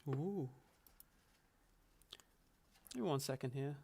Ooh. Give me 1 second here.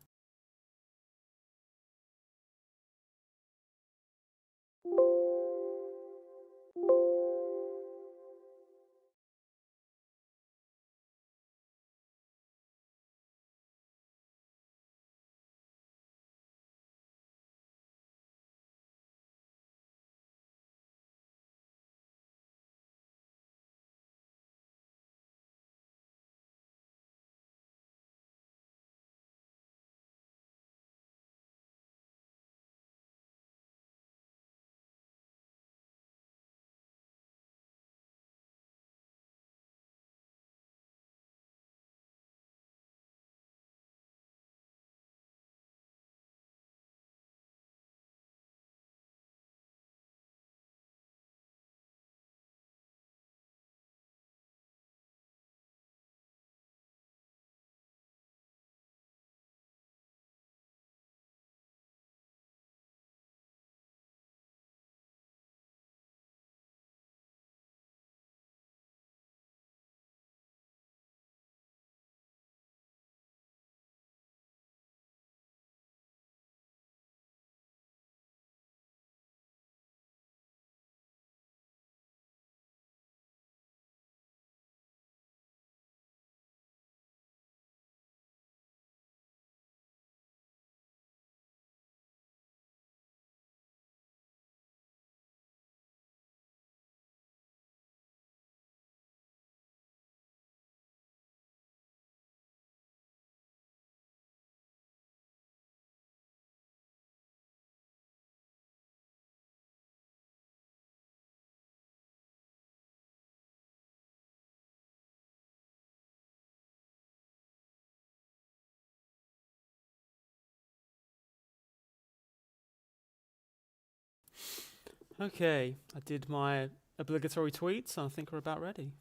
Okay, I did my obligatory tweets, and I think we're about ready.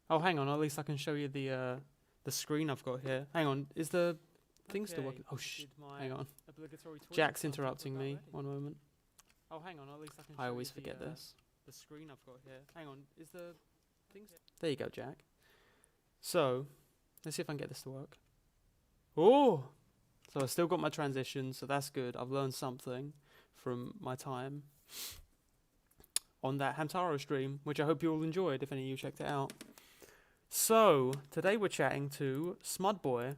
Oh, hang on, at least I can show you the screen I've got here. Hang on, is the thing still working? Oh, hang on. Jack's interrupting me. 1 moment. Oh, hang on, at least I can show you always forget this. The screen I've got here. Hang on, is the thing There you go, Jack. So, let's see if I can get this to work. Oh! So I still got my transition, so that's good. I've learned something from my time on that Hamtaro stream, which I hope you all enjoyed, if any of you checked it out. So, today we're chatting to Smudboy.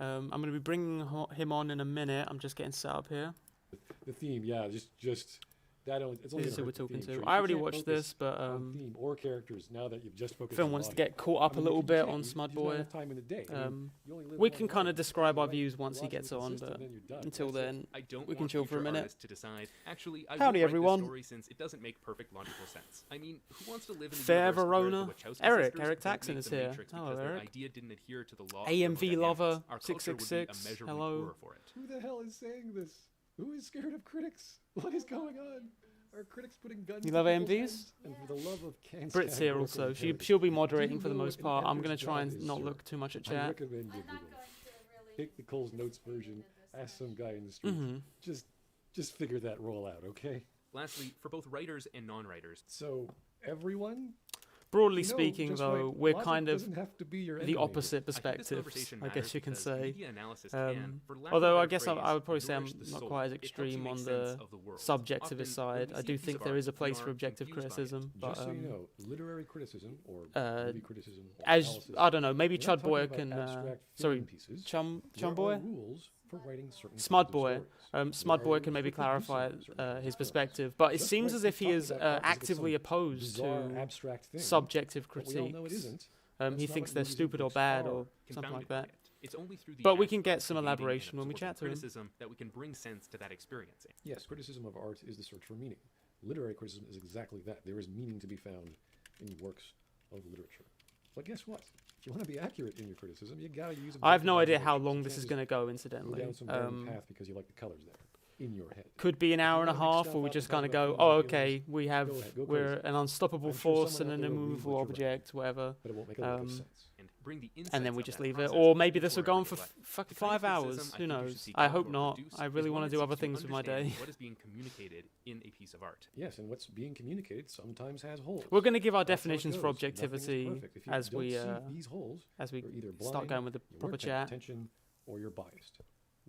I'm going to be bringing him on in a minute. I'm just getting set up here. The theme, yeah, just that. It's only this is who we're talking to. I already watched this, but theme or characters. Now that you've just focused. Phil wants to get caught up a little bit on Smudboy. Time in the day. We can kind of describe our views once he gets on, but until then, we can chill for a minute. To decide. Actually, I Howdy, everyone. story since it doesn't make perfect logical sense. I mean, who wants to live in the Fair universe where Verona. the Wachowski Eric sisters Taxon don't make is the here. Matrix Hello, because their Eric. idea didn't adhere to the law of AMV thermodynamics. Lover Our culture would be 666. immeasurably Hello. poorer for it. Who the hell is saying this? Who is scared of critics? What is going on? Are critics putting guns? You to love people's AMVs? heads? And for the love of Can's Brit's here categorical also. imperative, She'll be do moderating you for the know most what part. an I'm going to editor's try job and is, not sir? look too much at I chat. recommend you Google. Take the Cole's Notes version. Ask some guy in the street. Just figure that roll out, okay? Lastly, for both writers and non-writers, So everyone. Broadly You know, speaking, just though, right, we're logic kind of doesn't have to be your the enemy. opposite I think this perspectives, conversation I guess matters you can because say. media analysis can, for lack of Although a I better guess phrase, I would probably say I'm nourish the not soul. quite as It helps you extreme make on sense the of the world. subjectivist Often, when side. we I see do a piece think of there art, is a we place are for objective confused by it. criticism, but Just so you know, literary criticism or uh, movie criticism or as analysis, I don't know, maybe we're not talking Chudboy about can. abstract Sorry, film pieces. Chum There are Chumboy. rules for writing certain Smudboy. kinds of stories. There are Smudboy rules can maybe for clarify producing certain kinds his of films. perspective, but it Just seems like as we're if he talking is about proposites of actively some opposed bizarre to abstract thing subjective that we all know it critiques. isn't. He That's not thinks what they're movies and stupid or books bad are. or something confounded like by that. it. It's only through the But we act can get of some creating and elaboration when we absorbing chat to him. criticism that we can bring sense to that experience. Yes, criticism of art is the search for meaning. Literary criticism is exactly that. There is meaning to be found in works of literature. But guess what? If you want to be accurate in your criticism, you gotta use. I have no objective idea how observations. long You this can't is just going to go, go incidentally. down some random path because you like the colors there in your head. Could be an hour and a If you wanna half, mix or we stuff just up kind and of talk go, about oh, feelings, okay, go ahead, go we're crazy. an unstoppable I'm sure force someone and out an there will read immovable what you're writing. object, whatever. But it won't make a lot of sense. And bring the insights and then we of just that leave it. process Or maybe into this will our go on everyday for life. fucking The kind of 5 hours. criticism I Who think you should knows? seek I out hope or not. produce I is really one want that to do other seeks to things with my understand day. What is being communicated in a piece of art? Yes, and what's being communicated sometimes has holes. We're going to give our That's how it definitions for goes. Nothing is objectivity perfect. If you as don't we see these holes, as we you're either start blind, going with the you proper weren't paying chat. attention, or you're biased.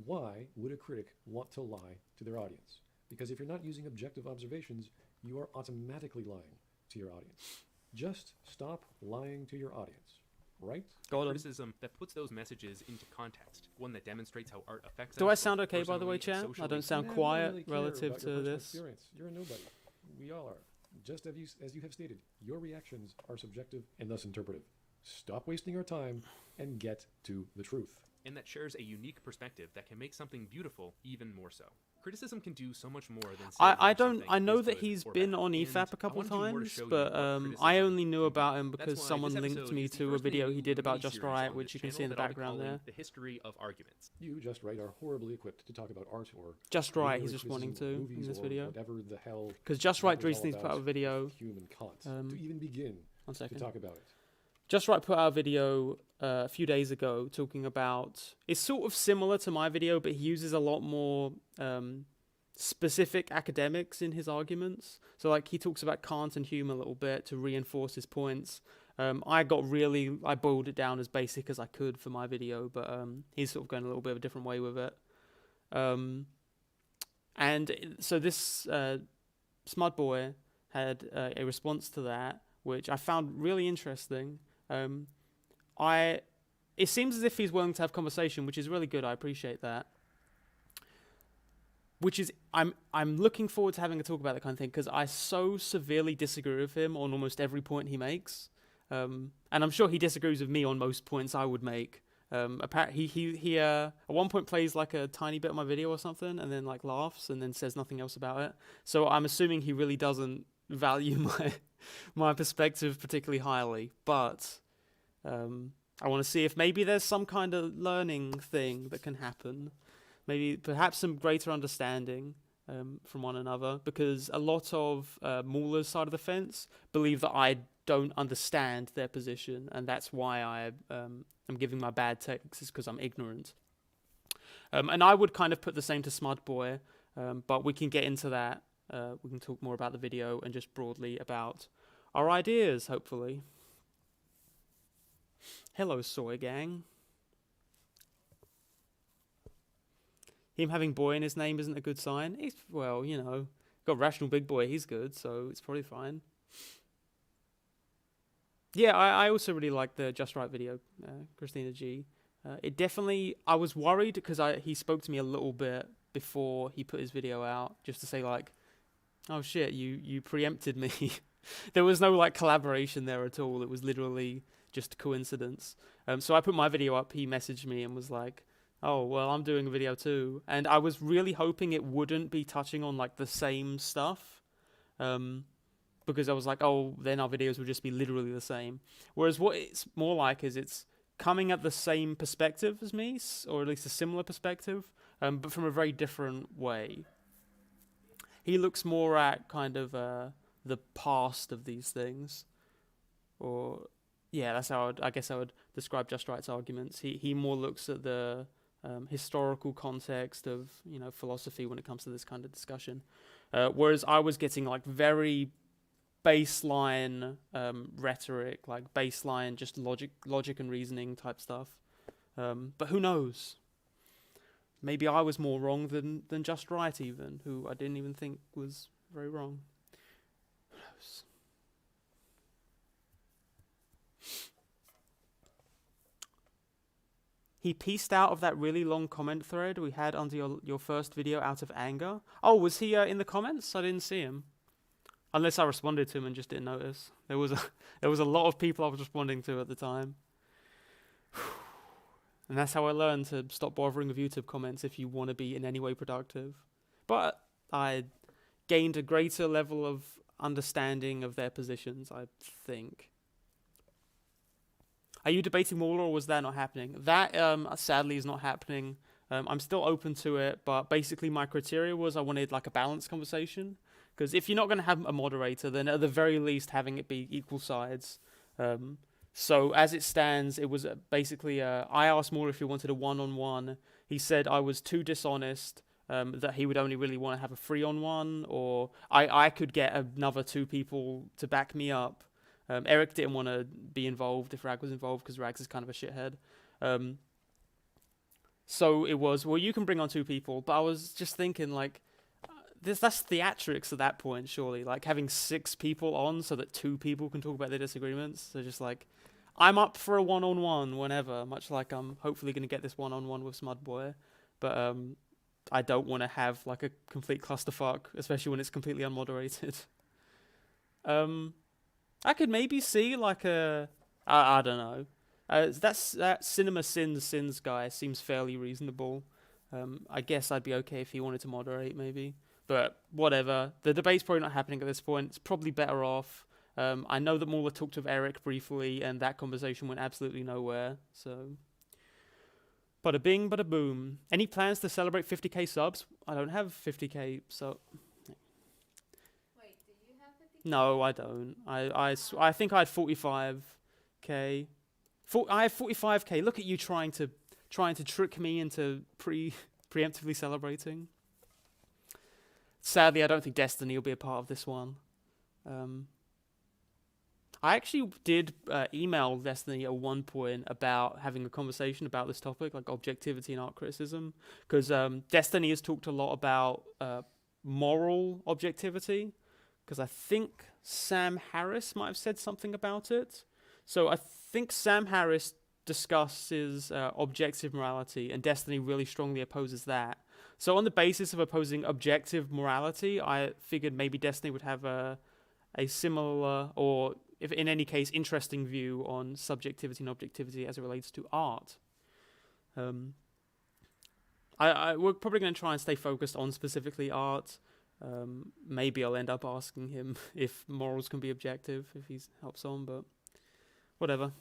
Why would a critic want to lie to their audience? Because if you're not using objective observations, you are automatically lying to your audience. Just stop lying to your audience, right? Got 'em. Criticism that puts those messages into context, one that demonstrates how art affects Do us I both sound okay, by the way, personally and chat? I socially. don't sound Nah, we quiet really care relative about to your personal this. experience. You're a nobody. We all are. Just as you have stated, your reactions are subjective and thus interpretive. Stop wasting our time and get to the truth. And that shares a unique perspective that can make something beautiful even more so. Criticism can do so much more than say I whether don't. something I know is that good he's or been bad. on And EFAP a I couple wanna do more to times, show you but what I criticism only knew can do. about him That's because why someone this linked episode me is the to a first video in a he did about mini-series Just Right, on which this you can see channel in the that I'll be background calling there. The history of arguments. You, Just Right, are horribly equipped to talk about art or Just Right, literary he's responding to criticism of in movies this or video. whatever the hell Because Just that Right was all recently put out a about video. with Hume and Kant Um, to even begin One to second. talk about it. Just Right put out a video a few days ago talking about. It's sort of similar to my video, but he uses a lot more specific academics in his arguments. So like he talks about Kant and Hume a little bit to reinforce his points. I boiled it down as basic as I could for my video, but he's sort of going a little bit of a different way with it. So this smudboy had a response to that, which I found really interesting. It seems as if he's willing to have conversation, which is really good. I appreciate that. I'm looking forward to having a talk about that kind of thing because I so severely disagree with him on almost every point he makes, and I'm sure he disagrees with me on most points I would make. Apparently he at one point plays like a tiny bit of my video or something, and then like laughs and then says nothing else about it. So I'm assuming he really doesn't value my perspective particularly highly, but I want to see if maybe there's some kind of learning thing that can happen. Maybe perhaps some greater understanding from one another, because a lot of MAULER's side of the fence believe that I don't understand their position, and that's why I'm giving my bad takes, is because I'm ignorant. And I would kind of put the same to smudboy, but we can get into that. We can talk more about the video and just broadly about our ideas, hopefully. Hello, soy gang. Him having boy in his name isn't a good sign. Well, you know, got Rational Big Boy, he's good, so it's probably fine. Yeah, I also really like the Just Right video, Christina G. It definitely, I was worried because he spoke to me a little bit before he put his video out, just to say like, oh shit, you preempted me. There was no like collaboration there at all. It was literally just coincidence. So I put my video up, he messaged me and was like, oh, well, I'm doing a video too. And I was really hoping it wouldn't be touching on like the same stuff. Because I was like, oh, then our videos would just be literally the same. Whereas what it's more like is it's coming at the same perspective as me, or at least a similar perspective, but from a very different way. He looks more at kind of the past of these things. Or, yeah, that's how I guess I would describe Just Right's arguments. He more looks at the historical context of, you know, philosophy when it comes to this kind of discussion. Whereas I was getting like very baseline rhetoric, like baseline just logic and reasoning type stuff. But who knows? Maybe I was more wrong than Just Right even, who I didn't even think was very wrong. Who knows? He pieced out of that really long comment thread we had under your first video out of anger. Oh, was he in the comments? I didn't see him. Unless I responded to him and just didn't notice. There was a lot of people I was responding to at the time. And that's how I learned to stop bothering with YouTube comments if you want to be in any way productive. But I gained a greater level of understanding of their positions, I think. Are you debating Mauler, or was that not happening? That, sadly, is not happening. I'm still open to it, but basically my criteria was I wanted like a balanced conversation. Because if you're not going to have a moderator, then at the very least having it be equal sides. So as it stands, it was basically I asked Mauler if he wanted a one-on-one. He said I was too dishonest, that he would only really want to have a 3-on-1, or I could get another 2 people to back me up. Eric didn't want to be involved if Rag was involved because Rags is kind of a shithead. So it was, well, you can bring on 2 people, but I was just thinking, like, that's theatrics at that point, surely. Like, having 6 people on so that 2 people can talk about their disagreements. So just like, I'm up for a one-on-one whenever, much like I'm hopefully going to get this one-on-one with smudboy. But I don't want to have, like, a complete clusterfuck, especially when it's completely unmoderated. I could maybe see, like, I don't know. That Cinema Sins guy seems fairly reasonable. I guess I'd be okay if he wanted to moderate, maybe. But whatever. The debate's probably not happening at this point. It's probably better off. I know that Mauler talked with Eric briefly, and that conversation went absolutely nowhere. So, bada bing, bada boom. Any plans to celebrate 50k subs? I don't have 50k, so... Wait, do you have 50k? No, I don't. I think I had 45k. I have 45k. Look at you trying to trick me into preemptively celebrating. Sadly, I don't think Destiny will be a part of this one. I actually did email Destiny at one point about having a conversation about this topic, like objectivity and art criticism, because Destiny has talked a lot about moral objectivity, because I think Sam Harris might have said something about it. So I think Sam Harris discusses objective morality, and Destiny really strongly opposes that. So on the basis of opposing objective morality, I figured maybe Destiny would have a similar, or if in any case, interesting view on subjectivity and objectivity as it relates to art. We're probably going to try and stay focused on specifically art. Maybe I'll end up asking him if morals can be objective, if he helps on, but whatever.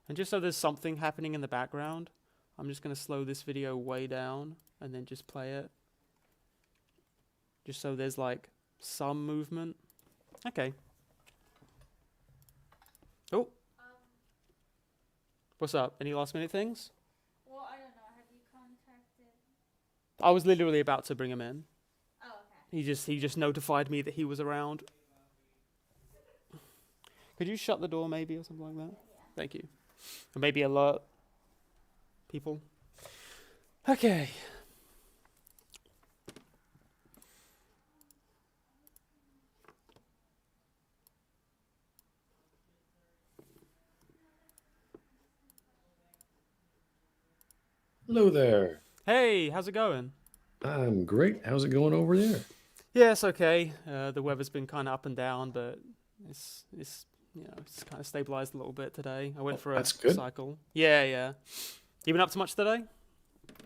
And just so there's something happening in the background, I'm just going to slow this video way down and then just play it. Just so there's like some movement. Okay. Oh. What's up? Any last minute things? Well, I don't know. Have you contacted? I was literally about to bring him in. Oh, okay. He just notified me that he was around. Could you shut the door maybe or something like that? Yeah. Thank you. Or maybe alert people. Okay. Hello there. Hey, how's it going? I'm great. How's it going over there? Yeah, it's okay. The weather's been kind of up and down, but it's it's kind of stabilized a little bit today. I went for a that's good. cycle. Yeah. You been up to much today?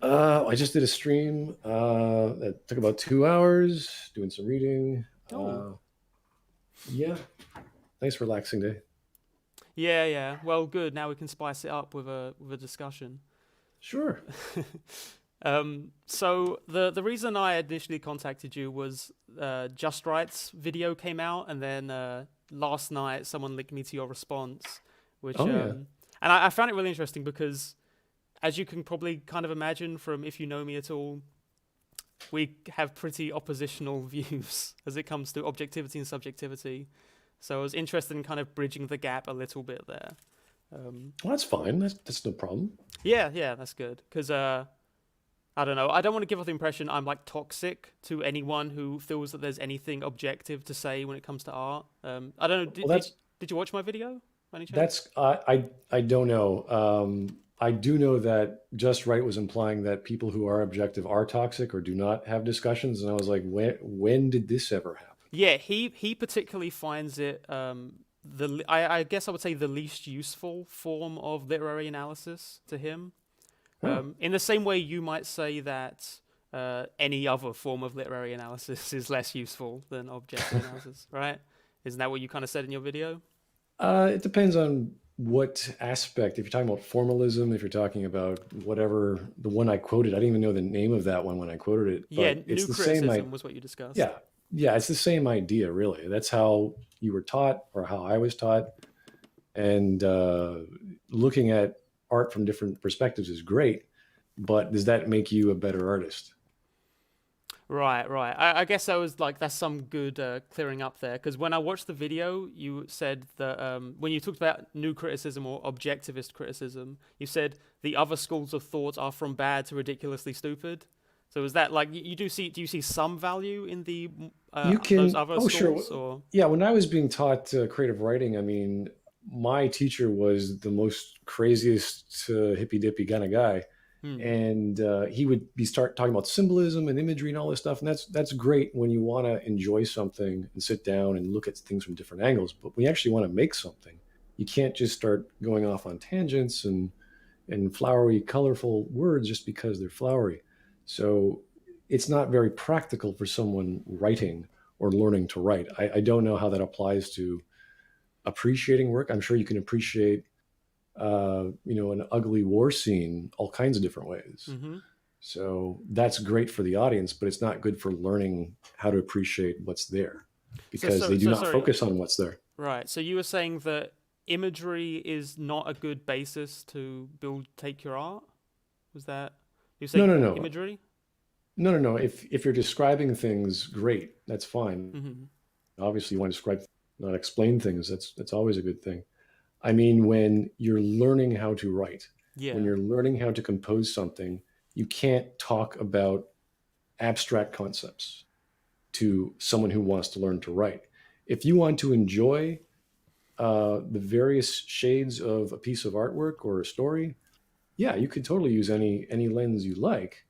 I just did a stream that took about 2 hours, doing some reading. Oh. Yeah. Nice relaxing day. Yeah. Well, good. Now we can spice it up with a discussion. Sure. So the reason I initially contacted you was Just Right's video came out, and then last night someone linked me to your response, which and I found it really interesting because, as you can probably kind of imagine from if you know me at all, we have pretty oppositional views as it comes to objectivity and subjectivity. So I was interested in kind of bridging the gap a little bit there. Well, that's fine. That's no problem. Yeah, that's good. Because, I don't know, I don't want to give off the impression I'm, like, toxic to anyone who feels that there's anything objective to say when it comes to art. I don't know, did you watch my video, by any chance? I don't know. I do know that Just Right was implying that people who are objective are toxic or do not have discussions, and I was like, when did this ever happen? Yeah, he particularly finds it... I guess I would say the least useful form of literary analysis to him. In the same way you might say that any other form of literary analysis is less useful than objective analysis, right? Isn't that what you kind of said in your video? It depends on what aspect. If you're talking about formalism, if you're talking about whatever, the one I quoted, I didn't even know the name of that one when I quoted it, Yeah, but it's new the same. criticism was what you discussed. Yeah, yeah, it's the same idea, really. That's how you were taught, or how I was taught, and looking at art from different perspectives is great. But does that make you a better artist? Right, right. I guess that's some good clearing up there, because when I watched the video, you said that when you talked about new criticism or objectivist criticism, you said the other schools of thought are from bad to ridiculously stupid. So is that like you do you see some value in the You those can, other oh, sure. schools or? Yeah, when I was being taught creative writing, I mean, my teacher was the most craziest hippy dippy kind of guy, Hmm. and he would be start talking about symbolism and imagery and all this stuff, and that's great when you want to enjoy something and sit down and look at things from different angles. But when you actually want to make something, you can't just start going off on tangents and flowery, colorful words just because they're flowery. So it's not very practical for someone writing or learning to write. I don't know how that applies to appreciating work. I'm sure you can appreciate, an ugly war scene all kinds of different ways. Mm-hmm. So that's great for the audience, but it's not good for learning how to appreciate what's there because they do not sorry. focus on what's there. Right. So you were saying that imagery is not a good basis to take your art? Was that you saying No. imagery? No. If you're describing things, great. That's fine. Mm-hmm. Obviously, you want to describe, not explain things. That's always a good thing. I mean, when you're learning how to write, Yeah. when you're learning how to compose something, you can't talk about abstract concepts to someone who wants to learn to write. If you want to enjoy the various shades of a piece of artwork or a story, yeah, you could totally use any lens you like.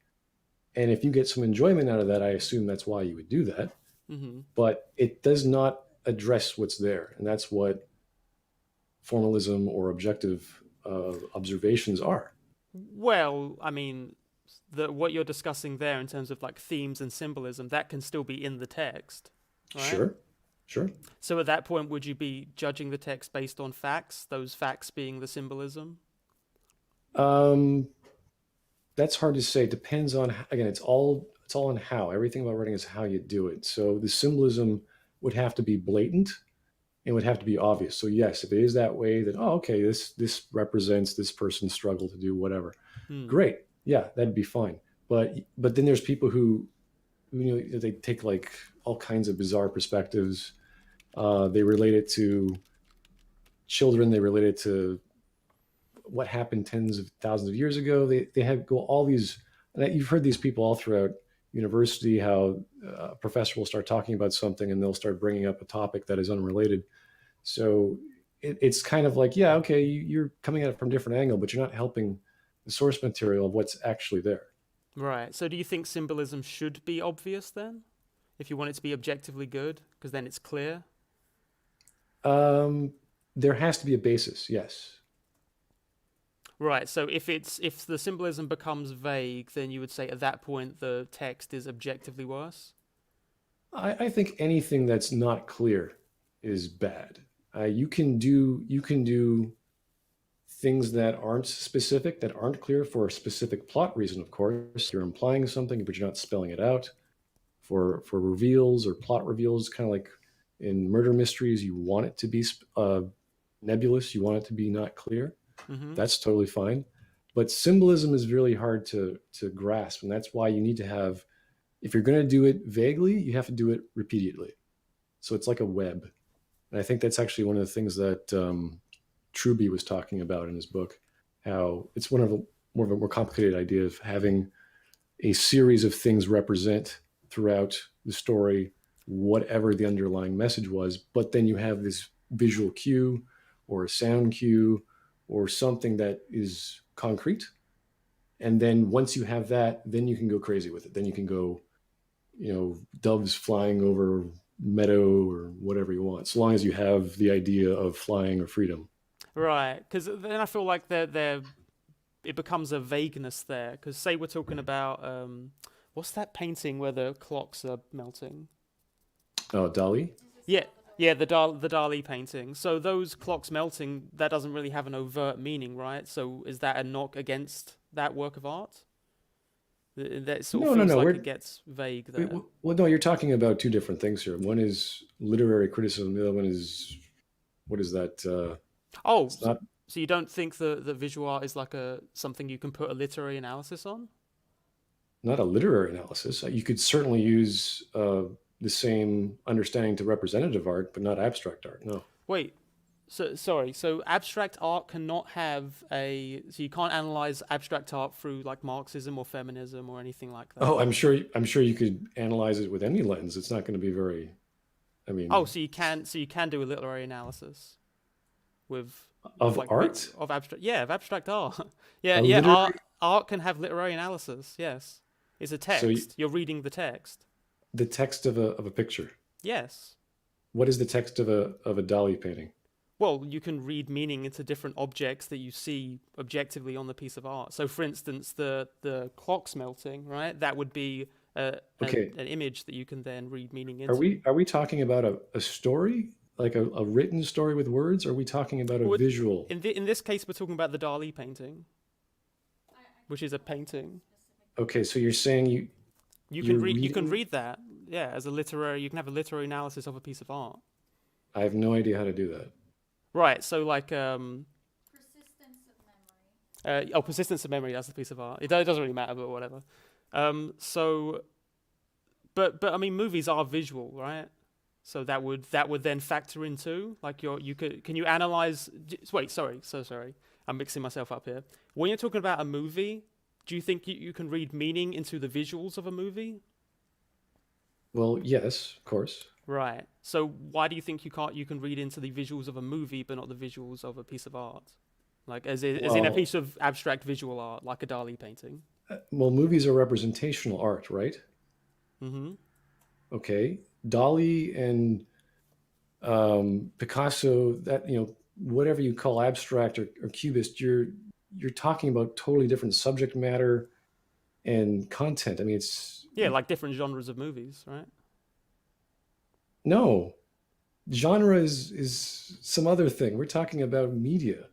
And if you get some enjoyment out of that, I assume that's why you would do that. Mm-hmm. But it does not address what's there, and that's what formalism or objective observations are. Well, I mean, what you're discussing there in terms of like themes and symbolism, that can still be in the text, right? Sure. So at that point, would you be judging the text based on facts, those facts being the symbolism? That's hard to say. It depends on, again, it's all on how. Everything about writing is how you do it. So the symbolism would have to be blatant. It would have to be obvious. So yes, if it is that way, then okay, this represents this person's struggle to do whatever. Great, yeah, that'd be fine. But then there's people who they take like all kinds of bizarre perspectives. They relate it to children. They relate it to what happened tens of thousands of years ago. They have go all these. And you've heard these people all throughout university, how a professor will start talking about something and they'll start bringing up a topic that is unrelated. So it's kind of like, yeah, okay, you're coming at it from a different angle, but you're not helping the source material of what's actually there. Right. So do you think symbolism should be obvious then? If you want it to be objectively good, because then it's clear? There has to be a basis, yes. Right. So if the symbolism becomes vague, then you would say at that point the text is objectively worse? I think anything that's not clear is bad. You can do things that aren't specific, that aren't clear for a specific plot reason. Of course, you're implying something, but you're not spelling it out. For reveals or plot reveals, kind of like in murder mysteries, you want it to be nebulous. You want it to be not clear. Mm-hmm. That's totally fine. But symbolism is really hard to grasp, and that's why you need to have. If you're going to do it vaguely, you have to do it repeatedly. So it's like a web. And I think that's actually one of the things that Truby was talking about in his book, how it's more of a more complicated idea of having a series of things represent throughout the story whatever the underlying message was, but then you have this visual cue or a sound cue or something that is concrete. And then once you have that, then you can go crazy with it. Then you can go, doves flying over meadow or whatever you want, so long as you have the idea of flying or freedom. Right, because then I feel like it becomes a vagueness there. Because say we're talking about what's that painting where the clocks are melting? Oh, Dali? Yeah, Yeah, the Dali painting. So those clocks melting, that doesn't really have an overt meaning, right? So is that a knock against that work of art? That sort of No, no, feels no. like it gets vague there. Well, no, you're talking about two different things here. One is literary criticism. The other one is, what is that? Oh, It's not. so you don't think the visual art is like something you can put a literary analysis on? Not a literary analysis. You could certainly use the same understanding to representative art, but not abstract art. No. Wait, so sorry. So abstract art cannot have so you can't analyze abstract art through like Marxism or feminism or anything like that. Oh, I'm sure you could analyze it with any lens. It's not going to be very. I mean. Oh, so you can do a literary analysis with Of like art? of abstract art. yeah, A yeah. literary- Art can have literary analysis. Yes, it's a text. So You're reading the text. The text of a picture. Yes. What is the text of a Dali painting? Well, you can read meaning into different objects that you see objectively on the piece of art. So, for instance, the clocks melting, right? That would be Okay. an image that you can then read meaning into. Are we talking about a story, like a written story with words? Or are we talking about a visual? In this case, we're talking about the Dali painting, which is a painting. Okay, so you're saying You can read that, yeah, as a literary. You can have a literary analysis of a piece of art. I have no idea how to do that. Right. So like Persistence of memory. persistence of memory. That's a piece of art. It doesn't really matter, but whatever. But I mean, movies are visual, right? So that would then factor into like can you analyze? Wait, sorry, so sorry. I'm mixing myself up here. When you're talking about a movie, do you think you can read meaning into the visuals of a movie? Well, yes, of course. Right. So why do you think you can read into the visuals of a movie but not the visuals of a piece of art? Like as in a piece of abstract visual art, like a Dali painting. Well, movies are representational art, right? Mm-hmm. Okay. Dali and Picasso, that whatever you call abstract or cubist, you're talking about totally different subject matter and content. I mean, it's like different genres of movies, right? No, genre is some other thing. We're talking about media.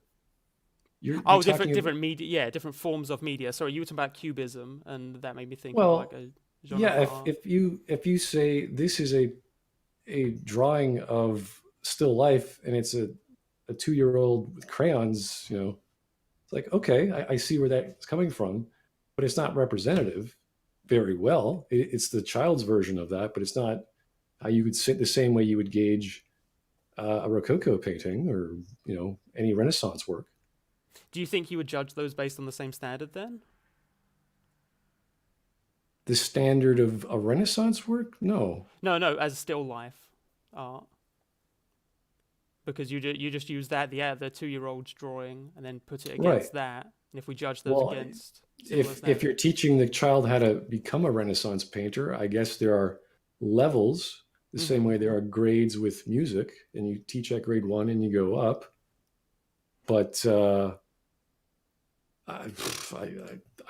You're different media, yeah, different forms of media. Sorry, you were talking about cubism, and that made me think Well, of like a genre. Yeah, of art. if you say this is a drawing of still life and it's a 2-year-old with crayons, it's like, okay, I see where that's coming from, but it's not representative very well. It's the child's version of that, but it's not how you would sit the same way you would gauge a Rococo painting or any Renaissance work. Do you think you would judge those based on the same standard then? The standard of a Renaissance work? No. No, as still life art. Because you just use that, the 2-year-old's drawing, and then put it against that. And if we judge those against... If you're teaching the child how to become a Renaissance painter, I guess there are levels, the same way there are grades with music, and you teach at grade 1 and you go up. But I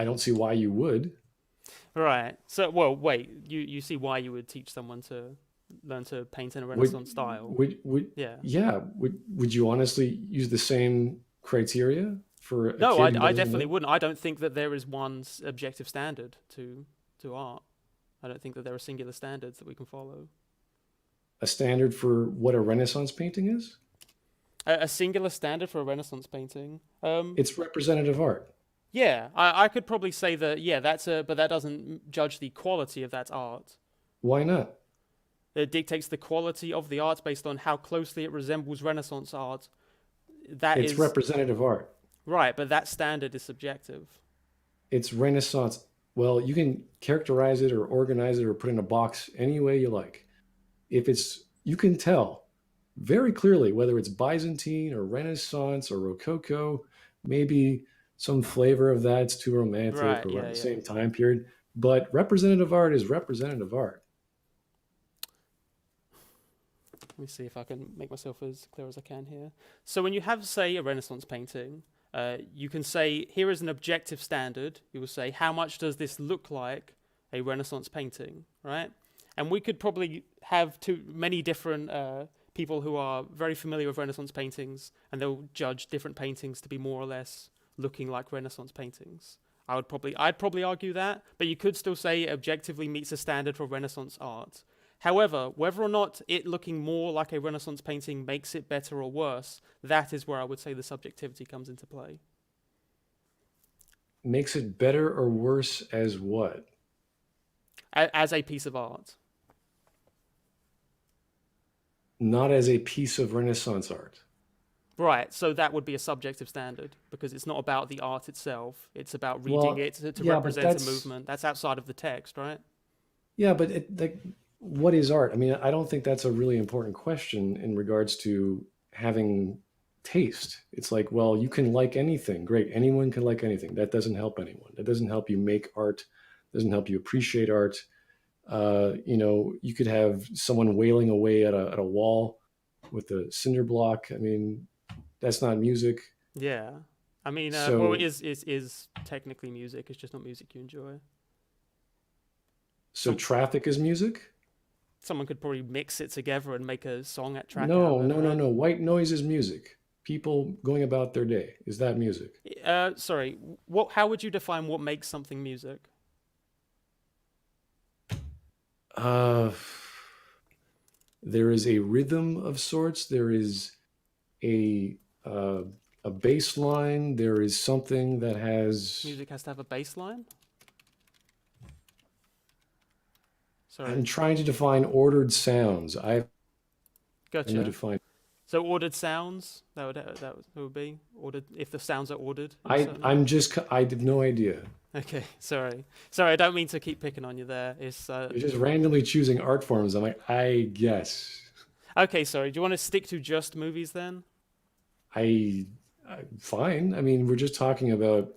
don't see why you would. Right. So, well, wait. You see why you would teach someone to learn to paint in a Renaissance style? Would you honestly use the same criteria for a kid who I doesn't definitely know? wouldn't. I don't think that there is one objective standard to art. I don't think that there are singular standards that we can follow. A standard for what a Renaissance painting is? A singular standard for a Renaissance painting? It's representative art. Yeah, I could probably say that, but that doesn't judge the quality of that art. Why not? It dictates the quality of the art based on how closely it resembles Renaissance art. It's representative art. Right, but that standard is subjective. It's Renaissance. Well, you can characterize it or organize it or put it in a box any way you like. You can tell very clearly whether it's Byzantine or Renaissance or Rococo, maybe some flavor of that, it's too romantic or at the same time period. But representative art is representative art. Let me see if I can make myself as clear as I can here. So when you have, say, a Renaissance painting, you can say, here is an objective standard. You will say, how much does this look like a Renaissance painting, right? And we could probably have many different people who are very familiar with Renaissance paintings, and they'll judge different paintings to be more or less looking like Renaissance paintings. I'd probably argue that, but you could still say it objectively meets a standard for Renaissance art. However, whether or not it looking more like a Renaissance painting makes it better or worse, that is where I would say the subjectivity comes into play. Makes it better or worse as what? As a piece of art. Not as a piece of Renaissance art. Right, so that would be a subjective standard, because it's not about the art itself, it's about reading it to represent a movement. That's outside of the text, right? Yeah, but what is art? I mean, I don't think that's a really important question in regards to having taste. It's like, well, you can like anything. Great, anyone can like anything. That doesn't help anyone. That doesn't help you make art, doesn't help you appreciate art. You could have someone wailing away at a wall with a cinder block. I mean, that's not music. Yeah. I mean, So- well, it is technically music. It's just not music you enjoy. So traffic is music? Someone could probably mix it together and make a song at track. No, out of it, right? no. White noise is music. People going about their day. Is that music? Sorry. How would you define what makes something music? There is a rhythm of sorts. There is a bass line. There is something that has. Music has to have a bass line? Sorry. I'm trying to define ordered sounds. I'm not Gotcha. define. So ordered sounds, that would be ordered if the sounds are ordered. in a certain way? I have no idea. Okay, sorry. I don't mean to keep picking on you there. It's You're just randomly choosing art forms. I'm like, I guess. okay. Sorry. Do you want to stick to just movies then? Fine. I mean, we're just talking about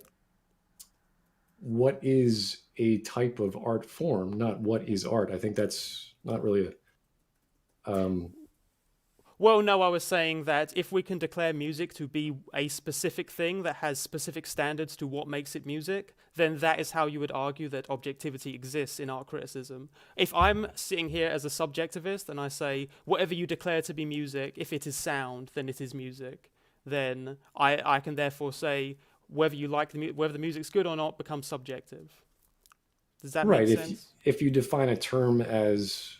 what is a type of art form, not what is art. I think that's not really a. Well, no, I was saying that if we can declare music to be a specific thing that has specific standards to what makes it music, then that is how you would argue that objectivity exists in art criticism. If I'm sitting here as a subjectivist and I say, whatever you declare to be music, if it is sound, then it is music, then I can therefore say whether you like whether the music's good or not becomes subjective. Does that Right. make sense? If you define a term as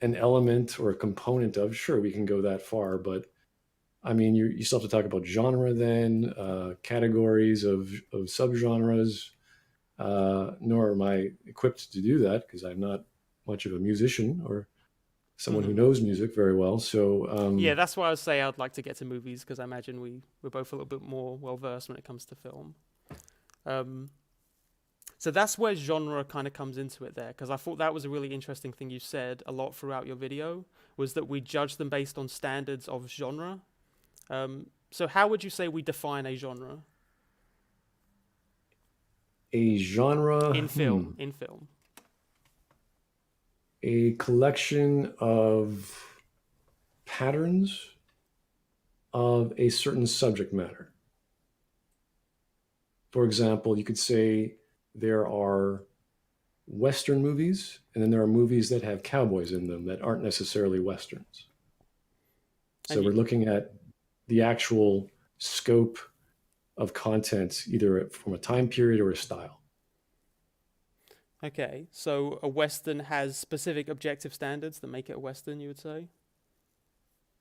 an element or a component of, sure, we can go that far. But I mean, you still have to talk about genre then, categories of subgenres. Nor am I equipped to do that because I'm not much of a musician or someone who knows music very well. So Yeah, that's why I would say I'd like to get to movies because I imagine we're both a little bit more well versed when it comes to film. So that's where genre kind of comes into it there, because I thought that was a really interesting thing you said a lot throughout your video, was that we judge them based on standards of genre. So how would you say we define a genre? a genre In film, in film. a collection of patterns of a certain subject matter. For example, you could say there are Western movies, and then there are movies that have cowboys in them that aren't necessarily Westerns. So And we're looking at the actual scope of content, either from a time period or a style. Okay, so a Western has specific objective standards that make it a Western, you would say?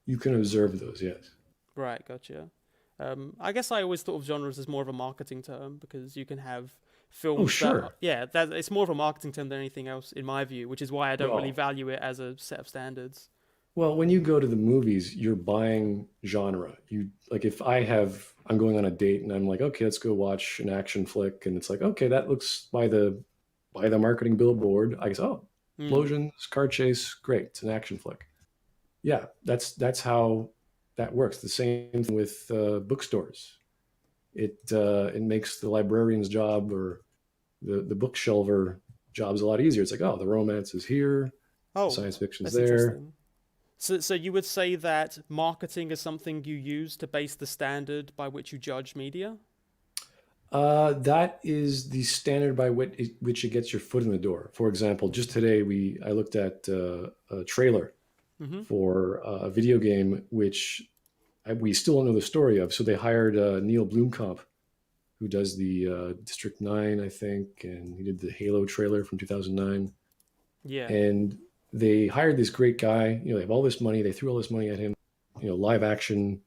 You can observe those, yes. Right, gotcha. I guess I always thought of genres as more of a marketing term because you can have films. Oh, sure. It's more of a marketing term than anything else in my view, which is why I don't really Well- value it as a set of standards. Well, when you go to the movies, you're buying genre. You like if I'm going on a date and I'm like, okay, let's go watch an action flick, and it's like, okay, that looks by the marketing billboard. I guess, oh, explosions, car chase, great, it's an action flick. Yeah, that's how that works. The same thing with bookstores. It makes the librarian's job or the bookshelver jobs a lot easier. It's like, oh, the romance is here, Oh, science fiction's that's there. interesting. So you would say that marketing is something you use to base the standard by which you judge media? That is the standard by which it gets your foot in the door. For example, just today I looked at a trailer for a video game, which we still don't know the story of. So they hired Neil Blomkamp, who does the District 9, I think, and he did the Halo trailer from 2009. Yeah. And they hired this great guy. You know, they have all this money. They threw all this money at him. You know, live action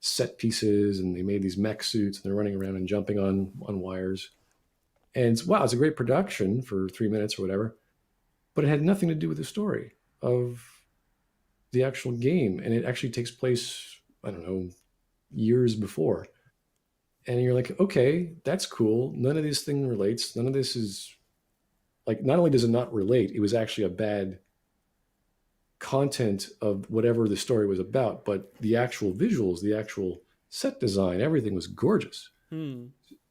set pieces, and they made these mech suits, and they're running around and jumping on wires. And wow, it's a great production for 3 minutes or whatever, but it had nothing to do with the story of the actual game. And it actually takes place, I don't know, years before. And you're like, okay, that's cool. None of this thing relates. None of this is like, not only does it not relate, it was actually a bad content of whatever the story was about, but the actual visuals, the actual set design, everything was gorgeous.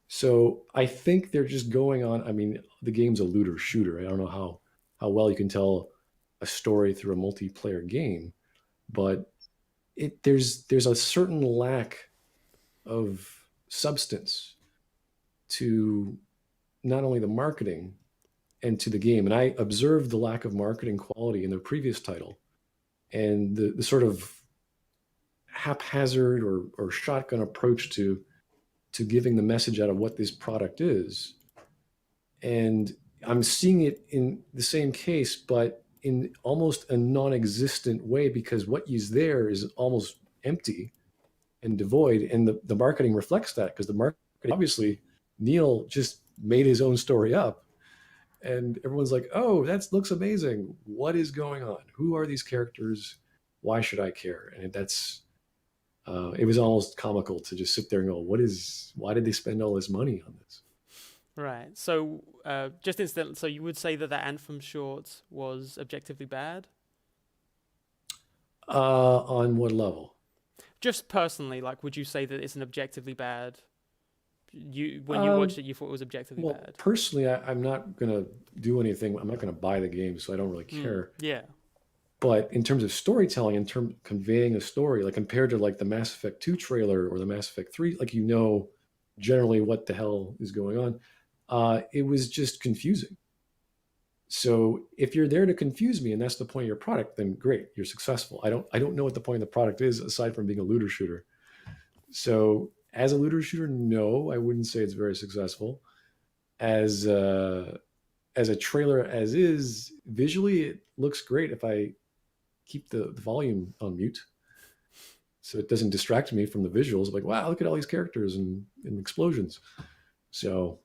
So I think they're just going on. I mean, the game's a looter shooter. I don't know how well you can tell a story through a multiplayer game, but there's a certain lack of substance to not only the marketing and to the game. And I observed the lack of marketing quality in their previous title, and the sort of haphazard or shotgun approach to giving the message out of what this product is. And I'm seeing it in the same case, but in almost a non-existent way, because what is there is almost empty and devoid. And the marketing reflects that, because the marketing, obviously, Neil just made his own story up. And everyone's like, oh, that looks amazing. What is going on? Who are these characters? Why should I care? And it was almost comical to just sit there and go, why did they spend all this money on this? Right. So just instead, so you would say that Anthem short was objectively bad? On what level? Just personally, like, would you say that it's an objectively bad? When you watched it, you thought it was objectively bad? Personally, I'm not going to do anything. I'm not going to buy the game, so I don't really care. Yeah. But in terms of storytelling, in terms of conveying a story, like compared to like the Mass Effect 2 trailer or the Mass Effect 3, like, you know, generally what the hell is going on, it was just confusing. So if you're there to confuse me and that's the point of your product, then great, you're successful. I don't know what the point of the product is aside from being a looter shooter. So as a looter shooter, no, I wouldn't say it's very successful. As a trailer as is, visually it looks great if I keep the volume on mute, so it doesn't distract me from the visuals. Like, wow, look at all these characters and explosions. So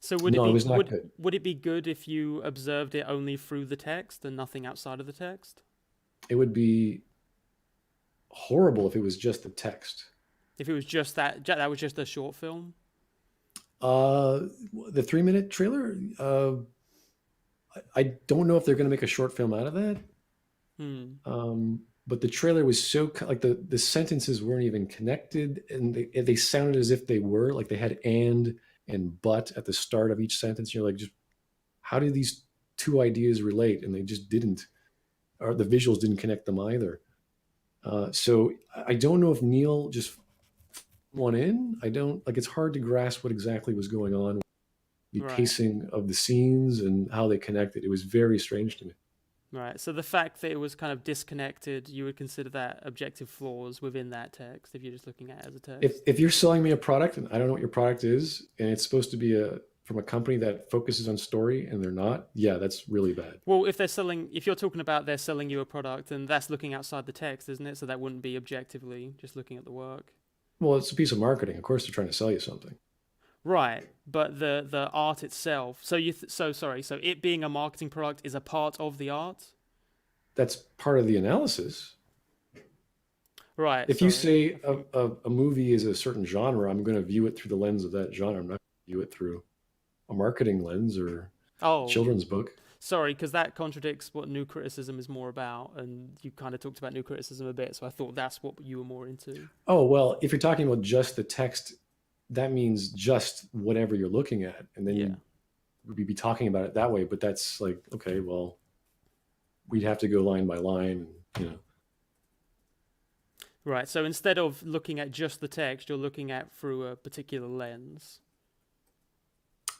would no, it be, it was not good. Would it be good if you observed it only through the text and nothing outside of the text? It would be horrible if it was just the text. If it was just that was just a short film? The 3-minute trailer, I don't know if they're going to make a short film out of that. But the trailer was so, like, the sentences weren't even connected, and they sounded as if they were, like they had and but at the start of each sentence. You're like, just how do these two ideas relate? And they just didn't, or the visuals didn't connect them either. So I don't know if Neil just won in. I don't, like, it's hard to grasp what exactly was going on, the pacing of the scenes and how they connected. It was very strange to me. Right. So the fact that it was kind of disconnected, you would consider that objective flaws within that text if you're just looking at it as a text? If you're selling me a product and I don't know what your product is, and it's supposed to be from a company that focuses on story and they're not, yeah, that's really bad. Well, if you're talking about they're selling you a product, and that's looking outside the text, isn't it? So that wouldn't be objectively just looking at the work. Well, it's a piece of marketing. Of course, they're trying to sell you something. Right, but the art itself. So so it being a marketing product is a part of the art. That's part of the analysis. Right. If you say a movie is a certain genre, I'm going to view it through the lens of that genre. I'm not going to view it through a marketing lens or children's book. Sorry, because that contradicts what new criticism is more about, and you kind of talked about new criticism a bit, so I thought that's what you were more into. Oh, well, if you're talking about just the text, that means just whatever you're looking at, and then we'd be talking about it that way. But that's like, okay, well, we'd have to go line by line, and Right. So instead of looking at just the text, you're looking at through a particular lens.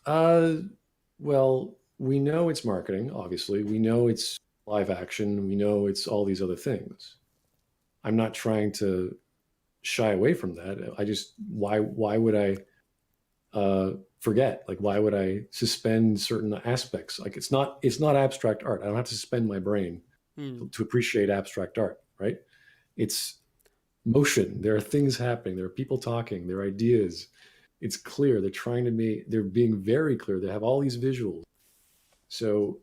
Well, we know it's marketing. Obviously, we know it's live action. We know it's all these other things. I'm not trying to shy away from that. I just, why would I forget? Like, why would I suspend certain aspects? Like, it's not abstract art. I don't have to suspend my brain to appreciate abstract art, right? It's motion. There are things happening. There are people talking. There are ideas. It's clear. They're being very clear. They have all these visuals. So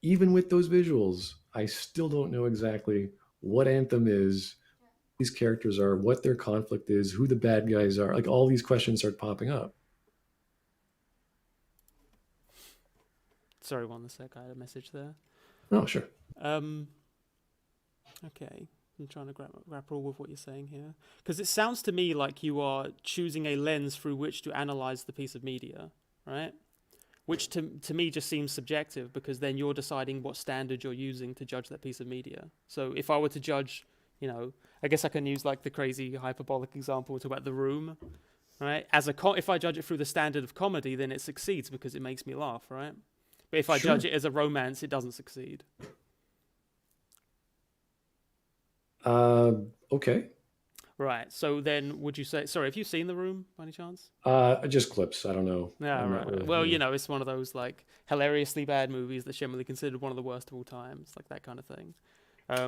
even with those visuals, I still don't know exactly what Anthem is, these characters are, what their conflict is, who the bad guys are. Like, all these questions start popping up. Sorry, one sec. I had a message there. Oh, sure. Okay. I'm trying to grapple with what you're saying here. Because it sounds to me like you are choosing a lens through which to analyze the piece of media, right? Which to me just seems subjective, because then you're deciding what standard you're using to judge that piece of media. So if I were to judge, I guess I can use like the crazy hyperbolic example to about The Room, right? If I judge it through the standard of comedy, then it succeeds because it makes me laugh, right? But if I judge it as a romance, it doesn't succeed. Okay. Right. So then would you say, sorry, have you seen The Room by any chance? Just clips. I don't know. Yeah, right. Well, it's one of those like hilariously bad movies that's generally considered one of the worst of all times, like that kind of thing.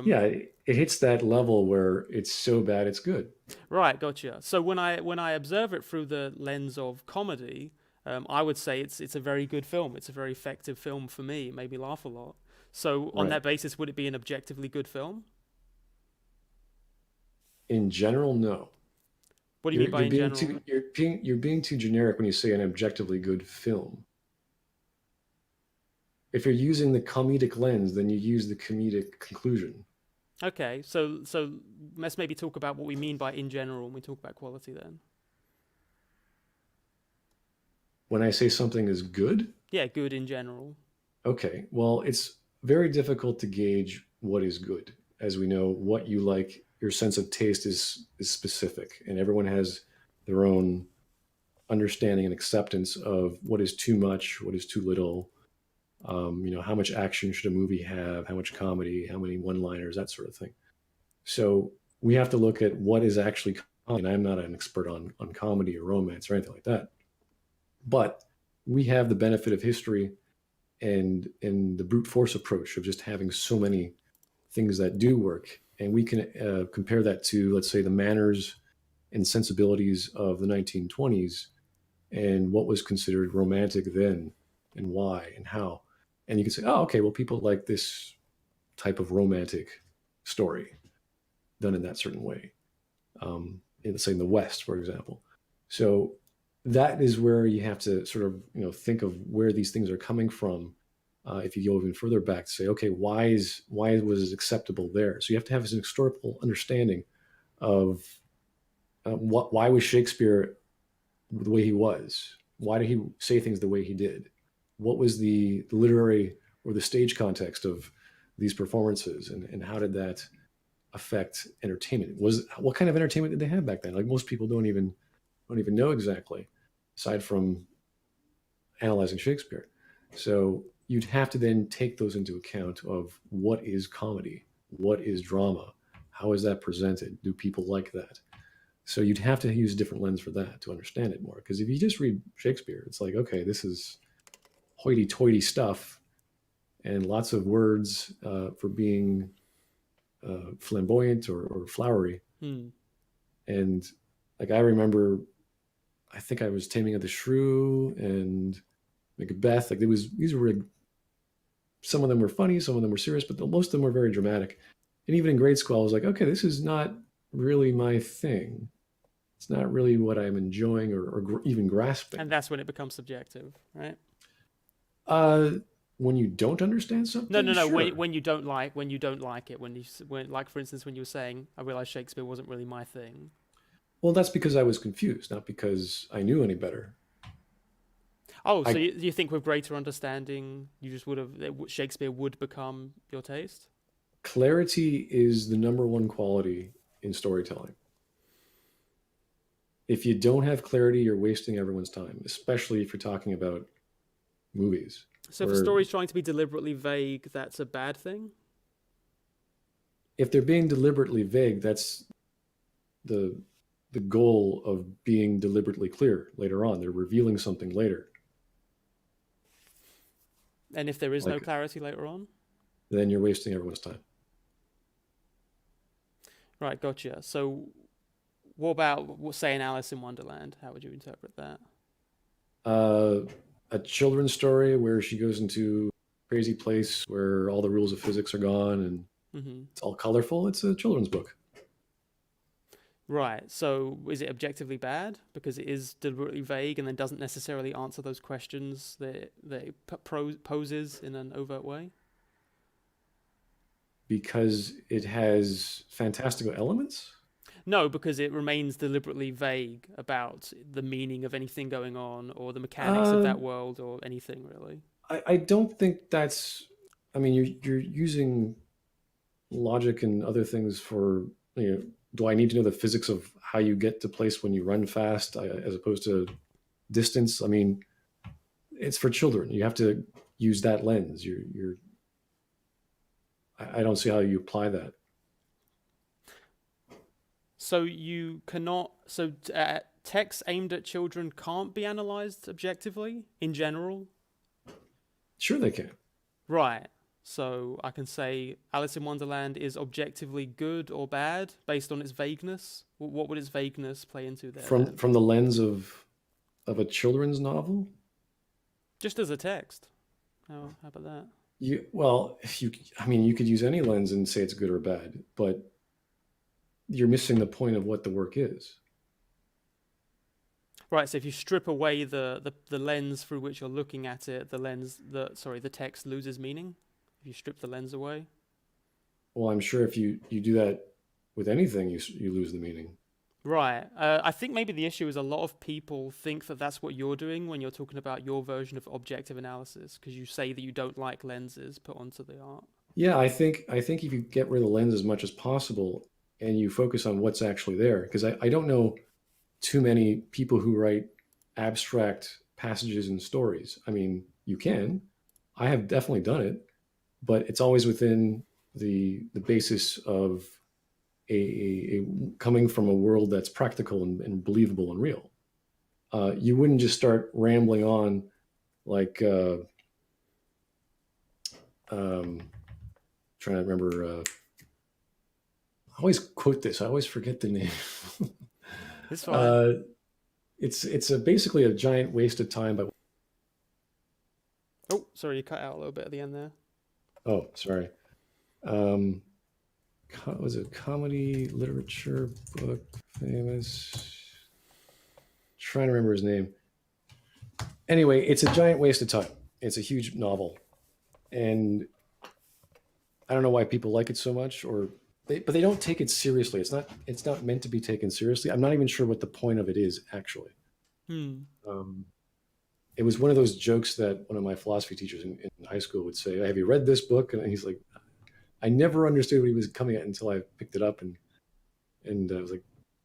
Yeah, it hits that level where it's so bad it's good. Right, gotcha. So when I observe it through the lens of comedy, I would say it's a very good film. It's a very effective film for me. It made me laugh a lot. So on that basis, would it be an objectively good film? In general, no. What do you mean by in general? You're being too generic when you say an objectively good film. If you're using the comedic lens, then you use the comedic conclusion. Okay, so let's maybe talk about what we mean by in general when we talk about quality then. When I say something is good? Yeah, good in general. Okay, well, it's very difficult to gauge what is good. As we know, what you like, your sense of taste is specific, and everyone has their own understanding and acceptance of what is too much, what is too little. How much action should a movie have, how much comedy, how many one-liners, that sort of thing. So we have to look at what is actually comedy. And I'm not an expert on comedy or romance or anything like that. But we have the benefit of history and the brute force approach of just having so many things that do work. And we can compare that to, let's say, the manners and sensibilities of the 1920s and what was considered romantic then and why and how. And you can say, oh, okay, well, people like this type of romantic story done in that certain way, let's say in the West, for example. So that is where you have to sort of, think of where these things are coming from. If you go even further back to say, okay, why was it acceptable there? So you have to have an historical understanding of why was Shakespeare the way he was? Why did he say things the way he did? What was the literary or the stage context of these performances, and how did that affect entertainment? What kind of entertainment did they have back then? Like, most people don't even know exactly, aside from analyzing Shakespeare. So you'd have to then take those into account of what is comedy, what is drama, how is that presented? Do people like that? So you'd have to use a different lens for that to understand it more. Because if you just read Shakespeare, it's like, okay, this is hoity-toity stuff and lots of words for being flamboyant or flowery. And like, I remember, I think I was Taming of the Shrew and Macbeth. Like, these were, some of them were funny, some of them were serious, but most of them were very dramatic. And even in grade school, I was like, okay, this is not really my thing. It's not really what I'm enjoying or even grasping. And that's when it becomes subjective, right? When you don't understand something. No. Sure. When you don't like it, when like, for instance, when you were saying, I realized Shakespeare wasn't really my thing. Well, that's because I was confused, not because I knew any better. Oh, so you think with greater understanding, you just Shakespeare would become your taste? Clarity is the number one quality in storytelling. If you don't have clarity, you're wasting everyone's time, especially if you're talking about movies. So if a story's trying to be deliberately vague, that's a bad thing? If they're being deliberately vague, that's the goal of being deliberately clear later on. They're revealing something later. And if there is no clarity later on? Then you're wasting everyone's time. Right, gotcha. So what about, say, an Alice in Wonderland? How would you interpret that? A children's story where she goes into a crazy place where all the rules of physics are gone and it's all colorful. It's a children's book. Right. So is it objectively bad because it is deliberately vague and then doesn't necessarily answer those questions that it poses in an overt way? Because it has fantastical elements? No, because it remains deliberately vague about the meaning of anything going on or the mechanics of that world or anything, really. I don't think that's... I mean, you're using logic and other things for, do I need to know the physics of how you get to place when you run fast as opposed to distance? I mean, it's for children. You have to use that lens. I don't see how you apply that. So you cannot... So texts aimed at children can't be analyzed objectively in general? Sure they can. Right. So I can say Alice in Wonderland is objectively good or bad based on its vagueness. What would its vagueness play into there? From the lens of a children's novel? Just as a text. How about that? You could use any lens and say it's good or bad, but you're missing the point of what the work is. Right, so if you strip away the lens through which you're looking at it, the text loses meaning? If you strip the lens away? Well, I'm sure if you do that with anything, you lose the meaning. Right. I think maybe the issue is a lot of people think that that's what you're doing when you're talking about your version of objective analysis, because you say that you don't like lenses put onto the art. Yeah, I think if you get rid of the lens as much as possible and you focus on what's actually there, because I don't know too many people who write abstract passages in stories. I mean, you can. I have definitely done it, but it's always within the basis of a coming from a world that's practical and believable and real. You wouldn't just start rambling on like trying to remember. I always quote this. I always forget the name. It's fine. It's basically a giant waste of time. But oh, sorry, you cut out a little bit at the end there. Oh, sorry. Was it comedy, literature, book, famous? Trying to remember his name. Anyway, it's a giant waste of time. It's a huge novel, and I don't know why people like it so much, but they don't take it seriously. It's not meant to be taken seriously. I'm not even sure what the point of it is actually. It was one of those jokes that one of my philosophy teachers in high school would say, "Have you read this book?" And he's like, I never understood what he was coming at until I picked it up, and I was like,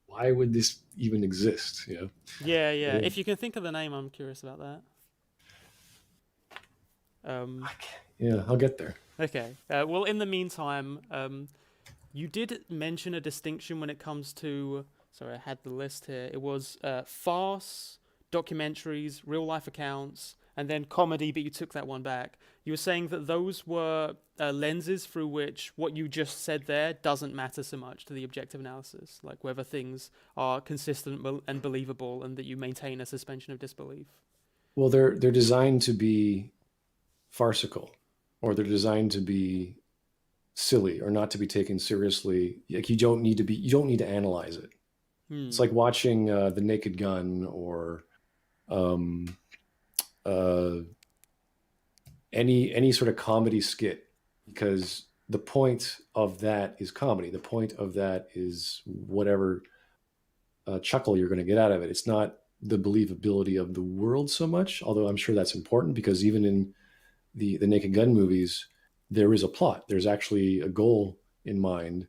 why would this even exist? You know? Yeah. If you can think of the name, I'm curious about that. Yeah, I'll get there. Okay. Well, in the meantime, you did mention a distinction when it comes to... Sorry, I had the list here. It was farce, documentaries, real-life accounts, and then comedy, but you took that one back. You were saying that those were lenses through which what you just said there doesn't matter so much to the objective analysis, like whether things are consistent and believable and that you maintain a suspension of disbelief. Well, they're designed to be farcical, or they're designed to be silly or not to be taken seriously. Like you don't need to analyze it. It's like watching The Naked Gun or any sort of comedy skit, because the point of that is comedy. The point of that is whatever chuckle you're going to get out of it. It's not the believability of the world so much, although I'm sure that's important, because even in the Naked Gun movies, there is a plot. There's actually a goal in mind.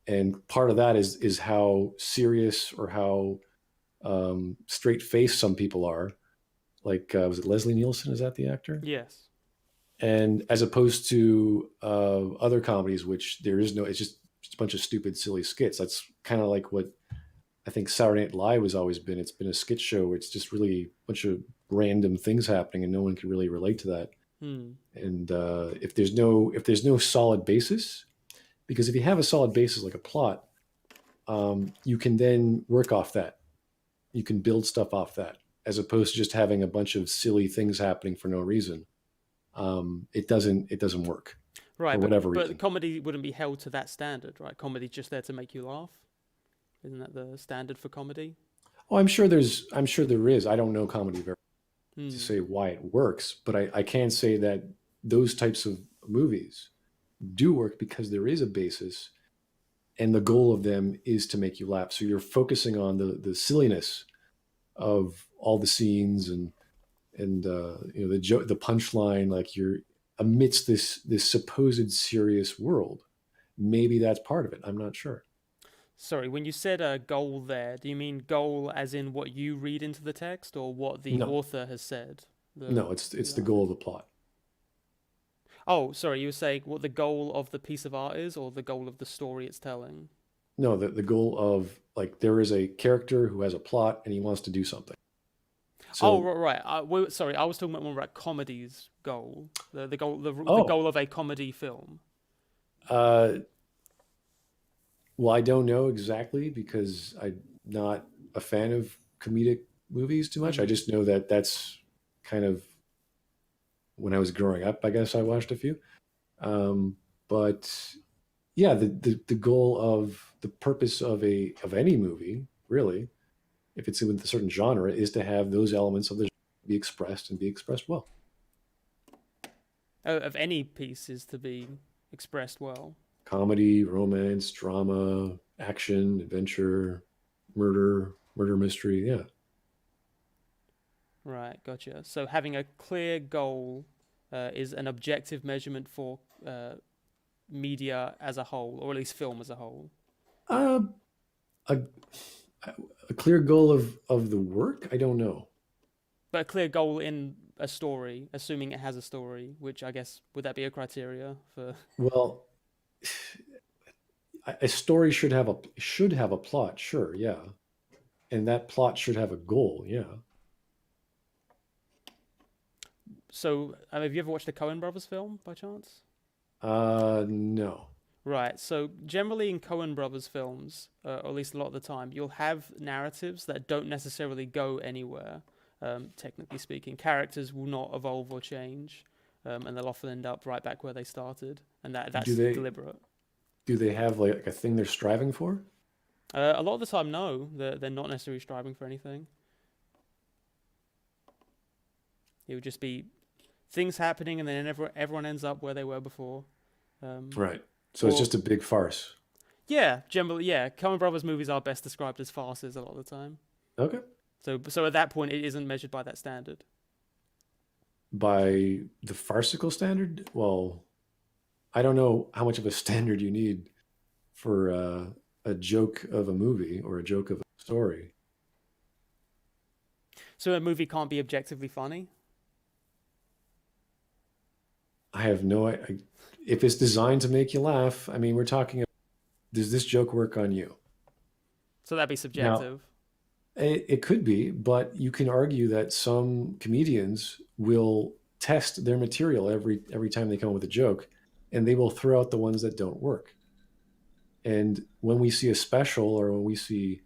And part of that is how serious or how straight-faced some people are. Like, was it Leslie Nielsen? Is that the actor? Yes. And as opposed to other comedies, which there is no, it's just a bunch of stupid, silly skits. That's kind of like what I think Saturday Night Live has always been. It's been a skit show. It's just really a bunch of random things happening, and no one can really relate to that. And if there's no solid basis, because if you have a solid basis like a plot, you can then work off that. You can build stuff off that, as opposed to just having a bunch of silly things happening for no reason. It doesn't work. Right, for whatever reason. But comedy wouldn't be held to that standard, right? Comedy's just there to make you laugh. Isn't that the standard for comedy? Oh, I'm sure there is. I don't know comedy very well to say why it works, but I can say that those types of movies do work because there is a basis, and the goal of them is to make you laugh. So you're focusing on the silliness of all the scenes and the joke, the punchline, like you're amidst this supposed serious world. Maybe that's part of it. I'm not sure. Sorry, when you said a goal there, do you mean goal as in what you read into the text, or what the author has said? No, it's the goal of the plot. Oh, sorry, you were saying what the goal of the piece of art is, or the goal of the story it's telling? No, the goal of, like, there is a character who has a plot and he wants to do something. So, right. Sorry, I was talking more about comedy's goal. The goal of a comedy film. Well, I don't know exactly because I'm not a fan of comedic movies too much. I just know that that's kind of when I was growing up, I guess I watched a few. But yeah, the goal of the purpose of any movie, really, if it's with a certain genre, is to have those elements of the genre be expressed and be expressed well. Of any piece is to be expressed well. Comedy, romance, drama, action, adventure, murder mystery, yeah. Right, gotcha. So having a clear goal is an objective measurement for media as a whole, or at least film as a whole. A clear goal of the work? I don't know. But a clear goal in a story, assuming it has a story, which I guess, would that be a criteria for? Well, a story should have a plot, sure, yeah. And that plot should have a goal, yeah. So, have you ever watched a Coen Brothers film, by chance? No. Right, so generally in Coen Brothers films, or at least a lot of the time, you'll have narratives that don't necessarily go anywhere, technically speaking. Characters will not evolve or change, and they'll often end up right back where they started, and that's deliberate. Do they have like a thing they're striving for? A lot of the time, no. They're not necessarily striving for anything. It would just be things happening, and then everyone ends up where they were before. Right. So it's just a big farce. Yeah, generally, yeah. Coen Brothers movies are best described as farces a lot of the time. Okay. So at that point, it isn't measured by that standard. By the farcical standard? Well, I don't know how much of a standard you need for a joke of a movie or a joke of a story. So a movie can't be objectively funny? I have no idea. If it's designed to make you laugh, I mean, we're talking about, does this joke work on you? So that'd be subjective. Now, it could be, but you can argue that some comedians will test their material every time they come up with a joke, and they will throw out the ones that don't work. And when we see a special, or when we see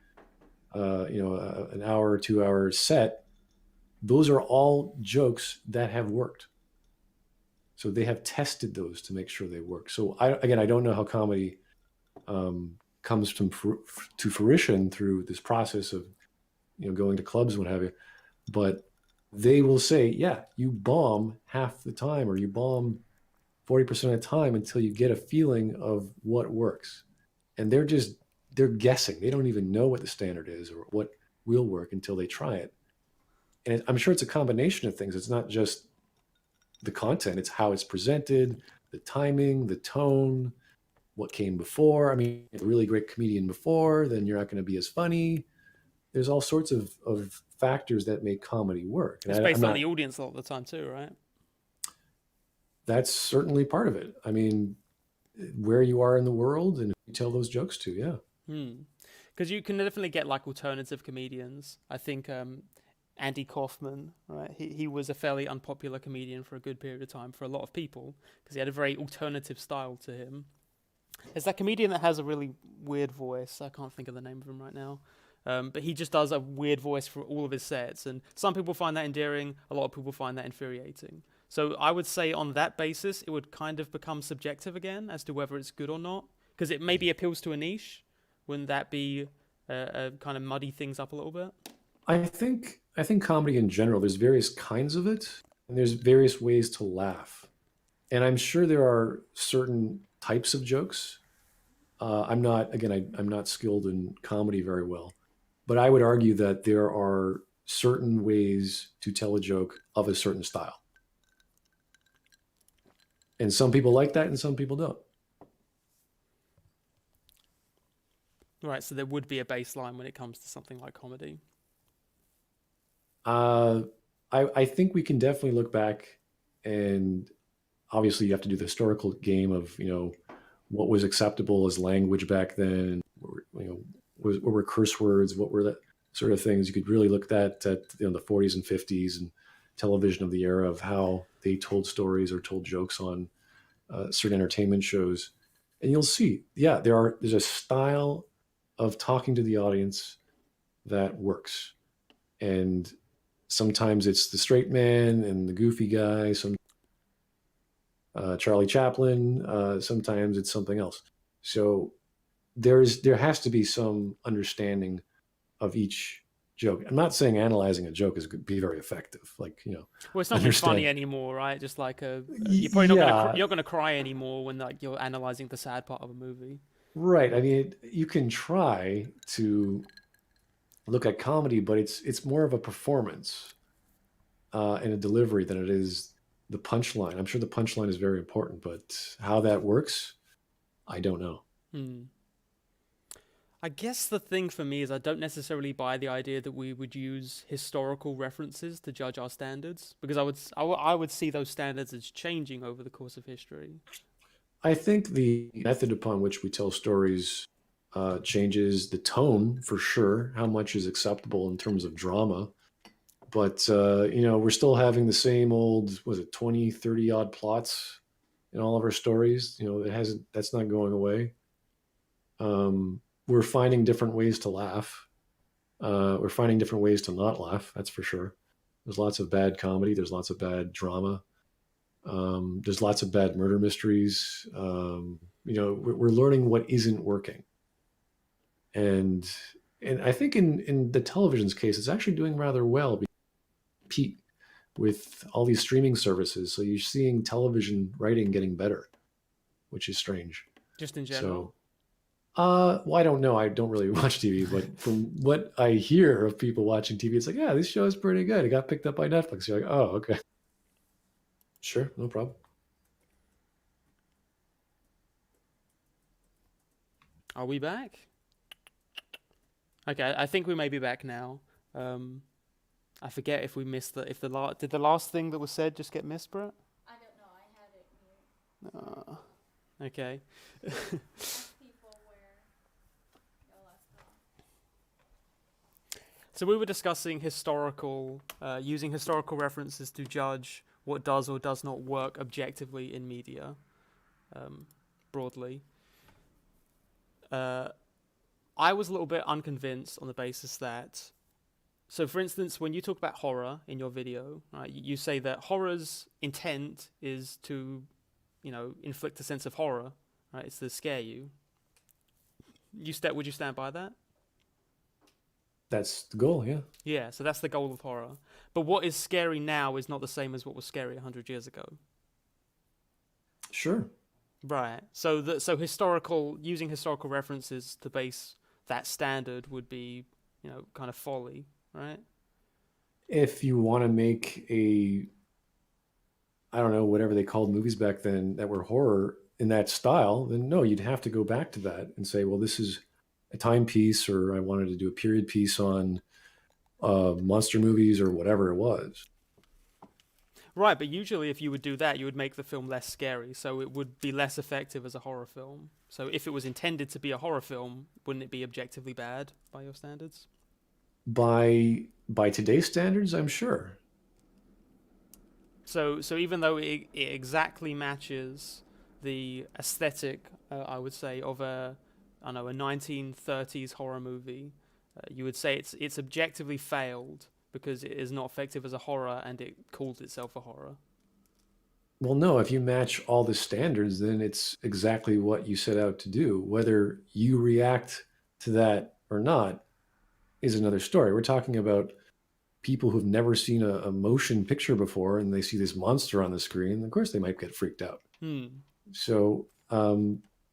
an hour or 2 hour set, those are all jokes that have worked. So they have tested those to make sure they work. So I don't know how comedy comes to fruition through this process of going to clubs and what have you, but they will say, yeah, you bomb half the time, or you bomb 40% of the time until you get a feeling of what works. And they're guessing. They don't even know what the standard is or what will work until they try it. And I'm sure it's a combination of things. It's not just the content, it's how it's presented, the timing, the tone, what came before. I mean, a really great comedian before, then you're not going to be as funny. There's all sorts of factors that make comedy work. It's based on the audience a lot of the time too, right? that's certainly part of it. I mean, where you are in the world and who you tell those jokes to, yeah. Because you can definitely get like alternative comedians. I think Andy Kaufman, right? He was a fairly unpopular comedian for a good period of time for a lot of people because he had a very alternative style to him. There's that comedian that has a really weird voice. I can't think of the name of him right now. But he just does a weird voice for all of his sets. And some people find that endearing. A lot of people find that infuriating. So I would say on that basis, it would kind of become subjective again as to whether it's good or not. Because it maybe appeals to a niche. Wouldn't that be kind of muddy things up a little bit? I think comedy in general, there's various kinds of it, and there's various ways to laugh. And I'm sure there are certain types of jokes. I'm not skilled in comedy very well, but I would argue that there are certain ways to tell a joke of a certain style. And some people like that and some people don't. Right, so there would be a baseline when it comes to something like comedy. I think we can definitely look back, and obviously you have to do the historical game of, what was acceptable as language back then, what were curse words, what were the sort of things. You could really look at the 40s and 50s and television of the era of how they told stories or told jokes on certain entertainment shows. And you'll see, there's a style of talking to the audience that works. And sometimes it's the straight man and the goofy guy, some Charlie Chaplin, sometimes it's something else. So there has to be some understanding of each joke. I'm not saying analyzing a joke is going to be very effective. Well, it's not funny anymore, right? Just like you're probably not going to cry anymore when you're analyzing the sad part of a movie. Right. I mean, you can try to look at comedy, but it's more of a performance and a delivery than it is the punchline. I'm sure the punchline is very important, but how that works, I don't know. I guess the thing for me is I don't necessarily buy the idea that we would use historical references to judge our standards, because I would see those standards as changing over the course of history. I think the method upon which we tell stories changes, the tone for sure, how much is acceptable in terms of drama. But, we're still having the same old, 20, 30 odd plots in all of our stories. That's not going away. We're finding different ways to laugh. We're finding different ways to not laugh. That's for sure. There's lots of bad comedy. There's lots of bad drama. There's lots of bad murder mysteries. We're learning what isn't working. And I think in the television's case, it's actually doing rather well. Compete with all these streaming services, so you're seeing television writing getting better, which is strange. Just in general. So, well, I don't know. I don't really watch TV, but from what I hear of people watching TV, it's like, yeah, this show is pretty good. It got picked up by Netflix. You're like, oh, okay, sure, no problem. Are we back? Okay, I think we may be back now. I forget if we missed did the last thing that was said just get missed, Brett? I don't know. I had it mute. Okay. People where you left off. So we were discussing using historical references to judge what does or does not work objectively in media, broadly. I was a little bit unconvinced on the basis that, so for instance, when you talk about horror in your video, right, you say that horror's intent is to, inflict a sense of horror, right? It's to scare you. Would you stand by that? That's the goal, yeah. Yeah, so that's the goal of horror. But what is scary now is not the same as what was scary 100 years ago. Sure. Right. So using historical references to base that standard would be, kind of folly, right? If you want to make I don't know, whatever they called movies back then that were horror in that style, then no, you'd have to go back to that and say, well, this is a timepiece, or I wanted to do a period piece on monster movies or whatever it was. Right, but usually if you would do that, you would make the film less scary, so it would be less effective as a horror film. So if it was intended to be a horror film, wouldn't it be objectively bad by your standards? By today's standards, I'm sure. So even though it exactly matches the aesthetic, I would say, of I don't know, a 1930s horror movie, you would say it's objectively failed because it is not effective as a horror and it calls itself a horror. Well, no, if you match all the standards, then it's exactly what you set out to do. Whether you react to that or not is another story. We're talking about people who've never seen a motion picture before and they see this monster on the screen. Of course, they might get freaked out. Hmm. So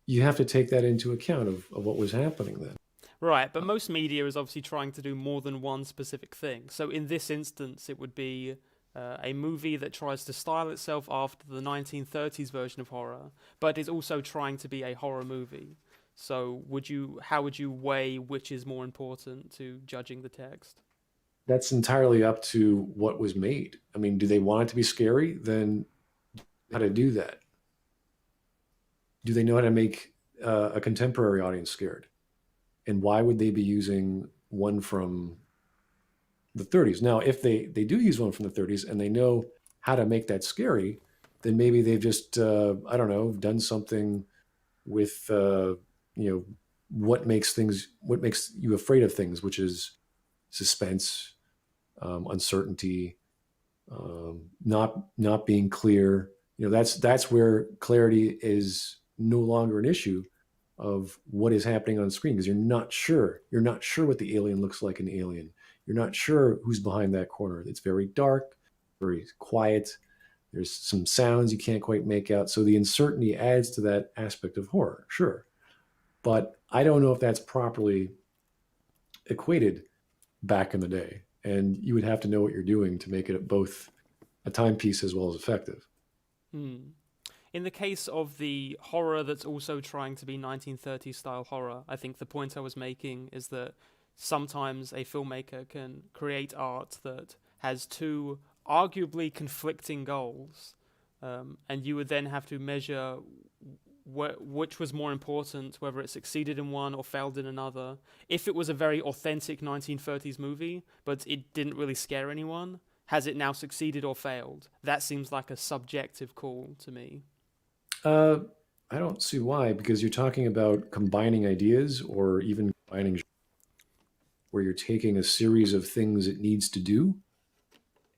you have to take that into account of what was happening then. Right, but most media is obviously trying to do more than one specific thing. So in this instance, it would be a movie that tries to style itself after the 1930s version of horror, but is also trying to be a horror movie. So how would you weigh which is more important to judging the text? That's entirely up to what was made. I mean, do they want it to be scary? Then how to do that? Do they know how to make a contemporary audience scared? And why would they be using one from the 30s? Now, if they do use one from the 30s and they know how to make that scary, then maybe they've just, I don't know, done something with, what makes you afraid of things, which is suspense, uncertainty, not being clear. That's where clarity is no longer an issue of what is happening on screen, because you're not sure what the alien looks like in Alien. You're not sure who's behind that corner. It's very dark, very quiet. There's some sounds you can't quite make out. So the uncertainty adds to that aspect of horror, sure. But I don't know if that's properly equated back in the day. And you would have to know what you're doing to make it both a timepiece as well as effective. In the case of the horror that's also trying to be 1930s style horror, I think the point I was making is that sometimes a filmmaker can create art that has two arguably conflicting goals, and you would then have to measure which was more important, whether it succeeded in one or failed in another. If it was a very authentic 1930s movie, but it didn't really scare anyone, has it now succeeded or failed? That seems like a subjective call to me. I don't see why, because you're talking about combining ideas or even combining where you're taking a series of things it needs to do,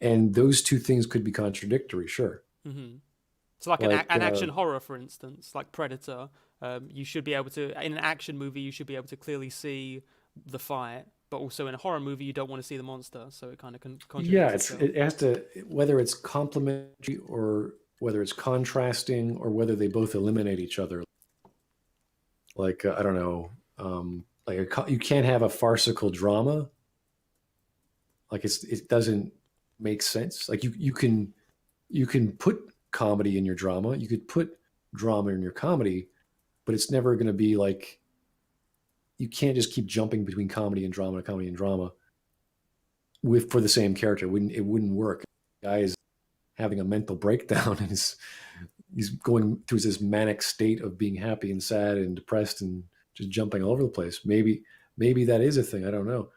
and those two things could be contradictory, sure. Mm-hmm. So like an action horror, for instance, like Predator, you should be able to, in an action movie, you should be able to clearly see the fight, but also in a horror movie, you don't want to see the monster, so it kind of contradicts itself. It has to, whether it's complementary or whether it's contrasting or whether they both eliminate each other. Like, I don't know, you can't have a farcical drama. Like it doesn't make sense. Like you can put comedy in your drama. You could put drama in your comedy, but it's never going to be like, you can't just keep jumping between comedy and drama for the same character. It wouldn't work. The guy is having a mental breakdown and he's going through this manic state of being happy and sad and depressed and just jumping all over the place. Maybe that is a thing. I don't know,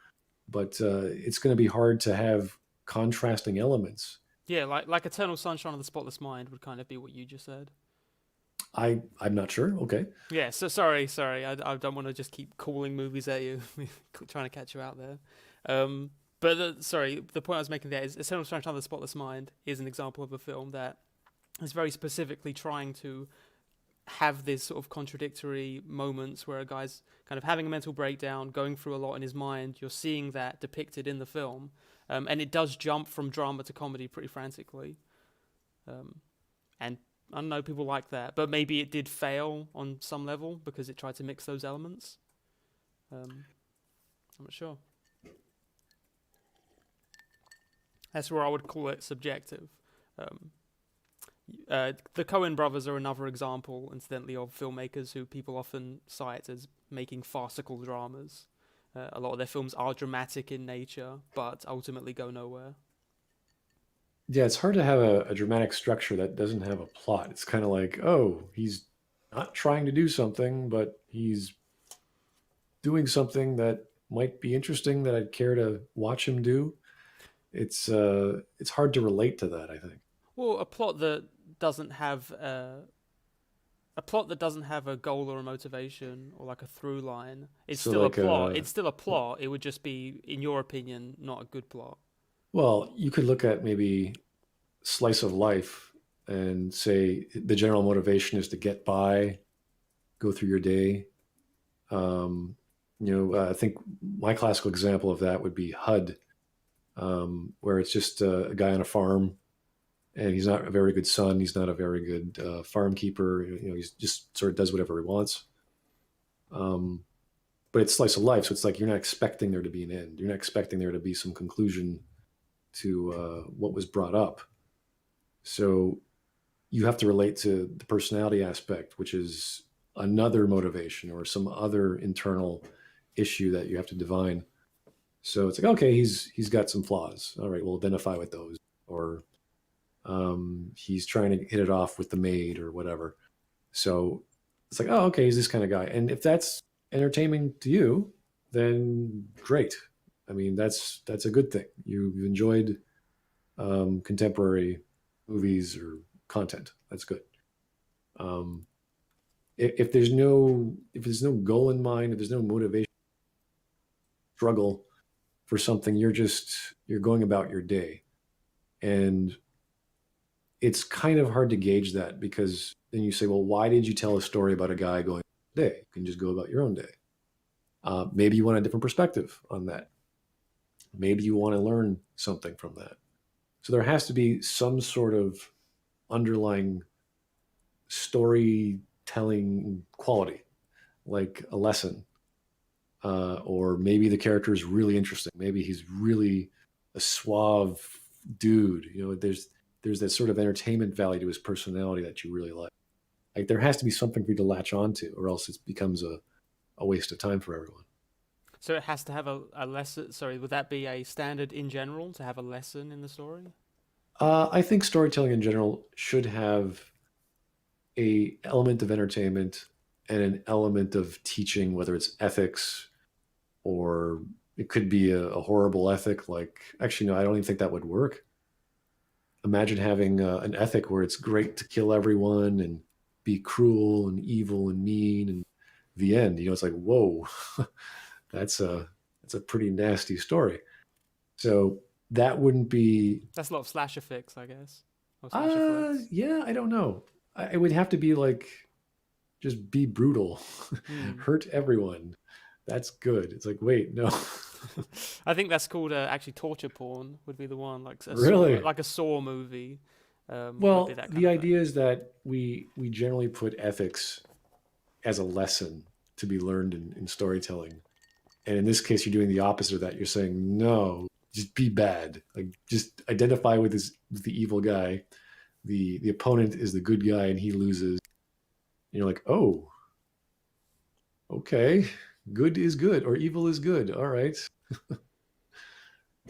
but it's going to be hard to have contrasting elements. Yeah, like Eternal Sunshine of the Spotless Mind would kind of be what you just said. I'm not sure. Okay. Yeah. So sorry. I don't want to just keep calling movies at you, trying to catch you out there. But the point I was making there is Eternal Sunshine of the Spotless Mind is an example of a film that is very specifically trying to have this sort of contradictory moments where a guy's kind of having a mental breakdown, going through a lot in his mind. You're seeing that depicted in the film. And it does jump from drama to comedy pretty frantically. And I don't know, people like that. But maybe it did fail on some level because it tried to mix those elements. I'm not sure. That's where I would call it subjective. The Coen brothers are another example, incidentally, of filmmakers who people often cite as making farcical dramas. A lot of their films are dramatic in nature, but ultimately go nowhere. Yeah, it's hard to have a dramatic structure that doesn't have a plot. It's kind of like, oh, he's not trying to do something, but he's doing something that might be interesting that I'd care to watch him do. It's hard to relate to that, I think. Well, doesn't have a plot that doesn't have a goal or a motivation or like a through line, it's So still like a plot. It's still a plot. It would just be, in your opinion, not a good plot. well, you could look at maybe slice of life and say the general motivation is to get by, go through your day. Um, I think my classical example of that would be HUD, where it's just a guy on a farm, and he's not a very good son. He's not a very good farm keeper. He's just sort of does whatever he wants. Um, but it's slice of life, so it's like you're not expecting there to be an end. You're not expecting there to be some conclusion to what was brought up. So you have to relate to the personality aspect, which is another motivation or some other internal issue that you have to divine. So it's like, okay, he's got some flaws. All right, we'll identify with those. Or he's trying to hit it off with the maid or whatever. So it's like, oh, okay, he's this kind of guy. And if that's entertaining to you, then great. I mean, that's a good thing. You've enjoyed contemporary movies or content. That's good. If there's no goal in mind, if there's no motivation, struggle for something, you're going about your day, and it's kind of hard to gauge that, because then you say, well, why did you tell a story about a guy going day? You can just go about your own day. Maybe you want a different perspective on that. Maybe you want to learn something from that. So there has to be some sort of underlying storytelling quality, like a lesson, or maybe the character is really interesting. Maybe he's really a suave dude. There's that sort of entertainment value to his personality that you really like. Like there has to be something for you to latch onto, or else it becomes a waste of time for everyone. So it has to have a lesson. Sorry, would that be a standard in general to have a lesson in the story? I think storytelling in general should have a element of entertainment and an element of teaching, whether it's ethics or it could be a horrible ethic. Like, actually, no, I don't even think that would work. Imagine having an ethic where it's great to kill everyone and be cruel and evil and mean, and the end. It's like, whoa, that's a pretty nasty story. So that wouldn't be. That's a lot of slasher flicks, I guess. Or slasher flicks. Yeah, I don't know. It would have to be like, just be brutal, hurt everyone. That's good. It's like, wait, no. I think that's called actually torture porn would be the one, like Really? like a Saw movie. Well, would be that kind the of idea is that we generally put ethics as a lesson to be learned in storytelling, and in this case, you're doing the opposite of that. You're saying, no, just be bad. Like, just identify with the evil guy. The opponent is the good guy, and he loses. And you're like, oh, okay, good is good, or evil is good. All right.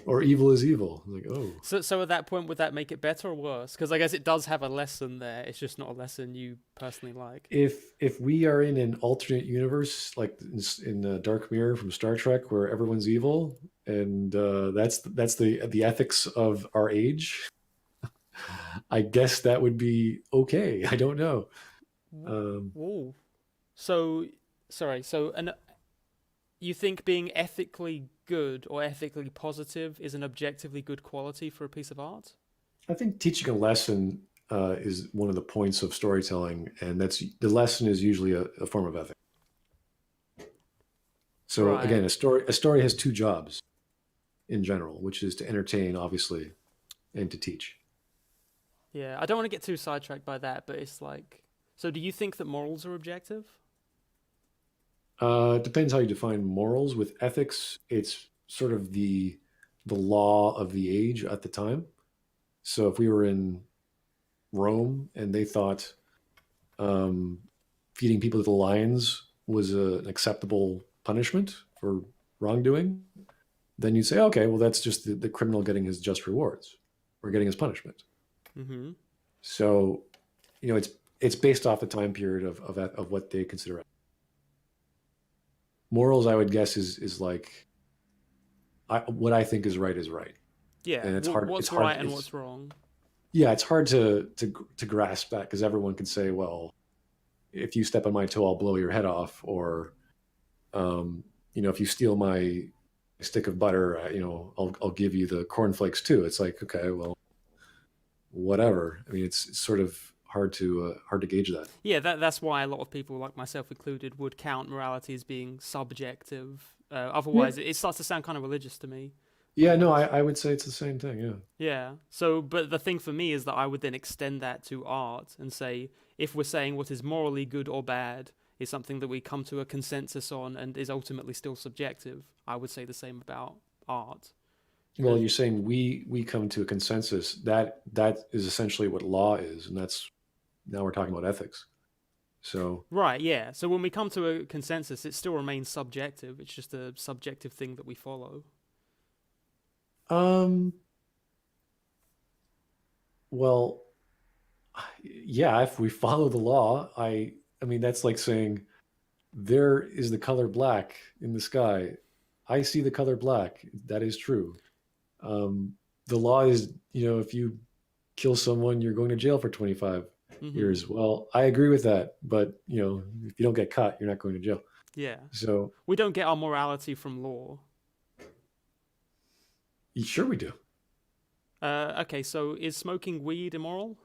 Or evil is evil. Like, oh. So at that point, would that make it better or worse? Because I guess it does have a lesson there. It's just not a lesson you personally like. If we are in an alternate universe, like in Dark Mirror from Star Trek, where everyone's evil, and that's the ethics of our age, I guess that would be okay. I don't know. Whoa. So, sorry. So, you think being ethically good or ethically positive is an objectively good quality for a piece of art? I think teaching a lesson is one of the points of storytelling, and the lesson is usually a form of ethic. So Right. Again, a story has two jobs in general, which is to entertain, obviously, and to teach. Yeah, I don't want to get too sidetracked by that, but it's like, so do you think that morals are objective? It depends how you define morals. With ethics, it's sort of the law of the age at the time. So if we were in Rome and they thought feeding people to the lions was an acceptable punishment for wrongdoing, then you'd say, okay, well, that's just the criminal getting his just rewards. we're getting as punishment. Mm-hmm. So, it's based off the time period of what they consider. Morals, I would guess, is like what I think is right is right. Yeah. And it's hard. What's It's hard. right and what's wrong? Yeah, it's hard to grasp that, because everyone can say, well, if you step on my toe, I'll blow your head off, or if you steal my stick of butter, I'll give you the cornflakes too. It's like, okay, well, whatever. I mean, it's sort of hard to gauge that. Yeah, that's why a lot of people, like myself included, would count morality as being subjective. Otherwise, it starts to sound kind of religious to me. Yeah, no, I would say it's the same thing. Yeah. Yeah. So, but the thing for me is that I would then extend that to art and say, if we're saying what is morally good or bad is something that we come to a consensus on and is ultimately still subjective, I would say the same about art. Well, you're saying we come to a consensus. That is essentially what law is, and now we're talking about ethics. So right, yeah. So when we come to a consensus, it still remains subjective. It's just a subjective thing that we follow. Well, yeah, if we follow the law, I mean, that's like saying there is the color black in the sky. I see the color black. That is true. The law is, if you kill someone, you're going to jail for 25 years. Well, I agree with that, but if you don't get caught, you're not going to jail. Yeah. So we don't get our morality from law. Sure we do. Okay, so is smoking weed immoral,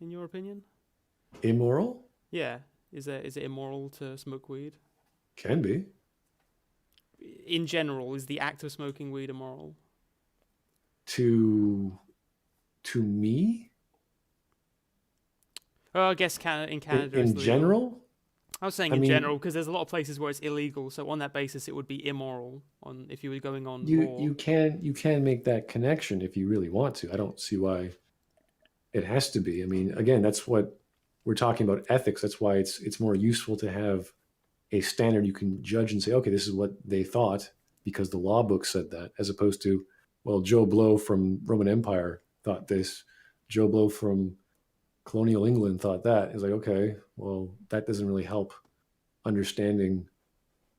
in your opinion? Immoral? Yeah. Is it immoral to smoke weed? Can be. In general, is the act of smoking weed immoral? To me? Oh, I guess in Canada in general? I was saying in general because there's a lot of places where it's illegal. So on that basis, it would be immoral if you were going on law. You can make that connection if you really want to. I don't see why it has to be. I mean, again, that's what we're talking about, ethics. That's why it's more useful to have a standard you can judge and say, okay, this is what they thought because the law book said that, as opposed to, well, Joe Blow from Roman Empire thought this, Joe Blow from colonial England thought that. It's like, okay, well, that doesn't really help understanding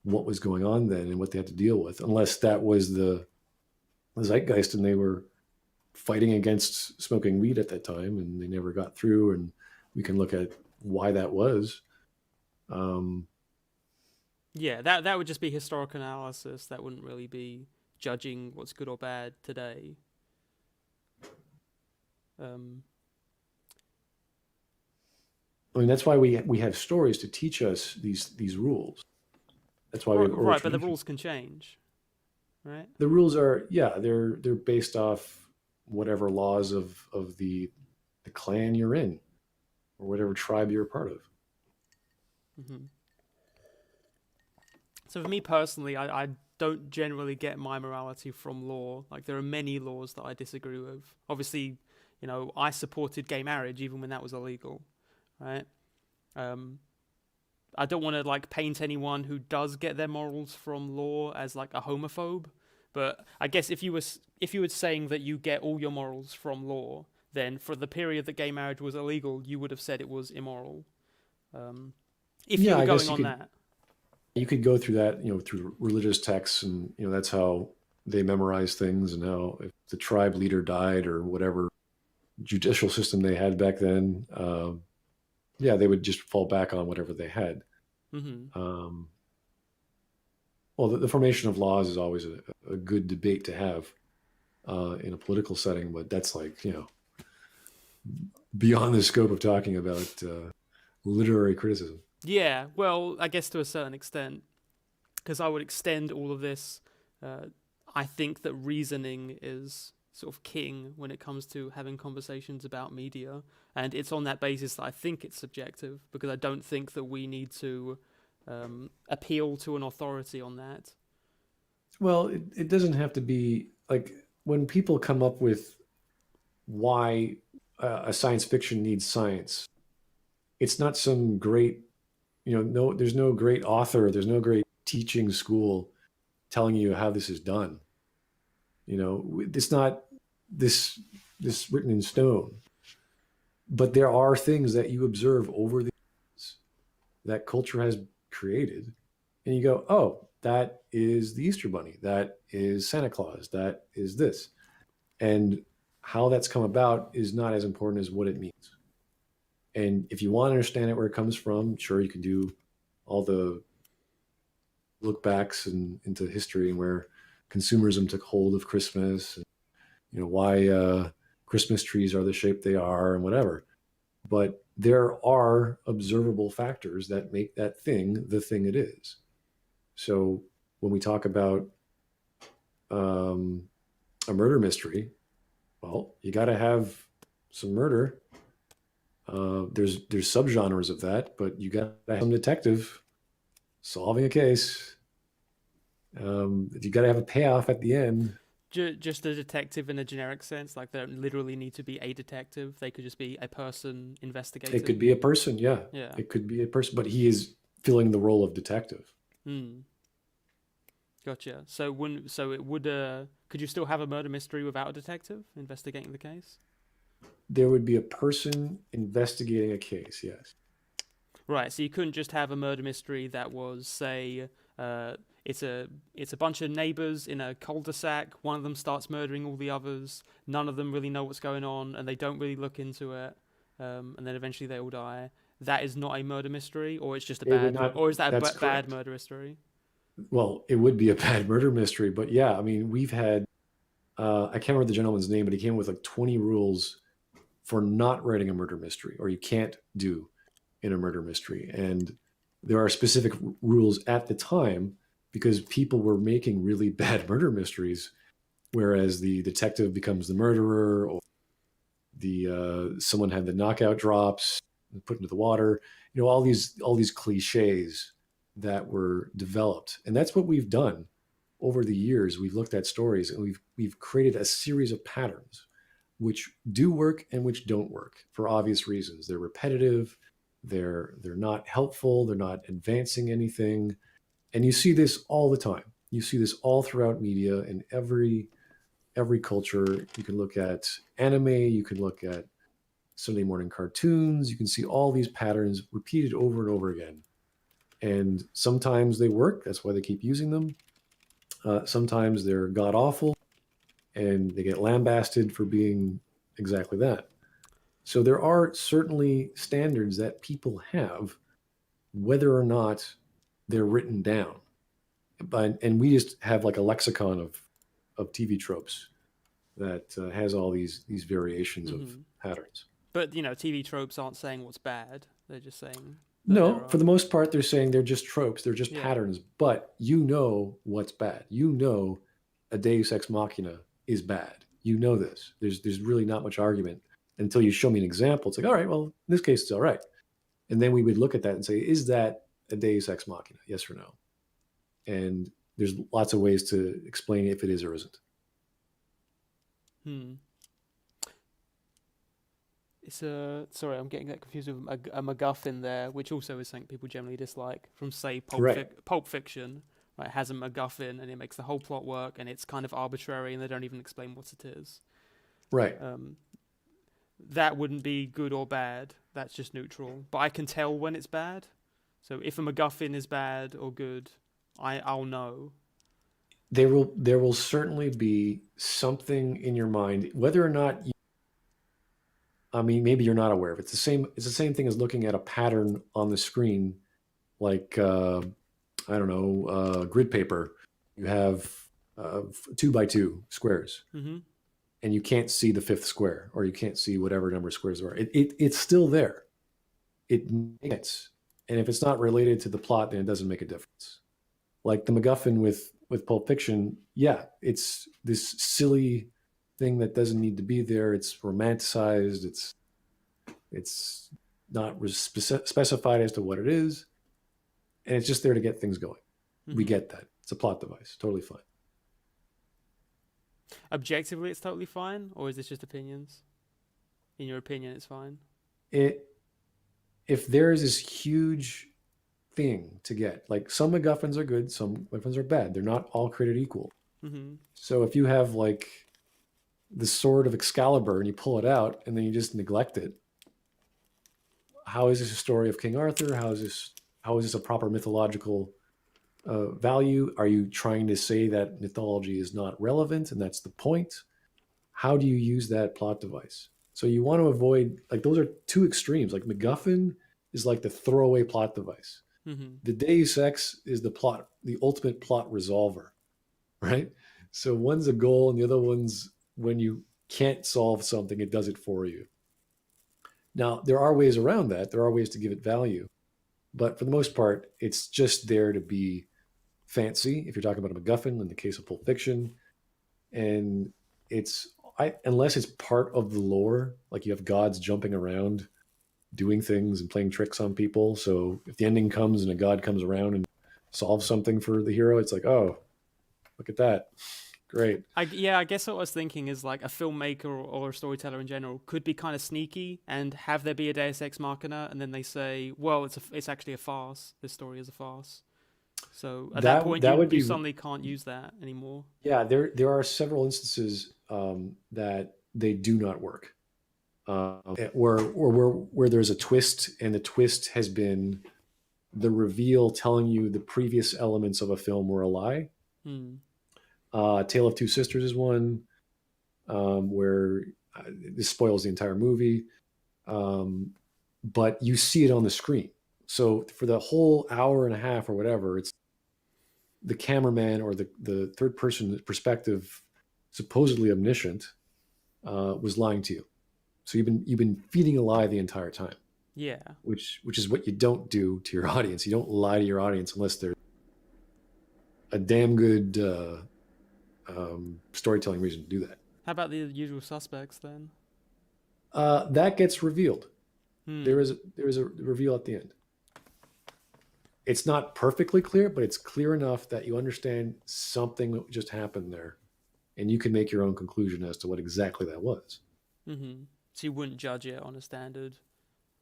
what was going on then and what they had to deal with, unless that was the zeitgeist and they were fighting against smoking weed at that time and they never got through, and we can look at why that was. Yeah, that would just be historical analysis. That wouldn't really be judging what's good or bad today. I mean, that's why we have stories to teach us these rules. That's why we have oral right, but the tradition. rules can change, right? The rules are, yeah, they're based off whatever laws of the clan you're in, or whatever tribe you're a part of. Mm-hmm. So for me personally, I don't generally get my morality from law. Like, there are many laws that I disagree with. Obviously, I supported gay marriage even when that was illegal, right? I don't want to paint anyone who does get their morals from law as a homophobe, but I guess if you were saying that you get all your morals from law, then for the period that gay marriage was illegal, you would have said it was immoral. If you were going on that. You could go through that, through religious texts, and that's how they memorize things, and how if the tribe leader died or whatever judicial system they had back then, they would just fall back on whatever they had. Mm-hmm. Well, the formation of laws is always a good debate to have in a political setting, but that's beyond the scope of talking about literary criticism. Yeah, well, I guess to a certain extent, because I would extend all of this. I think that reasoning is sort of king when it comes to having conversations about media, and it's on that basis that I think it's subjective, because I don't think that we need to appeal to an authority on that. Well, it doesn't have to be when people come up with why a science fiction needs science. It's not some great, there's no great author, there's no great teaching school telling you how this is done. It's not this this written in stone. But there are things that you observe over the years that culture has created, and you go, oh, that is the Easter Bunny, that is Santa Claus, that is this. And how that's come about is not as important as what it means. And if you want to understand it, where it comes from, sure, you can do all the look backs and into history and where consumerism took hold of Christmas, and, you know, why Christmas trees are the shape they are and whatever. But there are observable factors that make that thing the thing it is. So when we talk about a murder mystery, well, you got to have some murder. There's subgenres of that, but you got to have some detective solving a case. You got to have a payoff at the end. Just a detective in a generic sense, like they don't literally need to be a detective. They could just be a person investigating. It could be a person, yeah. Yeah. It could be a person, but he is filling the role of detective. Gotcha. So could you still have a murder mystery without a detective investigating the case? There would be a person investigating a case, yes. Right. So you couldn't just have a murder mystery that was, say, it's a bunch of neighbors in a cul-de-sac. One of them starts murdering all the others. None of them really know what's going on, and they don't really look into it. And then eventually they all die. That is not a murder mystery, or it's just a bad, or is that a bad murder mystery? Well, it would be a bad murder mystery, but yeah, I mean, we've had, I can't remember the gentleman's name, but he came with like 20 rules for not writing a murder mystery, or you can't do in a murder mystery. And there are specific rules at the time because people were making really bad murder mysteries, whereas the detective becomes the murderer, or someone had the knockout drops put into the water, you know, all these cliches that were developed. And that's what we've done over the years. We've looked at stories and we've created a series of patterns which do work and which don't work for obvious reasons. They're repetitive, they're not helpful, they're not advancing anything. And you see this all the time. You see this all throughout media in every culture. You can look at anime, you can look at Sunday morning cartoons, you can see all these patterns repeated over and over again. And sometimes they work, that's why they keep using them. Sometimes they're god awful and they get lambasted for being exactly that. So there are certainly standards that people have, whether or not they're written down. And we just have like a lexicon of TV tropes that has all these variations of patterns. But, you know, TV tropes aren't saying what's bad. They're just saying... No, for the most part, they're saying they're just tropes. They're just patterns. But you know what's bad. You know a Deus Ex Machina is bad. You know this. There's really not much argument until you show me an example. It's like, all right, well, in this case, it's all right. And then we would look at that and say, is that a Deus Ex Machina? Yes or no? And there's lots of ways to explain if it is or isn't. It's sorry, I'm getting that confused with a MacGuffin there, which also is something people generally dislike from, say, Pulp Fiction. Right, it has a MacGuffin and it makes the whole plot work, and it's kind of arbitrary, and they don't even explain what it is. Right. That wouldn't be good or bad. That's just neutral. But I can tell when it's bad. So if a MacGuffin is bad or good, I'll know. There will certainly be something in your mind, whether or not you, I mean, maybe you're not aware of it. It's the same thing as looking at a pattern on the screen, like I don't know, grid paper. You have 2x2 squares, and you can't see the fifth square, or you can't see whatever number of squares there are. It's still there. It makes sense, and if it's not related to the plot, then it doesn't make a difference. Like the MacGuffin with Pulp Fiction, yeah, it's this silly thing that doesn't need to be there. It's romanticized. It's not specified as to what it is, and it's just there to get things going. We get that. It's a plot device. Totally fine. Objectively, it's totally fine, or is this just opinions? In your opinion, it's fine. If there is this huge thing to get, like some MacGuffins are good, some MacGuffins are bad. They're not all created equal. So if you have like the sword of Excalibur and you pull it out and then you just neglect it. How is this a story of King Arthur? How is this a proper mythological value? Are you trying to say that mythology is not relevant and that's the point? How do you use that plot device? So you want to avoid, like, those are two extremes. Like MacGuffin is like the throwaway plot device. Mm-hmm. The Deus Ex is the ultimate plot resolver, right? So one's a goal and the other one's when you can't solve something, it does it for you. Now, there are ways around that. There are ways to give it value. But for the most part, it's just there to be fancy, if you're talking about a MacGuffin in the case of Pulp Fiction. And unless it's part of the lore, like you have gods jumping around, doing things and playing tricks on people. So if the ending comes and a god comes around and solves something for the hero, it's like, oh, look at that. Great. I guess what I was thinking is like a filmmaker or a storyteller in general could be kind of sneaky and have there be a Deus Ex Machina, and then they say, well, it's actually a farce. This story is a farce. So at that point, you suddenly can't use that anymore. Yeah, there are several instances that they do not work. Where there's a twist, and the twist has been the reveal telling you the previous elements of a film were a lie. Tale of Two Sisters is one where this spoils the entire movie, but you see it on the screen. So for the whole hour and a half or whatever, it's the cameraman or the third person perspective, supposedly omniscient, was lying to you. So you've been feeding a lie the entire time. Yeah. Which is what you don't do to your audience. You don't lie to your audience unless there's a damn good storytelling reason to do that. How about the usual suspects then? That gets revealed. There is a reveal at the end. It's not perfectly clear, but it's clear enough that you understand something just happened there, and you can make your own conclusion as to what exactly that was. Mm-hmm. So you wouldn't judge it on a standard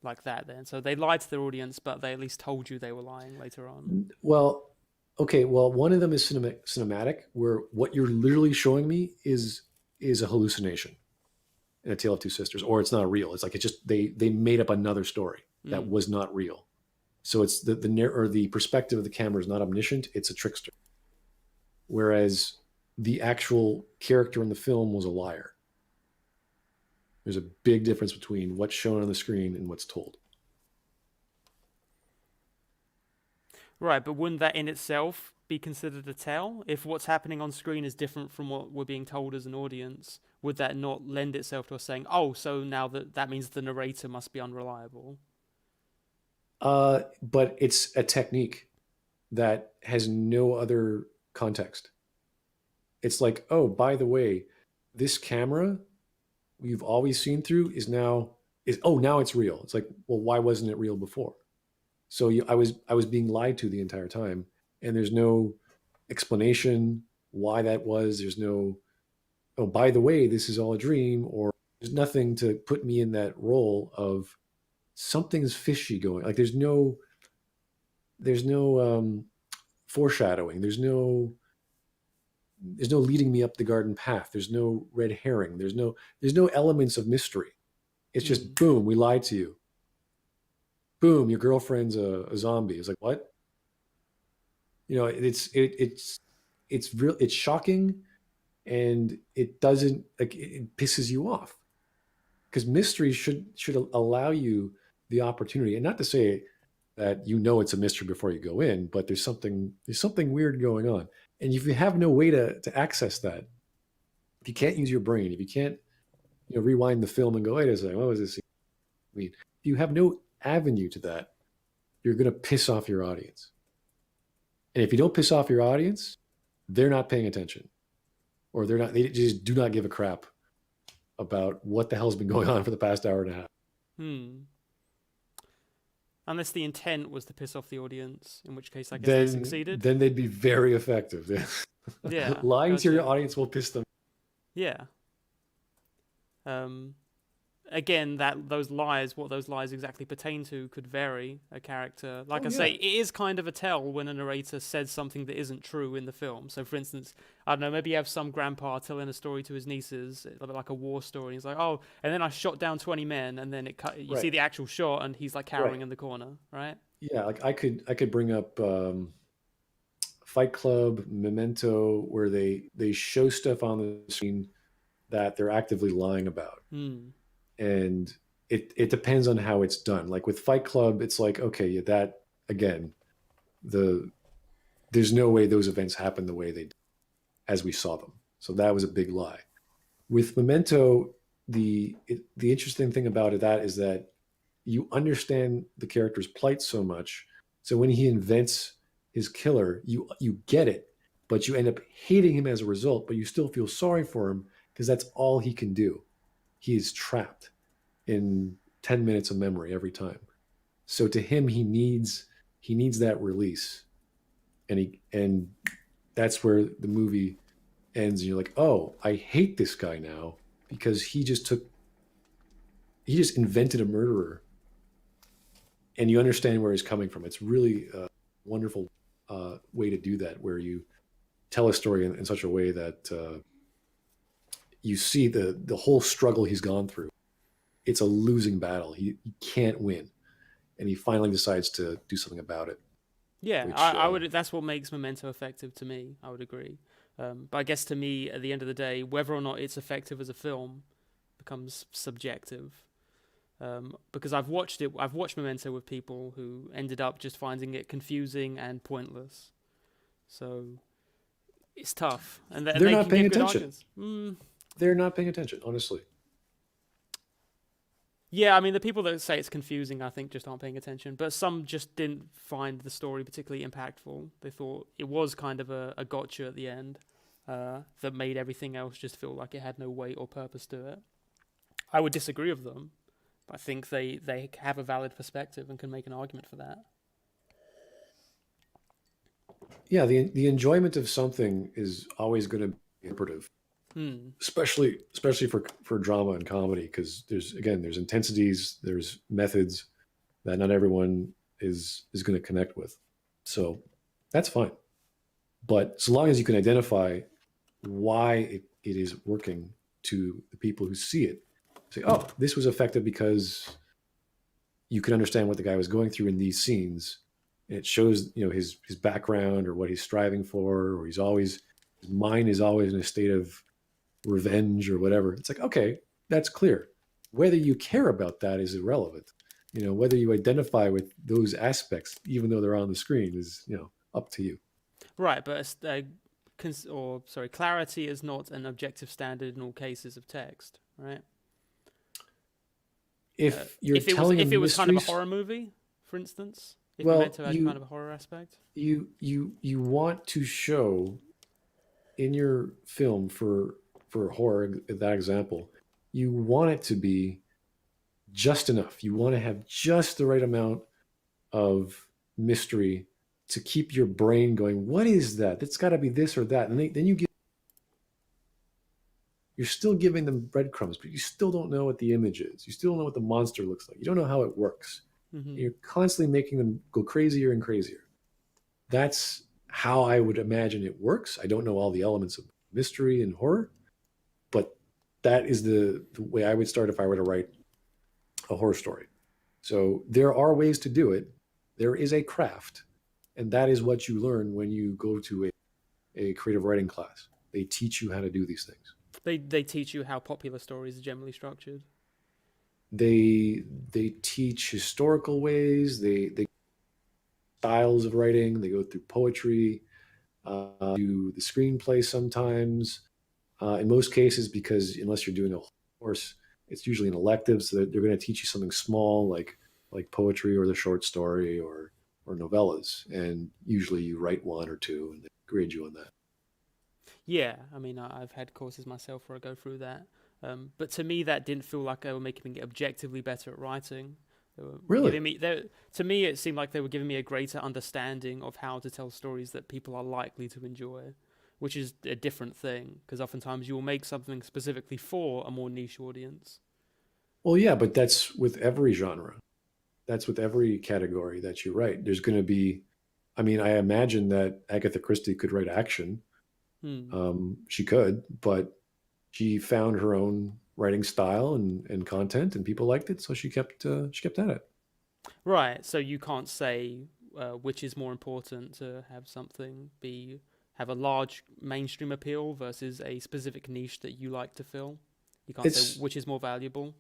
like that then. So they lied to their audience, but they at least told you they were lying later on. Well, okay. Well, one of them is cinematic, where what you're literally showing me is a hallucination in A Tale of Two Sisters, or it's not real. It's like it's just they made up another story that was not real. So it's the perspective of the camera is not omniscient; it's a trickster. Whereas the actual character in the film was a liar. There's a big difference between what's shown on the screen and what's told. Right, but wouldn't that in itself be considered a tell? If what's happening on screen is different from what we're being told as an audience, would that not lend itself to us saying, oh, so now that means the narrator must be unreliable? But it's a technique that has no other context. It's like, oh, by the way, this camera you've always seen through now it's real. It's like, well, why wasn't it real before? So I was being lied to the entire time, and there's no explanation why that was. There's no, oh, by the way, this is all a dream, or there's nothing to put me in that role of something's fishy going. Like there's no foreshadowing. There's no leading me up the garden path. There's no red herring. There's no elements of mystery. It's just boom, we lied to you. Boom, your girlfriend's a zombie. It's like, what? You know, it's shocking, and it doesn't, like, it pisses you off, because mystery should allow you the opportunity, and not to say that it's a mystery before you go in, but there's something weird going on. And if you have no way to access that, if you can't use your brain, if you can't rewind the film and go, wait a second, what was this? I mean, if you have no avenue to that, you're going to piss off your audience. And if you don't piss off your audience, they're not paying attention, or they just do not give a crap about what the hell's been going on for the past hour and a half. Unless the intent was to piss off the audience, in which case I guess they succeeded. Then they'd be very effective. Yeah. Lying to your audience will piss them. Yeah. And again, what those lies exactly pertain to could vary a character. Like Oh, I say, yeah. it is kind of a tell when a narrator says something that isn't true in the film. So, for instance, I don't know, maybe you have some grandpa telling a story to his nieces, like a war story. He's like, oh, and then I shot down 20 men, and then you see Right. the actual shot, and he's like cowering Right. in the corner, right? Yeah, like I could bring up Fight Club, Memento, where they show stuff on the screen that they're actively lying about, Hmm. and it depends on how it's done. Like with Fight Club, it's like, okay, yeah, that again, the there's no way those events happen the way they did as we saw them. So that was a big lie. With Memento, the interesting thing about that is that you understand the character's plight so much. So when he invents his killer, you get it, but you end up hating him as a result. But you still feel sorry for him because that's all he can do. He is trapped in 10 minutes of memory every time. So to him, he needs that release, and that's where the movie ends. And you're like, oh, I hate this guy now because he just invented a murderer, and you understand where he's coming from. It's really a wonderful way to do that, where you tell a story in such a way that you see the whole struggle he's gone through. It's a losing battle. He can't win, and he finally decides to do something about it. Yeah, Which, I would. That's what makes Memento effective to me. I would agree. But I guess to me, at the end of the day, whether or not it's effective as a film becomes subjective. Because I've watched Memento with people who ended up just finding it confusing and pointless. So it's tough, and They're they not can paying give good attention. arguments. They're not paying attention, honestly. Yeah, I mean, the people that say it's confusing, I think, just aren't paying attention. But some just didn't find the story particularly impactful. They thought it was kind of a gotcha at the end that made everything else just feel like it had no weight or purpose to it. I would disagree with them, but I think they have a valid perspective and can make an argument for that. Yeah, the enjoyment of something is always going to be interpretive, especially for drama and comedy, because there's intensities, there's methods that not everyone is going to connect with. So that's fine. But so long as you can identify why it is working to the people who see it, say, oh, this was effective because you can understand what the guy was going through in these scenes. And it shows, his background or what he's striving for, or his mind is always in a state of revenge or whatever. It's like, okay, that's clear. Whether you care about that is irrelevant. Whether you identify with those aspects, even though they're on the screen, is up to you. Right, but clarity is not an objective standard in all cases of text, right? If it was kind of a horror movie, for instance, if Memento had kind of a horror aspect, you want to show in your film for horror, that example, you want it to be just enough. You want to have just the right amount of mystery to keep your brain going, what is that? That's got to be this or that. And then you're still giving them breadcrumbs, but you still don't know what the image is. You still don't know what the monster looks like. You don't know how it works. Mm-hmm. You're constantly making them go crazier and crazier. That's how I would imagine it works. I don't know all the elements of mystery and horror, but that is the way I would start if I were to write a horror story. So there are ways to do it. There is a craft, and that is what you learn when you go to a creative writing class. They teach you how to do these things. They teach you how popular stories are generally structured. They teach historical ways. They styles of writing. They go through poetry, do the screenplay sometimes. In most cases, because unless you're doing a course, it's usually an elective, so they're going to teach you something small like poetry or the short story or novellas, and usually you write one or two and they grade you on that. Yeah, I mean, I've had courses myself where I go through that. But to me, that didn't feel like they were making me objectively better at writing. They were Really? To me, it seemed like they were giving me a greater understanding of how to tell stories that people are likely to enjoy, which is a different thing, because oftentimes you will make something specifically for a more niche audience. Well, yeah, but that's with every genre. That's with every category that you write. There's going to be, I mean, I imagine that Agatha Christie could write action. Hmm. She could, but she found her own writing style and content, and people liked it, so she kept at it. Right. So you can't say which is more important to have something have a large mainstream appeal versus a specific niche that you like to fill. You can't say It's which is more valuable.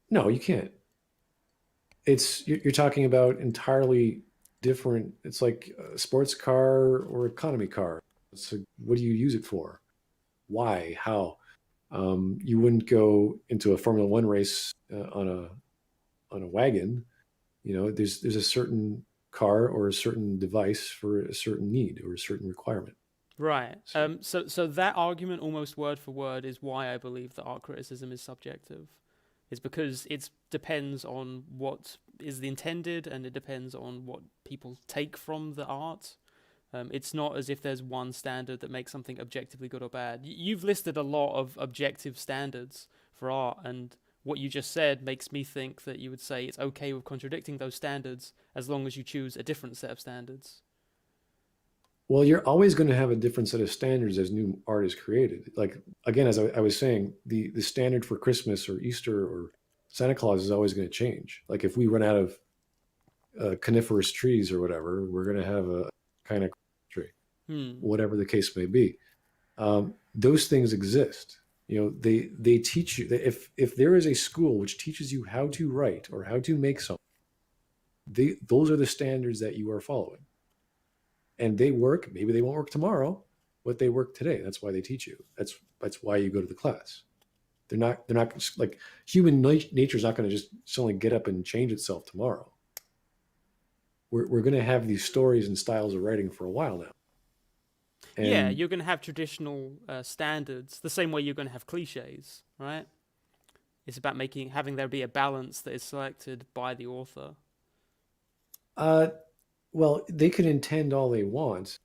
no, you can't. It's you're talking about entirely different. It's like a sports car or economy car. It's like, what do you use it for? Why? How? You wouldn't go into a Formula One race on a wagon. You know, there's a certain car or a certain device for a certain need or a certain requirement. Right. So, So that argument, almost word for word, is why I believe that art criticism is subjective. Is because it depends on what is the intended, and it depends on what people take from the art. It's not as if there's one standard that makes something objectively good or bad. You've listed a lot of objective standards for art, and what you just said makes me think that you would say it's okay with contradicting those standards as long as you choose a different set of standards. well, you're always going to have a different set of standards as new art is created. Like again, as I was saying, the standard for Christmas or Easter or Santa Claus is always going to change. Like if we run out of coniferous trees or whatever, we're going to have a kind of tree, Hmm. whatever the case may be. Those things exist. You know, they teach you that if there is a school which teaches you how to write or how to make something, those are the standards that you are following, and they work. Maybe they won't work tomorrow, but they work today. That's why they teach you. That's why you go to the class. They're not like human nature is not going to just suddenly get up and change itself tomorrow. We're going to have these stories and styles of writing for a while now. Yeah, And you're going to have traditional standards, the same way you're going to have cliches, right? It's about having there be a balance that is selected by the author. well, they can intend all they want.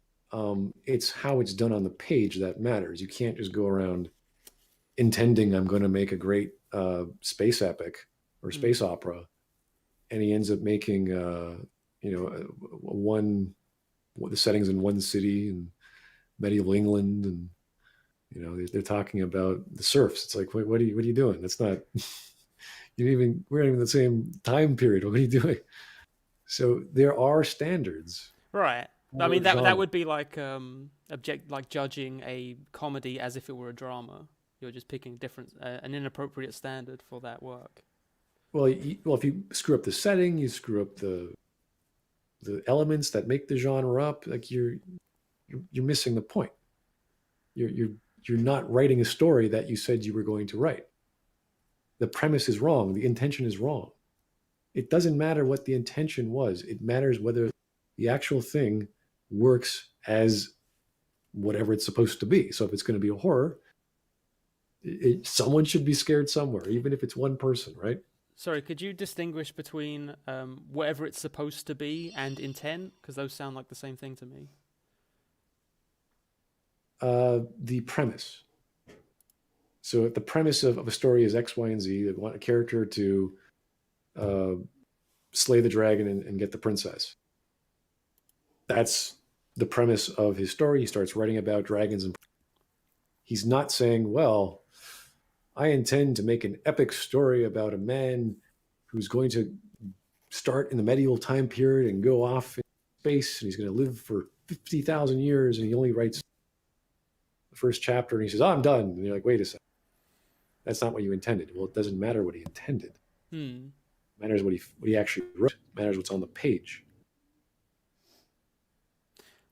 It's how it's done on the page that matters. You can't just go around intending I'm going to make a great space epic or space Hmm. opera, and he ends up making one the settings in one city in medieval England, and they're talking about the serfs. It's like, what are you doing? That's not we're not even the same time period. What are you doing? So there are standards Right. I for mean that genre. would be like like judging a comedy as if it were a drama. You're just picking an inappropriate standard for that work. Well, if you screw up the setting, you screw up the elements that make the genre up. Like you're missing the point. You're you're not writing a story that you said you were going to write. The premise is wrong. The intention is wrong. It doesn't matter what the intention was. It matters whether the actual thing works as whatever it's supposed to be. So if it's going to be a horror, someone should be scared somewhere, even if it's one person, right? Sorry, could you distinguish between whatever it's supposed to be and intent? Because those sound like the same thing to me. The premise. So if the premise of a story is X, Y, and Z, they want a character to uh, slay the dragon and get the princess. That's the premise of his story. He starts writing about dragons, and he's not saying, well, I intend to make an epic story about a man who's going to start in the medieval time period and go off in space, and he's going to live for 50,000 years, and he only writes the first chapter, and he says, oh, I'm done. And you're like, wait a second. That's not what you intended. Well, it doesn't matter what he intended. Hmm. It matters what he actually wrote. It matters what's on the page.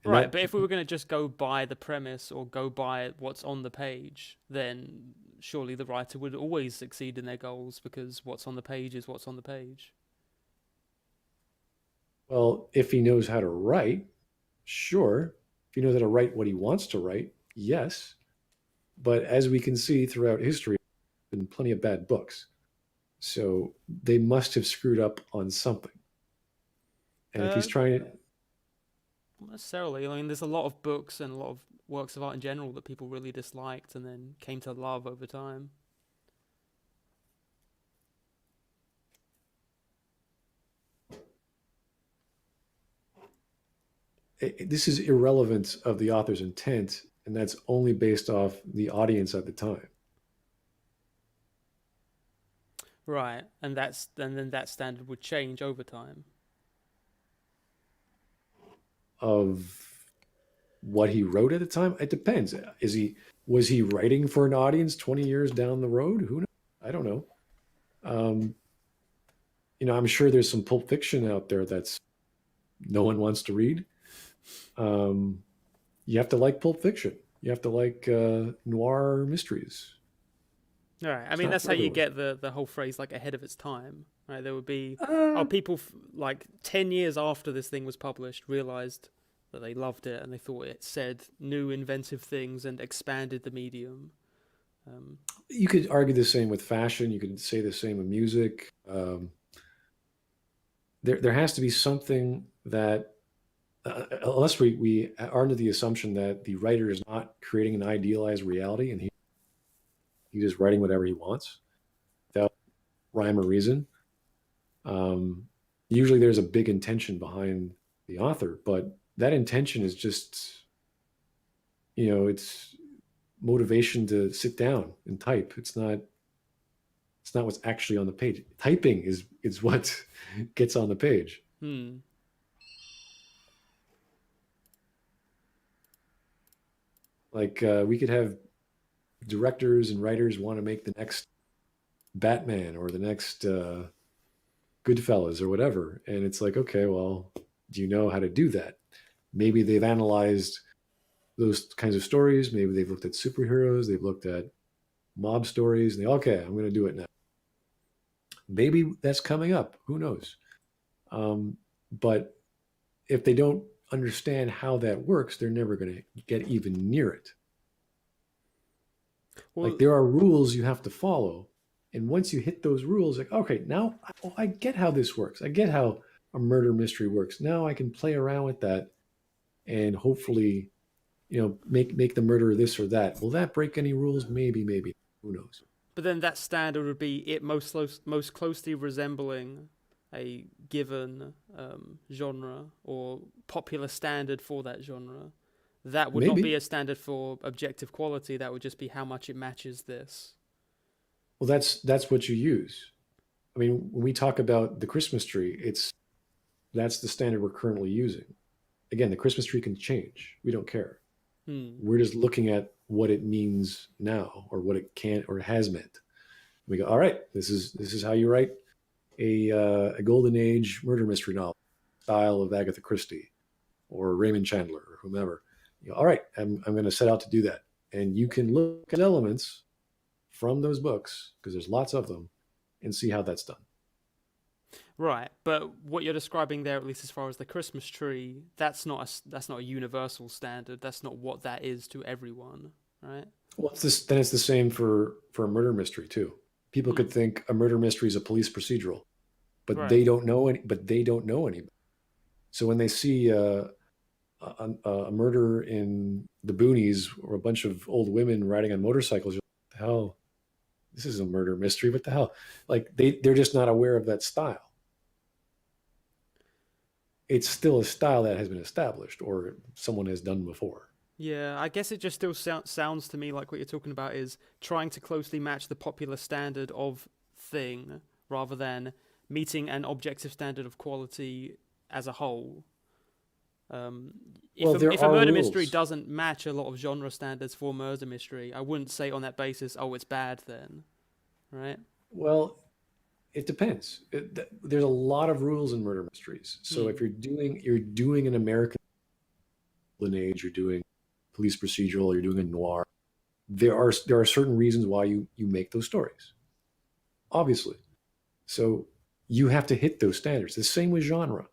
And Right, that but if we were going to just go by the premise or go by what's on the page, then surely the writer would always succeed in their goals because what's on the page is what's on the page. well, if he knows how to write, sure. If he knows how to write what he wants to write, yes. But as we can see throughout history, there have been plenty of bad books. So they must have screwed up on something. And if Uh, he's trying to, Not necessarily. I mean, there's a lot of books and a lot of works of art in general that people really disliked and then came to love over time. this is irrelevant of the author's intent, and that's only based off the audience at the time. Right, and then that standard would change over time. Of what he wrote at the time, it depends. Was he writing for an audience 20 years down the road? Who knows? I don't know. I'm sure there's some Pulp Fiction out there that's no one wants to read. You have to like Pulp Fiction. You have to like noir mysteries. All right. I mean, that's how you get the whole phrase like ahead of its time, right? There would be people like 10 years after this thing was published realized that they loved it and they thought it said new inventive things and expanded the medium. You could argue the same with fashion. You could say the same with music. There has to be something that, unless we are under the assumption that the writer is not creating an idealized reality and he's just writing whatever he wants without rhyme or reason. Usually there's a big intention behind the author, but that intention is just, it's motivation to sit down and type. It's not what's actually on the page. Typing is what gets on the page. Like we could have directors and writers want to make the next Batman or the next Goodfellas or whatever, and it's like, okay, well, do you know how to do that? Maybe they've analyzed those kinds of stories. Maybe they've looked at superheroes. They've looked at mob stories. And okay, I'm going to do it now. Maybe that's coming up. Who knows? But if they don't understand how that works, they're never going to get even near it. Well, like there are rules you have to follow. And once you hit those rules, like, okay, now I get how this works. I get how a murder mystery works. Now I can play around with that and hopefully, make the murderer this or that. Will that break any rules? Maybe. Who knows? But then that standard would be it most closely resembling a given genre or popular standard for that genre. That would not be a standard for objective quality. That would just be how much it matches this. Well, that's what you use. I mean, when we talk about the Christmas tree, that's the standard we're currently using. Again, the Christmas tree can change. We don't care. We're just looking at what it means now, or what it can or has meant. We go, all right, this is how you write a golden age murder mystery novel, style of Agatha Christie, or Raymond Chandler, or whomever. All right, I'm going to set out to do that, and you can look at elements from those books because there's lots of them, and see how that's done. Right, but what you're describing there, at least as far as the Christmas tree, that's not a universal standard. That's not what that is to everyone, right? Well, then it's the same for a murder mystery too. People could think a murder mystery is a police procedural, but they don't know any. But they don't know anybody. So when they see a murder in the boonies or a bunch of old women riding on motorcycles, you're like, what the hell? This is a murder mystery. What the hell? Like they're just not aware of that style. It's still a style that has been established or someone has done before. Yeah, I guess it just still sounds to me like what you're talking about is trying to closely match the popular standard of thing rather than meeting an objective standard of quality as a whole. If a murder mystery doesn't match a lot of genre standards for murder mystery, I wouldn't say on that basis, oh, it's bad then, right? Well, it depends. There's a lot of rules in murder mysteries. So if you're doing an American age, you're doing police procedural, you're doing a noir, there are certain reasons why you make those stories, obviously. So you have to hit those standards. The same with genre.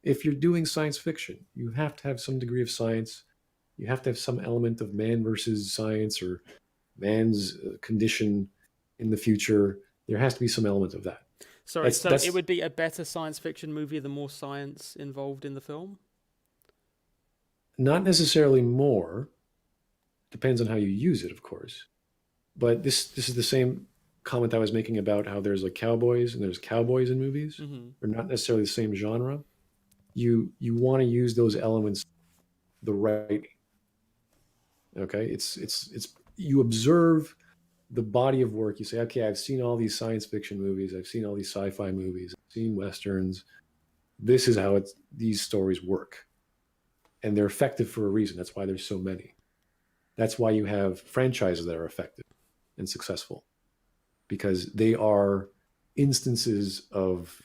If you're doing science fiction, you have to have some degree of science. You have to have some element of man versus science or man's condition in the future. There has to be some element of that. Sorry, so it would be a better science fiction movie the more science involved in the film? Not necessarily more. Depends on how you use it, of course. But this is the same comment I was making about how there's like cowboys and there's cowboys in movies. They're not necessarily the same genre. You want to use those elements the right. Okay, it's you observe the body of work. You say, okay, I've seen all these science fiction movies, I've seen all these sci-fi movies, I've seen westerns. This is how these stories work, and they're effective for a reason. That's why there's so many. That's why you have franchises that are effective and successful, because they are instances of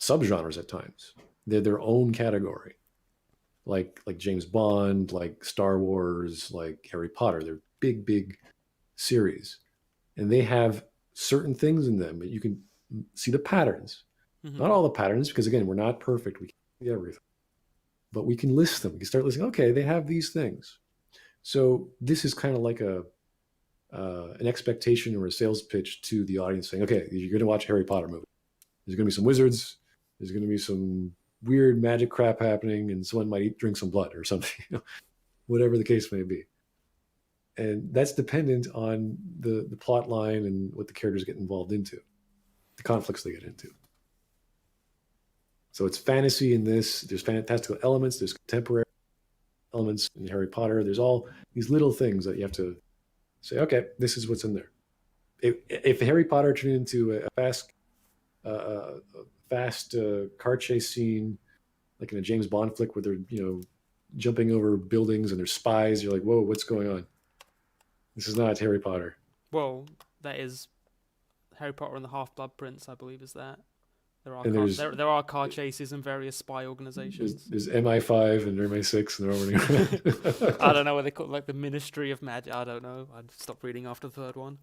subgenres at times. They're their own category, like James Bond, like Star Wars, like Harry Potter. They're big series, and they have certain things in them. You can see the patterns, not all the patterns, because again, we're not perfect. We can't see everything, but we can list them. We can start listing. Okay, they have these things. So this is kind of like an expectation or a sales pitch to the audience, saying, okay, you're going to watch a Harry Potter movie. There's going to be some wizards. There's going to be some weird magic crap happening, and someone might drink some blood or something, whatever the case may be. And that's dependent on the plot line and what the characters get involved into, the conflicts they get into. So it's fantasy in this. There's fantastical elements. There's contemporary elements in Harry Potter. There's all these little things that you have to say, okay, this is what's in there. If Harry Potter turned into a fast car chase scene, like in a James Bond flick where they're jumping over buildings and there's spies, you're like, whoa, what's going on? This is not Harry Potter. Well, that is Harry Potter and the Half-Blood Prince, I believe, is that. There are car chases and various spy organizations. There's MI5 and MI6 and they're all running. I don't know what they call it, like the Ministry of Magic. I don't know. I'd stop reading after the third one.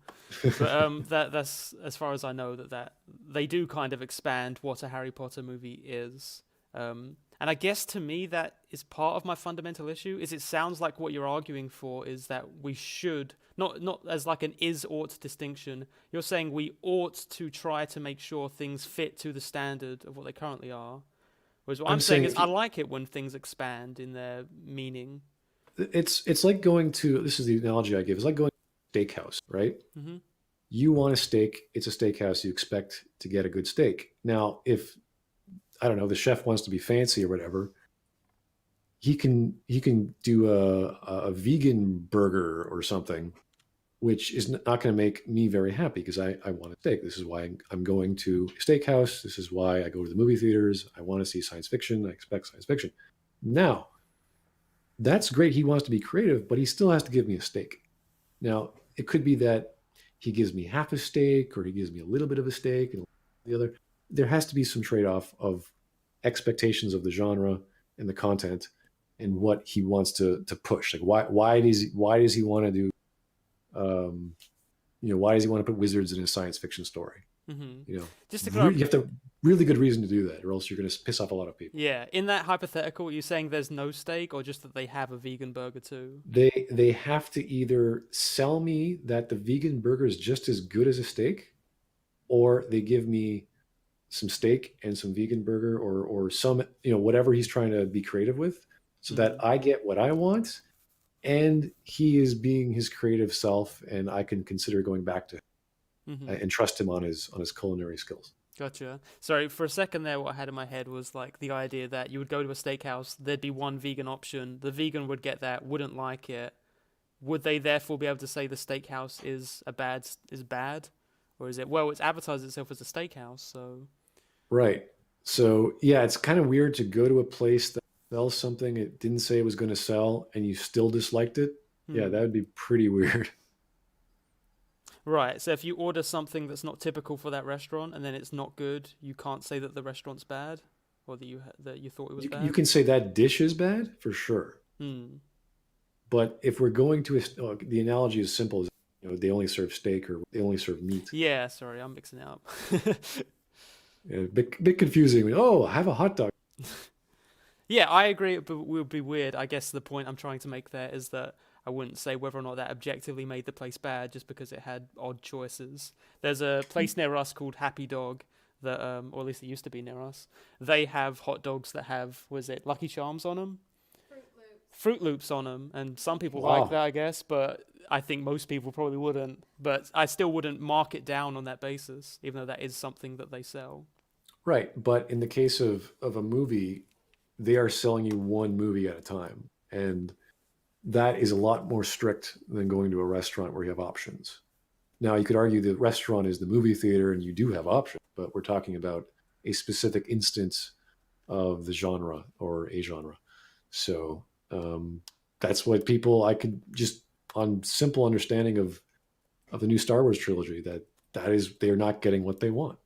But that's as far as I know that they do kind of expand what a Harry Potter movie is. And I guess to me that is part of my fundamental issue. Is it sounds like what you're arguing for is that we should not as like an is-ought distinction. You're saying we ought to try to make sure things fit to the standard of what they currently are. Whereas what I'm saying is I like it when things expand in their meaning. It's like going to, this is the analogy I give, it's like going to a steakhouse, right? Mm-hmm. You want a steak, it's a steakhouse, you expect to get a good steak. Now, if, I don't know, the chef wants to be fancy or whatever, he can do a vegan burger or something, which is not going to make me very happy because I want a steak. This is why I'm going to a steakhouse. This is why I go to the movie theaters. I want to see science fiction. I expect science fiction. Now, that's great. He wants to be creative, but he still has to give me a steak. Now, it could be that he gives me half a steak or he gives me a little bit of a steak and the other. There has to be some trade-off of expectations of the genre and the content and what he wants to push. Like why does he want to do why does he want to put wizards in a science fiction story? Mm-hmm. Just to you have to really good reason to do that, or else you're going to piss off a lot of people. Yeah, in that hypothetical, are you saying there's no steak, or just that they have a vegan burger too? They have to either sell me that the vegan burger is just as good as a steak, or they give me some steak and some vegan burger, or some whatever he's trying to be creative with, so that I get what I want. And he is being his creative self, and I can consider going back to him and trust him on his culinary skills. Gotcha. Sorry, for a second there, what I had in my head was like the idea that you would go to a steakhouse, there'd be one vegan option, the vegan would get that, wouldn't like it. Would they therefore be able to say the steakhouse is bad? Or is it, well, it's advertised itself as a steakhouse, so... Right. So, yeah, it's kind of weird to go to a place that sells something it didn't say it was going to sell and you still disliked it. Yeah, that would be pretty weird. Right. So if you order something that's not typical for that restaurant and then it's not good, you can't say that the restaurant's bad, or that you thought it was bad. You can say that dish is bad for sure. But if we're going to the analogy is simple: they only serve steak or they only serve meat. Yeah. Sorry, I'm mixing it up. Yeah, bit confusing. Oh, have a hot dog. Yeah, I agree. It would be weird. I guess the point I'm trying to make there is that I wouldn't say whether or not that objectively made the place bad just because it had odd choices. There's a place near us called Happy Dog that, or at least it used to be near us. They have hot dogs that have, Lucky Charms on them? Fruit Loops on them. And some people like that, I guess, but I think most people probably wouldn't. But I still wouldn't mark it down on that basis, even though that is something that they sell. Right. But in the case of a movie, they are selling you one movie at a time. And that is a lot more strict than going to a restaurant where you have options. Now, you could argue the restaurant is the movie theater and you do have options, but we're talking about a specific instance of the genre or a genre. So that's what people, I could just, on simple understanding of the new Star Wars trilogy, that is, they're not getting what they want.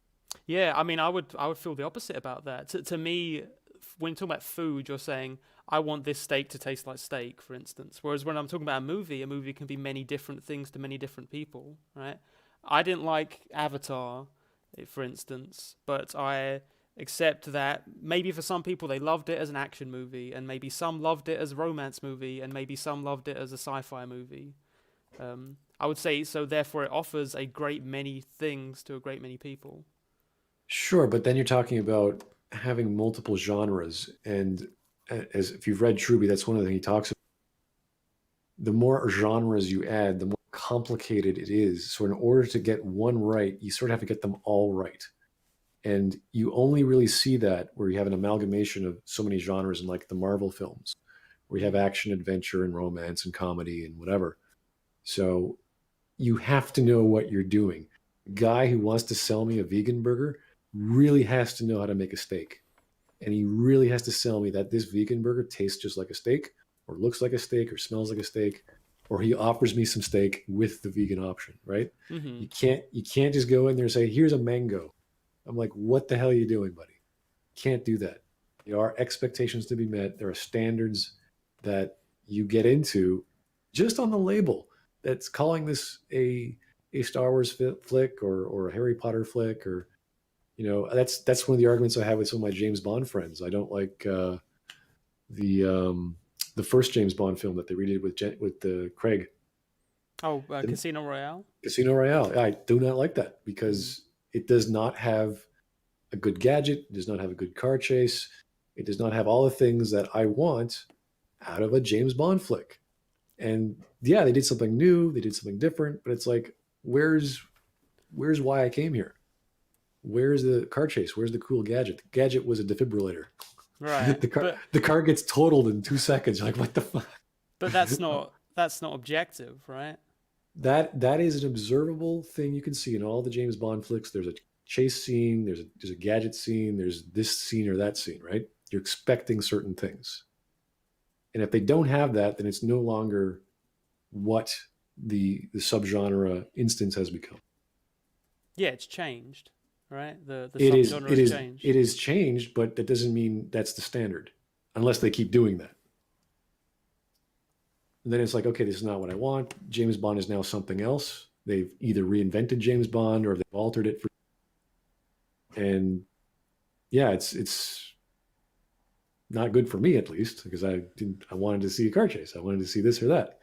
Yeah, I mean, I would feel the opposite about that. To me, when you're talking about food, you're saying, I want this steak to taste like steak, for instance. Whereas when I'm talking about a movie can be many different things to many different people, right? I didn't like Avatar, for instance, but I accept that maybe for some people they loved it as an action movie, and maybe some loved it as a romance movie, and maybe some loved it as a sci-fi movie. I would say, so therefore it offers a great many things to a great many people. Sure, but then you're talking about having multiple genres, and as if you've read Truby, that's one of the things he talks about. The more genres you add, the more complicated it is. So in order to get one right, you sort of have to get them all right. And you only really see that where you have an amalgamation of so many genres in like the Marvel films, where you have action, adventure, and romance and comedy and whatever. So you have to know what you're doing. A guy who wants to sell me a vegan burger really has to know how to make a steak. And he really has to sell me that this vegan burger tastes just like a steak, or looks like a steak, or smells like a steak, or he offers me some steak with the vegan option, right? Mm-hmm. You can't just go in there and say, here's a mango. I'm like, what the hell are you doing, buddy? Can't do that. There are expectations to be met. There are standards that you get into just on the label that's calling this a Star Wars flick or a Harry Potter flick, or that's one of the arguments I have with some of my James Bond friends. I don't like the first James Bond film that they redid with Craig. Oh, Casino Royale? Casino Royale. I do not like that because it does not have a good gadget. It does not have a good car chase. It does not have all the things that I want out of a James Bond flick. And yeah, they did something new. They did something different, but it's like, where's why I came here? Where's the car chase? Where's the cool gadget? The gadget was a defibrillator. Right. the car gets totaled in 2 seconds. You're like, what the fuck? But that's not objective, right? That is an observable thing you can see in all the James Bond flicks. There's a chase scene, there's a gadget scene, there's this scene or that scene, right? You're expecting certain things. And if they don't have that, then it's no longer what the subgenre instance has become. Yeah, it's changed, right? The subgenre has changed. It is changed, but that doesn't mean that's the standard, unless they keep doing that. And then it's like, okay, this is not what I want. James Bond is now something else. They've either reinvented James Bond or they've altered it. And yeah, it's not good for me, at least, because I wanted to see a car chase. I wanted to see this or that,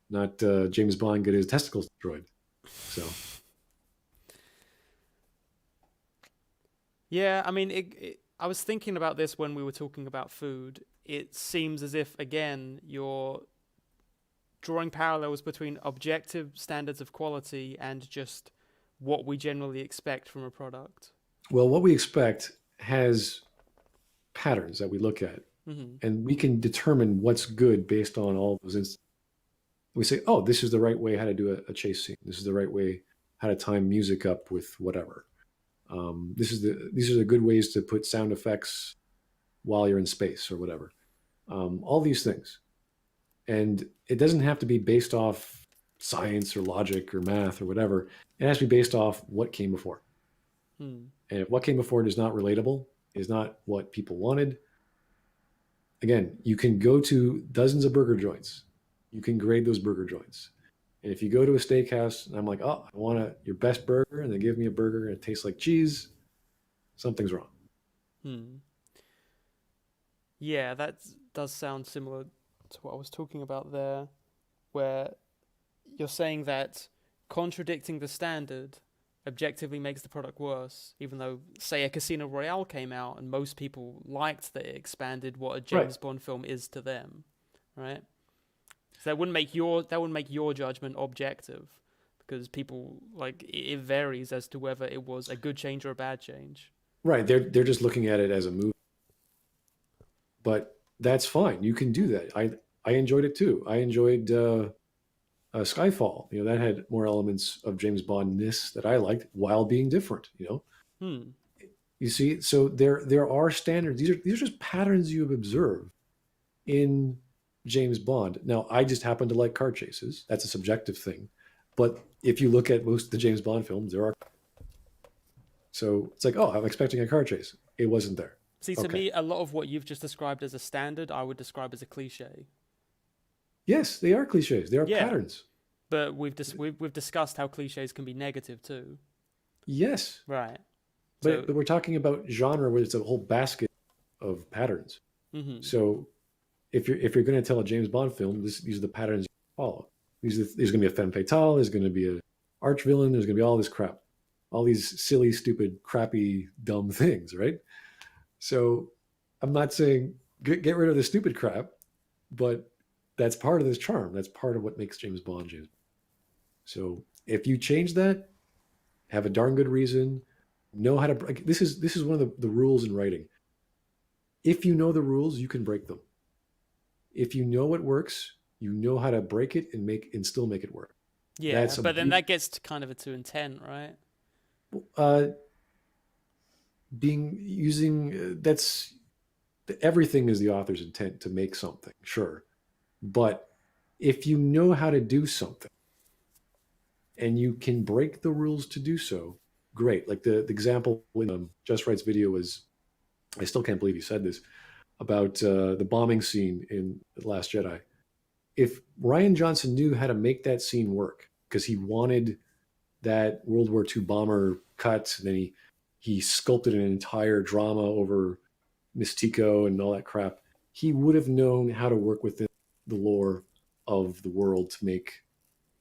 not James Bond get his testicles destroyed. So. Yeah, I mean, I was thinking about this when we were talking about food. It seems as if, again, you're drawing parallels between objective standards of quality and just what we generally expect from a product. Well, what we expect has patterns that we look at, and we can determine what's good based on all those instances. We say, oh, this is the right way how to do a chase scene. This is the right way how to time music up with whatever. These are the good ways to put sound effects while you're in space or whatever. All these things. And it doesn't have to be based off science or logic or math or whatever. It has to be based off what came before. And if what came before is not relatable, is not what people wanted, again, you can go to dozens of burger joints. You can grade those burger joints. And if you go to a steakhouse and I'm like, oh, I want your best burger, and they give me a burger and it tastes like cheese, something's wrong. Yeah, that does sound similar to what I was talking about there, where you're saying that contradicting the standard objectively makes the product worse, even though, say, a Casino Royale came out and most people liked that it expanded what a James Bond film is to them, right? So that wouldn't make your judgment objective, because people, like, it varies as to whether it was a good change or a bad change. Right. They're just looking at it as a movie. But that's fine. You can do that. I enjoyed it too. I enjoyed Skyfall. That had more elements of James Bond-ness that I liked while being different. Hmm. You see, so there are standards. These are just patterns you have observed in James Bond. Now, I just happen to like car chases. That's a subjective thing. But if you look at most of the James Bond films, there are. So it's like, oh, I'm expecting a car chase. It wasn't there. See, to me, a lot of what you've just described as a standard, I would describe as a cliche. Yes, they are cliches. They are patterns. But we've discussed how cliches can be negative too. Yes. Right. But we're talking about genre where it's a whole basket of patterns. Mm-hmm. So if you're going to tell a James Bond film, these are the patterns you follow. There's going to be a femme fatale. There's going to be a arch villain. There's going to be all this crap, all these silly, stupid, crappy, dumb things, right? So I'm not saying get rid of the stupid crap, but that's part of this charm. That's part of what makes James Bond James. So if you change that, have a darn good reason. Know how to. This is one of the rules in writing. If you know the rules, you can break them. If you know what works, you know how to break it and still make it work. Yeah, but then that gets to kind of to intent, right? That's everything is the author's intent to make something, sure, but if you know how to do something and you can break the rules to do so, great. Like the example in Just Right's video was, I still can't believe he said this, about the bombing scene in The Last Jedi. If Rian Johnson knew how to make that scene work because he wanted that World War II bomber cut, and then he sculpted an entire drama over Mystico and all that crap, he would have known how to work within the lore of the world to make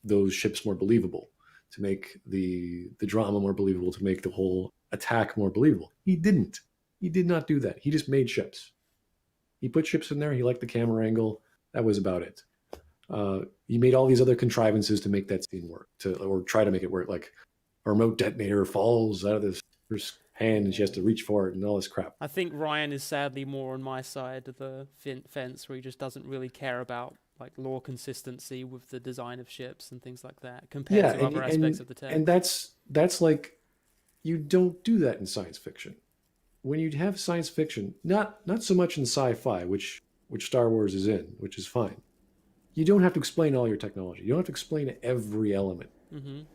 those ships more believable, to make the drama more believable, to make the whole attack more believable. He didn't. He did not do that. He just made ships. He put ships in there. He liked the camera angle. That was about it. He made all these other contrivances to make that scene work, or try to make it work. Like a remote detonator falls out of this first hand and she has to reach for it and all this crap. I think Ryan is sadly more on my side of the fence, where he just doesn't really care about like lore consistency with the design of ships and things like that compared to other aspects of the text. And that's like, you don't do that in science fiction. When you have science fiction, not so much in sci-fi, which Star Wars is in, which is fine. You don't have to explain all your technology. You don't have to explain every element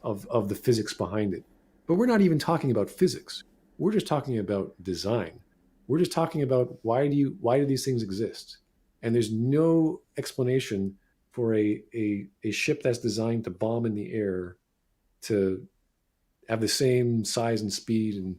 of the physics behind it. But we're not even talking about physics. We're just talking about design. We're just talking about why do these things exist? And there's no explanation for a ship that's designed to bomb in the air to have the same size and speed and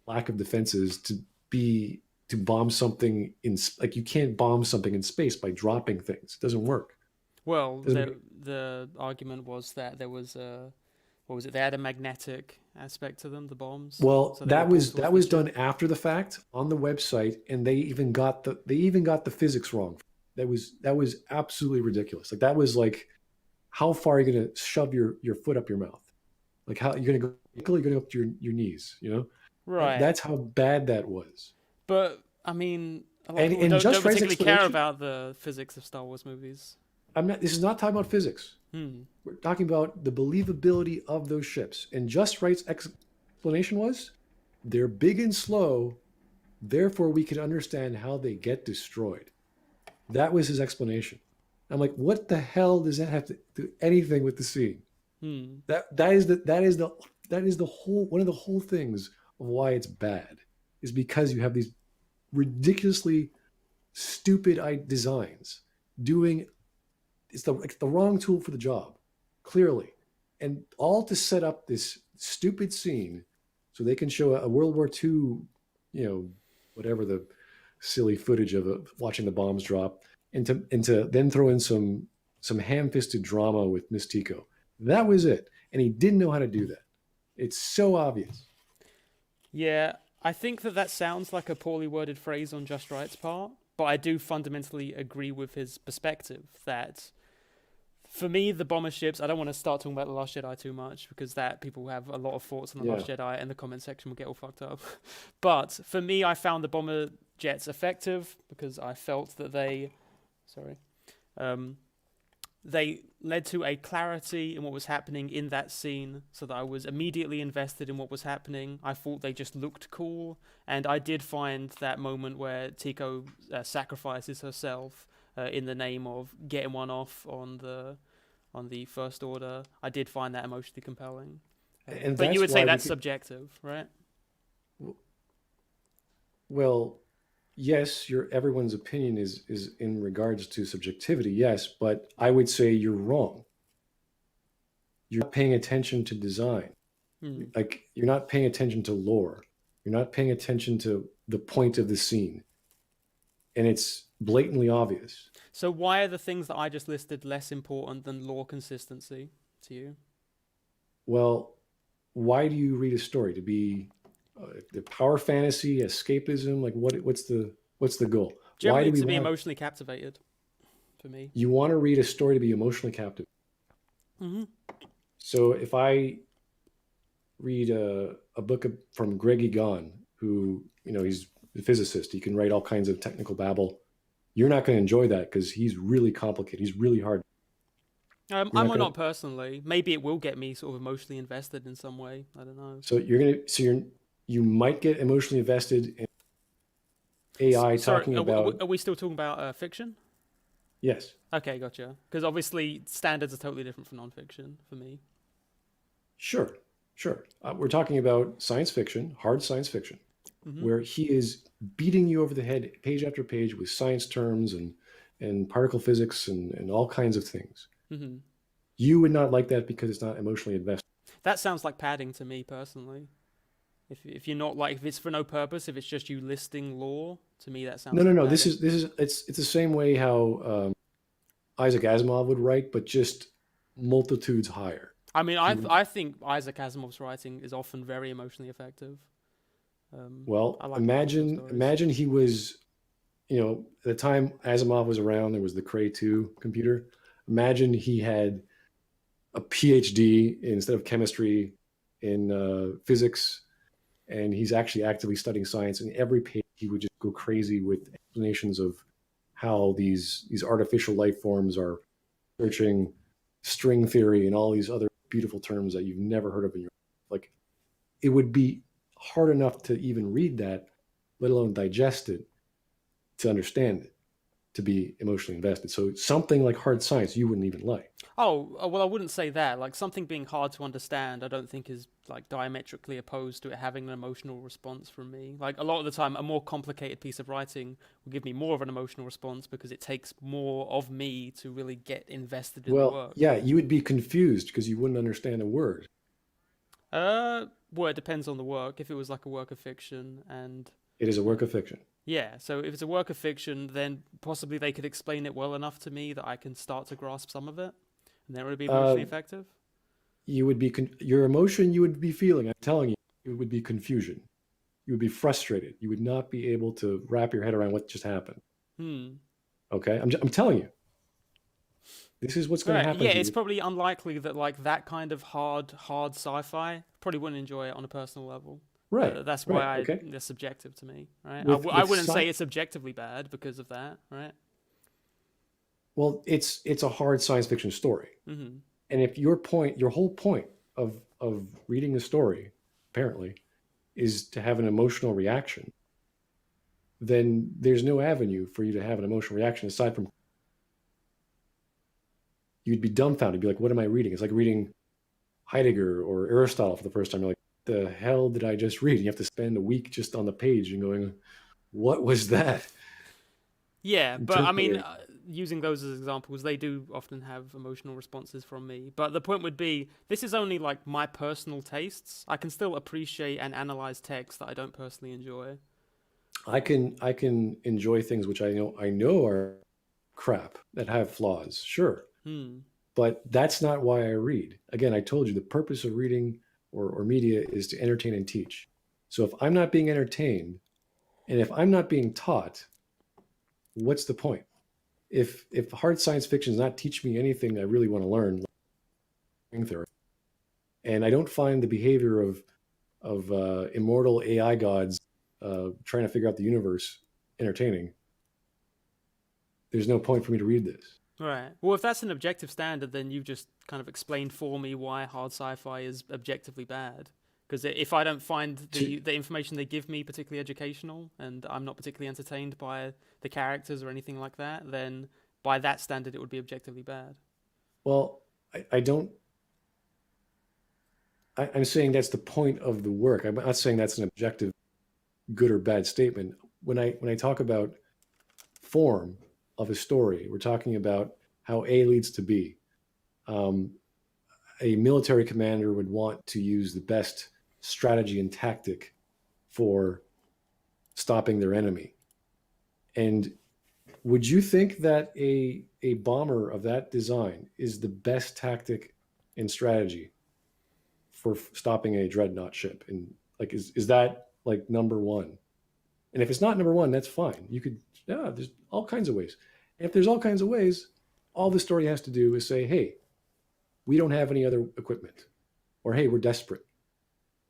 lack of defenses to bomb something like you can't bomb something in space by dropping things. It doesn't work. Well, the argument was that there was what was it? They had a magnetic aspect to them, the bombs. Well, so that was done after the fact on the website, and they even got the physics wrong. That was absolutely ridiculous. Like that was like, how far are you going to shove your foot up your mouth? Like how you're going to go up to your knees? Right. That's how bad that was. But I mean, a lot And- of people and don't Just Right's particularly care explanation- about the physics of Star Wars movies. This is not talking about physics. We're talking about the believability of those ships. And Just Right's explanation was, they're big and slow, therefore we can understand how they get destroyed. That was his explanation. I'm like, what the hell does that have to do anything with the scene? That is the whole one of the whole things of why it's bad, is because you have these ridiculously stupid designs doing. It's the wrong tool for the job, clearly, and all to set up this stupid scene so they can show a World War II, whatever the silly footage of watching the bombs drop, and to then throw in some ham-fisted drama with Mystico. That was it, and he didn't know how to do that. It's so obvious. Yeah, I think that sounds like a poorly worded phrase on Just Right's part, but I do fundamentally agree with his perspective that, for me, the bomber ships, I don't want to start talking about The Last Jedi too much, because people have a lot of thoughts on The Last Jedi, and the comment section will get all fucked up. But for me, I found the bomber jets effective because I felt that They led to a clarity in what was happening in that scene, so that I was immediately invested in what was happening. I thought they just looked cool, and I did find that moment where Tico sacrifices herself in the name of getting one off on the First Order. I did find that emotionally compelling. And but you would say that's we subjective, right? Well, yes, everyone's opinion is in regards to subjectivity, yes, but I would say you're wrong. You're not paying attention to design. Like, you're not paying attention to lore. You're not paying attention to the point of the scene. And it's blatantly obvious. So why are the things that I just listed less important than lore consistency to you? Well, why do you read a story? To be the power fantasy, escapism? Like, what's the goal? Generally, why do we to be want, emotionally captivated, for me. You want to read a story to be emotionally captive. Mm-hmm. So if I read a book from Greg Egan, who, he's a physicist, he can write all kinds of technical babble. You're not going to enjoy that because he's really complicated. He's really hard. I might not personally. Maybe it will get me sort of emotionally invested in some way. I don't know. So you might get emotionally invested in AI talking about. Are we still talking about fiction? Yes. Okay, gotcha. Because obviously standards are totally different from nonfiction for me. Sure. We're talking about science fiction, hard science fiction, where he is beating you over the head page after page with science terms and particle physics and all kinds of things. Mm-hmm. You would not like that because it's not emotionally invested. That sounds like padding to me personally. If you're not if it's for no purpose, if it's just you listing lore, to me that sounds. No. Padding. This is it's the same way how Isaac Asimov would write, but just multitudes higher. I mean, I think Isaac Asimov's writing is often very emotionally effective. Imagine he was, at the time Asimov was around, there was the Cray 2 computer. Imagine he had a PhD instead of chemistry in physics, and he's actually actively studying science. And every page he would just go crazy with explanations of how these artificial life forms are searching string theory and all these other beautiful terms that you've never heard of in your life. Like, it would be hard enough to even read that, let alone digest it, to understand it, to be emotionally invested. So something like hard science you wouldn't even like. Oh, well, I wouldn't say that. Like, something being hard to understand, I don't think is diametrically opposed to it having an emotional response from me. Like, a lot of the time, a more complicated piece of writing will give me more of an emotional response because it takes more of me to really get invested in the work. Yeah, you would be confused because you wouldn't understand a word. Well, it depends on the work. If it was like a work of fiction and... It is a work of fiction. Yeah, so if it's a work of fiction, then possibly they could explain it well enough to me that I can start to grasp some of it. And then it would be emotionally effective? You would be... your emotion you would be feeling, I'm telling you, it would be confusion. You would be frustrated. You would not be able to wrap your head around what just happened. Okay? I'm telling you. This is what's going to happen. Yeah, it's probably unlikely that that kind of hard sci-fi probably wouldn't enjoy it on a personal level. Right. That's why they're subjective to me, right? I wouldn't say it's objectively bad because of that, right? Well, it's a hard science fiction story. Mm-hmm. And if your whole point of reading a story, apparently, is to have an emotional reaction, then there's no avenue for you to have an emotional reaction aside from you'd be dumbfounded. You'd be like, what am I reading? It's like reading Heidegger or Aristotle for the first time. You're like, the hell did I just read? You have to spend a week just on the page and going, what was that? Yeah, but I mean, using those as examples, they do often have emotional responses from me. But the point would be, this is only my personal tastes. I can still appreciate and analyze text that I don't personally enjoy. I can enjoy things which I know are crap, that have flaws, sure. But that's not why I read. Again, I told you the purpose of reading or media is to entertain and teach. So if I'm not being entertained, and if I'm not being taught, what's the point? If hard science fiction does not teach me anything I really want to learn, like string theory, and I don't find the behavior of immortal AI gods trying to figure out the universe entertaining, there's no point for me to read this. Right. Well, if that's an objective standard, then you've just kind of explained for me why hard sci-fi is objectively bad. Because if I don't find the information they give me particularly educational, and I'm not particularly entertained by the characters or anything like that, then by that standard it would be objectively bad. Well, I don't. I'm saying that's the point of the work. I'm not saying that's an objective, good or bad statement. When I talk about form of a story, we're talking about how A leads to B. A military commander would want to use the best strategy and tactic for stopping their enemy. And would you think that a bomber of that design is the best tactic and strategy for stopping a dreadnought ship? And like, is that like number one? And if it's not number one, that's fine. You could, there's all kinds of ways. And if there's all kinds of ways, all the story has to do is say, hey, we don't have any other equipment, or hey, we're desperate.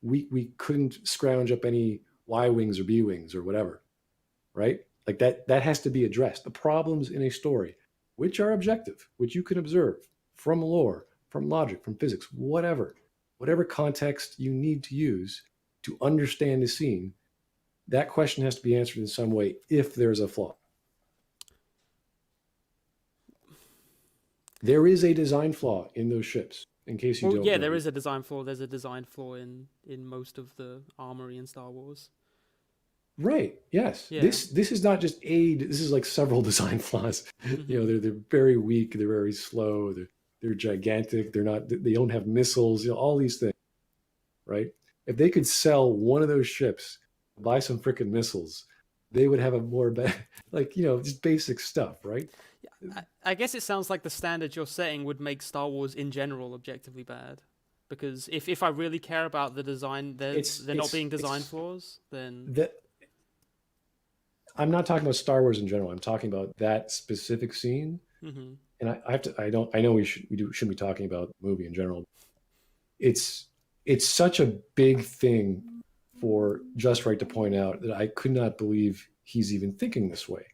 We couldn't scrounge up any Y wings or B wings or whatever, right? Like that has to be addressed. The problems in a story, which are objective, which you can observe from lore, from logic, from physics, whatever context you need to use to understand the scene, that question has to be answered in some way if there's a flaw. There is a design flaw in those ships, in case you don't know. There is a design flaw. There's a design flaw in most of the armory in Star Wars. Right. Yes. Yeah. This is not just this is like several design flaws. Mm-hmm. You know, they're very weak, they're very slow, they're gigantic, they don't have missiles, all these things. Right? If they could sell one of those ships, buy some freaking missiles, they would have a more just basic stuff, right? I guess it sounds like the standard you're setting would make Star Wars in general objectively bad. Because if I really care about the design, they're not being design flaws, then... I'm not talking about Star Wars in general. I'm talking about that specific scene. Mm-hmm. And I know we shouldn't be talking about the movie in general. It's such a big thing for Just Right to point out that I could not believe he's even thinking this way.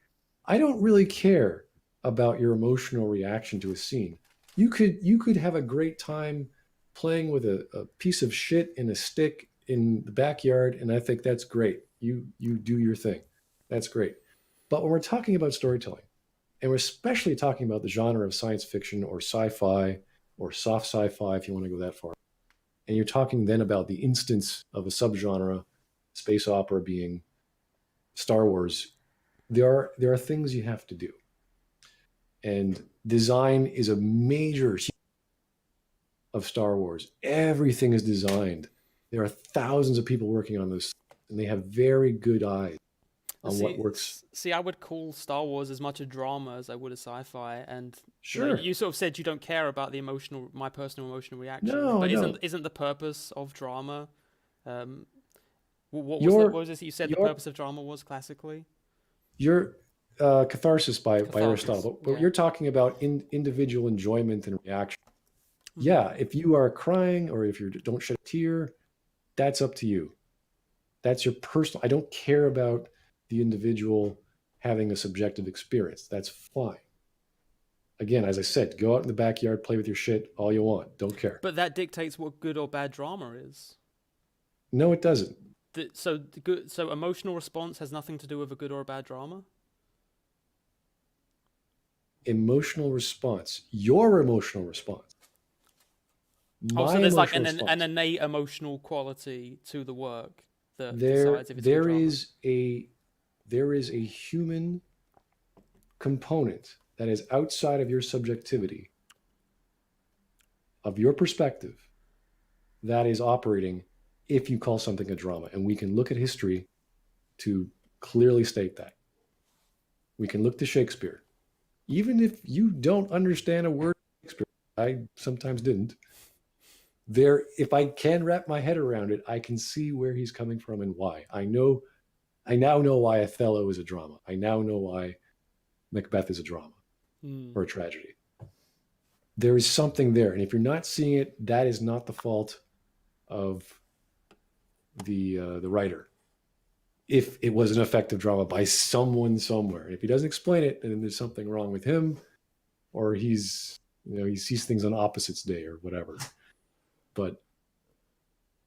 I don't really care about your emotional reaction to a scene. You could have a great time playing with a piece of shit in a stick in the backyard, and I think that's great. You do your thing. That's great. But when we're talking about storytelling, and we're especially talking about the genre of science fiction or sci-fi or soft sci-fi, if you want to go that far, and you're talking then about the instance of a subgenre, space opera being Star Wars, there are things you have to do. And design is a major of Star Wars. Everything is designed. There are thousands of people working on this, and they have very good eyes on what works. See, I would call Star Wars as much a drama as I would a sci-fi, and sure, you sort of said you don't care about my personal emotional reaction. No, but no. Isn't the purpose of drama? What was it you said the purpose of drama was classically? Your catharsis by Aristotle. But you're talking about individual enjoyment and reaction. Mm-hmm. Yeah, if you are crying or if you don't shed a tear, that's up to you. That's your personal. I don't care about the individual having a subjective experience. That's fine. Again, as I said, go out in the backyard, play with your shit all you want. Don't care. But that dictates what good or bad drama is. No, it doesn't. So emotional response has nothing to do with a good or a bad drama? Emotional response. Your emotional response. So there's like an innate emotional quality to the work that decides if it's there is a human component that is outside of your subjectivity, of your perspective, that is operating if you call something a drama. And we can look at history to clearly state that. We can look to Shakespeare. Even if you don't understand a word of Shakespeare, I sometimes didn't, if I can wrap my head around it, I can see where he's coming from and why. I now know why Othello is a drama. I now know why Macbeth is a drama or a tragedy. There is something there. And if you're not seeing it, that is not the fault of the writer. If it was an effective drama by someone somewhere. And if he doesn't explain it, then there's something wrong with him or he sees things on opposites day or whatever. But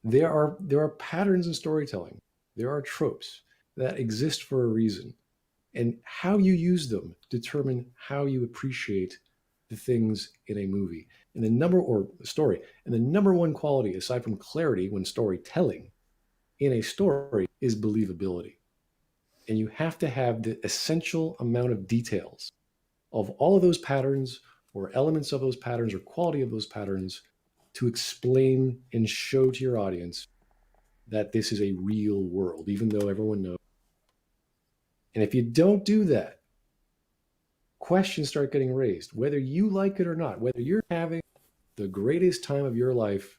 there are patterns in storytelling. There are tropes that exist for a reason. And how you use them determine how you appreciate the things in a movie. And the story. And the number one quality, aside from clarity when storytelling, in a story is believability. And you have to have the essential amount of details of all of those patterns or elements of those patterns or quality of those patterns to explain and show to your audience that this is a real world, even though everyone knows. And if you don't do that, questions start getting raised, whether you like it or not, whether you're having the greatest time of your life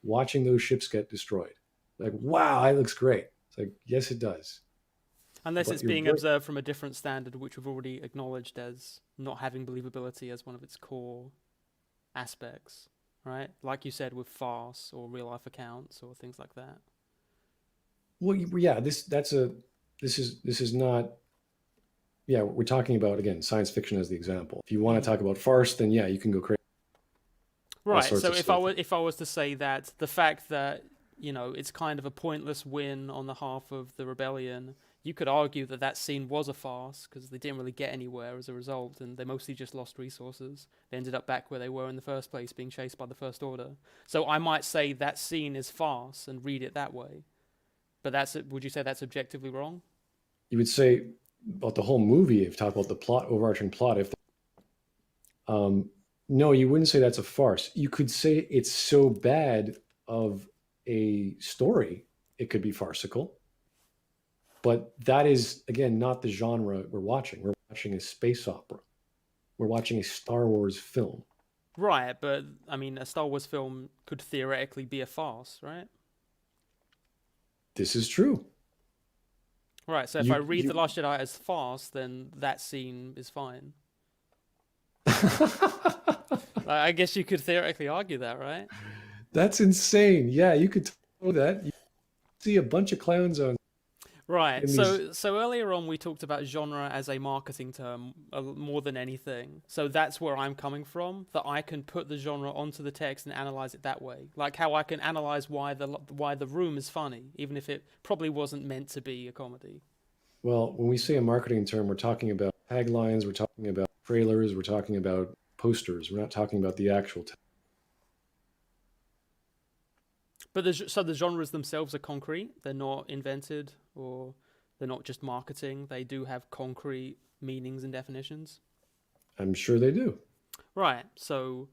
watching those ships get destroyed. Like, wow, that looks great. It's like, yes, it does. Unless But it's you're being very- observed from a different standard, which we've already acknowledged as not having believability as one of its core aspects, right? Like you said, with farce or real life accounts or things like that. Well, yeah, this is not. Yeah, we're talking about, again, science fiction as the example. If you want to talk about farce, then yeah, you can go crazy. Right. sorts So of if I was to say that the fact that it's kind of a pointless win on the half of the rebellion, you could argue that that scene was a farce because they didn't really get anywhere as a result, and they mostly just lost resources. They ended up back where they were in the first place, being chased by the First Order. So I might say that scene is farce and read it that way. But would you say that's objectively wrong? You would say about the whole movie, if you talk about the plot, overarching plot, no, you wouldn't say that's a farce. You could say it's so bad of a story, it could be farcical. But that is, again, not the genre we're watching. We're watching a space opera. We're watching a Star Wars film. Right, but I mean, a Star Wars film could theoretically be a farce, right? This is true. Right, so if I read The Last Jedi as farce, then that scene is fine. I guess you could theoretically argue that, right? That's insane. Yeah, you could tell that. You see a bunch of clowns on. Right. So earlier on we talked about genre as a marketing term more than anything. So that's where I'm coming from, that I can put the genre onto the text and analyze it that way. Like how I can analyze why the Room is funny, even if it probably wasn't meant to be a comedy. Well, when we say a marketing term, we're talking about taglines, we're talking about trailers, we're talking about posters. We're not talking about the actual text. But so the genres themselves are concrete. They're not invented, or they're not just marketing. They do have concrete meanings and definitions. I'm sure they do. Right. So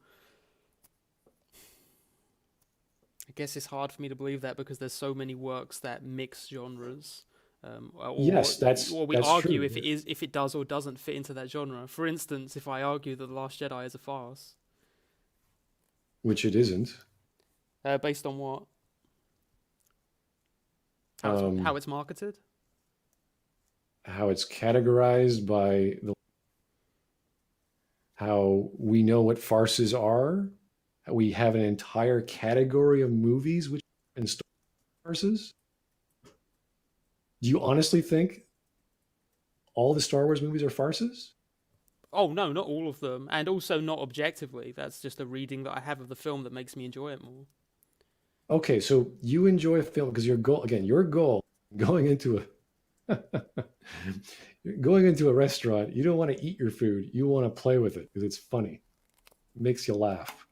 I guess it's hard for me to believe that because there's so many works that mix genres. Or we argue true. if it does or doesn't fit into that genre. For instance, if I argue that The Last Jedi is a farce, Which it isn't. Based on what? How it's marketed? How it's categorized by how we know what farces are. We have an entire category of movies which and farces. Do you honestly think all the Star Wars movies are farces? Oh no, not all of them, and also not objectively. That's just a reading that I have of the film that makes me enjoy it more. Okay, so you enjoy a film because your goal going into a restaurant, you don't want to eat your food, you want to play with it because it's funny. It makes you laugh.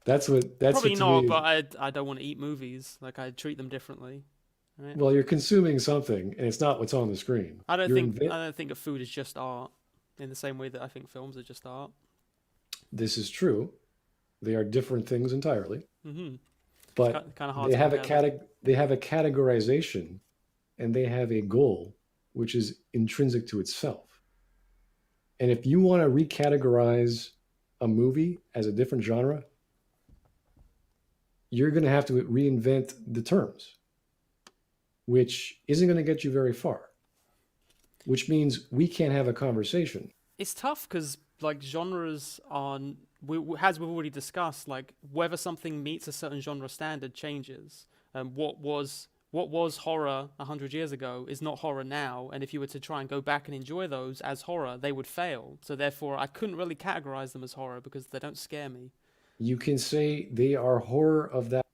That's Probably what not, me, but I don't want to eat movies. Like I treat them differently. Right? Well, you're consuming something and it's not what's on the screen. I don't think of food as just art in the same way that I think films are just art. This is true. They are different things entirely. Mm-hmm. But kind of hard they have a categorization and they have a goal which is intrinsic to itself. And if you want to recategorize a movie as a different genre, you're going to have to reinvent the terms, which isn't going to get you very far, which means we can't have a conversation. It's tough because like genres are, as we've already discussed, like whether something meets a certain genre standard changes. What was what was horror 100 years ago is not horror now, and if you were to try and go back and enjoy those as horror, they would fail. So therefore, I couldn't really categorize them as horror because they don't scare me. You can say they are horror of that.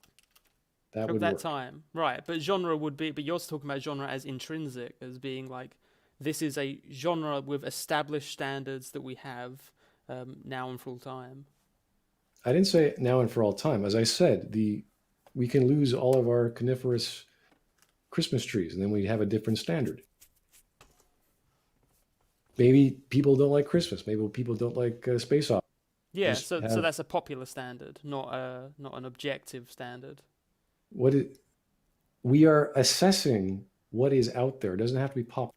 That Of would that work. time, right? But genre would be. But you're talking about genre as intrinsic, as being like this is a genre with established standards that we have now and for all time. I didn't say now and for all time. As I said, we can lose all of our coniferous Christmas trees, and then we have a different standard. Maybe people don't like Christmas. Maybe people don't like space opera. Yeah, Just so have- that's a popular standard, not an objective standard. We are assessing what is out there. It doesn't have to be pop.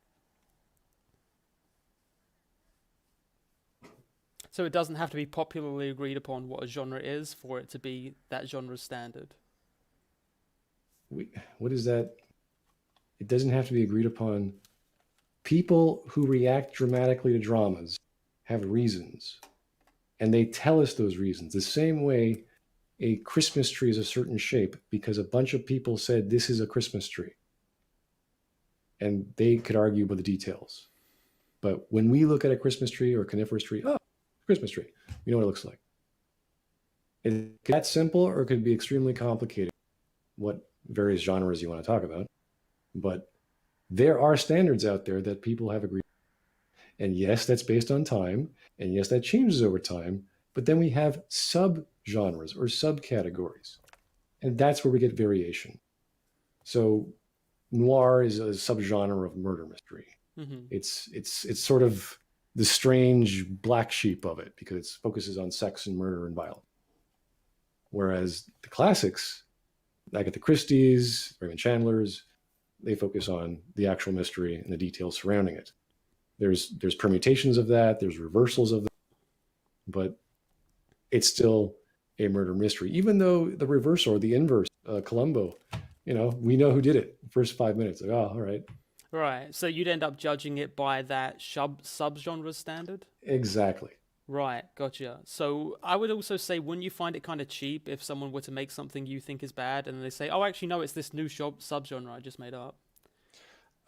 So it doesn't have to be popularly agreed upon what a genre is for it to be that genre's standard. What is that? It doesn't have to be agreed upon. People who react dramatically to dramas have reasons, and they tell us those reasons. The same way a Christmas tree is a certain shape because a bunch of people said this is a Christmas tree, and they could argue about the details. But when we look at a Christmas tree or a coniferous tree, oh, Christmas tree, you know what it looks like. It's that simple, or it could be extremely complicated, what various genres you want to talk about. But there are standards out there that people have agreed. And yes, that's based on time. And yes, that changes over time. But then we have subgenres or subcategories. And that's where we get variation. So noir is a subgenre of murder mystery. Mm-hmm. It's sort of the strange black sheep of it because it focuses on sex and murder and violence. Whereas the classics, like at the Christies, Raymond Chandler's, they focus on the actual mystery and the details surrounding it. There's permutations of that, there's reversals of that, but it's still a murder mystery. Even though the reversal or the inverse, Columbo, we know who did it. First 5 minutes, like, oh, all right. Right. So you'd end up judging it by that subgenre standard? Exactly. Right, gotcha. So I would also say, wouldn't you find it kind of cheap if someone were to make something you think is bad and then they say, oh, actually, no, it's this new subgenre I just made up?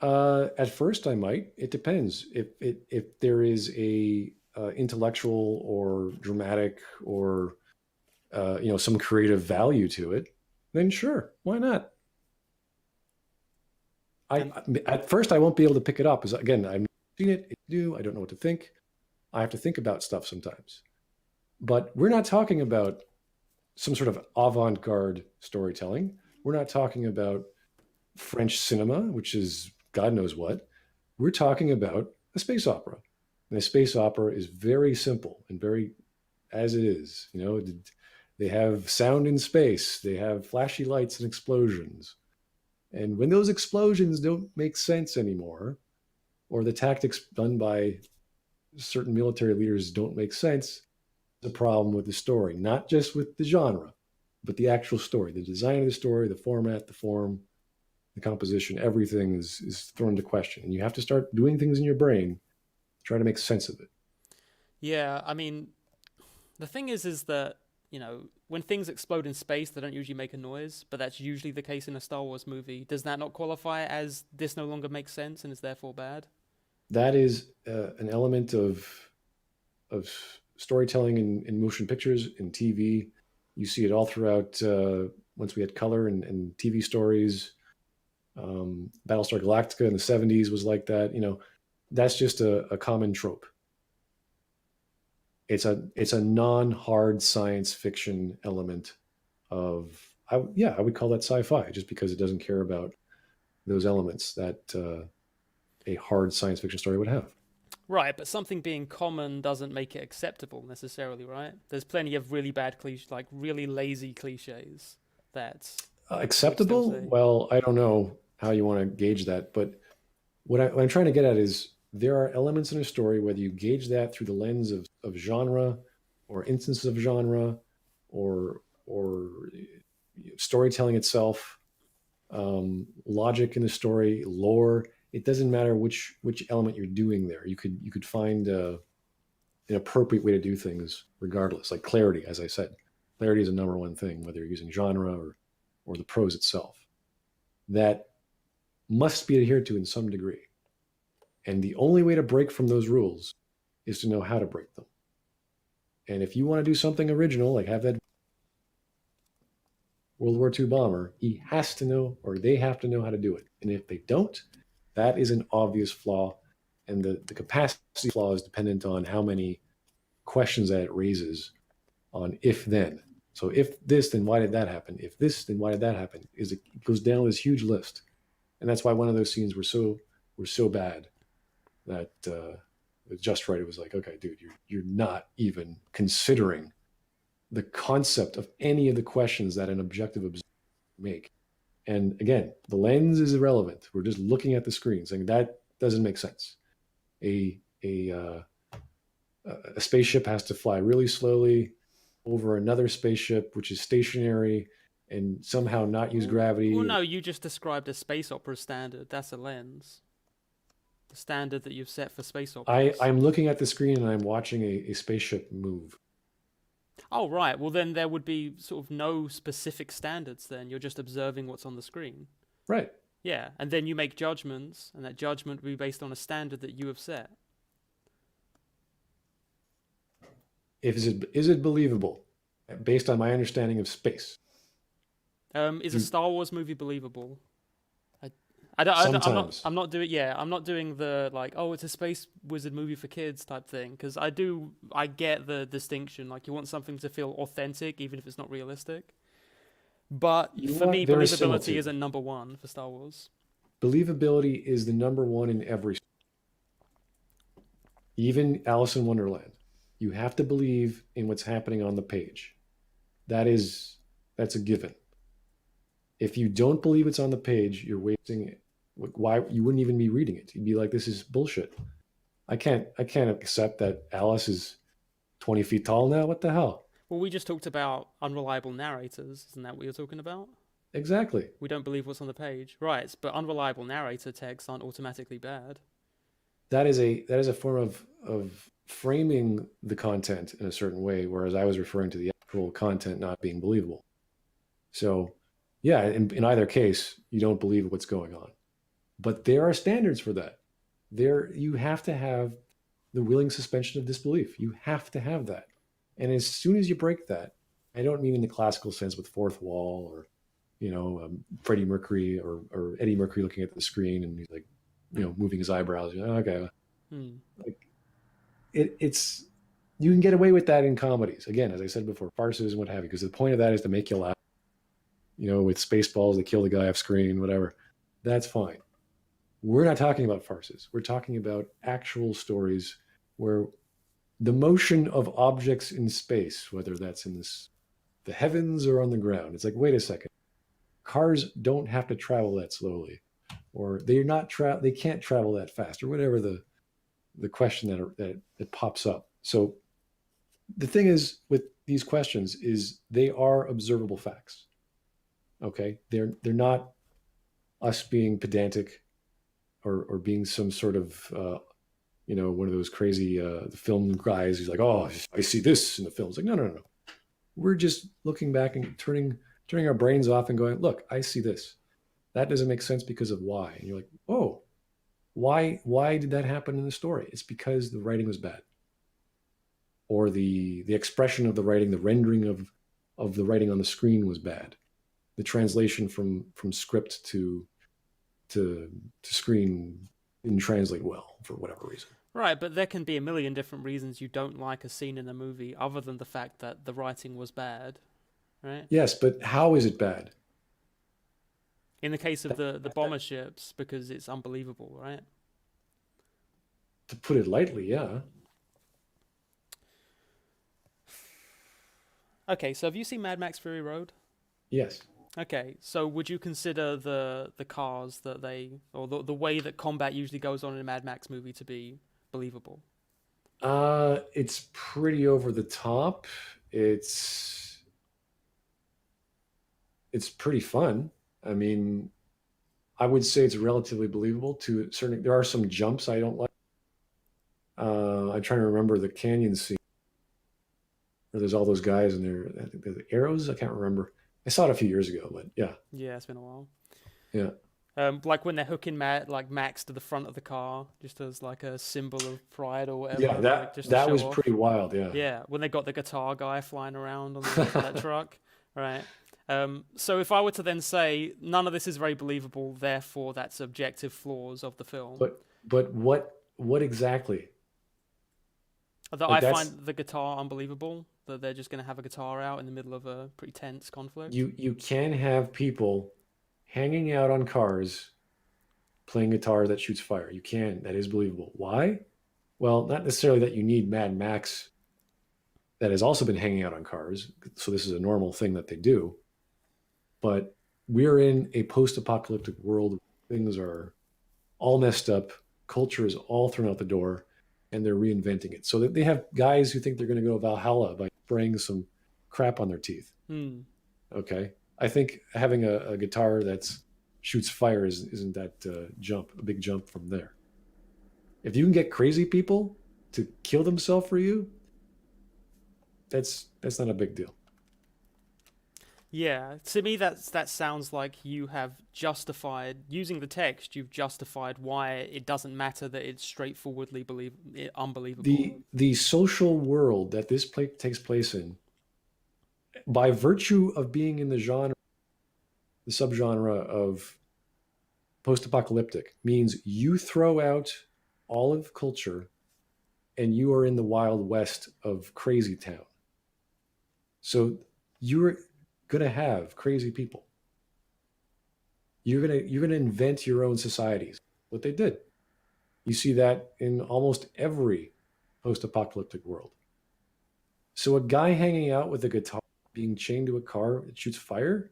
At first, I might. It depends. If there is a intellectual or dramatic or some creative value to it, then sure, why not? At first, I won't be able to pick it up. Because again, I've seen it. It's new. I don't know what to think. I have to think about stuff sometimes. But we're not talking about some sort of avant-garde storytelling. We're not talking about French cinema, which is God knows what. We're talking about a space opera. And a space opera is very simple and very as it is. They have sound in space. They have flashy lights and explosions. And when those explosions don't make sense anymore, or the tactics done by certain military leaders don't make sense, there's a problem with the story, not just with the genre, but the actual story, the design of the story, the format, the form, the composition, everything is thrown into question. And you have to start doing things in your brain to try to make sense of it. Yeah, I mean, the thing is that, when things explode in space, they don't usually make a noise, but that's usually the case in a Star Wars movie. Does that not qualify as this no longer makes sense and is therefore bad? That is an element of storytelling in motion pictures, in TV. You see it all throughout, once we had color and TV stories. Battlestar Galactica in the 70s was like that. That's just a common trope. It's a non-hard science fiction element of, I would call that sci-fi, just because it doesn't care about those elements that a hard science fiction story would have. Right, but something being common doesn't make it acceptable necessarily, right? There's plenty of really bad like really lazy cliches that's acceptable. Well, I don't know how you want to gauge that, but what I'm trying to get at is there are elements in a story, whether you gauge that through the lens of genre or instances of genre or storytelling itself, logic in the story, lore. It doesn't matter which element you're doing there. You could find an appropriate way to do things regardless. Like clarity, as I said, clarity is a number one thing, whether you're using genre or the prose itself. that must be adhered to in some degree. And the only way to break from those rules is to know how to break them. And if you want to do something original, like have that World War II bomber, he has to know, or they have to know how to do it. And if they don't, that is an obvious flaw. And the capacity flaw is dependent on how many questions that it raises on if then. So if this, then why did that happen? If this, then why did that happen? It goes down this huge list. And that's why one of those scenes were so bad that Just Right, it was like, okay, dude, you're not even considering the concept of any of the questions that an objective observer make. And again, the lens is irrelevant. We're just looking at the screen, saying that doesn't make sense. A spaceship has to fly really slowly over another spaceship, which is stationary, and somehow not use gravity. Well, no, you just described a space opera standard. That's a lens. The standard that you've set for space operas. I'm looking at the screen and I'm watching a spaceship move. Oh, right. Well, then there would be sort of no specific standards then. You're just observing what's on the screen. Right. Yeah, and then you make judgments, and that judgment will be based on a standard that you have set. Is it believable based on my understanding of space? Is a Star Wars movie believable? Sometimes. I'm not doing the like, oh, it's a space wizard movie for kids type thing, because I get the distinction. Like, you want something to feel authentic, even if it's not realistic. But for me, believability isn't number one for Star Wars. Believability is the number one in every. Even Alice in Wonderland, you have to believe in what's happening on the page. That's a given. If you don't believe it's on the page, you're wasting it. Why you wouldn't even be reading it? You'd be like, this is bullshit. I can't accept that Alice is 20 feet tall now. What the hell? Well, we just talked about unreliable narrators. Isn't that what you're talking about? Exactly. We don't believe what's on the page. Right, but unreliable narrator texts aren't automatically bad. That is a form of framing the content in a certain way, whereas I was referring to the actual content not being believable. So yeah, in either case, you don't believe what's going on. But there are standards for that. You have to have the willing suspension of disbelief. You have to have that. And as soon as you break that, I don't mean in the classical sense with fourth wall or, Freddie Mercury or Eddie Mercury looking at the screen and he's like, moving his eyebrows. Okay. Like it's you can get away with that in comedies. Again, as I said before, farces and what have you, because the point of that is to make you laugh. With Spaceballs, they kill the guy off screen, whatever. That's fine. We're not talking about farces. We're talking about actual stories where the motion of objects in space, whether that's in the heavens or on the ground, it's like, wait a second. Cars don't have to travel that slowly, or they can't travel that fast, or whatever the question that pops up. So the thing is with these questions is they are observable facts. Okay, they're not us being pedantic or being some sort of one of those crazy film guys who's like, oh, I see this in the film. It's like, no. We're just looking back and turning our brains off and going, look, I see this. That doesn't make sense because of why. And you're like, oh, why did that happen in the story? It's because the writing was bad, or the expression of the writing, the rendering of the writing on the screen was bad. The translation from script to screen didn't translate well for whatever reason. Right, but there can be a million different reasons you don't like a scene in a movie other than the fact that the writing was bad, right? Yes, but how is it bad? In the case of the bomber ships, because it's unbelievable, right? To put it lightly, yeah. Okay, so have you seen Mad Max Fury Road? Yes. Okay, so would you consider the cars that or the way that combat usually goes on in a Mad Max movie to be believable? It's pretty over the top. It's pretty fun. I mean, I would say it's relatively believable to a certain. There are some jumps I don't like. I'm trying to remember the canyon scene where there's all those guys and I think they're the arrows. I can't remember. I saw it a few years ago, but yeah. Yeah, it's been a while. Yeah. Like when they're hooking Max to the front of the car, just as like a symbol of pride or whatever. Yeah, like, that just to that show was off. pretty wild. Yeah. Yeah, when they got the guitar guy flying around on that truck, right? So if I were to then say none of this is very believable, therefore that's objective flaws of the film. But what exactly? That Like I that's find the guitar unbelievable. That they're just going to have a guitar out in the middle of a pretty tense conflict. you can have people hanging out on cars playing guitar that shoots fire. You can. That is believable. Why? Well, not necessarily that you need Mad Max that has also been hanging out on cars. So this is a normal thing that they do. But we're in a post-apocalyptic world. Things are all messed up. Culture is all thrown out the door, and they're reinventing it. So they have guys who think they're going to go Valhalla by spraying some crap on their teeth. Okay. I think having a guitar that shoots fire isn't that a big jump from there. If you can get crazy people to kill themselves for you, that's not a big deal. Yeah, to me that sounds like you have justified using the text. You've justified why it doesn't matter that it's straightforwardly unbelievable. The social world that this takes place in, by virtue of being in the subgenre of post-apocalyptic, means you throw out all of culture and you are in the Wild West of crazy town. So you're going to have crazy people. You're going to invent your own societies. What they did. You see that in almost every post-apocalyptic world. So a guy hanging out with a guitar being chained to a car that shoots fire,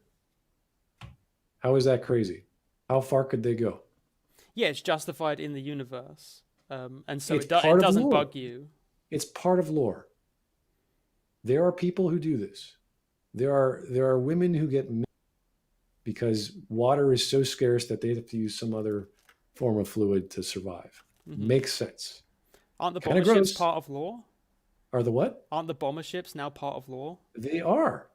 how is that crazy? How far could they go? Yeah, it's justified in the universe. And so It's it part of doesn't lore. bug you. It's part of lore. There are people who do this. There are women who get married because water is so scarce that they have to use some other form of fluid to survive. Makes sense. Aren't the Kinda bomber ships gross. part of lore? Are the what? Aren't the bomber ships now part of lore? They are.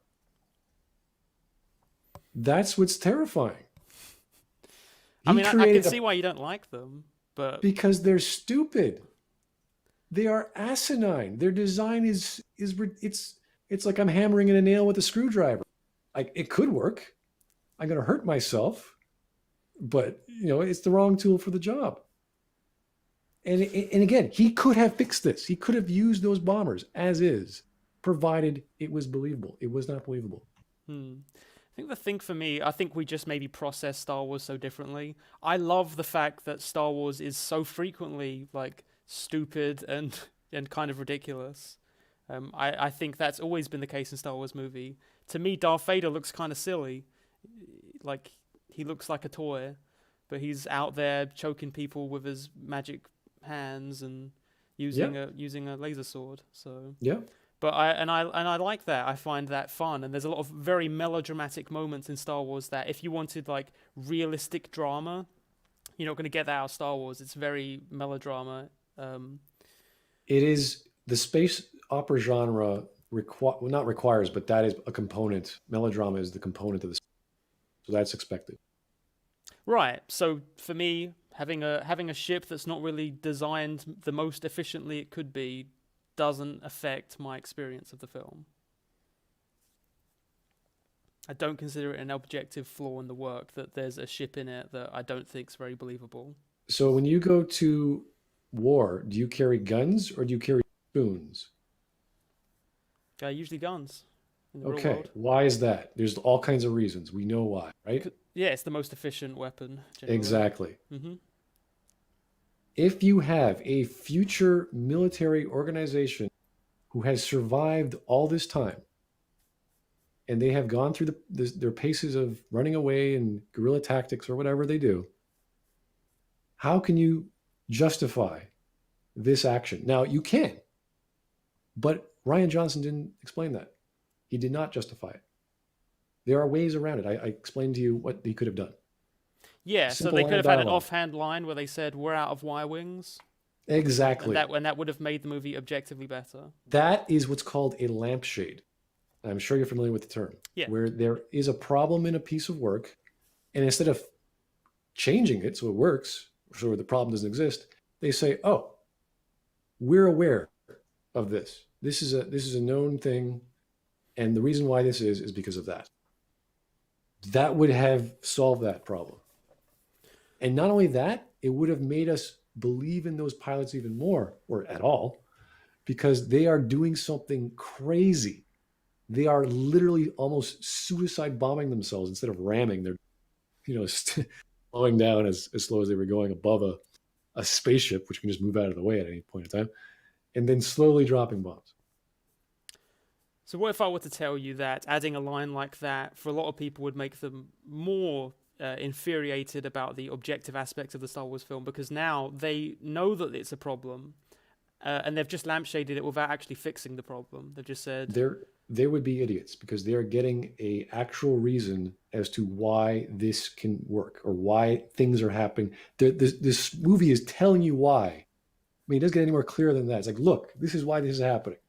That's what's terrifying. I mean, I can created see why you don't like them, but because they're stupid. They are asinine. Their design is it's like I'm hammering in a nail with a screwdriver. Like it could work. I'm going to hurt myself, but it's the wrong tool for the job. And again, he could have fixed this. He could have used those bombers as is, provided it was believable. It was not believable. I think the thing for me, I think we just maybe process Star Wars so differently. I love the fact that Star Wars is so frequently like stupid and kind of ridiculous. I think that's always been the case in Star Wars movie. To me, Darth Vader looks kind of silly. Like he looks like a toy, but he's out there choking people with his magic hands and using a laser sword. So yeah. But I like that. I find that fun, and there's a lot of very melodramatic moments in Star Wars that if you wanted like realistic drama, you're not going to get that out of Star Wars. It's very melodrama. It is the space opera genre not requires, but that is a component. Melodrama is the component of this, so that's expected. Right. So for me, having a ship that's not really designed the most efficiently it could be doesn't affect my experience of the film. I don't consider it an objective flaw in the work that there's a ship in it that I don't think is very believable. So when you go to war, do you carry guns or do you carry spoons? Usually guns. In the real Okay, world. why is that? There's all kinds of reasons. We know why, right? Yeah, it's the most efficient weapon. Generally. Exactly. Mm-hmm. If you have a future military organization who has survived all this time, and they have gone through their paces of running away and guerrilla tactics or whatever they do, how can you justify this action? Now, you can, but Rian Johnson didn't explain that. He did not justify it. There are ways around it. I explained to you what he could have done. Yeah, Simple so they line could of have had an dialogue. offhand line where they said, "We're out of Y-wings." Exactly. And that would have made the movie objectively better. That is what's called a lampshade. I'm sure you're familiar with the term. Yeah. Where there is a problem in a piece of work, and instead of changing it so it works, so the problem doesn't exist, they say, oh, we're aware of this. This is a known thing, and the reason why this is because of that. That would have solved that problem. And not only that, it would have made us believe in those pilots even more, or at all, because they are doing something crazy. They are literally almost suicide bombing themselves instead of ramming. They're, slowing down as slow as they were going above a spaceship, which can just move out of the way at any point in time, and then slowly dropping bombs. So what if I were to tell you that adding a line like that for a lot of people would make them more infuriated about the objective aspects of the Star Wars film, because now they know that it's a problem, and they've just lampshaded it without actually fixing the problem. They've just said they would be idiots because they are getting a actual reason as to why this can work or why things are happening. This movie is telling you why. I mean, it doesn't get any more clear than that. It's like, look, this is why this is happening.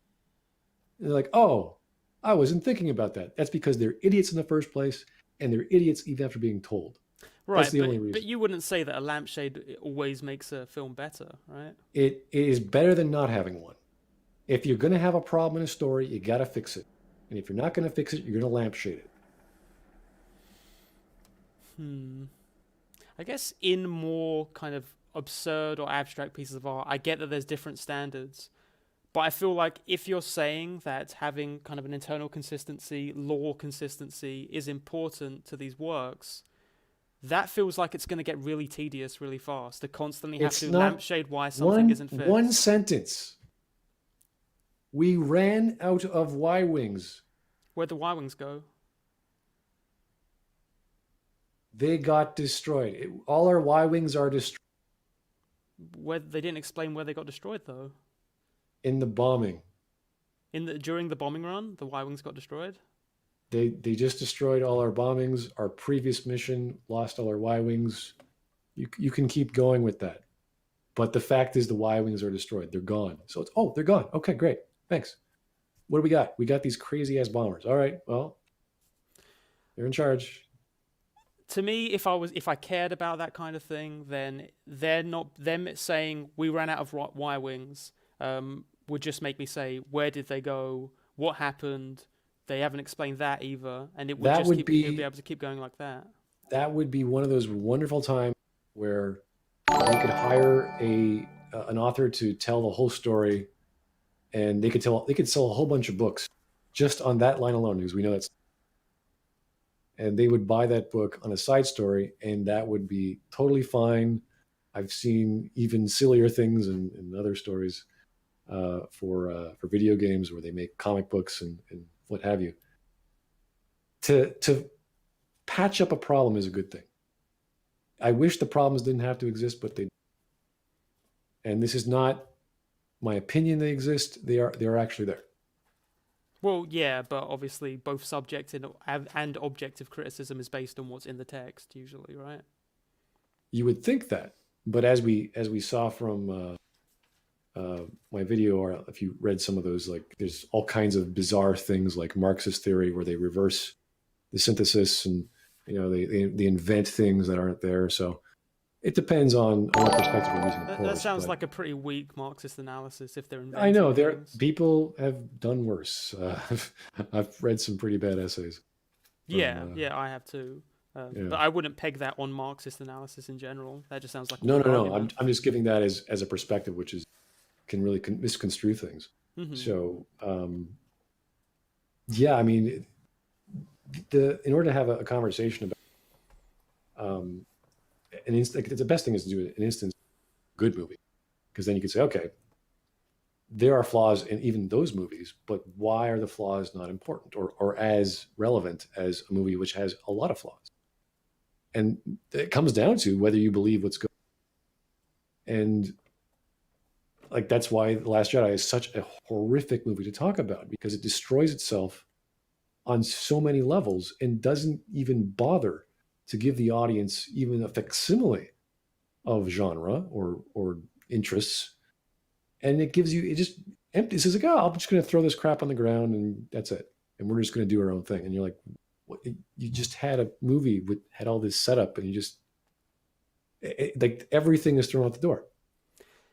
And they're like, oh, I wasn't thinking about that. That's because they're idiots in the first place, and they're idiots even after being told. Right, That's the only reason. But you wouldn't say that a lampshade always makes a film better, right? It is better than not having one. If you're going to have a problem in a story, you got to fix it. And if you're not going to fix it, you're going to lampshade it. I guess in more kind of absurd or abstract pieces of art, I get that there's different standards. But I feel like if you're saying that having kind of an internal consistency, lore consistency is important to these works, that feels like it's going to get really tedious really fast to constantly have to lampshade why something isn't fixed. One sentence. We ran out of Y-wings. Where'd the Y-wings go? They got destroyed. All our Y-wings are destroyed. They didn't explain where they got destroyed, though. In the bombing. During the bombing run, the Y-wings got destroyed? They just destroyed all our bombings. Our previous mission lost all our Y-wings. You can keep going with that. But the fact is the Y-wings are destroyed. They're gone. So they're gone. Okay, great. Thanks. What do we got? We got these crazy-ass bombers. All right, well, they're in charge. To me, if I cared about that kind of thing, then them saying we ran out of Y-wings would just make me say, where did they go? What happened? They haven't explained that either, and it would be able to keep going like that. That would be one of those wonderful times where they could hire an author to tell the whole story, and they could sell a whole bunch of books just on that line alone, because we know that's. And they would buy that book on a side story, and that would be totally fine. I've seen even sillier things in other stories for video games where they make comic books and what have you. To patch up a problem is a good thing. I wish the problems didn't have to exist, but they do. And this is not my opinion they exist. They are actually there. Well, yeah, but obviously both subjective and objective criticism is based on what's in the text, usually, right? You would think that, but as we saw from my video, or if you read some of those, like there's all kinds of bizarre things like Marxist theory where they reverse the synthesis, and they invent things that aren't there. So it depends on what perspective you're using. That sounds like a pretty weak Marxist analysis if they're inventing I know things. People have done worse. I've read some pretty bad essays. Yeah, I have too. But I wouldn't peg that on Marxist analysis in general. That just sounds like no. I'm just giving that as a perspective, which can really misconstrue things. Mm-hmm. So I mean, in order to have a conversation about the best thing is to do an instance good movie, because then you could say, okay, there are flaws in even those movies, but why are the flaws not important or as relevant as a movie which has a lot of flaws? And it comes down to whether you believe what's good. And like that's why The Last Jedi is such a horrific movie to talk about, because it destroys itself on so many levels and doesn't even bother to give the audience even a facsimile of genre or interests. And it just empties. It's like, oh, I'm just going to throw this crap on the ground and that's it. And we're just going to do our own thing. And you're like, what? You just had a movie had all this setup, and you just Like everything is thrown out the door.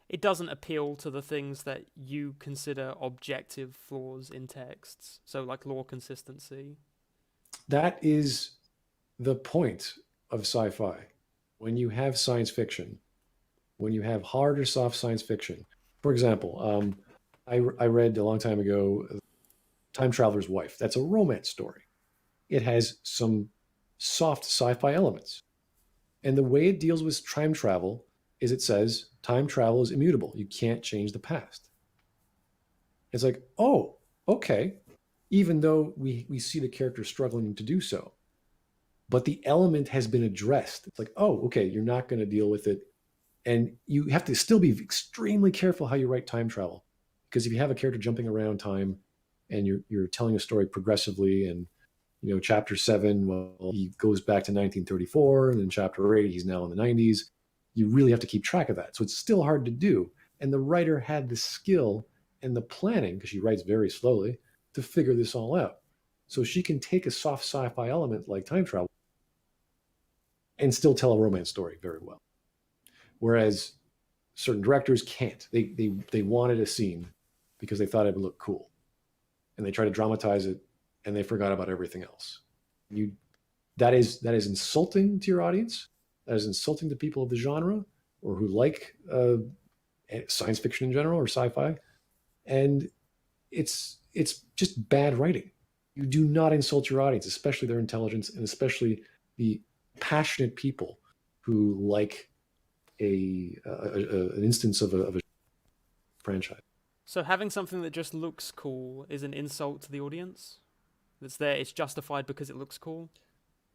It doesn't appeal to the things that you consider objective flaws in texts. So like law consistency. That is the point of sci-fi. When you have science fiction, when you have hard or soft science fiction. For example, I read a long time ago, Time Traveler's Wife. That's a romance story. It has some soft sci-fi elements. And the way it deals with time travel is it says time travel is immutable. You can't change the past. It's like, oh, okay. Even though we see the character struggling to do so. But the element has been addressed. It's like, oh, okay, you're not going to deal with it. And you have to still be extremely careful how you write time travel. Because if you have a character jumping around time and you're telling a story progressively, and chapter 7, well, he goes back to 1934, and then chapter 8, he's now in the 90s. You really have to keep track of that. So it's still hard to do. And the writer had the skill and the planning, because she writes very slowly, to figure this all out. So she can take a soft sci-fi element like time travel and still tell a romance story very well. Whereas certain directors can't. They wanted a scene because they thought it would look cool. And they try to dramatize it, and they forgot about everything else. That is insulting to your audience. That is insulting to people of the genre or who like science fiction in general or sci-fi. And it's just bad writing. You do not insult your audience, especially their intelligence, and especially the passionate people who like an instance of a franchise. So having something that just looks cool is an insult to the audience? That's there, it's justified because it looks cool?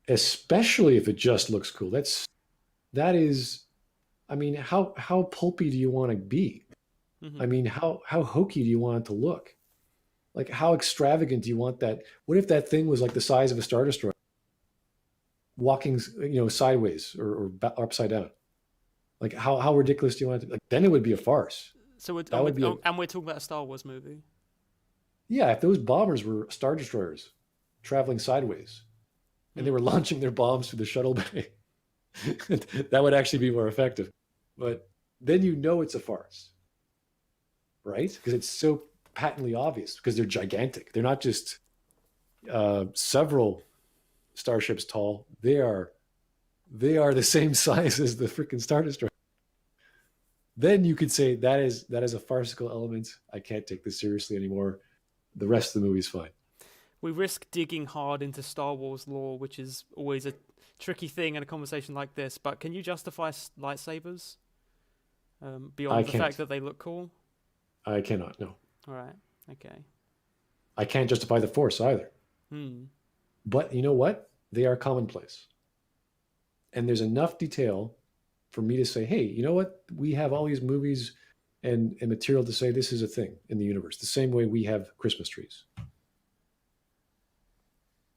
Especially if it just looks cool. That is, I mean, how pulpy do you want to be? Mm-hmm. I mean, how hokey do you want it to look? Like, how extravagant do you want that? What if that thing was like the size of a Star Destroyer, walking, sideways or upside down? Like, how ridiculous do you want it to be? Like, then it would be a farce. So we're would be and we're talking about a Star Wars movie. Yeah, if those bombers were Star Destroyers traveling sideways, and they were launching their bombs through the shuttle bay, that would actually be more effective. But then it's a farce, right? Because it's so patently obvious, because they're gigantic. They're not just several starships tall. They are the same size as the freaking Star Destroyer. Then you could say that is a farcical element. I can't take this seriously anymore. The rest of the movie's fine. We risk digging hard into Star Wars lore, which is always a tricky thing in a conversation like this. But can you justify lightsabers beyond the fact that they look cool? I cannot. No. All right. Okay. I can't justify the Force either. But you know what? They are commonplace. And there's enough detail for me to say, hey, you know what? We have all these movies and material to say this is a thing in the universe, the same way we have Christmas trees.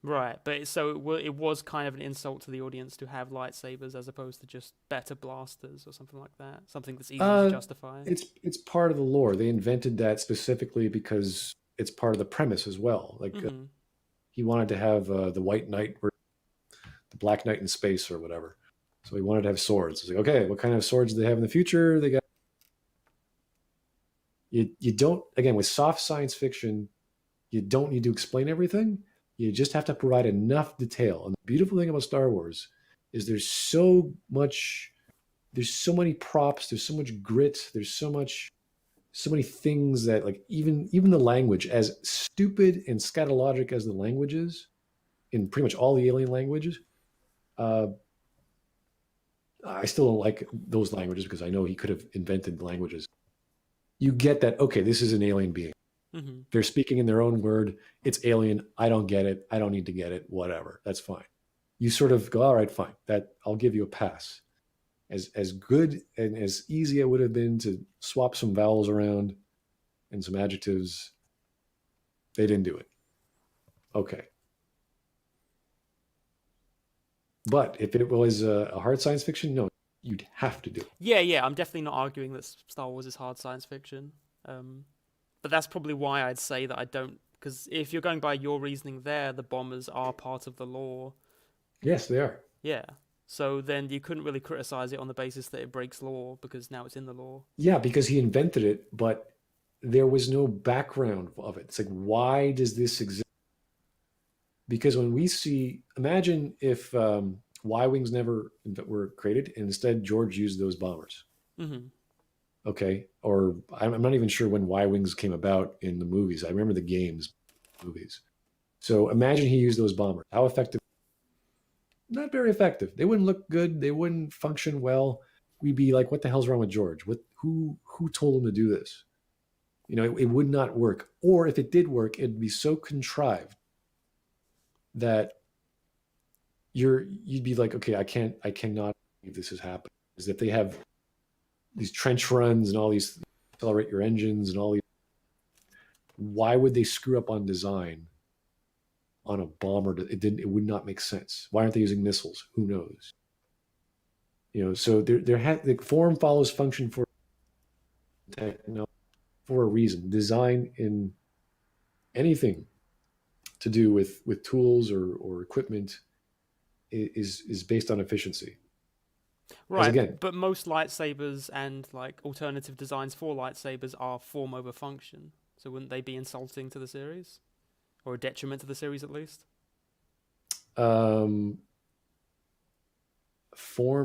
Right, but so it was kind of an insult to the audience to have lightsabers as opposed to just better blasters or something like that. Something that's easy to justify. It's part of the lore. They invented that specifically because it's part of the premise as well. Like he wanted to have the White Knight, or the Black Knight in space or whatever. So he wanted to have swords. It's like, okay, what kind of swords do they have in the future? They got. You don't, again, with soft science fiction, you don't need to explain everything. You just have to provide enough detail. And the beautiful thing about Star Wars is there's so many props, there's so much grit, there's so many things that, like, even the language, as stupid and scatologic as the language is, in pretty much all the alien languages, I still don't like those languages because I know he could have invented languages. You get that, okay, this is an alien being. They're speaking in their own word. It's alien. I don't get it. I don't need to get it. Whatever. That's fine. You sort of go, all right, fine. That I'll give you a pass. As good and as easy it would have been to swap some vowels around and some adjectives, they didn't do it. Okay. But if it was a hard science fiction, no, you'd have to do it. Yeah. I'm definitely not arguing that Star Wars is hard science fiction. But that's probably why I'd say that I don't, because if you're going by your reasoning there, the bombers are part of the lore. Yes, they are. Yeah. So then you couldn't really criticize it on the basis that it breaks law because now it's in the law. Yeah, because he invented it, but there was no background of it. It's like, why does this exist? Because when we see, imagine if Y-wings never were created, and instead George used those bombers. Mm-hmm. Okay, or I'm not even sure when Y-wings came about in the movies. I remember the games, movies. So imagine he used those bombers. How effective? Not very effective. They wouldn't look good. They wouldn't function well. We'd be like, what the hell's wrong with George? Who told him to do this? You know, it would not work. Or if it did work, it'd be so contrived that you'd be like, okay, I cannot believe this has happened. Is that they have these trench runs and all these accelerate your engines and all these. Why would they screw up on design on a bomber? It would not make sense. Why aren't they using missiles? Who knows? You know, so the form follows function for technology for a reason. Design in anything to do with tools or equipment is based on efficiency. Right, again, but most lightsabers and like alternative designs for lightsabers are form over function. So wouldn't they be insulting to the series, or a detriment to the series at least? Form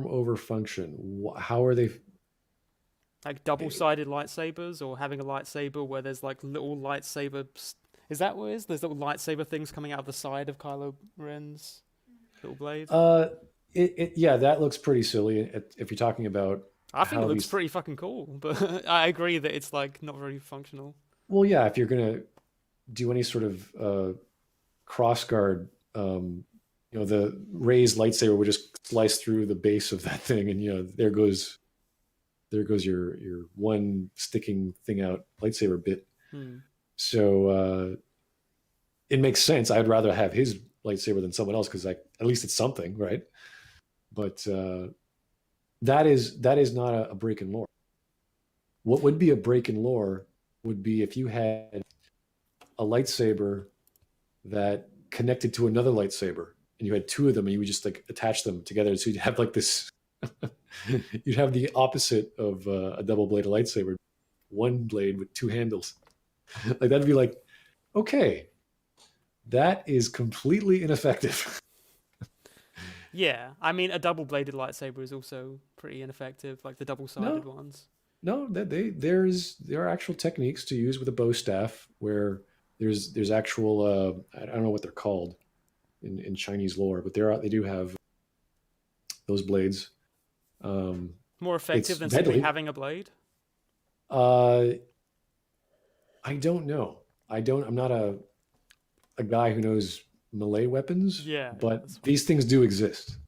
over function. How are they? Like double-sided lightsabers, or having a lightsaber where there's like little lightsaber. Is that what it is? There's little lightsaber things coming out of the side of Kylo Ren's little blade. Yeah, that looks pretty silly. If you're talking about, I think it looks pretty fucking cool, but I agree that it's like not very functional. Well, yeah, if you're gonna do any sort of cross guard, you know, the Rey's lightsaber would just slice through the base of that thing, and you know, there goes your one sticking thing out lightsaber bit. So it makes sense. I'd rather have his lightsaber than someone else because at least it's something, right? But that is not a break in lore. What would be a break in lore would be if you had a lightsaber that connected to another lightsaber, and you had two of them, and you would just like attach them together, so you'd have like this. You'd have the opposite of a double-bladed lightsaber, one blade with two handles. Like that'd be like, okay, that is completely ineffective. Yeah, I mean, a double-bladed lightsaber is also pretty ineffective, like the double-sided ones. No, there are actual techniques to use with a bow staff where there's actual I don't know what they're called in Chinese lore, but they do have those blades. More effective than deadly. simply having a blade? I don't know. I'm not a guy who knows melee weapons. Yeah, but these things do exist.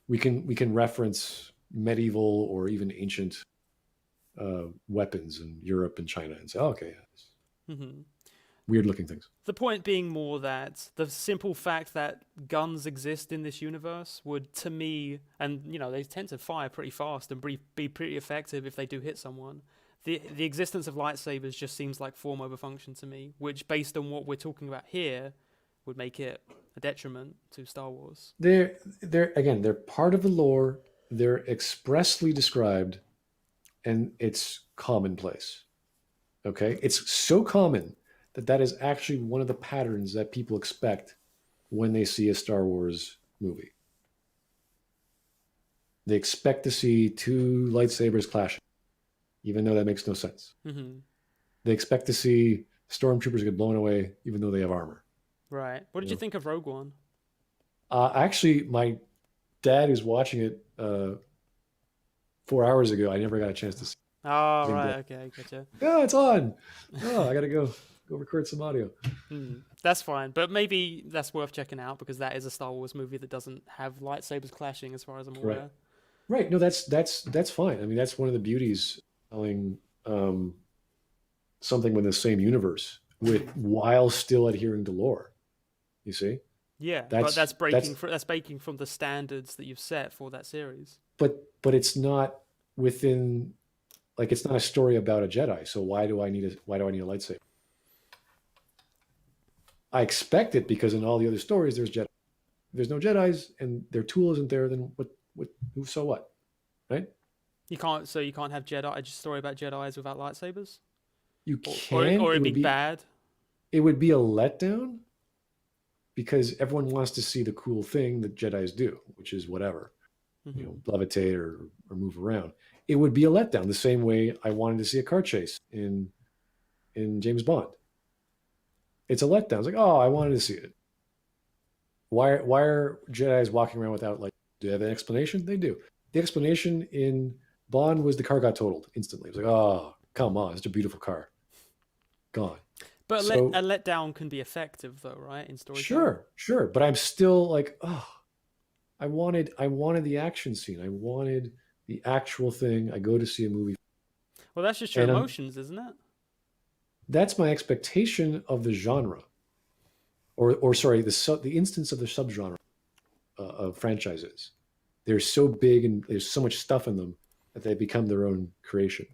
We can reference medieval or even ancient weapons in Europe and China and say, oh, okay, weird looking things. The point being more that the simple fact that guns exist in this universe would, to me, and you know, they tend to fire pretty fast and be pretty effective if they do hit someone. The existence of lightsabers just seems like form over function to me, which, based on what we're talking about here, would make it a detriment to Star Wars. They're part of the lore. They're expressly described, and it's commonplace. Okay, it's so common that is actually one of the patterns that people expect when they see a Star Wars movie. They expect to see two lightsabers clashing, even though that makes no sense. They expect to see stormtroopers get blown away, even though they have armor. Right. What did you think of Rogue One? Actually, my dad is watching it 4 hours ago. I never got a chance to see it. Oh, right. Okay, gotcha. Yeah, it's on. Oh, I got to go record some audio. That's fine. But maybe that's worth checking out because that is a Star Wars movie that doesn't have lightsabers clashing as far as I'm aware. Right. No, that's fine. I mean, that's one of the beauties of telling something with the same universe while still adhering to lore. You see? Yeah, but that's breaking from the standards that you've set for that series. But it's not within, like, it's not a story about a Jedi. So why do I need a lightsaber? I expect it because in all the other stories there's Jedi. there's no Jedis and their tool isn't there, then so what? Right? You can't have Jedi, just a story about Jedis without lightsabers? You Or can. it'd be bad? It would be a letdown because everyone wants to see the cool thing that Jedis do, which is whatever, levitate or move around. It would be a letdown the same way I wanted to see a car chase in James Bond. It's a letdown. It's like, oh, I wanted to see it. Why are Jedis walking around without, like, do they have an explanation? They do. The explanation in Bond was the car got totaled instantly. It was like, oh, come on, it's a beautiful car. Gone. But So, a letdown can be effective, though, right? In storytelling. Sure. But I'm still like, oh, I wanted the action scene. I wanted the actual thing. I go to see a movie. Well, that's just your emotions, isn't it? That's my expectation of the genre, or sorry, the instance of the subgenre of franchises. They're so big and there's so much stuff in them that they become their own creation.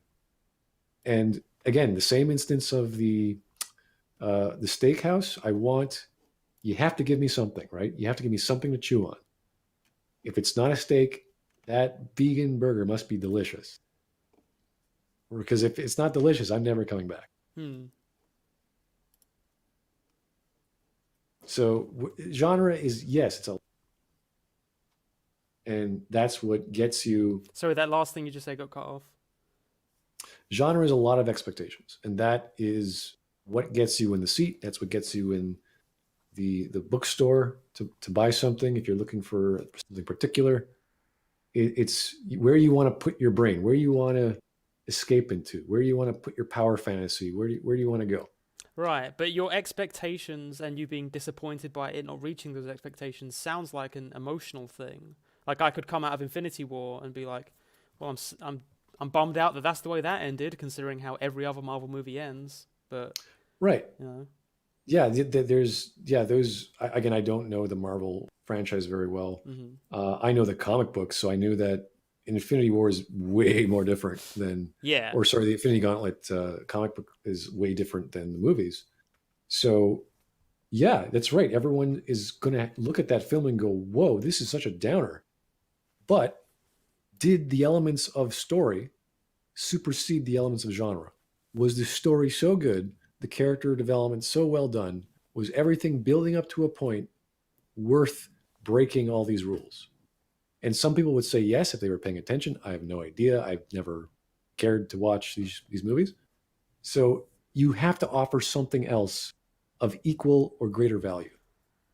And again, the same instance of the steakhouse. You have to give me something, right? You have to give me something to chew on. If it's not a steak, that vegan burger must be delicious. Because if it's not delicious, I'm never coming back. So genre is, yes, it's a, and that's what gets you. Sorry, that last thing you just said got cut off. Genre is a lot of expectations, and that is what gets you in the seat. That's what gets you in the bookstore to buy something. If you're looking for something particular, it's where you want to put your brain, where you want to escape into, where you want to put your power fantasy, where do you want to go? Right, but your expectations and you being disappointed by it not reaching those expectations sounds like an emotional thing. Like, I could come out of Infinity War and be like, well, I'm bummed out that that's the way that ended, considering how every other Marvel movie ends. But right, yeah, those. Again, I don't know the Marvel franchise very well. I know the comic books, so I knew that Infinity War is way more different than the Infinity Gauntlet comic book is way different than the movies. So yeah, that's right. Everyone is going to look at that film and go, whoa, this is such a downer. But did the elements of story supersede the elements of genre? Was the story so good, the character development so well done, was everything building up to a point worth breaking all these rules? And some people would say yes if they were paying attention. I have no idea. I've never cared to watch these movies. So you have to offer something else of equal or greater value.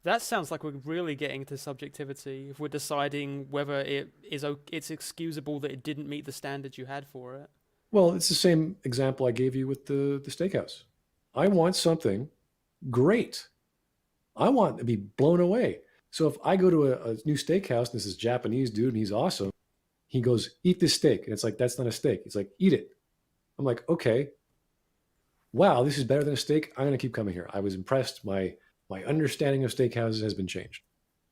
That sounds like we're really getting into subjectivity if we're deciding whether it's excusable that it didn't meet the standards you had for it. Well, it's the same example I gave you with the steakhouse. I want something great. I want to be blown away. So if I go to a new steakhouse and this is Japanese dude and he's awesome, he goes, eat this steak. And it's like, that's not a steak. He's like, eat it. I'm like, okay. Wow, this is better than a steak. I'm going to keep coming here. I was impressed. My understanding of steakhouses has been changed,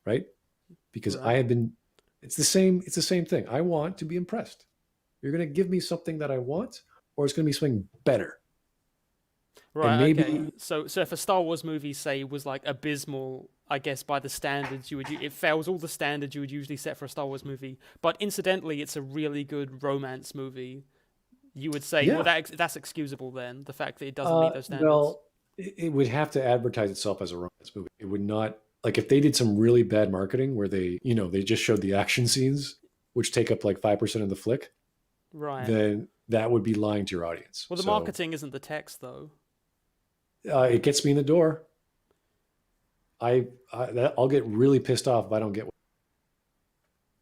right? Because I have been, it's the same thing. I want to be impressed. You're going to give me something that I want, or it's going to be something better. Right, okay. So if a Star Wars movie, say, was like abysmal, I guess, by the standards it fails all the standards you would usually set for a Star Wars movie, but incidentally it's a really good romance movie, you would say, well, that's excusable then, the fact that it doesn't meet those standards. Well, it would have to advertise itself as a romance movie. It would not, like, if they did some really bad marketing where they just showed the action scenes, which take up like 5% of the flick, right? Then that would be lying to your audience. Well, the marketing isn't the text, though. It gets me in the door. I'll get really pissed off if I don't get one.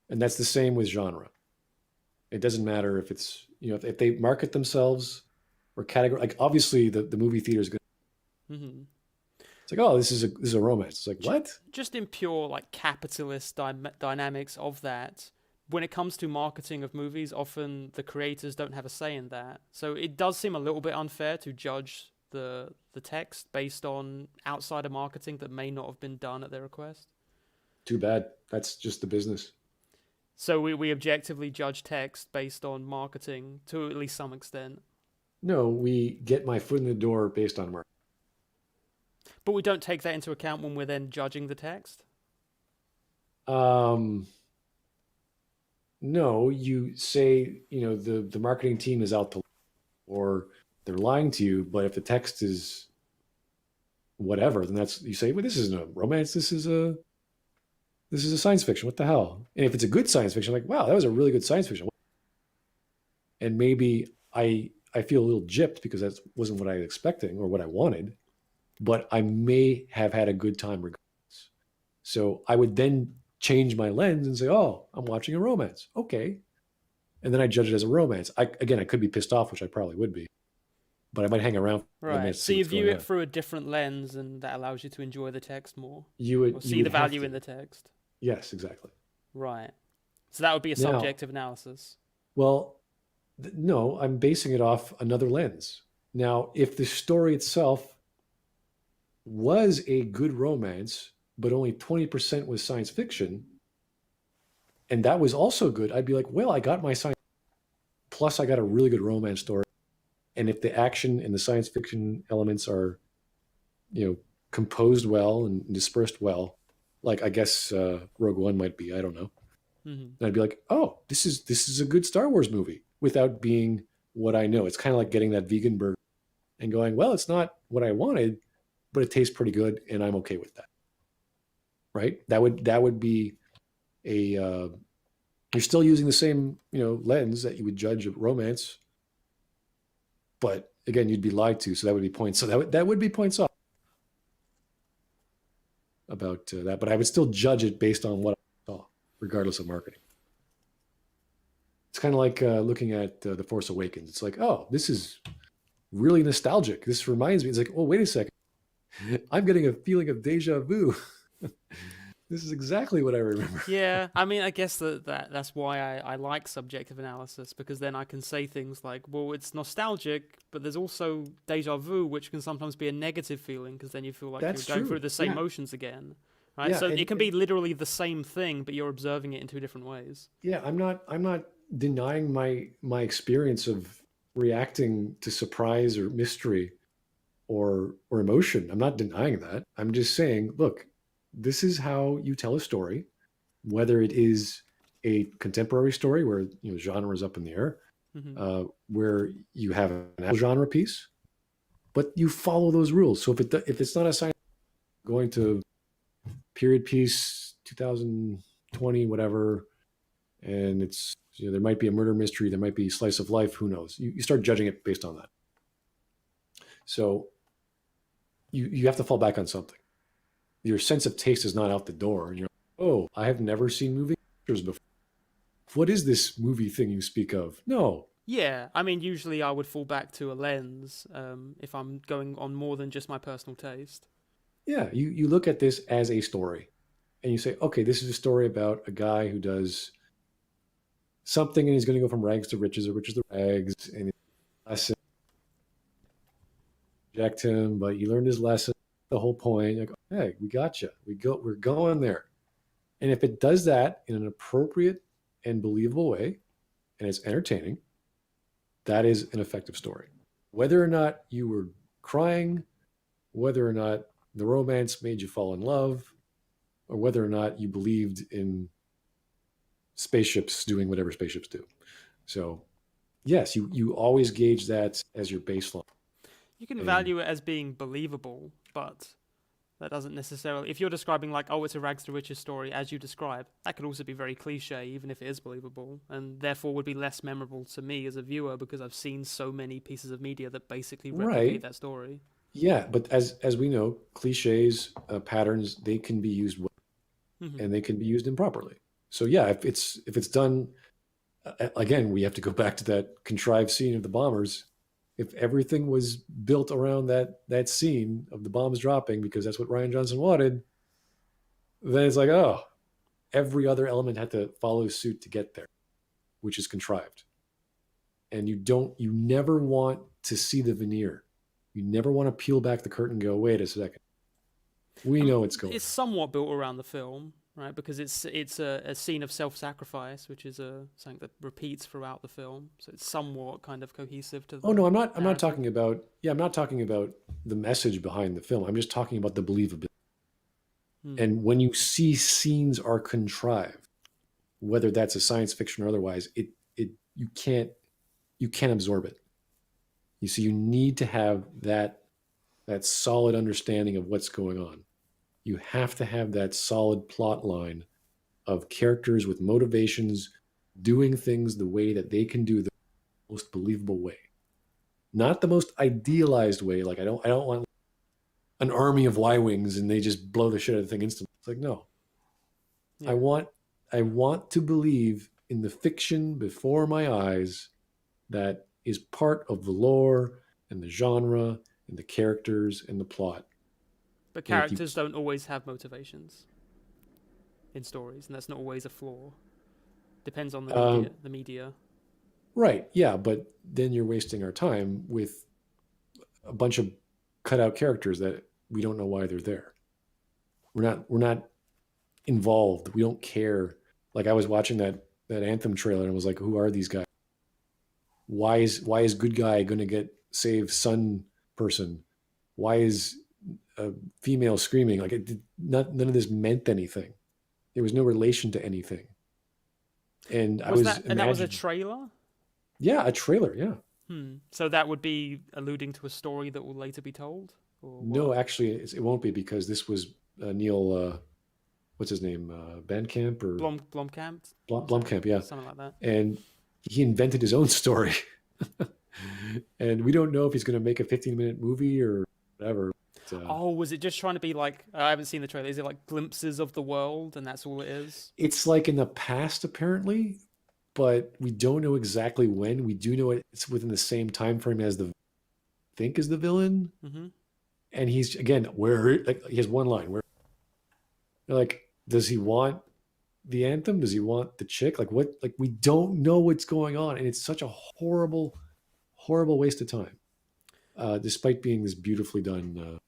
And that's the same with genre. It doesn't matter if it's, if they market themselves or category, like obviously the movie theater is going to. It's like, oh, this is a romance. It's like, what? Just in pure like capitalist dynamics of that, when it comes to marketing of movies, often the creators don't have a say in that. So it does seem a little bit unfair to judge the text based on outsider marketing that may not have been done at their request. Too bad. That's just the business. So we objectively judge text based on marketing to at least some extent. No, we get my foot in the door based on marketing. But we don't take that into account when we're then judging the text? No, you say, the marketing team is out to, or they're lying to you, but if the text is whatever, then you say, well, this isn't a romance, this is a science fiction. What the hell? And if it's a good science fiction, I'm like, wow, that was a really good science fiction. And maybe I feel a little gypped because that wasn't what I was expecting or what I wanted, but I may have had a good time regardless. So I would then change my lens and say, oh, I'm watching a romance. Okay. And then I judge it as a romance. I could be pissed off, which I probably would be, but I might hang around for a Right. minute to So see you what's view going it on. through a different lens, and that allows you to enjoy the text more. You would Or see you the would have value to. in the text. Yes, exactly. Right. So that would be a Now, subjective analysis. well, no, I'm basing it off another lens. Now, if the story itself was a good romance, but only 20% was science fiction, and that was also good, I'd be like, well, I got my science, plus I got a really good romance story. And if the action and the science fiction elements are, composed well and dispersed well, like I guess Rogue One might be, I don't know. Mm-hmm. And I'd be like, oh, this is a good Star Wars movie without being what I know. It's kind of like getting that vegan burger and going, well, it's not what I wanted, but it tastes pretty good, and I'm okay with that. Right? That would be a you're still using the same lens that you would judge a romance, but again, you'd be lied to, so that would be points. So that would be points off about that. But I would still judge it based on what I saw, regardless of marketing. It's kind of like looking at The Force Awakens. It's like, oh, this is really nostalgic. This reminds me. It's like, oh, wait a second. I'm getting a feeling of deja vu. This is exactly what I remember. Yeah, I mean, I guess that's why I like subjective analysis, because then I can say things like, well, it's nostalgic, but there's also deja vu, which can sometimes be a negative feeling, because then you feel like That's you're going true. through the same Yeah. motions again. Right? Yeah, So and- it can be literally the same thing, but you're observing it in two different ways. Yeah, I'm not denying my experience of reacting to surprise or mystery or emotion. I'm not denying that. I'm just saying, look, this is how you tell a story, whether it is a contemporary story where genre is up in the air, Mm-hmm. where you have an actual genre piece, but you follow those rules. So if it's not a science going to period piece 2020 whatever, and it's there might be a murder mystery, there might be slice of life, who knows, you start judging it based on that. So you have to fall back on something. Your sense of taste is not out the door, and you're like, oh, I have never seen movie pictures before. What is this movie thing you speak of? No. Yeah, I mean, usually I would fall back to a lens if I'm going on more than just my personal taste. Yeah, you look at this as a story, and you say, okay, this is a story about a guy who does something, and he's going to go from rags to riches or riches to rags, and his lesson reject him, but he learned his lesson. The whole point, like, hey, we got you. We're going there. And if it does that in an appropriate and believable way, and it's entertaining, that is an effective story. Whether or not you were crying, whether or not the romance made you fall in love, or whether or not you believed in spaceships doing whatever spaceships do. So, yes, you always gauge that as your baseline. You can And- value it as being believable, but that doesn't necessarily... If you're describing like, oh, it's a rags to riches story, as you describe, that could also be very cliche, even if it is believable, and therefore would be less memorable to me as a viewer, because I've seen so many pieces of media that basically replicate Right. that story. Yeah, but as we know, cliches, patterns, they can be used well, Mhm. and they can be used improperly. So yeah, if it's done, again, we have to go back to that contrived scene of the bombers. If everything was built around that scene of the bombs dropping because that's what Rian Johnson wanted, then it's like, oh, every other element had to follow suit to get there, which is contrived. And you never want to see the veneer. You never want to peel back the curtain and go, wait a second. We know it's going. It's somewhat built around the film, right? Because it's a scene of self-sacrifice, which is something that repeats throughout the film. So it's somewhat kind of cohesive to the Oh no, I'm not narrative. talking about I'm not talking about the message behind the film. I'm just talking about the believability. And when you see scenes are contrived, whether that's a science fiction or otherwise, you can't absorb it. You see, you need to have that solid understanding of what's going on. You have to have that solid plot line of characters with motivations doing things the way that they can do the most believable way. Not the most idealized way. Like I don't want an army of Y-wings and they just blow the shit out of the thing instantly. It's like, no. Yeah. I want to believe in the fiction before my eyes that is part of the lore and the genre and the characters and the plot. But characters don't always have motivations in stories, and that's not always a flaw. Depends on the media. Right, yeah, but then you're wasting our time with a bunch of cutout characters that we don't know why they're there. We're not involved. We don't care. Like I was watching that Anthem trailer and I was like, who are these guys? Why is good guy going to get save sun person? Why is a female screaming? Like none of this meant anything. There was no relation to anything. And that was a trailer? Yeah, a trailer, yeah. So that would be alluding to a story that will later be told? Or no, actually, it won't be because this was Neil, what's his name? Bandcamp or Blomkamp? Blomkamp, yeah. Something like that. And he invented his own story. And we don't know if he's going to make a 15-minute movie or whatever. Was it just trying to be like, I haven't seen the trailer, is it like glimpses of the world and that's all it is? It's like in the past, apparently, but we don't know exactly when. We do know it's within the same time frame as the villain. Mm-hmm. And he's, again, he has one line where, like, does he want the anthem? Does he want the chick? Like, what? Like, we don't know what's going on. And it's such a horrible, horrible waste of time, despite being this beautifully done.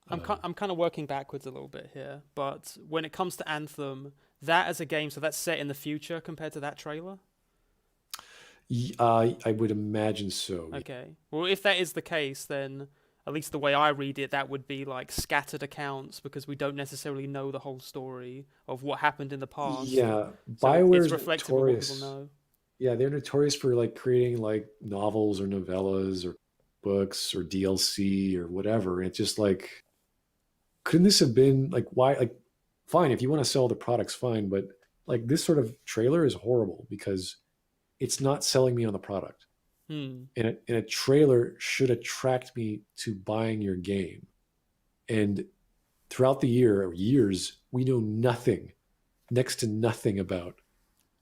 I'm kind of working backwards a little bit here, but when it comes to Anthem, that as a game, so that's set in the future compared to that trailer? I would imagine so. Okay. Well, if that is the case, then at least the way I read it, that would be like scattered accounts because we don't necessarily know the whole story of what happened in the past. Yeah, so BioWare's reflective notorious. Of what people know. Yeah, they're notorious for like creating like novels or novellas or books or DLC or whatever. And it's just like, couldn't this have been like, why? Like, fine, if you want to sell the products, fine, but like this sort of trailer is horrible because it's not selling me on the product. And a trailer should attract me to buying your game. And throughout the years, we know nothing, next to nothing about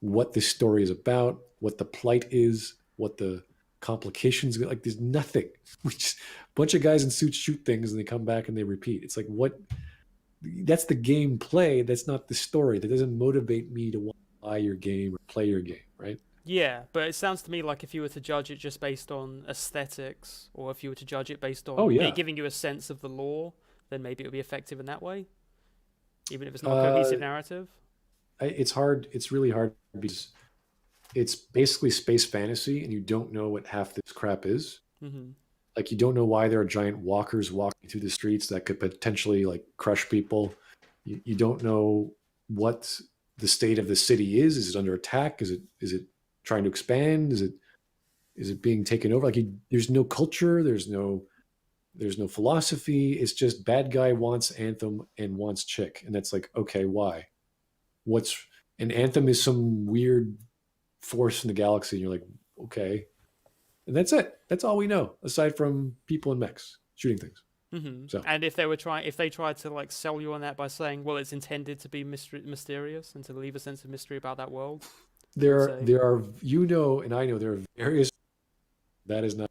what this story is about, what the plight is, what the complications, like there's nothing. We just, a bunch of guys in suits shoot things and they come back and they repeat. It's like, what? That's the gameplay. That's not the story. That doesn't motivate me to want to buy your game or play your game, right? Yeah, but it sounds to me like if you were to judge it just based on aesthetics, or if you were to judge it based on it giving you a sense of the lore, then maybe it would be effective in that way, even if it's not a cohesive narrative. It's hard. It's really hard because it's basically space fantasy, and you don't know what half this crap is. Mm-hmm. Like you don't know why there are giant walkers walking through the streets that could potentially like crush people. You don't know what the state of the city is. Is it under attack? Is it trying to expand? Is it being taken over? Like there's no culture, there's no philosophy. It's just bad guy wants Anthem and wants chick, and that's like, okay, why? What's an Anthem is some weird force in the galaxy, and you're like, okay, and that's it. That's all we know aside from people in mechs shooting things. Mm-hmm. So, and if they tried to like sell you on that by saying, well, it's intended to be mysterious and to leave a sense of mystery about that world. There are, and I know there are various. That is not.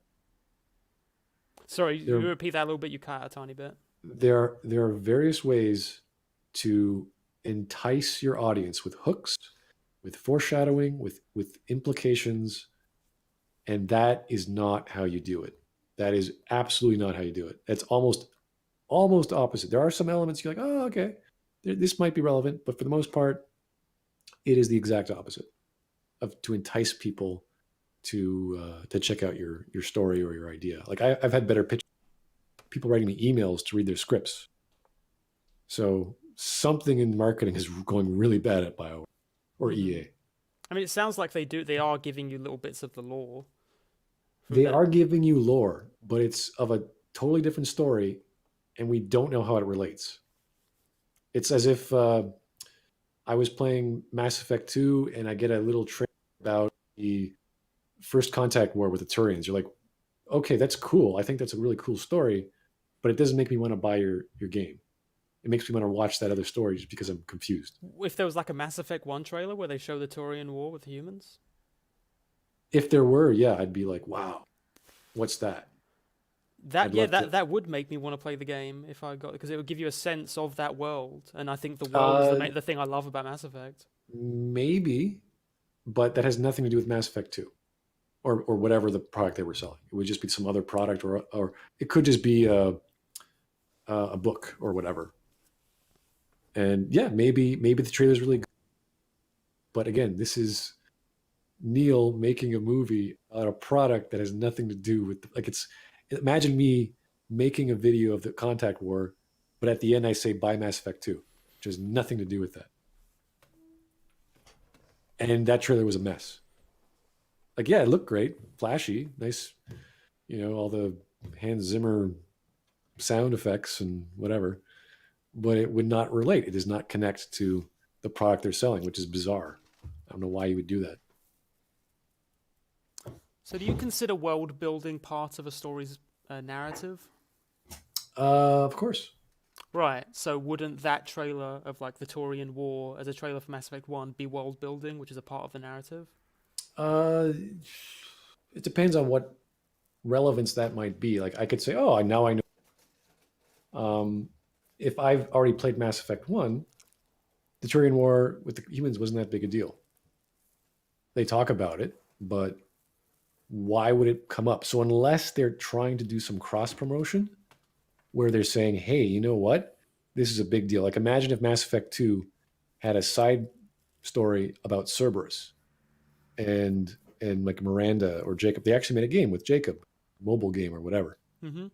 Sorry, you repeat that a little bit. You cut out a tiny bit. There are various ways to entice your audience with hooks, with foreshadowing, with implications, and that is not how you do it. That is absolutely not how you do it. That's almost opposite. There are some elements you're like, oh, okay, this might be relevant, but for the most part, it is the exact opposite. To entice people to check out your story or your idea. Like I've had better people writing me emails to read their scripts. So something in marketing is going really bad at BioWare or Mhm. EA. I mean, it sounds like they are giving you little bits of the lore. from They that- are giving you lore, but it's of a totally different story, and we don't know how it relates. It's as if I was playing Mass Effect 2 and I get a little trailer about the first contact war with the Turians. You're like, okay, that's cool. I think that's a really cool story, but it doesn't make me want to buy your game. It makes me want to watch that other story just because I'm confused. If there was like a Mass Effect 1 trailer where they show the Turian War with humans, If there were, yeah, I'd be like, wow, what's that? that I'd yeah, love to- that would make me want to play the game if I got, because it would give you a sense of that world, and I think the world is the thing I love about Mass Effect. Maybe, but that has nothing to do with Mass Effect 2 or whatever the product they were selling. It would just be some other product, or it could just be a book or whatever. And yeah, maybe the trailer's really good. But again, this is Neil making a movie on a product that has nothing to do with imagine me making a video of the Contact War, but at the end I say buy Mass Effect 2, which has nothing to do with that. And that trailer was a mess. Like, yeah, it looked great, flashy, nice, all the Hans Zimmer sound effects and whatever, but it would not relate. It does not connect to the product they're selling, which is bizarre. I don't know why you would do that. So, do you consider world building part of a story's narrative? Of course. Right. So, wouldn't that trailer of like the Turian War as a trailer for Mass Effect 1 be world building, which is a part of the narrative? It depends on what relevance that might be. Like, I could say, oh, now I know. If I've already played Mass Effect 1, the Turian War with the humans wasn't that big a deal. They talk about it, but why would it come up? So unless they're trying to do some cross promotion where they're saying, hey, you know what? This is a big deal. Like, imagine if Mass Effect 2 had a side story about Cerberus and like Miranda or Jacob. They actually made a game with Jacob, mobile game or whatever. Mm-hmm.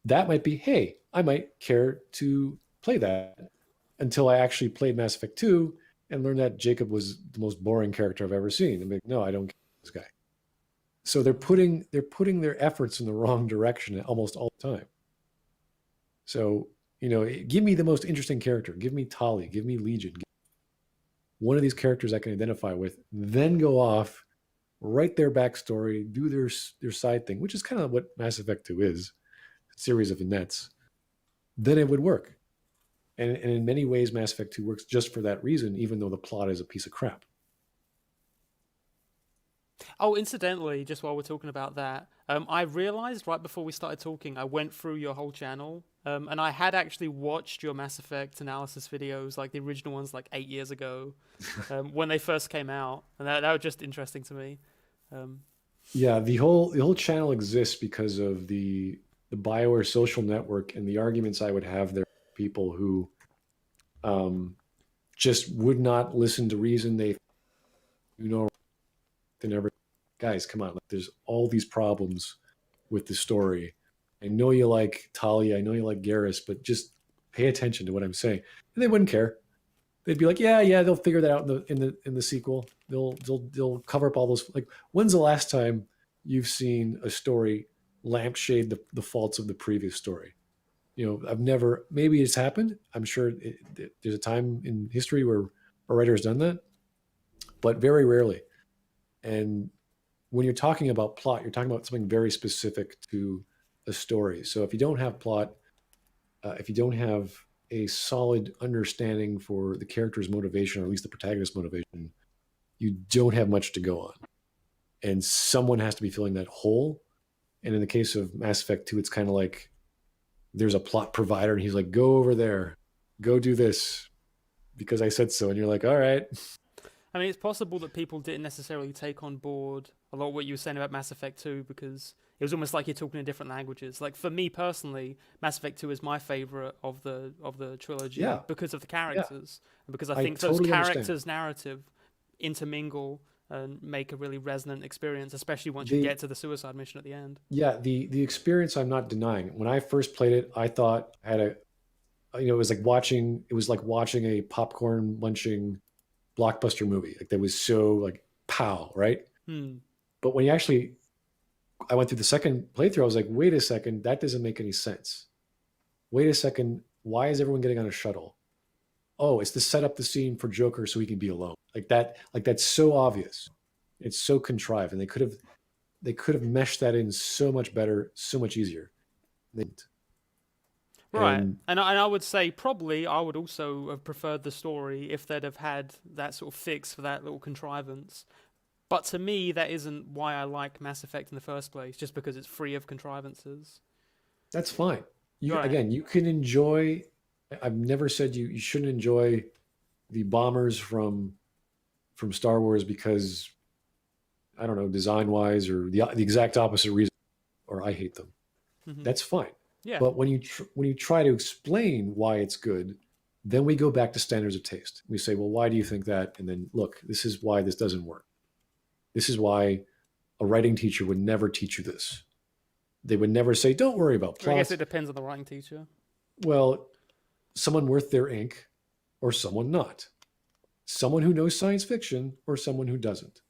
That might be, hey, I might care to play that, until I actually played Mass Effect 2 and learned that Jacob was the most boring character I've ever seen. I'm like, no, I don't get this guy. So they're putting their efforts in the wrong direction almost all the time. So, give me the most interesting character. Give me Tali. Give me Legion. One of these characters I can identify with, then go off, write their backstory, do their side thing, which is kind of what Mass Effect 2 is, a series of vignettes. Then it would work. And in many ways, Mass Effect 2 works just for that reason, even though the plot is a piece of crap. Oh, incidentally, just while we're talking about that, I realized right before we started talking, I went through your whole channel, and I had actually watched your Mass Effect analysis videos, like the original ones, like 8 years ago, when they first came out, and that was just interesting to me. Yeah, the whole channel exists because of the BioWare social network and the arguments I would have there. People who just would not listen to reason. They never, guys, come on. Like, there's all these problems with the story. I know you like Talia, I know you like Garrus, but just pay attention to what I'm saying. And they wouldn't care. They'd be like, yeah, they'll figure that out in the sequel. They'll cover up all those. Like, when's the last time you've seen a story lampshade the faults of the previous story? I've never. Maybe it's happened. I'm sure there's a time in history where a writer has done that, but very rarely. And when you're talking about plot, you're talking about something very specific to a story. So if you don't have plot, if you don't have a solid understanding for the character's motivation, or at least the protagonist's motivation, you don't have much to go on. And someone has to be filling that hole. And in the case of Mass Effect 2, it's kind of like there's a plot provider and he's like, go over there, go do this because I said so. And you're like, all right. I mean, it's possible that people didn't necessarily take on board a lot of what you were saying about Mass Effect 2 because it was almost like you're talking in different languages. Like, for me personally, Mass Effect 2 is my favorite of the trilogy because of the characters and because I think those characters' narrative intermingle and make a really resonant experience, especially once you get to the suicide mission at the end. Yeah, the experience I'm not denying. When I first played it, I thought I had it was like watching a popcorn munching blockbuster movie. Like that was so like pow, right? Hmm. But when I went through the second playthrough, I was like, wait a second, that doesn't make any sense. Wait a second, why is everyone getting on a shuttle? Oh, it's to set up the scene for Joker so he can be alone. Like that's so obvious. It's so contrived, and they could have meshed that in so much better, so much easier. They didn't. Right, And and I would say probably I would also have preferred the story if they'd have had that sort of fix for that little contrivance. But to me, that isn't why I like Mass Effect in the first place, just because it's free of contrivances. that's fine. Right. Again, you can enjoy. I've never said you shouldn't enjoy the bombers from Star Wars because I don't know, design wise or the exact opposite reason, or I hate them. Mhm. That's fine. Yeah. But when you try to explain why it's good, then we go back to standards of taste. We say, well, why do you think that? And then look, this is why this doesn't work. This is why a writing teacher would never teach you this. They would never say, don't worry about I plots. guess it depends on the writing teacher. Well, someone worth their ink or someone not. Someone who knows science fiction or someone who doesn't.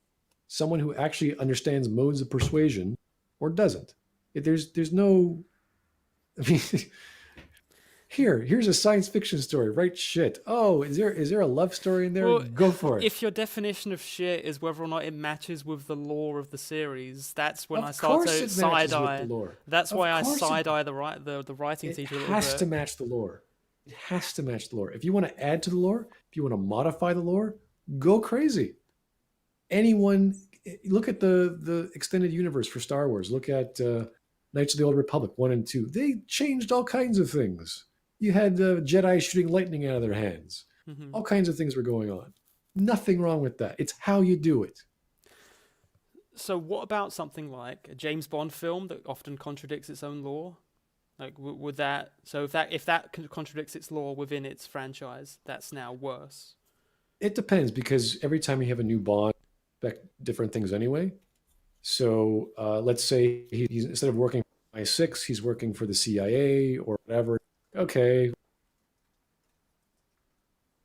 Someone who actually understands modes of persuasion or doesn't. There's no, I mean, here's a science fiction story. Write shit. Oh, is there a love story in there? Well, Go for it. If your definition of shit is whether or not it matches with the lore of the series, that's when Of I start course to it matches side with eye. the lore. That's Of why I course it- side eye the writing It teacher a little has bit. to match the lore. It has to match the lore. If you want to add to the lore, if you want to modify the lore, go crazy. Anyone, look at the extended universe for Star Wars. Look at Knights of the Old Republic 1 and 2. They changed all kinds of things. You had Jedi shooting lightning out of their hands. Mhm. All kinds of things were going on. Nothing wrong with that. It's how you do it. So what about something like a James Bond film that often contradicts its own lore? Like would that? So if that contradicts its lore within its franchise, that's now worse. It depends because every time you have a new Bond, expect different things anyway. So let's say he's instead of working for MI6, he's working for the CIA or whatever. Okay.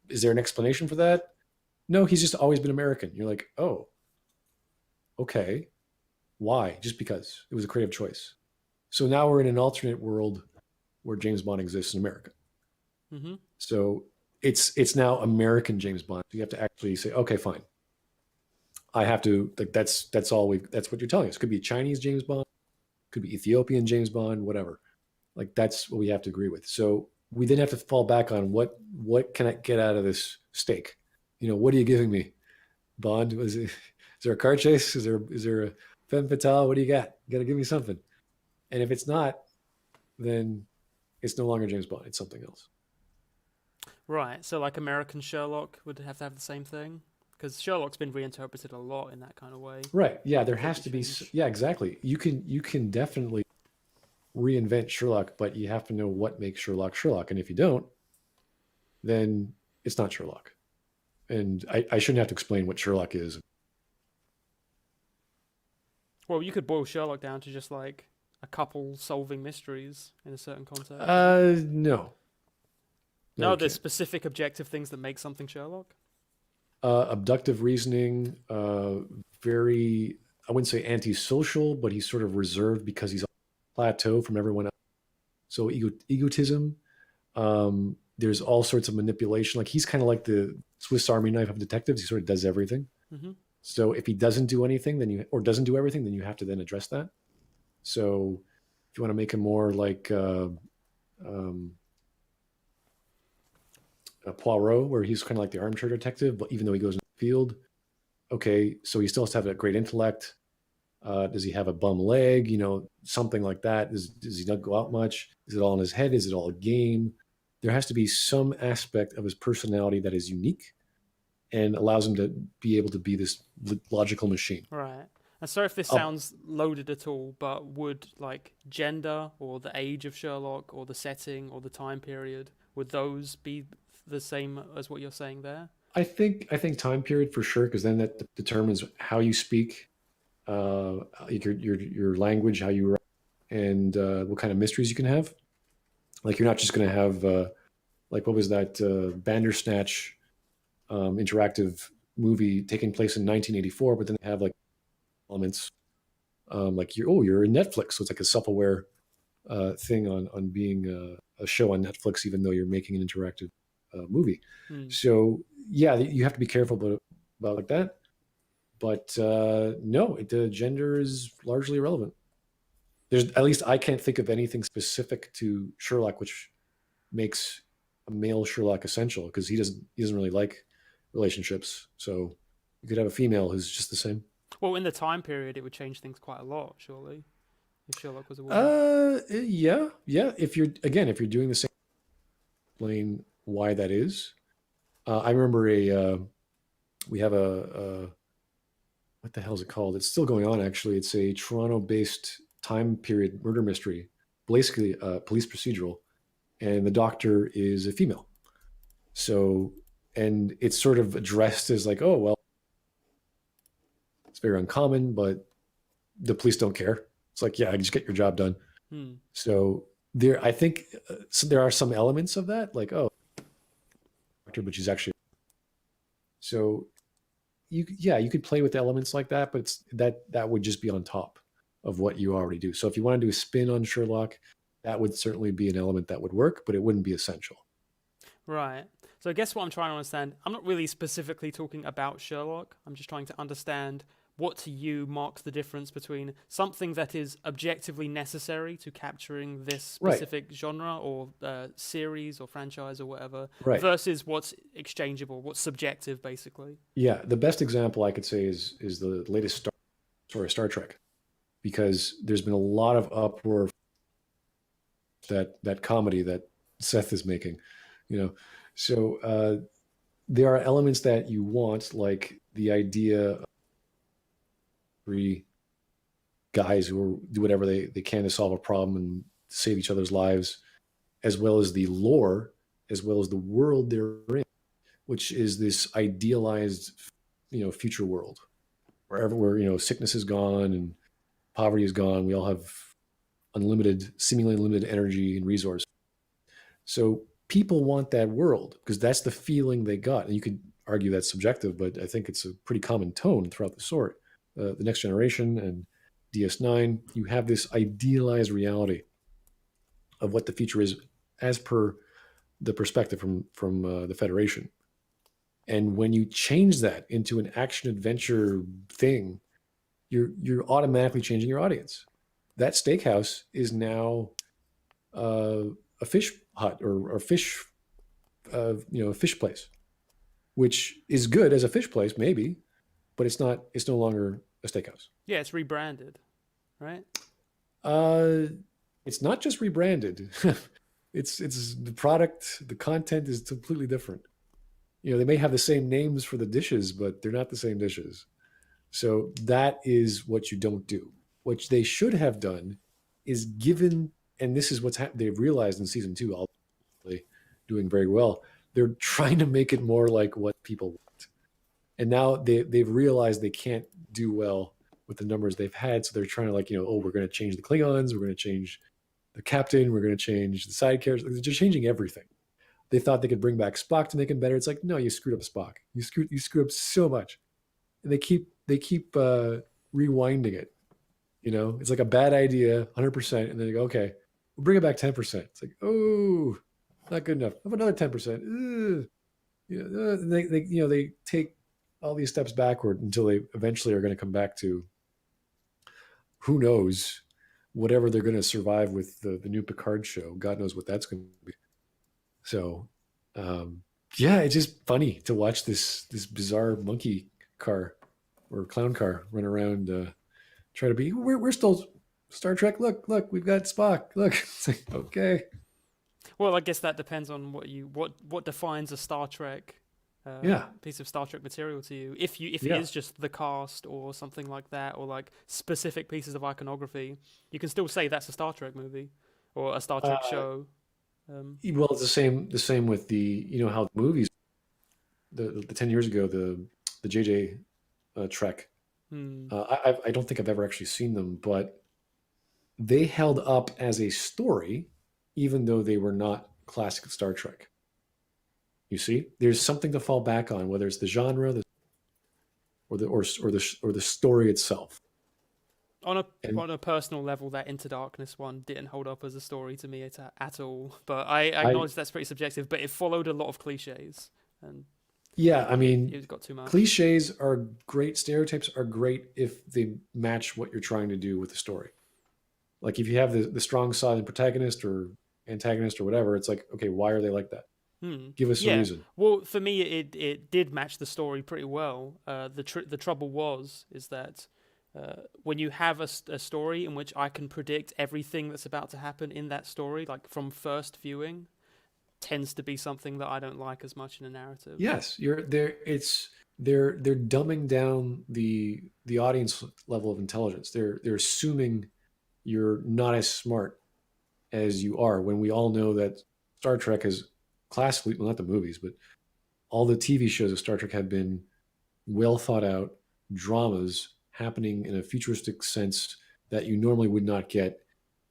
Is there an explanation for that? No, he's just always been American. You're like, oh, okay. Why? Just because it was a creative choice. So now we're in an alternate world where James Bond exists in America. Mm-hmm. So it's now American James Bond. You have to actually say, okay, fine. I have to like that's what you're telling us. Could be Chinese James Bond, could be Ethiopian James Bond, whatever. Like that's what we have to agree with. So we then have to fall back on what can I get out of this steak? What are you giving me? Bond? Is there a car chase? Is there a femme fatale? What do you got? You gotta give me something. And if it's not, then it's no longer James Bond. It's something else. Right. So like American Sherlock would have to have the same thing because Sherlock's been reinterpreted a lot in that kind of way. Right. Yeah. There has to be. change. Yeah. Exactly. You can definitely reinvent Sherlock, but you have to know what makes Sherlock Sherlock. And if you don't, then it's not Sherlock. And I shouldn't have to explain what Sherlock is. Well, you could boil Sherlock down to just like a couple solving mysteries in a certain context. No. No, you there's can't. specific objective things that make something Sherlock. Abductive reasoning, very, I wouldn't say antisocial, but he's sort of reserved because he's on a plateau from everyone else. So egotism. There's all sorts of manipulation. Like he's kind of like the Swiss Army knife of detectives. He sort of does everything. Mm-hmm. So if he doesn't do anything, doesn't do everything, then you have to then address that. So if you want to make him more like a Poirot, where he's kind of like the armchair detective, but even though he goes in the field, okay, so he still has to have a great intellect. Does he have a bum leg? Something like that. Does he not go out much? Is it all in his head? Is it all a game? There has to be some aspect of his personality that is unique and allows him to be able to be this logical machine. Right. And sorry if this sounds loaded at all, but would like gender or the age of Sherlock or the setting or the time period, would those be the same as what you're saying there? I think time period for sure, because then that determines how you speak, your language, how you write, and what kind of mysteries you can have. Like you're not just going to have like what was that Bandersnatch interactive movie taking place in 1984, but then they have like elements like you're in Netflix, so it's like a self-aware thing on being a show on Netflix, even though you're making an interactive movie. So yeah, you have to be careful about like that. But no, gender is largely irrelevant. There's at least I can't think of anything specific to Sherlock which makes a male Sherlock essential, because he doesn't really like relationships. So you could have a female who's just the same. Well, in the time period, it would change things quite a lot, surely, if Sherlock was a woman. Yeah. If you're doing the same, explain why that is. I remember we have a what the hell is it called? It's still going on, actually. It's a Toronto-based time period murder mystery, basically a police procedural, and the doctor is a female. So, and it's sort of addressed as like, oh, well, it's very uncommon, but the police don't care. It's like, yeah, just get your job done. So I think so there are some elements of that, like, oh, doctor, but she's actually. So you could play with elements like that, but that would just be on top of what you already do. So if you want to do a spin on Sherlock, that would certainly be an element that would work, but it wouldn't be essential. Right. So I guess what I'm trying to understand, I'm not really specifically talking about Sherlock. I'm just trying to understand what to you marks the difference between something that is objectively necessary to capturing this specific genre or series or franchise or whatever, versus what's exchangeable, what's subjective, basically. Yeah, the best example I could say is the latest Star Trek, because there's been a lot of uproar that comedy that Seth is making, So there are elements that you want, like the idea of three guys who do whatever they can to solve a problem and save each other's lives, as well as the lore, as well as the world they're in, which is this idealized, future world where sickness is gone and poverty is gone. We all have seemingly unlimited energy and resource. So people want that world because that's the feeling they got. And you could argue that's subjective, but I think it's a pretty common tone throughout the sort. The Next Generation and DS9, you have this idealized reality of what the future is as per the perspective from the Federation. And when you change that into an action adventure thing, you're automatically changing your audience. That steakhouse is now a fish hut or fish, a fish place, which is good as a fish place, maybe, but it's not. It's no longer a steakhouse. Yeah, it's rebranded, right? It's not just rebranded. it's the product. The content is completely different. They may have the same names for the dishes, but they're not the same dishes. So that is what you don't do. What they should have done is given, and this is what's they've realized in season 2, obviously doing very well. They're trying to make it more like what people want. And now they've realized they can't do well with the numbers they've had. So they're trying to we're going to change the Klingons. We're going to change the captain. We're going to change the side characters. They're changing everything. They thought they could bring back Spock to make him better. It's like, no, you screwed up Spock. You screwed up so much. And they keep rewinding it. It's like a bad idea, 100%. And then they go, okay, we'll bring it back 10%. It's like, oh, not good enough. How about another 10%? They take all these steps backward until they eventually are going to come back to, who knows, whatever they're going to survive with the new Picard show. God knows what that's going to be. So, yeah, it's just funny to watch this bizarre monkey car or clown car run around, try to be. We're still Star Trek. Look, we've got Spock. Look, it's like, okay. Well, I guess that depends on what defines a Star Trek. Piece of Star Trek material to you. If it is just the cast or something like that, or like specific pieces of iconography, you can still say that's a Star Trek movie or a Star Trek show. Well, it's the same with the how the movies, the 10 years ago, the JJ Trek. I don't think I've ever actually seen them, but they held up as a story, even though they were not classic Star Trek. You see, there's something to fall back on, whether it's the genre, or the story itself. On And a personal level, that Into Darkness one didn't hold up as a story to me at all. But I acknowledge that's pretty subjective. But it followed a lot of cliches, and yeah, I mean, it got too much. cliches are great. Stereotypes are great if they match what you're trying to do with the story. Like if you have the strong silent protagonist or antagonist or whatever, it's like, okay, why are they like that? Give us a reason. Well, for me, it did match the story pretty well. The trouble is that when you have a story in which I can predict everything that's about to happen in that story, like from first viewing, tends to be something that I don't like as much in a narrative. Yes, they're dumbing down the audience level of intelligence. They're assuming you're not as smart as you are, when we all know that Star Trek is classically, well, not the movies, but all the TV shows of Star Trek have been well thought out dramas happening in a futuristic sense that you normally would not get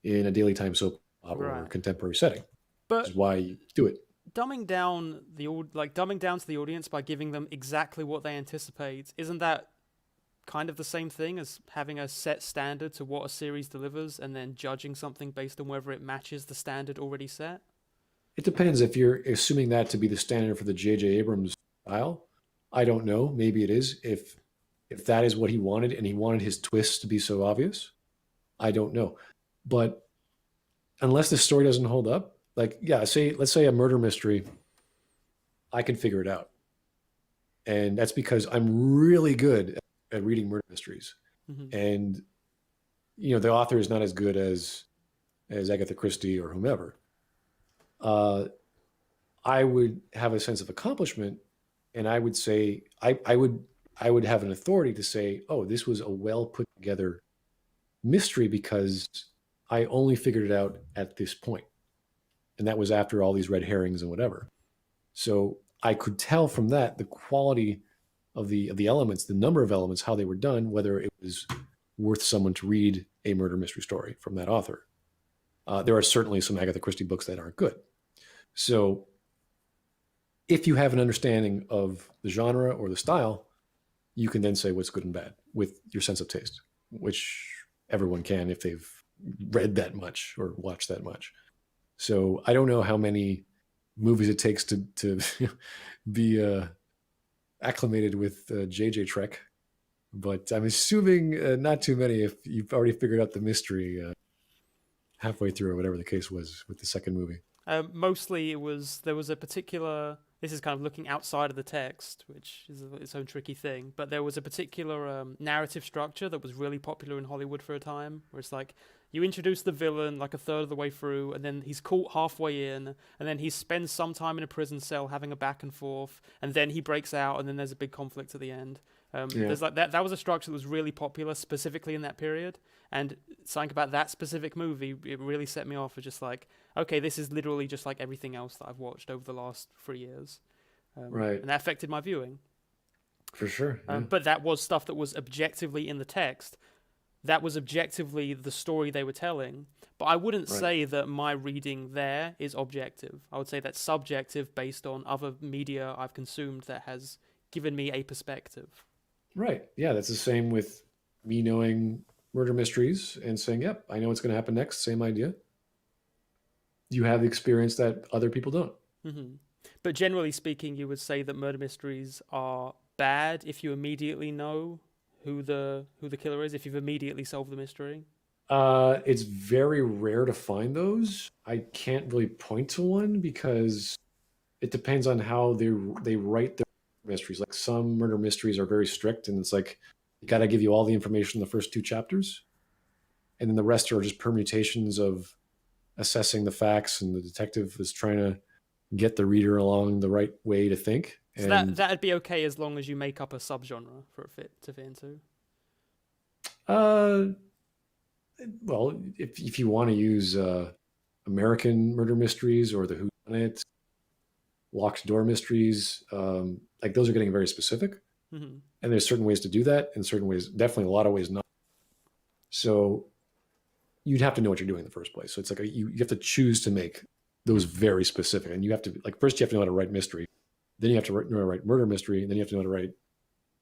in a daily time soap opera or contemporary setting. But which is why you do it. Dumbing down to the audience by giving them exactly what they anticipate, isn't that kind of the same thing as having a set standard to what a series delivers and then judging something based on whether it matches the standard already set? It depends if you're assuming that to be the standard for the J.J. Abrams style. I don't know. Maybe it is. If that is what he wanted and he wanted his twists to be so obvious, I don't know. But unless the story doesn't hold up, like, yeah, let's say a murder mystery, I can figure it out. And that's because I'm really good at reading murder mysteries. Mm-hmm. And, you know, the author is not as good as Agatha Christie or whomever. I would have a sense of accomplishment, and I would say, I would have an authority to say, oh, this was a well put together mystery because I only figured it out at this point. And that was after all these red herrings and whatever. So I could tell from that the quality of the elements, the number of elements, how they were done, whether it was worth someone to read a murder mystery story from that author. There are certainly some Agatha Christie books that aren't good. So if you have an understanding of the genre or the style, you can then say what's good and bad with your sense of taste, which everyone can if they've read that much or watched that much. So I don't know how many movies it takes to be acclimated with JJ Trek, but I'm assuming not too many if you've already figured out the mystery halfway through or whatever the case was with the second movie. Mostly there was a particular, this is kind of looking outside of the text, which is its own tricky thing, but there was a particular narrative structure that was really popular in Hollywood for a time, where it's like, you introduce the villain like a third of the way through, and then he's caught halfway in, and then he spends some time in a prison cell having a back and forth, and then he breaks out, and then there's a big conflict at the end. There's like that was a structure that was really popular specifically in that period, and something about that specific movie, it really set me off as just like, okay, this is literally just like everything else that I've watched over the last 3 years. Right. And that affected my viewing. For sure. Yeah. But that was stuff that was objectively in the text. That was objectively the story they were telling. But I wouldn't say that my reading there is objective. I would say that's subjective based on other media I've consumed that has given me a perspective. Right. Yeah, that's the same with me knowing murder mysteries and saying, yep, I know what's going to happen next. Same idea. You have the experience that other people don't. Mm-hmm. But generally speaking, you would say that murder mysteries are bad if you immediately know who the killer is, if you've immediately solved the mystery? It's very rare to find those. I can't really point to one because it depends on how they write their mysteries. Like some murder mysteries are very strict, and it's like, you got to give you all the information in the first 2 chapters. And then the rest are just permutations of assessing the facts, and the detective is trying to get the reader along the right way to think. So that'd be okay as long as you make up a subgenre for it to fit into. Well, if you want to use American murder mysteries or the whodunit, locked door mysteries, like those are getting very specific. Mm-hmm. And there's certain ways to do that, and certain ways, definitely a lot of ways not. So you'd have to know what you're doing in the first place. So it's like you have to choose to make those very specific, and you have to, like, first you have to know how to write mystery. then you have to know how to write murder mystery, and then you have to know how to write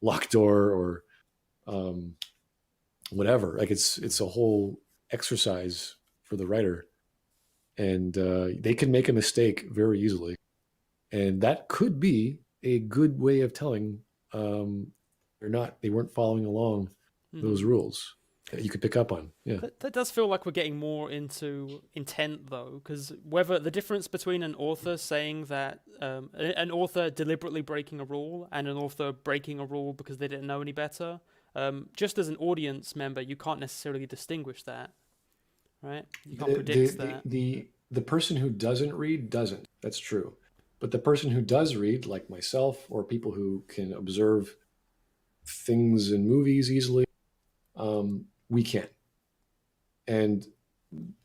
locked door or whatever. Like it's a whole exercise for the writer, and they can make a mistake very easily, and that could be a good way of telling they weren't following along those rules that you could pick up on. Yeah, that does feel like we're getting more into intent, though, because whether the difference between an author saying that an author deliberately breaking a rule and an author breaking a rule because they didn't know any better, just as an audience member, you can't necessarily distinguish that, right? You can't predict that. The person who doesn't read doesn't. That's true. But the person who does read, like myself, or people who can observe things in movies easily, we can. And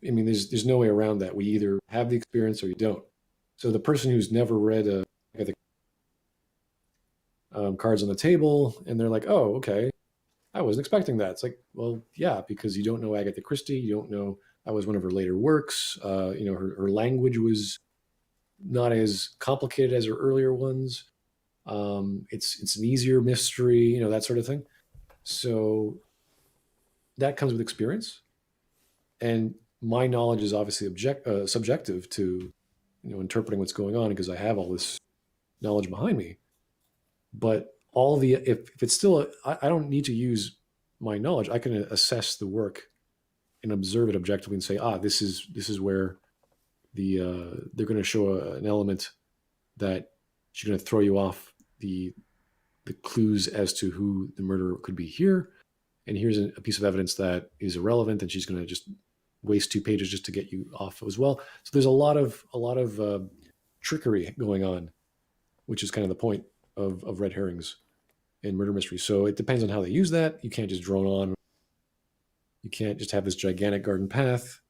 I mean, there's no way around that. We either have the experience or you don't. So the person who's never read Cards on the Table, and they're like, oh, okay, I wasn't expecting that. It's like, well, yeah, because you don't know Agatha Christie, you don't know that was one of her later works. Her language was not as complicated as her earlier ones. It's an easier mystery, that sort of thing. So that comes with experience, and my knowledge is obviously subjective to interpreting what's going on because I have all this knowledge behind me. But if it's still I don't need to use my knowledge. I can assess the work and observe it objectively and say, this is where they're going to show an element that she's going to throw you off the clues as to who the murderer could be here, and here's a piece of evidence that is irrelevant, and she's going to just waste 2 pages just to get you off as well. So there's a lot of trickery going on, which is kind of the point of red herrings in murder mystery. So it depends on how they use that. You can't just drone on. You can't just have this gigantic garden path.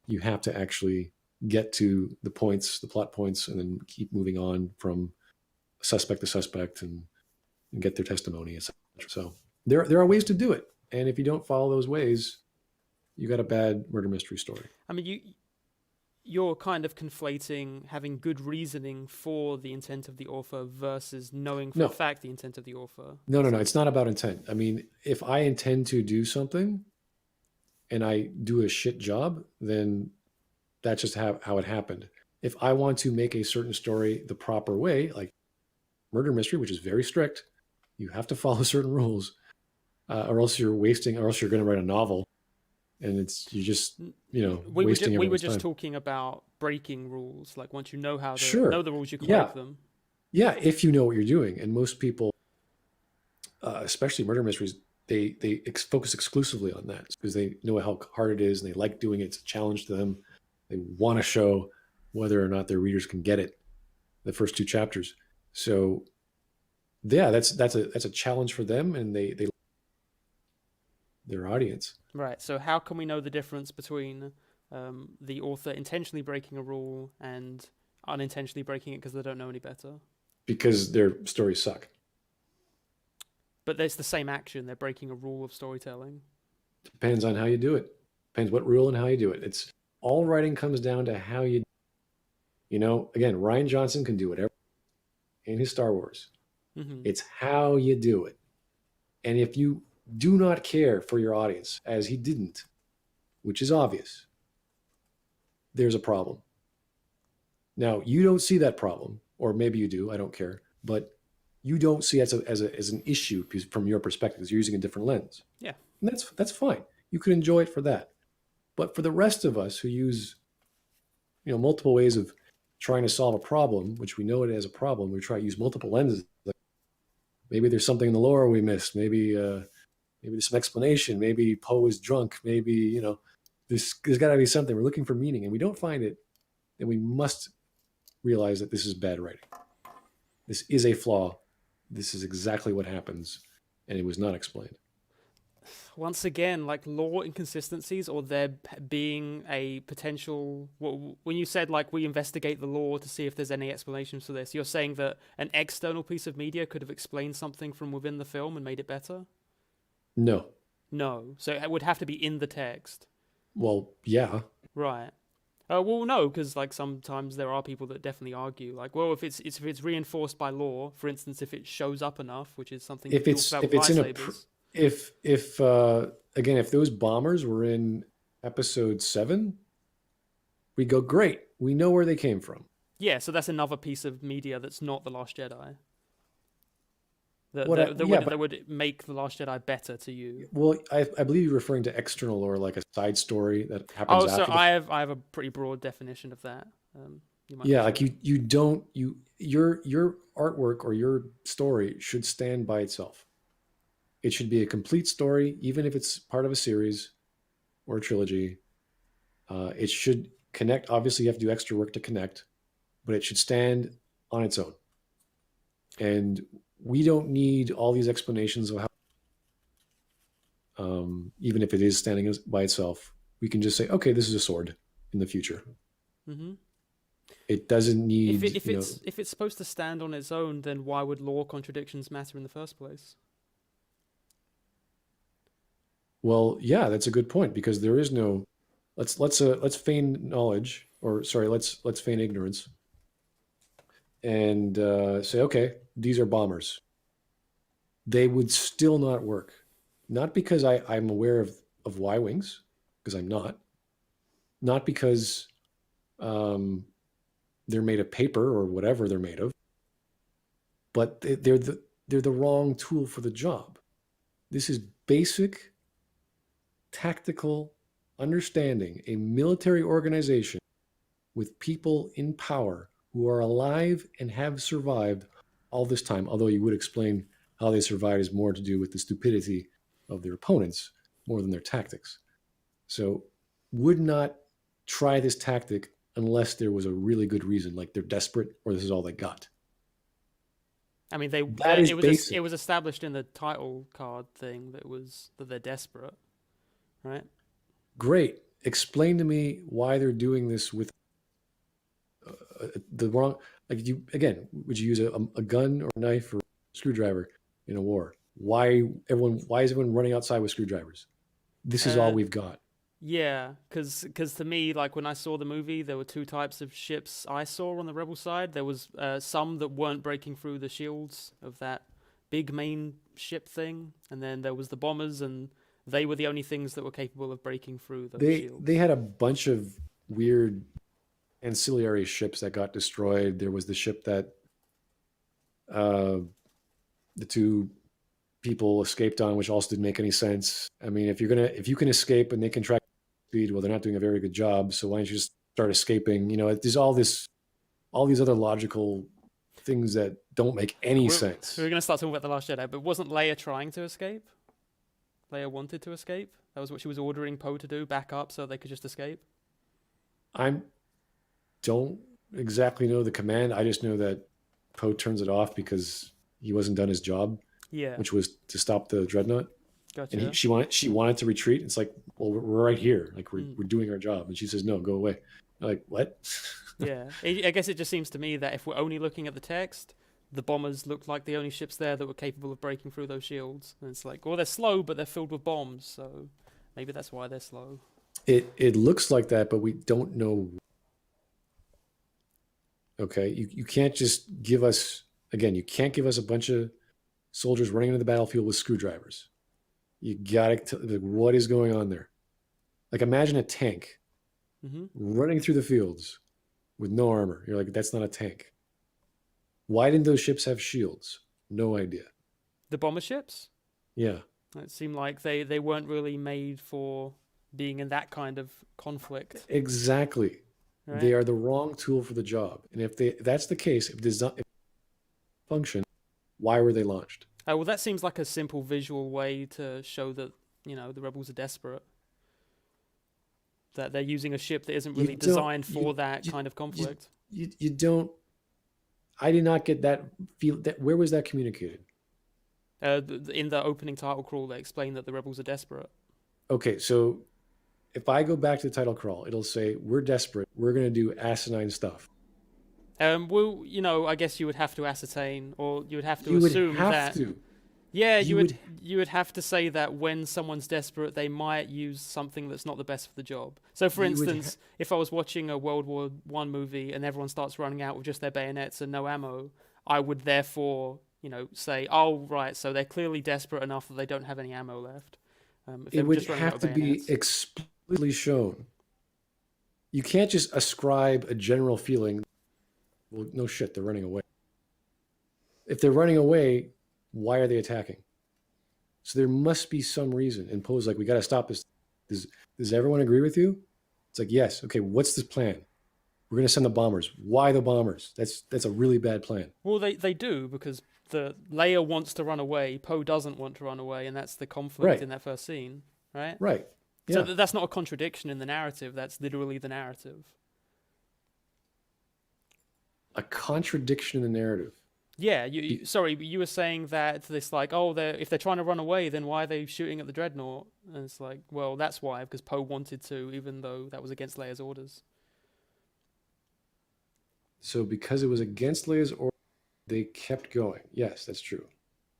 You have to actually get to the plot points, and then keep moving on from suspect to suspect and get their testimony, etc. So there are ways to do it, and if you don't follow those ways, you got a bad murder mystery story. I mean, you're kind of conflating having good reasoning for the intent of the author versus knowing for a fact the intent of the author. No. It's not about intent. I mean, if I intend to do something and I do a shit job, then that's just how it happened. If I want to make a certain story the proper way, like murder mystery, which is very strict, you have to follow certain rules, or else you're going to write a novel, and you're just wasting. We were just time. talking about breaking rules. Like once you know how to know the rules, you can break them. Yeah, if you know what you're doing, and most people, especially murder mysteries, they focus exclusively on that because they know how hard it is, and they like doing it. It's a challenge to them. They want to show whether or not their readers can get it, the first 2 chapters. So, yeah, that's a challenge for them, and they their audience. Right. So how can we know the difference between the author intentionally breaking a rule and unintentionally breaking it because they don't know any better? Because their stories suck. But there's the same action. They're breaking a rule of storytelling. Depends on how you do it. Depends what rule and how you do it. It's all writing comes down to how you. Again, Rian Johnson can do whatever in his Star Wars. Mm-hmm. It's how you do it. And if you do not care for your audience, as he didn't, which is obvious, there's a problem. Now, you don't see that problem, or maybe you do, I don't care, but you don't see it as an issue from your perspective, because you're using a different lens. Yeah. And that's fine. You can enjoy it for that. But for the rest of us who use multiple ways of trying to solve a problem, which we know it as a problem, we try to use multiple lenses. Like maybe there's something in the lore we missed. Maybe there's some explanation. Maybe Poe is drunk. Maybe there's got to be something. We're looking for meaning, and we don't find it. Then we must realize that this is bad writing. This is a flaw. This is exactly what happens, and it was not explained. Once again, like lore inconsistencies, or there being a potential. When you said like we investigate the lore to see if there's any explanations for this, you're saying that an external piece of media could have explained something from within the film and made it better? No. So it would have to be in the text. Well, yeah. Right. Well, no, because like sometimes there are people that definitely argue, like, well, if it's reinforced by law, for instance, if it shows up enough, which is something If you it's talked if about it's with in a lightsabers. if again, if those bombers were in episode 7, we go, great, we know where they came from. Yeah, so that's another piece of media that's not The Last Jedi. That What I- that yeah, would but- that would make The Last Jedi better to you. Well, I believe you're referring to external or like a side story that happens Oh, after. so the I have a pretty broad definition of that. You might Yeah, wanna like share it. you don't your artwork or your story should stand by itself. It should be a complete story, even if it's part of a series or a trilogy. It should connect. Obviously, you have to do extra work to connect, but it should stand on its own. And we don't need all these explanations of how, even if it is standing by itself, we can just say, okay, this is a sword in the future. Mm-hmm. It doesn't need, If it's supposed to stand on its own, then why would law contradictions matter in the first place? Well, yeah, that's a good point because there is no. Let's feign knowledge, or sorry, let's feign ignorance, and say, okay, these are bombers. They would still not work, not because I'm aware of Y wings, because I'm not because they're made of paper or whatever they're made of, but they're the wrong tool for the job. This is basic tactical understanding, a military organization with people in power who are alive and have survived all this time. Although you would explain how they survived is more to do with the stupidity of their opponents more than their tactics. So would not try this tactic unless there was a really good reason, like they're desperate or this is all they got. I mean, That is basic. it was established in the title card thing that they're desperate, right? Great. Explain to me why they're doing this with the wrong. Like you again, would you use a gun or a knife or a screwdriver in a war? Why is everyone running outside with screwdrivers? This is all we've got. Yeah, because to me, like when I saw the movie, there were two types of ships I saw on the rebel side. There was some that weren't breaking through the shields of that big main ship thing, and then there was the bombers, and they were the only things that were capable of breaking through those shields. They had a bunch of weird ancillary ships that got destroyed. There was the ship that the two people escaped on, which also didn't make any sense. I mean, if you can escape and they can track speed, well, they're not doing a very good job. So why don't you just start escaping? You know, there's all these other logical things that don't make any sense. We're going to start talking about The Last Jedi, but wasn't Leia trying to escape? Leia wanted to escape. That was what she was ordering Poe to do, back up so they could just escape. I don't exactly know the command. I just know that Poe turns it off because he wasn't done his job. Yeah. Which was to stop the dreadnought. Gotcha. And she wanted to retreat. It's like, well, we're right here. Like we're doing our job. And she says, no, go away. I'm like, what? Yeah. I guess it just seems to me that if we're only looking at the text, the bombers looked like the only ships there that were capable of breaking through those shields. And it's like, well, they're slow, but they're filled with bombs. So maybe that's why they're slow. It looks like that, but we don't know. Okay. You can't just give us, again, you can't give us a bunch of soldiers running into the battlefield with screwdrivers. You gotta like, what is going on there? Like imagine a tank running through the fields with no armor. You're like, that's not a tank. Why didn't those ships have shields? No idea. The bomber ships? Yeah. It seemed like they weren't really made for being in that kind of conflict. Exactly. Right? They are the wrong tool for the job. And if that's the case, if it function, why were they launched? Well, that seems like a simple visual way to show that, the rebels are desperate. That they're using a ship that isn't really designed for that kind of conflict. You don't. I did not get that feel. Where was that communicated? In the opening title crawl, they explain that the rebels are desperate. Okay, so if I go back to the title crawl, it'll say, we're desperate. We're going to do asinine stuff. Well, I guess you would have to ascertain, or you would have to assume that. Yeah, You you would have to say that when someone's desperate, they might use something that's not the best for the job. So, for You would instance, if I was watching a World War One movie and everyone starts running out with just their bayonets and no ammo, I would therefore, say, oh right, so they're clearly desperate enough that they don't have any ammo left. If they It were would just running out have of to be bayonets. explicitly shown. You can't just ascribe a general feeling. Well, no shit, they're running away. If they're running away, why are they attacking? So there must be some reason. And Poe's like, we got to stop this. Does everyone agree with you? It's like, yes. Okay, what's this plan? We're going to send the bombers. Why the bombers? That's a really bad plan. Well, they do, because the Leia wants to run away, Poe doesn't want to run away, and that's the conflict Right. in that first scene, right? Right. So Yeah. that's not a contradiction in the narrative. That's literally the narrative. A contradiction in the narrative. Yeah, sorry, you were saying that this if they're trying to run away, then why are they shooting at the dreadnought? And it's like, well, that's why, because Poe wanted to, even though that was against Leia's orders. So because it was against Leia's order, they kept going. Yes, that's true.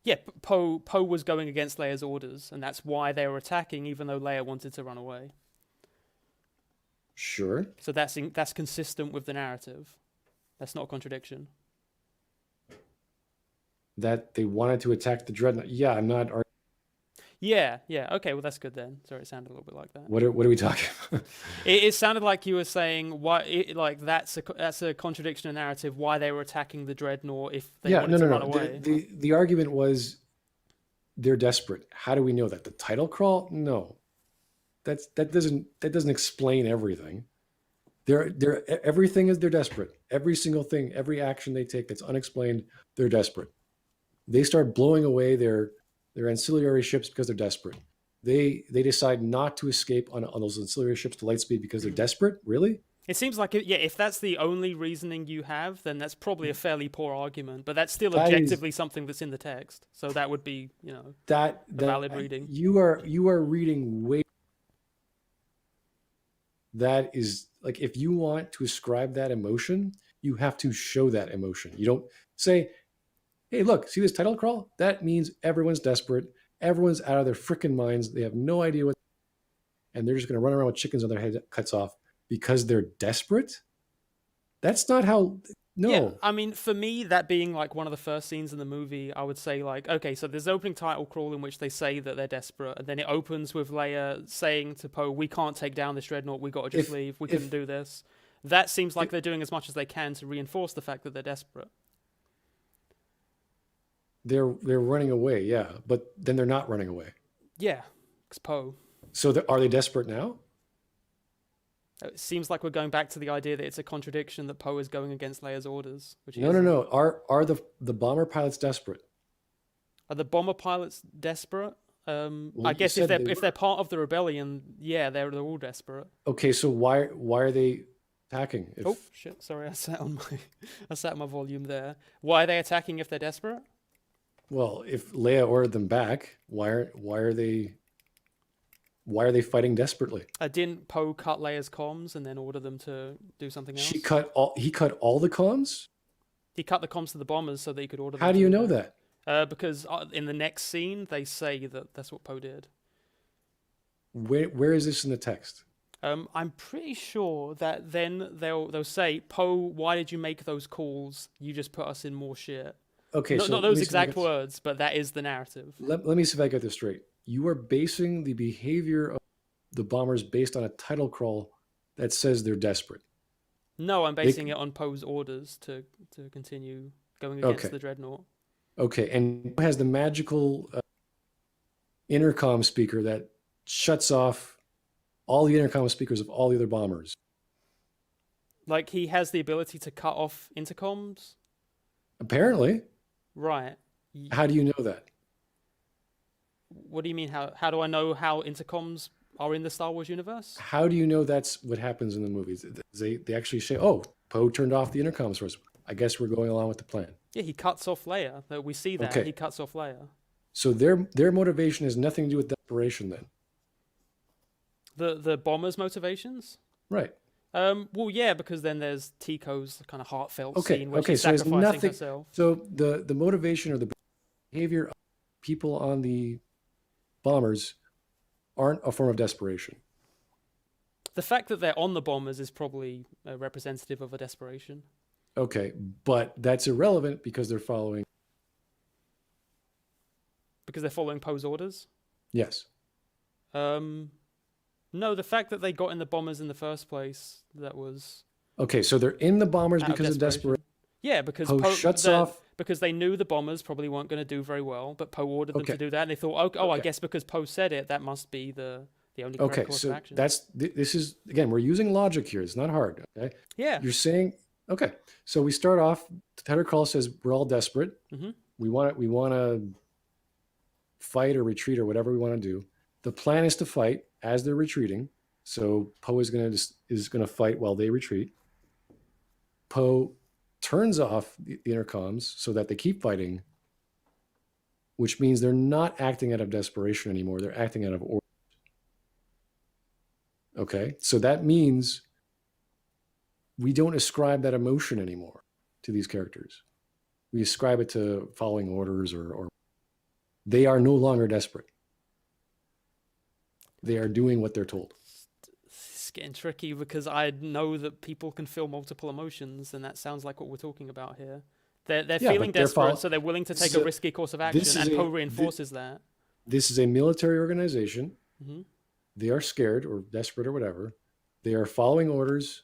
Yeah, Poe was going against Leia's orders, and that's why they were attacking, even though Leia wanted to run away. Sure. So that's consistent with the narrative. That's not a contradiction. That they wanted to attack the dreadnought. Yeah, I'm not. Yeah. Okay, well that's good then. Sorry, it sounded a little bit like that. What are we talking about? It sounded like you were saying that's a contradiction in narrative. Why they were attacking the dreadnought if they wanted to run away? The argument was they're desperate. How do we know that? The title crawl? No, that doesn't explain everything. Everything is they're desperate. Every single thing, every action they take that's unexplained, they're desperate. They start blowing away their ancillary ships because they're desperate. They decide not to escape on those ancillary ships to Lightspeed because they're desperate. Really? It seems like if that's the only reasoning you have, then that's probably a fairly poor argument. But that's still objectively something that's in the text, so that would be that a valid reading. You are reading way. That is like, if you want to ascribe that emotion, you have to show that emotion. You don't say, hey, look, see this title crawl? That means everyone's desperate. Everyone's out of their freaking minds. They have no idea what, and they're just going to run around with chickens on their head cuts off because they're desperate. That's not how. No. Yeah, I mean, for me, that being like one of the first scenes in the movie, I would say okay, so there's opening title crawl in which they say that they're desperate, and then it opens with Leia saying to Poe, "We can't take down this dreadnought. We got to just leave. We couldn't do this." That seems like they're doing as much as they can to reinforce the fact that they're desperate. They're running away, yeah, but then they're not running away. Yeah, it's Poe. So are they desperate now? It seems like we're going back to the idea that it's a contradiction that Poe is going against Leia's orders. Which No. Are the bomber pilots desperate? Are the bomber pilots desperate? Well, I guess you said if they're part of the rebellion, yeah, they're all desperate. Okay, so why are they attacking? Oh shit! Sorry, I sat on my volume there. Why are they attacking if they're desperate? Well, if Leia ordered them back, why are they fighting desperately? Didn't Poe cut Leia's comms and then order them to do something else? He cut all the comms? He cut the comms to the bombers so that he could order them. How do you know that? Because in the next scene they say that that's what Poe did. Where is this in the text? I'm pretty sure that then they'll say, Poe, why did you make those calls? You just put us in more shit. Okay, so not those exact words, but that is the narrative. Let me see if I get this straight. You are basing the behavior of the bombers based on a title crawl that says they're desperate. No, I'm basing it on Poe's orders to continue going against the dreadnought. Okay, and Poe has the magical intercom speaker that shuts off all the intercom speakers of all the other bombers. Like, he has the ability to cut off intercoms? Apparently. Right. How do you know that? What do you mean? How do I know how intercoms are in the Star Wars universe? How do you know that's what happens in the movies? They actually say, oh, Poe turned off the intercoms for us. I guess we're going along with the plan. Yeah, he cuts off Leia. We see that. Okay. He cuts off Leia. So their motivation has nothing to do with desperation then? The bombers' motivations? Right. Well, yeah, because then there's Tico's kind of heartfelt scene where she's so sacrificing herself. So the motivation or the behavior of people on the bombers aren't a form of desperation. The fact that they're on the bombers is probably representative of a desperation. Okay, but that's irrelevant because they're following. Because they're following Poe's orders? Yes. No, the fact that they got in the bombers in the first place, that was... Okay, so they're in the bombers out because of desperation. Yeah, because Poe shuts off. Because they knew the bombers probably weren't going to do very well, but Poe ordered them Okay. to do that, and they thought, I Okay. guess because Poe said it, that must be the only correct Okay, course so of action. this is, again, we're using logic here. It's not hard, okay? Yeah. You're saying, okay, so we start off, Tedder Crawl says we're all desperate. Mhm. We want to fight or retreat or whatever we want to do. The plan is to fight as they're retreating. So Poe is gonna fight while they retreat. Poe turns off the intercoms so that they keep fighting, which means they're not acting out of desperation anymore. They're acting out of order. Okay, so that means we don't ascribe that emotion anymore to these characters. We ascribe it to following orders or they are no longer desperate. They are doing what they're told. It's getting tricky because I know that people can feel multiple emotions, and that sounds like what we're talking about here. They're Yeah, feeling but they're desperate, so they're willing to take a So risky course of action, this is and a- Poe reinforces that. This is a military organization. Mhm. They are scared or desperate or whatever. They are following orders,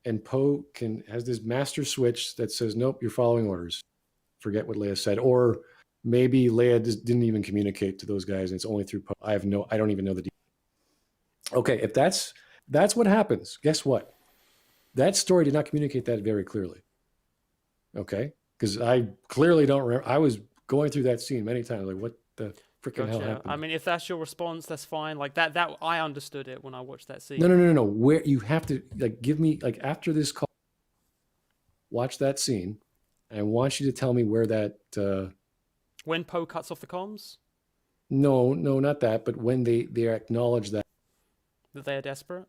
and Poe has this master switch that says, "Nope, you're following orders. Forget what Leia said." Or maybe Leia just didn't even communicate to those guys, and it's only through Poe. I don't even know the details. Okay, if that's what happens, guess what? That story did not communicate that very clearly. Okay, because I clearly don't remember. I was going through that scene many times, like, what the freaking hell Gotcha. happened? I mean, if that's your response, that's fine. Like that I understood it when I watched that scene. No. Where you have to give me after this call, watch that scene. And I want you to tell me where that. When Poe cuts off the comms, No, not that. But when they acknowledge that that they are desperate.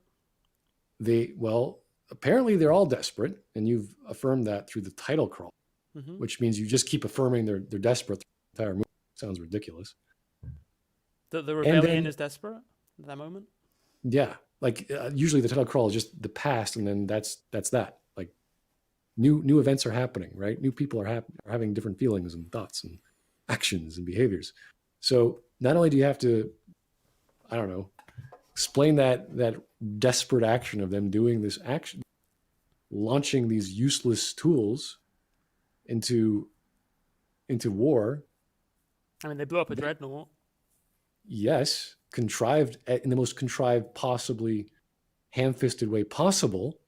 apparently they're all desperate, and you've affirmed that through the title crawl, Hmm. which means you just keep affirming they're desperate through the entire movie. Sounds ridiculous. That the rebellion then- is desperate at that moment. Yeah, usually the title crawl is just the past, and then that's that. Like new events are happening, right? New people are having different feelings and thoughts and actions and behaviors. So not only do you have to, I don't know, explain that desperate action of them doing this action, launching these useless tools into war. I mean, they blew up a dreadnought. Yes, contrived in the most contrived, possibly ham-fisted way possible,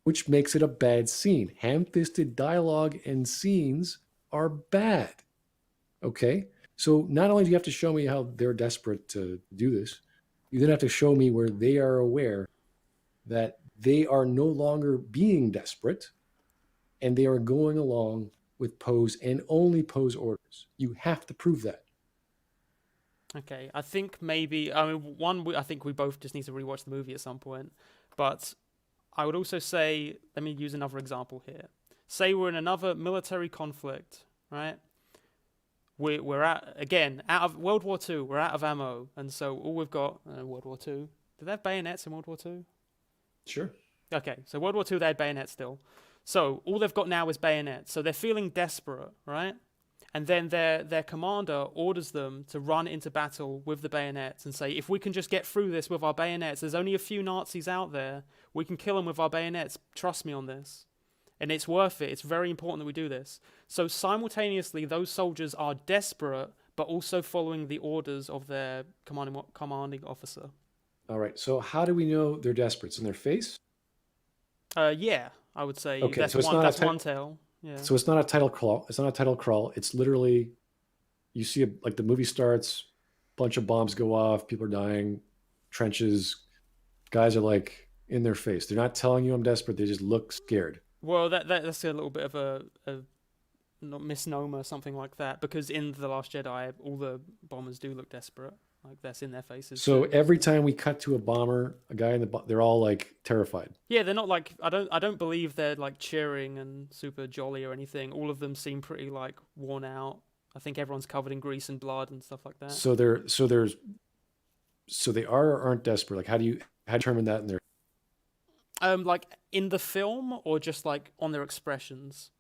which makes it a bad scene. Ham-fisted dialogue and scenes are bad. Okay? So not only do you have to show me how they're desperate to do this, you then have to show me where they are aware that they are no longer being desperate and they are going along with Poe's and only Poe's orders. You have to prove that. Okay, I think maybe, I mean, I think we both just need to rewatch the movie at some point, but I would also say, let me use another example here. Say we're in another military conflict, right? We're out of World War II, we're out of ammo, and so all we've got, World War II, did they have bayonets in World War II? Sure. Okay, so World War II, they had bayonets still. So all they've got now is bayonets, so they're feeling desperate, right? And then their commander orders them to run into battle with the bayonets and say, if we can just get through this with our bayonets, there's only a few Nazis out there, we can kill them with our bayonets, trust me on this. And it's worth it, it's very important that we do this. So simultaneously, those soldiers are desperate, but also following the orders of their commanding officer. All right. So how do we know they're desperate? It's in their face? Yeah, I would say Okay, that's so it's one. not a That's type- one tale. Yeah. So it's not a title crawl. It's not a title crawl. It's literally, you see, the movie starts, bunch of bombs go off, people are dying, trenches, guys are in their face. They're not telling you I'm desperate. They just look scared. Well, that's a little bit of a not misnomer, something like that, because in The Last Jedi, all the bombers do look desperate. Like that's in their faces. So too. every time we cut to a bomber, a guy in they're all terrified. Yeah, they're not I don't believe they're cheering and super jolly or anything. All of them seem pretty worn out. I think everyone's covered in grease and blood and stuff like that. So they are or aren't desperate. Like how do you determine that in their? Like in the film, or just like on their expressions.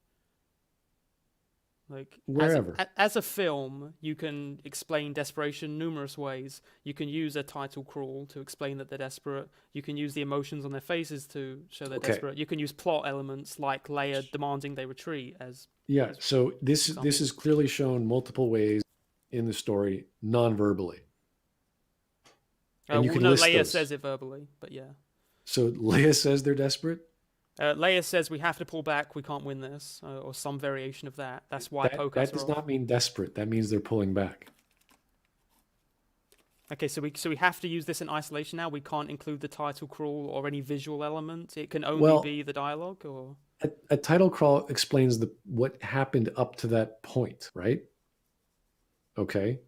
Like Wherever. As a film, you can explain desperation numerous ways. You can use a title crawl to explain that they're desperate. You can use the emotions on their faces to show they're desperate. You can use plot elements like Leia demanding they retreat as. Yeah. So this is clearly shown multiple ways in the story, non-verbally. And you can list Leia those. says it verbally, but yeah. So Leia says they're desperate. Leia says we have to pull back, we can't win this, or some variation of that. That's why That does not mean desperate. That means they're pulling back. Okay, so we have to use this in isolation now. We can't include the title crawl or any visual element. It can only be the dialogue, or a title crawl explains what happened up to that point, right? Okay.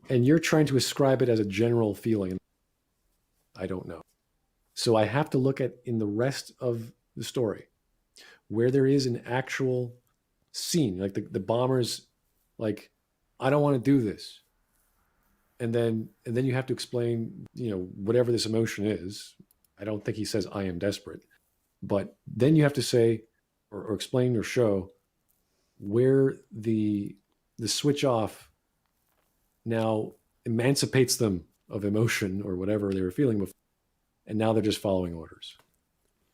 And you're trying to ascribe it as a general feeling. I don't know. So I have to look at in the rest of the story where there is an actual scene, like the bombers, like, I don't want to do this. And then you have to explain, whatever this emotion is. I don't think he says I am desperate, but then you have to say or explain or show where the switch off now emancipates them of emotion or whatever they were feeling before, and now they're just following orders,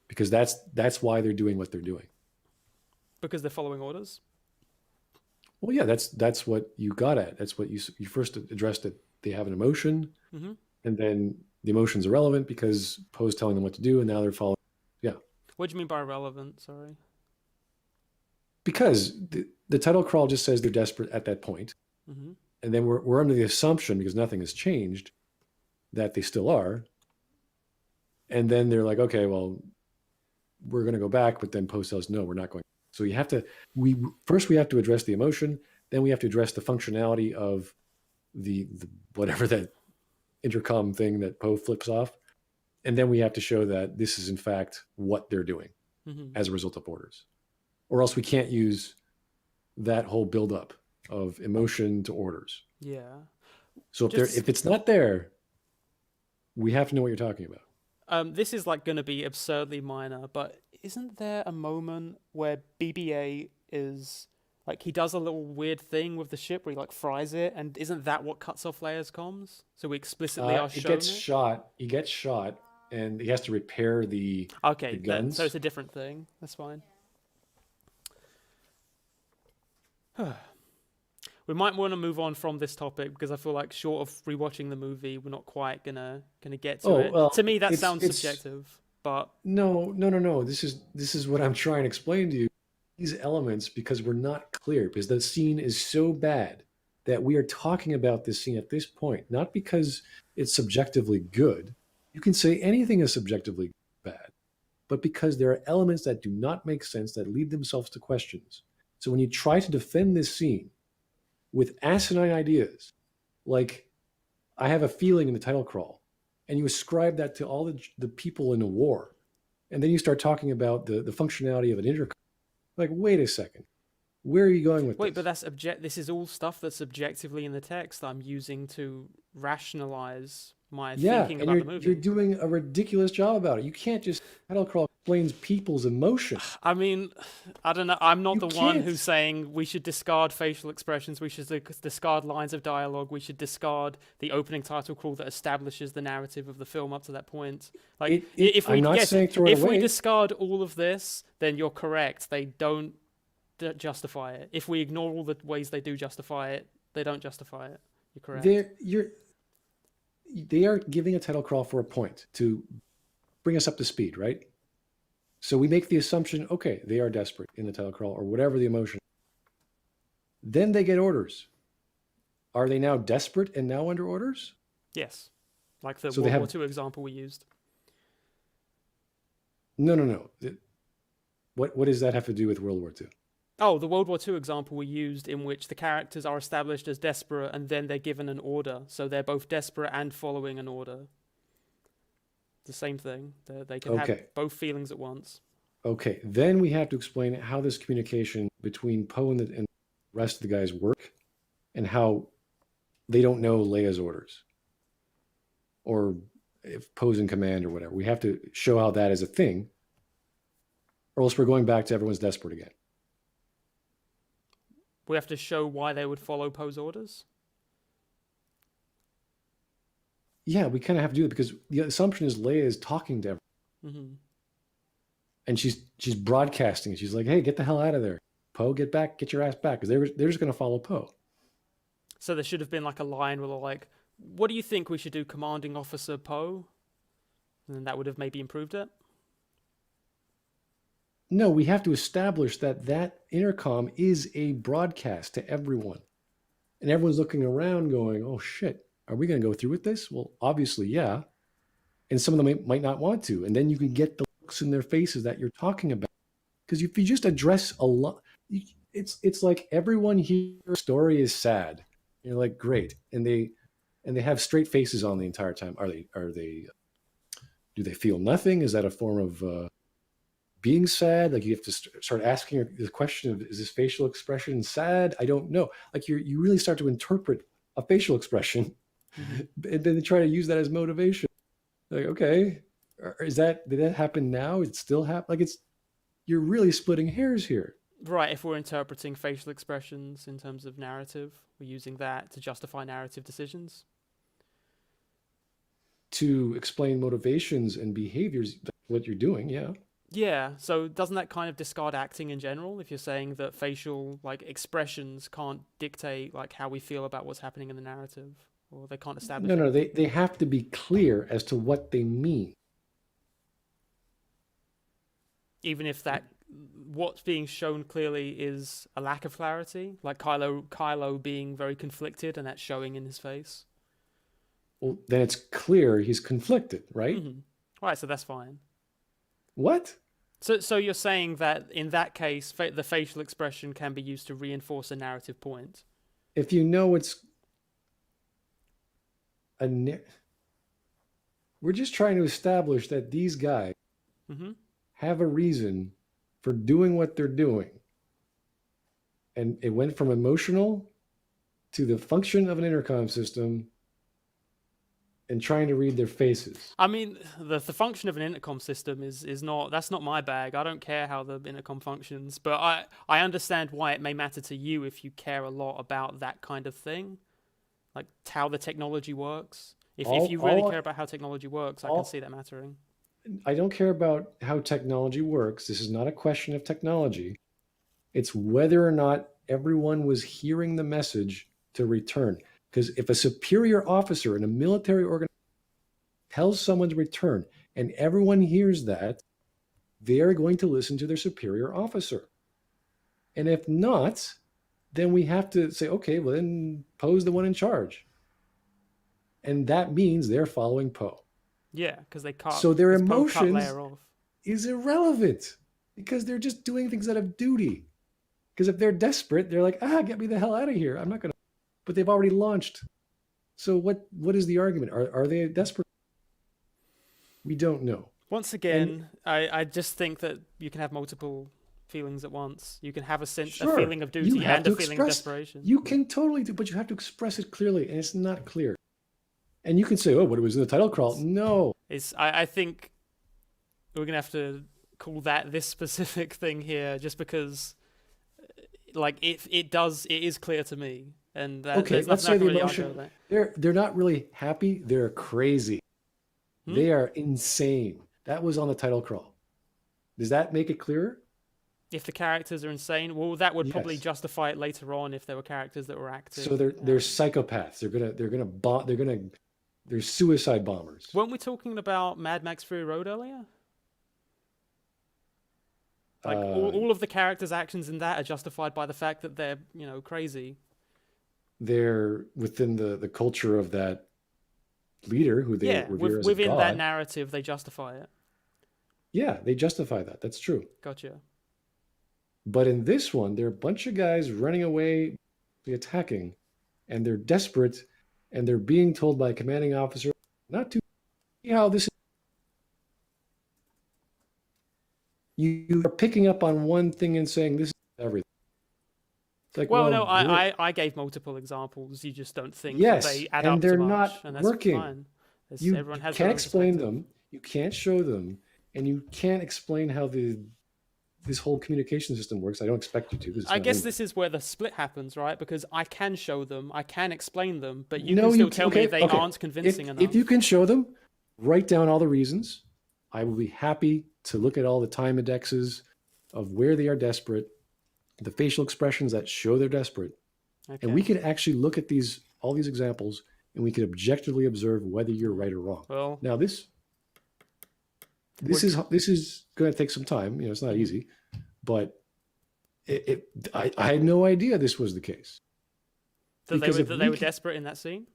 because that's why they're doing what they're doing. Because they're following orders. Well, yeah, that's what you got at. That's what you first addressed, it. They have an emotion, and then the emotion's irrelevant because Poe's telling them what to do, and now they're following. Yeah. What do you mean by irrelevant? Sorry. Because the title crawl just says they're desperate at that point, and then we're under the assumption, because nothing has changed, that they still are. And then they're like, okay, well, we're going to go back, but then Poe says, no, we're not going. So you have to. We have to address the emotion, then we have to address the functionality of the whatever that intercom thing that Poe flips off, and then we have to show that this is in fact what they're doing as a result of orders, or else we can't use that whole buildup of emotion to orders. Yeah. So if it's not there, we have to know what you're talking about. This is like going to be absurdly minor, but isn't there a moment where BB-8 is like, he does a little weird thing with the ship where he like fries it, and isn't that what cuts off Leia's comms? So we explicitly are shown it. He gets shot, and he has to repair the guns. So it's a different thing. That's fine. We might want to move on from this topic, because I feel like short of rewatching the movie, we're not quite gonna get to it. Well, to me, that sounds subjective, but no. This is what I'm trying to explain to you. These elements, because we're not clear, because the scene is so bad that we are talking about this scene at this point, not because it's subjectively good. You can say anything is subjectively bad, but because there are elements that do not make sense, that lead themselves to questions. So when you try to defend this scene with asinine ideas, like, I have a feeling in the title crawl, and you ascribe that to all the people in a war, and then you start talking about the functionality of an intercom. Like, wait a second, where are you going with this? Wait, but this is all stuff that's objectively in the text I'm using to rationalize my thinking about the movie. You're doing a ridiculous job about it. You can't just title crawl explains people's emotion. I mean, I don't know. I'm not one who's saying we should discard facial expressions. We should discard lines of dialogue. We should discard the opening title crawl that establishes the narrative of the film up to that point. Like, if we discard all of this, then you're correct. They don't justify it. If we ignore all the ways they do justify it, they don't justify it. You're correct. They are giving a title crawl for a point to bring us up to speed, right? So we make the assumption, okay, they are desperate in the title crawl or whatever the emotion. Then they get orders. Are they now desperate and now under orders? Yes. Like the World War II example we used. No. What does that have to do with World War II? Oh, the World War II example we used, in which the characters are established as desperate and then they're given an order. So they're both desperate and following an order. The same thing. They can have both feelings at once. Okay, then we have to explain how this communication between Poe and the rest of the guys work. and how they don't know Leia's orders, or if Poe's in command or whatever. We have to show how that is a thing, or else we're going back to everyone's desperate again. We have to show why they would follow Poe's orders? Yeah, we kind of have to do it because the assumption is Leia is talking to everyone. Mm-hmm. And she's broadcasting. She's like, hey, get the hell out of there. Poe, get back, get your ass back. Because they're just going to follow Poe. So there should have been like a line where they're like, what do you think we should do, Commanding Officer Poe? And then that would have maybe improved it? No, we have to establish that intercom is a broadcast to everyone. And everyone's looking around going, oh shit, are we going to go through with this? Well, obviously, yeah. And some of them might not want to. And then you can get the looks in their faces that you're talking about. Because if you just address a lot, it's like everyone here's story is sad. You're like, great. And they have straight faces on the entire time. Do they feel nothing? Is that a form of being sad? Like you have to start asking the question of, is this facial expression sad? I don't know. Like you really start to interpret a facial expression, and then they try to use that as motivation. Like, okay, did that happen now? It still happen? Like you're really splitting hairs here. Right, if we're interpreting facial expressions in terms of narrative, we're using that to justify narrative decisions. To explain motivations and behaviors, that's what you're doing, yeah. Yeah, so doesn't that kind of discard acting in general if you're saying that facial expressions can't dictate how we feel about what's happening in the narrative, or they can't establish No, they have to be clear as to what they mean. Even if what's being shown clearly is a lack of clarity, like Kylo being very conflicted and that's showing in his face. Well, then it's clear he's conflicted, right? Mm-hmm. Right, so that's fine. What? So you're saying that in that case, the facial expression can be used to reinforce a narrative point? If you know it's we're just trying to establish that these guys have a reason for doing what they're doing. And it went from emotional to the function of an intercom system and trying to read their faces. I mean, the function of an intercom system that's not my bag. I don't care how the intercom functions, but I understand why it may matter to you if you care a lot about that kind of thing, like how the technology works. If you really care about how technology works, I can see that mattering. I don't care about how technology works. This is not a question of technology. It's whether or not everyone was hearing the message to return. Because if a superior officer in a military organization tells someone to return and everyone hears that, they're going to listen to their superior officer. And if not, then we have to say, okay, well then Poe's the one in charge. And that means they're following Poe. Yeah, because they cut. So their emotions off. Is irrelevant because they're just doing things out of duty. Because if they're desperate, they're like, get me the hell out of here. I'm not going to. But they've already launched. So what is the argument? Are they desperate? We don't know. Once again, I just think that you can have multiple feelings at once. You can have a feeling of duty and a feeling of desperation. You can totally do, but you have to express it clearly, and it's not clear. And you can say, oh, but it was in the title crawl. No. I think we're going to have to call that this specific thing here just because it is clear to me. And okay, let's say the emotion. They're not really happy. They're crazy. They are insane. That was on the title crawl. Does that make it clearer? If the characters are insane, well, that would probably justify it later on if there were characters that were active. So they're psychopaths. They're suicide bombers. Weren't we talking about Mad Max Fury Road earlier? All of the characters' actions in that are justified by the fact that they're crazy. They're within the culture of that leader who they revere as within a god. that narrative, they justify it. Yeah, they justify that. That's true. Gotcha. But in this one, there are a bunch of guys running away, attacking, and they're desperate, and they're being told by a commanding officer not to see how this is. You are picking up on one thing and saying this is everything. It's like, Well, no, great. I gave multiple examples. You just don't think Yes, that they add and up they're too much, not and that's working. fine. You Everyone has can't their own explain perspective. them. You can't show them, and you can't explain how this whole communication system works. I don't expect you to. 'Cause it's I not guess in there. this is where the split happens, right? Because I can show them, I can explain them, but you No, can still you tell me okay, they okay. aren't convincing enough. If you can show them, write down all the reasons. I will be happy to look at all the time indexes of where they are desperate, the facial expressions that show they're desperate, Okay. and we can actually look at all these examples, and we can objectively observe whether you're right or wrong. Well, Now this is going to take some time. It's not easy, but I had no idea this was the case. that Because they were desperate in that scene.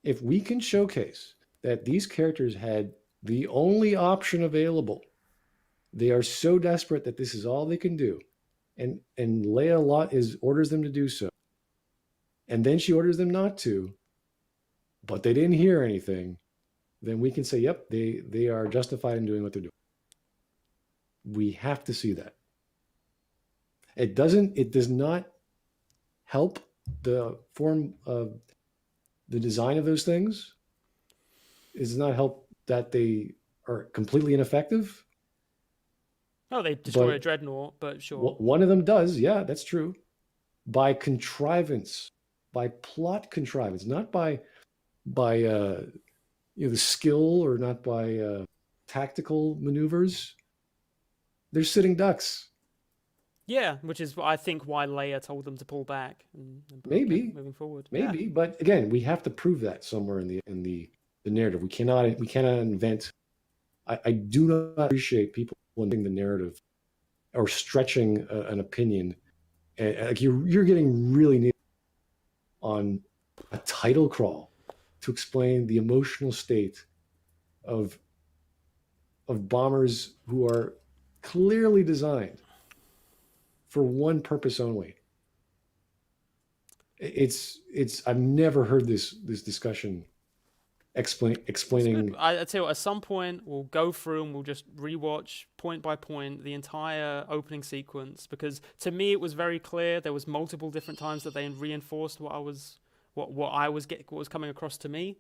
If we can showcase that these characters had the only option available, they are so desperate that this is all they can do, and Leia orders them to do so, and then she orders them not to, but they didn't hear anything, then we can say, yep, they are justified in doing what they're doing. We have to see that. It does not help the form of the design of those things. It does not help that they are completely ineffective. Oh, they destroy a dreadnought, but sure. One of them does, yeah, that's true. By contrivance, by plot contrivance, not by the skill, or not by tactical maneuvers. They're sitting ducks. Yeah, which is I think why Leia told them to pull back and Maybe moving forward. Maybe, but again, we have to prove that somewhere in the narrative. We cannot invent. I do not appreciate people inventing the narrative or stretching an opinion. Like you're getting really neat on a title crawl to explain the emotional state of bombers who are clearly designed for one purpose only. I've never heard this discussion explaining. I tell you what, at some point we'll go through and we'll just rewatch point by point the entire opening sequence, because to me it was very clear there was multiple different times that they reinforced what was coming across to me,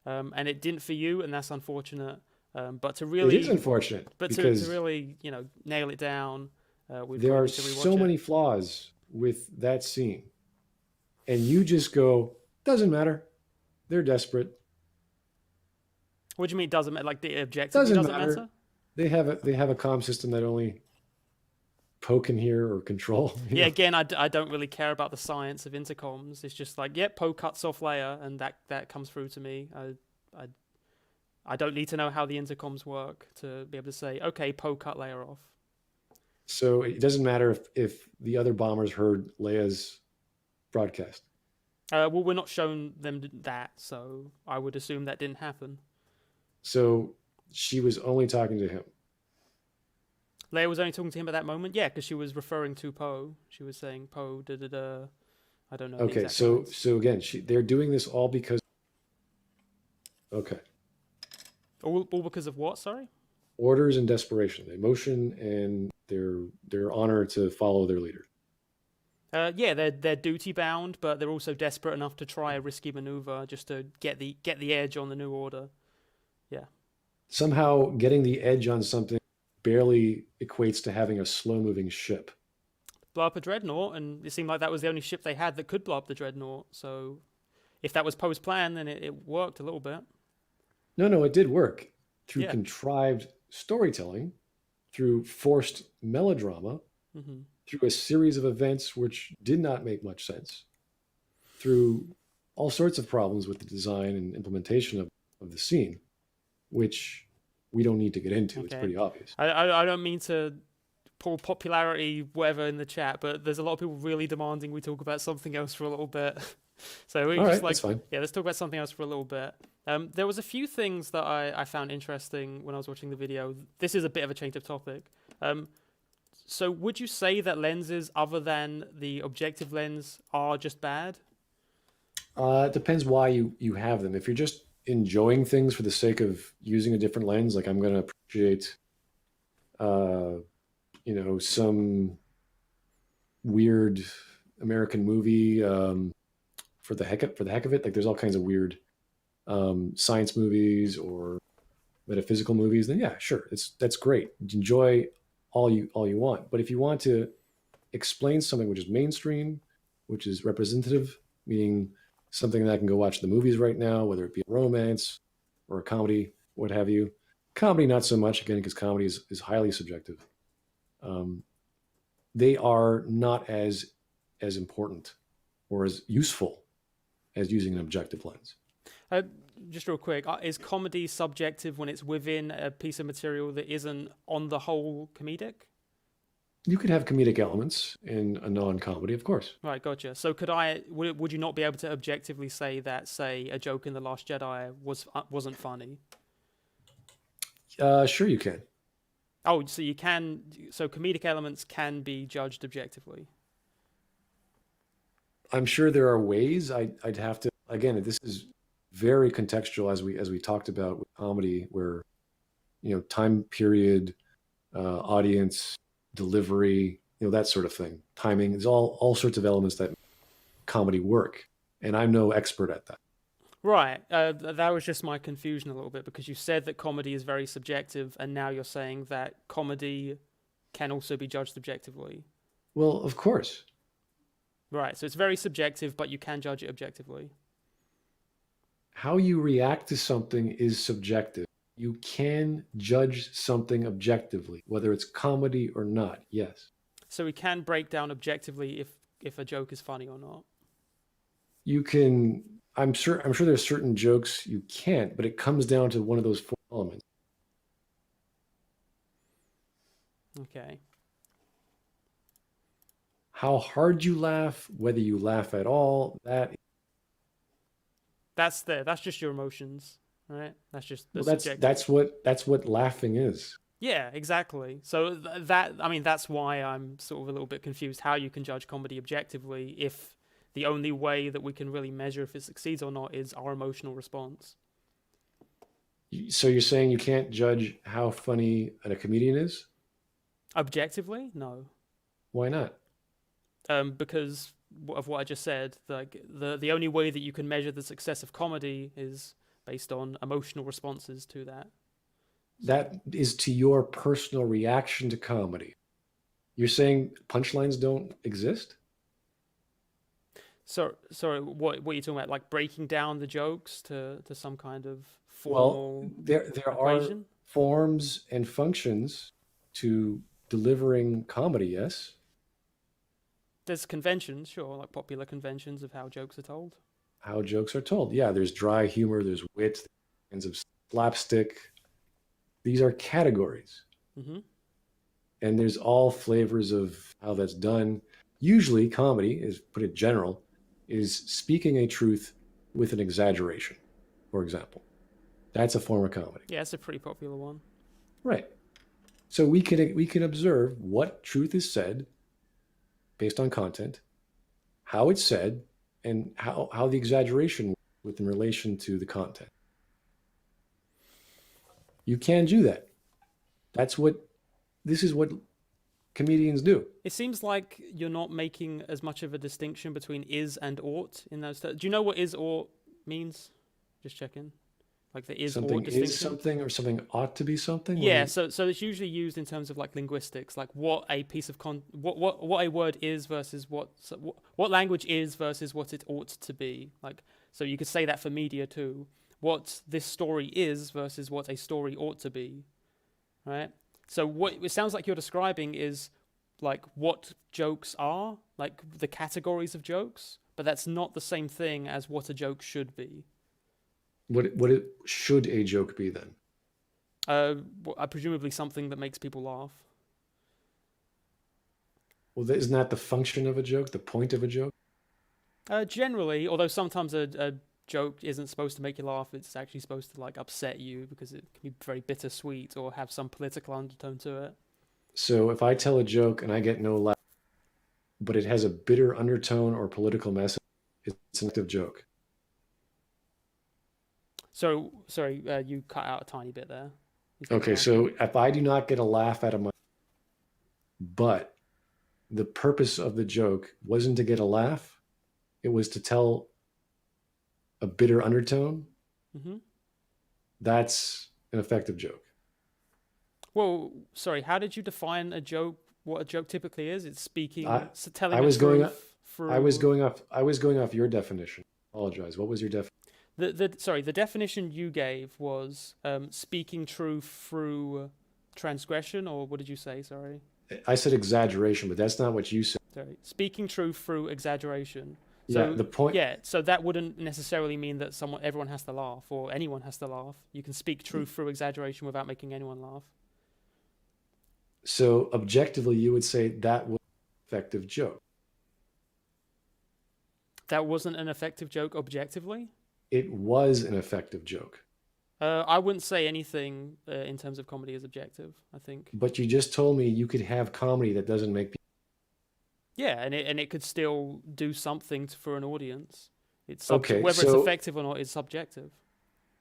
and it didn't for you, and that's unfortunate. But to really, it is unfortunate. But to really, nail it down, there are so many flaws with that scene, and you just go, doesn't matter. They're desperate. What do you mean? Doesn't matter? Like the objective doesn't matter. They have a comm system that only Poe can hear or control. Yeah. Again, I don't really care about the science of intercoms. It's just like, Poe cuts off Leia, and that comes through to me. I don't need to know how the intercoms work to be able to say, okay, Poe cut Leia off. So it doesn't matter if the other bombers heard Leia's broadcast. Well, we're not shown them that, so I would assume that didn't happen. So she was only talking to him. Leia was only talking to him at that moment? Yeah, because she was referring to Poe. She was saying, Poe, da-da-da. I don't know. Okay, so again, they're doing this all because... Okay. All because of what, sorry? Orders and desperation, emotion, and their honor to follow their leader. Yeah, they're duty bound, but they're also desperate enough to try a risky maneuver just to get the edge on the new order. Yeah. Somehow getting the edge on something barely equates to having a slow-moving ship. Blow up a dreadnought, and it seemed like that was the only ship they had that could blow up the dreadnought. So if that was Poe's plan, then it worked a little bit. No, it did work through contrived storytelling, through forced melodrama, through a series of events which did not make much sense, through all sorts of problems with the design and implementation of the scene, which we don't need to get into. Okay. It's pretty obvious. I don't mean to pull popularity, whatever, in the chat, but there's a lot of people really demanding we talk about something else for a little bit. So we just that's fine. Yeah, let's talk about something else for a little bit. There was a few things that I found interesting when I was watching the video. This is a bit of a change of topic. So would you say that lenses other than the objective lens are just bad? It depends why you have them. If you're just enjoying things for the sake of using a different lens, like I'm going to appreciate, some weird American movie for the heck of it. Like there's all kinds of weird science movies or metaphysical movies. Then yeah, sure, that's great. Enjoy all you want. But if you want to explain something which is mainstream, which is representative, meaning something that I can go watch the movies right now, whether it be a romance or a comedy, what have you. Comedy, not so much, again, because comedy is highly subjective. They are not as important or as useful as using an objective lens. Just real quick, is comedy subjective when it's within a piece of material that isn't on the whole comedic? You could have comedic elements in a non-comedy, of course. Right, gotcha. So would you not be able to objectively say that, say, a joke in The Last Jedi wasn't funny? Sure you can. Oh, so you can. So comedic elements can be judged objectively. I'm sure there are ways. I'd have to. Again, this is very contextual, as we talked about with comedy, where time period, audience, delivery, that sort of thing, timing. There's all sorts of elements that comedy work, and I'm no expert at that. Right. That was just my confusion a little bit, because you said that comedy is very subjective, and now you're saying that comedy can also be judged objectively. Well, of course. Right. So it's very subjective, but you can judge it objectively. How you react to something is subjective. You can judge something objectively, whether it's comedy or not. Yes. So we can break down objectively if a joke is funny or not. You can. I'm sure there's certain jokes you can't, but it comes down to one of those 4 elements. Okay. How hard you laugh, whether you laugh at all, that's just your emotions, right? That's just that's what laughing is. Yeah, exactly. So that's why I'm sort of a little bit confused how you can judge comedy objectively if the only way that we can really measure if it succeeds or not is our emotional response. So you're saying you can't judge how funny a comedian is? Objectively? No. Why not? Because of what I just said. Like the only way that you can measure the success of comedy is based on emotional responses to that. That is to your personal reaction to comedy. You're saying punchlines don't exist? So, sorry, what are you talking about? Like breaking down the jokes to some kind of formal there equation? Are forms and functions to delivering comedy, yes? There's conventions, sure, like popular conventions of how jokes are told. How jokes are told. Yeah, there's dry humor, there's wit, kinds of slapstick. These are categories. Mm-hmm. And there's all flavors of how that's done. Usually comedy, is put it general, is speaking a truth with an exaggeration, for example. That's a form of comedy. Yeah, it's a pretty popular one. Right. So we can observe what truth is said based on content, how it's said, and how the exaggeration with in relation to the content. You can do that. This is what comedians do. It seems like you're not making as much of a distinction between is and ought in those terms. Do you know what is ought means? Just checking. Like the is something ought distinction. Is something or something ought to be something? Yeah, so it's usually used in terms of like linguistics, like what a piece of what a word is versus what language is versus what it ought to be. Like, so you could say that for media too. What this story is versus what a story ought to be. Right? So what it sounds like you're describing is like what jokes are, like the categories of jokes, but that's not the same thing as what a joke should be. What should a joke be then? Presumably something that makes people laugh. Well, isn't that the function of a joke, the point of a joke? Generally, although sometimes a joke isn't supposed to make you laugh, it's actually supposed to like upset you because it can be very bittersweet or have some political undertone to it. So if I tell a joke and I get no laugh, but it has a bitter undertone or political message, it's an active joke. So, sorry, you cut out a tiny bit there. Okay, so if I do not get a laugh out of my, but the purpose of the joke wasn't to get a laugh, it was to tell a bitter undertone, Mm-hmm. that's an effective joke. Well, sorry, how did you define a joke? What a joke typically is? It's speaking, telling I the was truth going through. I was going off your definition. I apologize. What was your definition? The definition you gave was speaking truth through transgression, or what did you say? Sorry. I said exaggeration, but that's not what you said. Sorry, speaking truth through exaggeration. Yeah, So the point. yeah, so that wouldn't necessarily mean that everyone has to laugh or anyone has to laugh. You can speak truth through exaggeration without making anyone laugh. So objectively, you would say that was an effective joke. That wasn't an effective joke objectively? It was an effective joke. I wouldn't say anything in terms of comedy is objective, I think. But you just told me you could have comedy that doesn't make people. Yeah, and it could still do something for an audience. It's Okay, whether it's so- effective or not is subjective.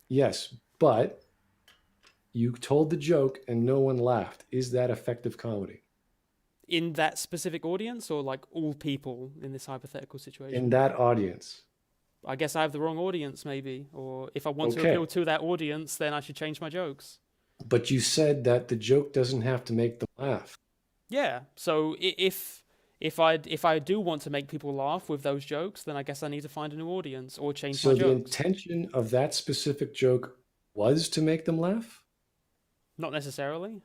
Yes, but you told the joke and no one laughed. Is that effective comedy? In that specific audience, or like all people in this hypothetical situation? In that audience. I guess I have the wrong audience, maybe. Or if I want to Okay. appeal to that audience, then I should change my jokes. But you said that the joke doesn't have to make them laugh. Yeah. So if I do want to make people laugh with those jokes, then I guess I need to find a new audience or change So my the jokes. intention of that specific joke was to make them laugh? Not necessarily.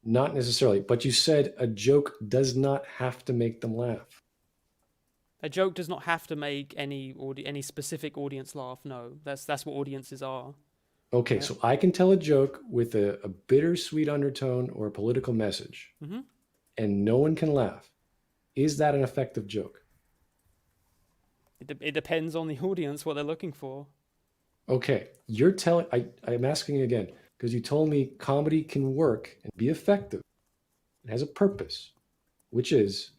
Not necessarily, but you said a joke does not have to make them laugh. A joke does not have to make any specific audience laugh. No, that's what audiences are. Okay, Yeah. so I can tell a joke with a bittersweet undertone or a political message, Hmm. and no one can laugh. Is that an effective joke? It depends on the audience what they're looking for. Okay, I'm asking again, because you told me comedy can work and be effective. It has a purpose, which is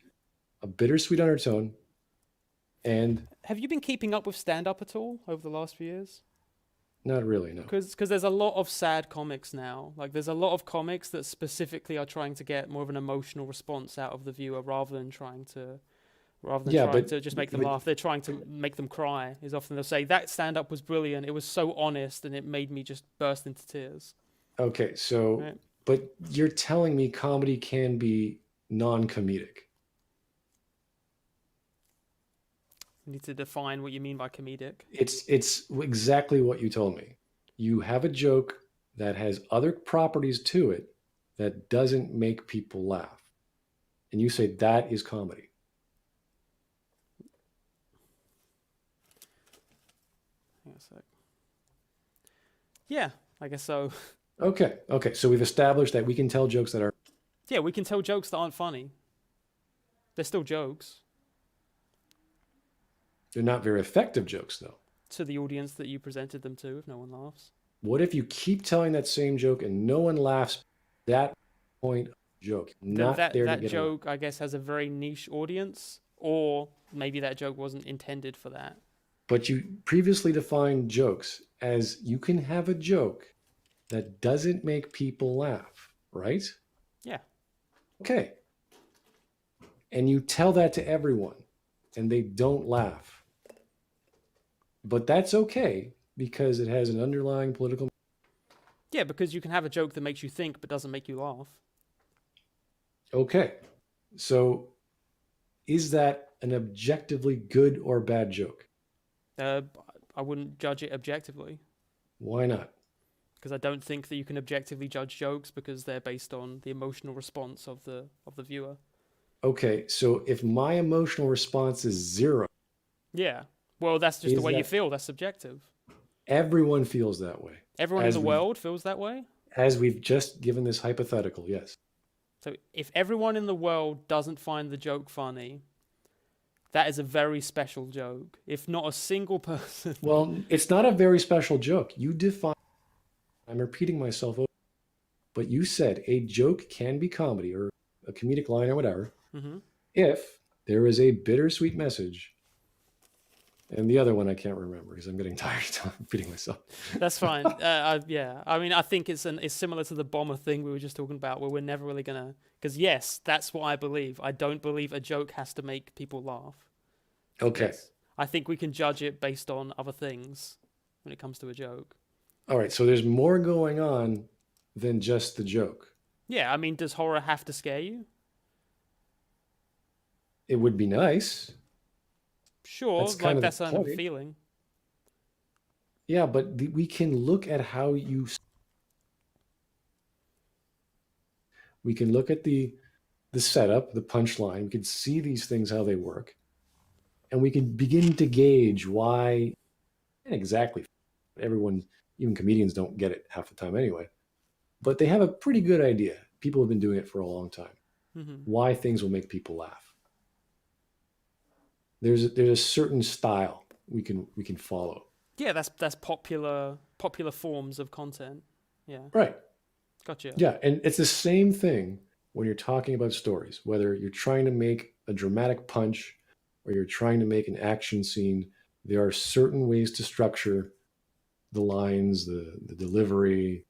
a bittersweet undertone. And Have you been keeping up with stand-up at all over the last few years? not really, no. Because there's a lot of sad comics now. Like there's a lot of comics that specifically are trying to get more of an emotional response out of the viewer rather than trying to just make them but- laugh. They're trying to make them cry. Is often they'll say that stand-up was brilliant. It was so honest and it made me just burst into tears. Okay, so, Right. but you're telling me comedy can be non-comedic. You need to define what you mean by comedic. It's exactly what you told me. You have a joke that has other properties to it that doesn't make people laugh. And you say that is comedy. Hang on a sec. Yeah, I guess so. Okay, so we've established that we can tell jokes that are. Yeah, we can tell jokes that aren't funny. They're still jokes They're not very effective jokes, though. to the audience that you presented them to if no one laughs. What if you keep telling that same joke and no one laughs? That point of the joke, not that there to that get a laugh. joke, I guess, has a very niche audience, or maybe that joke wasn't intended for that. But you previously defined jokes as you can have a joke that doesn't make people laugh, right? Yeah. Okay. And you tell that to everyone and they don't laugh. But that's okay because it has an underlying political. Yeah, because you can have a joke that makes you think but doesn't make you laugh. Okay. So is that an objectively good or bad joke? I wouldn't judge it objectively Why not? because I don't think that you can objectively judge jokes because they're based on the emotional response of the viewer. Okay. So if my emotional response is 0, Yeah. Well, that's just the Is way you that- feel. That's subjective. everyone feels that way. Everyone in As the we- world feels that way. As we've just given this hypothetical, yes. So if everyone in the world doesn't find the joke funny, that is a very special joke. If not a single person. Well, it's not a very special joke. You define. I'm repeating myself, but you said a joke can be comedy or a comedic line or whatever Hmm. if there is a bittersweet message And the other one I can't remember because I'm getting tired of repeating myself. That's fine. Yeah, I mean, I think it's similar to the bomber thing we were just talking about, where we're never really gonna. Because yes, that's what I believe. I don't believe a joke has to make people laugh. Okay. Yes. I think we can judge it based on other things when it comes to a joke. All right. So there's more going on than just the joke. Yeah, I mean, does horror have to scare you? It would be nice. Sure, That's kind of that's the kind of point. feeling. Yeah, but we can look at how we can look at the setup, the punchline. We can see these things, how they work. And we can begin to gauge why, and exactly, everyone, even comedians don't get it half the time anyway. But they have a pretty good idea. People have been doing it for a long time. Why things will make people laugh. There's a certain style we can follow. Yeah, that's popular forms of content. Yeah. Right. Gotcha. Yeah, and it's the same thing when you're talking about stories, whether you're trying to make a dramatic punch or you're trying to make an action scene. There are certain ways to structure the lines, the delivery,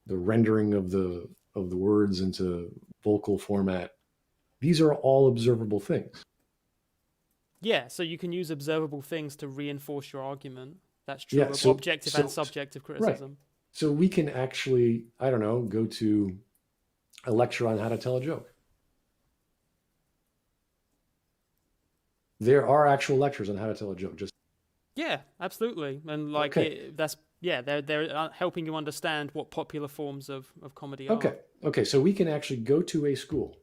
the rendering of the words into vocal format. These are all observable things. Yeah, so you can use observable things to reinforce your argument. That's true Yeah, of so- objective and so- subjective criticism. So we can actually, I don't know, go to a lecture on how to tell a joke. There are actual lectures on how to tell a joke. Just Yeah, absolutely. And like Okay. they're helping you understand what popular forms of comedy are. Okay. So we can actually go to a school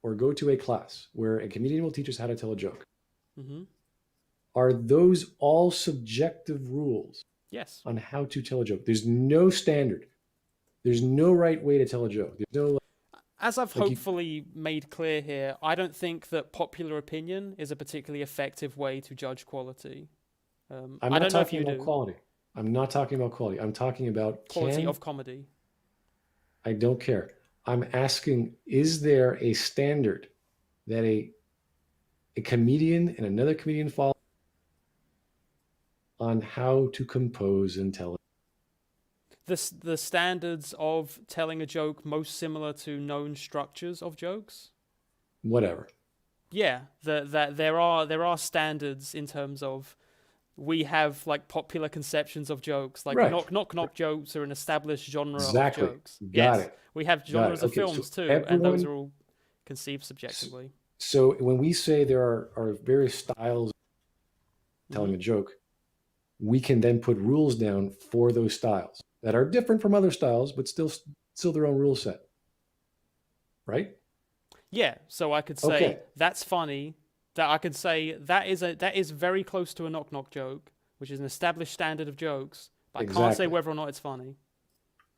or go to a class where a comedian will teach us how to tell a joke. Mm-hmm. Are those all subjective rules Yes. on how to tell a joke? There's no standard. There's no right way to tell a joke. There's no As I've Like you- hopefully made clear here, I don't think that popular opinion is a particularly effective way to judge quality. I'm I not don't know if talking you about do. quality. I'm not talking about quality. I'm talking about Quality of comedy. I don't care. I'm asking, is there a standard that a comedian and another comedian follow on how to compose and tell it? The standards of telling a joke most similar to known structures of jokes. Whatever. Yeah, that there are standards in terms of we have like popular conceptions of jokes, like Right. knock jokes are an established genre Exactly. of jokes. Got Yes, it. we have genres of Okay, so films too, and those everyone- are all conceived subjectively. So when we say there are various styles of telling Mm-hmm. a joke, we can then put rules down for those styles that are different from other styles, but still their own rule set. Right? Yeah, so I could say Okay. that's funny. That I could say that is very close to a knock joke, which is an established standard of jokes. But I can't say Exactly. whether or not it's funny.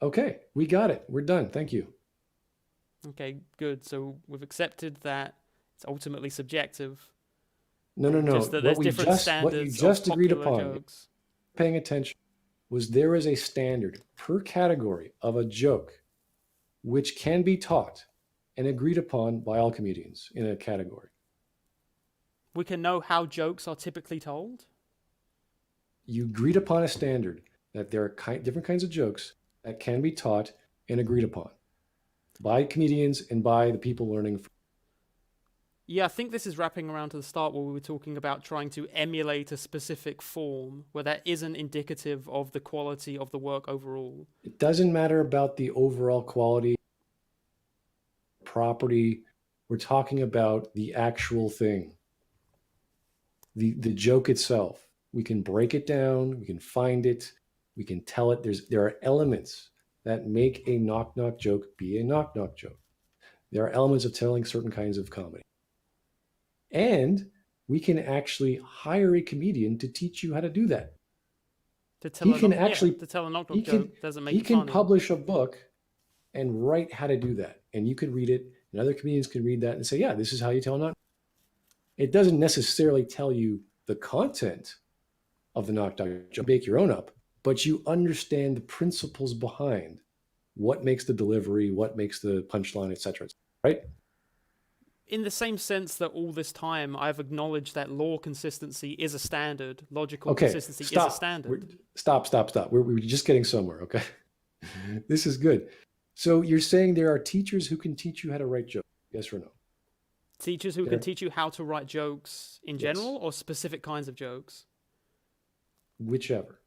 Okay, we got it. We're done. Thank you. Okay, good. So we've accepted that it's ultimately subjective. No. Just that there's different what you standards just of agreed popular upon, jokes. paying attention, was there is a standard per category of a joke which can be taught and agreed upon by all comedians in a category. We can know how jokes are typically told. You agreed upon a standard that there are different kinds of jokes that can be taught and agreed upon by comedians and by the people learning. Yeah, I think this is wrapping around to the start where we were talking about trying to emulate a specific form where that isn't indicative of the quality of the work overall. It doesn't matter about the overall quality, property. We're talking about the actual thing, the joke itself. We can break it down. We can find it. We can tell it. There are elements that make a knock joke be a knock joke. There are elements of telling certain kinds of comedy. And we can actually hire a comedian to teach you how to do that. To tell to tell a knock he can- joke doesn't make He it can funny. publish a book and write how to do that. And you can read it, and other comedians can read that and say, yeah, this is how you tell a knock. It doesn't necessarily tell you the content of the knock joke. Make your own up, but you understand the principles behind what makes the delivery, what makes the punchline, etc. Right? in the same sense that all this time I've acknowledged that law consistency is a standard, logical Okay, consistency is a stop. standard. Stop. We're just getting somewhere, okay? This is good. So you're saying there are teachers who can teach you how to write jokes, yes or no? Teachers who can teach you how to write jokes in Yes. general or specific kinds of jokes? Whichever.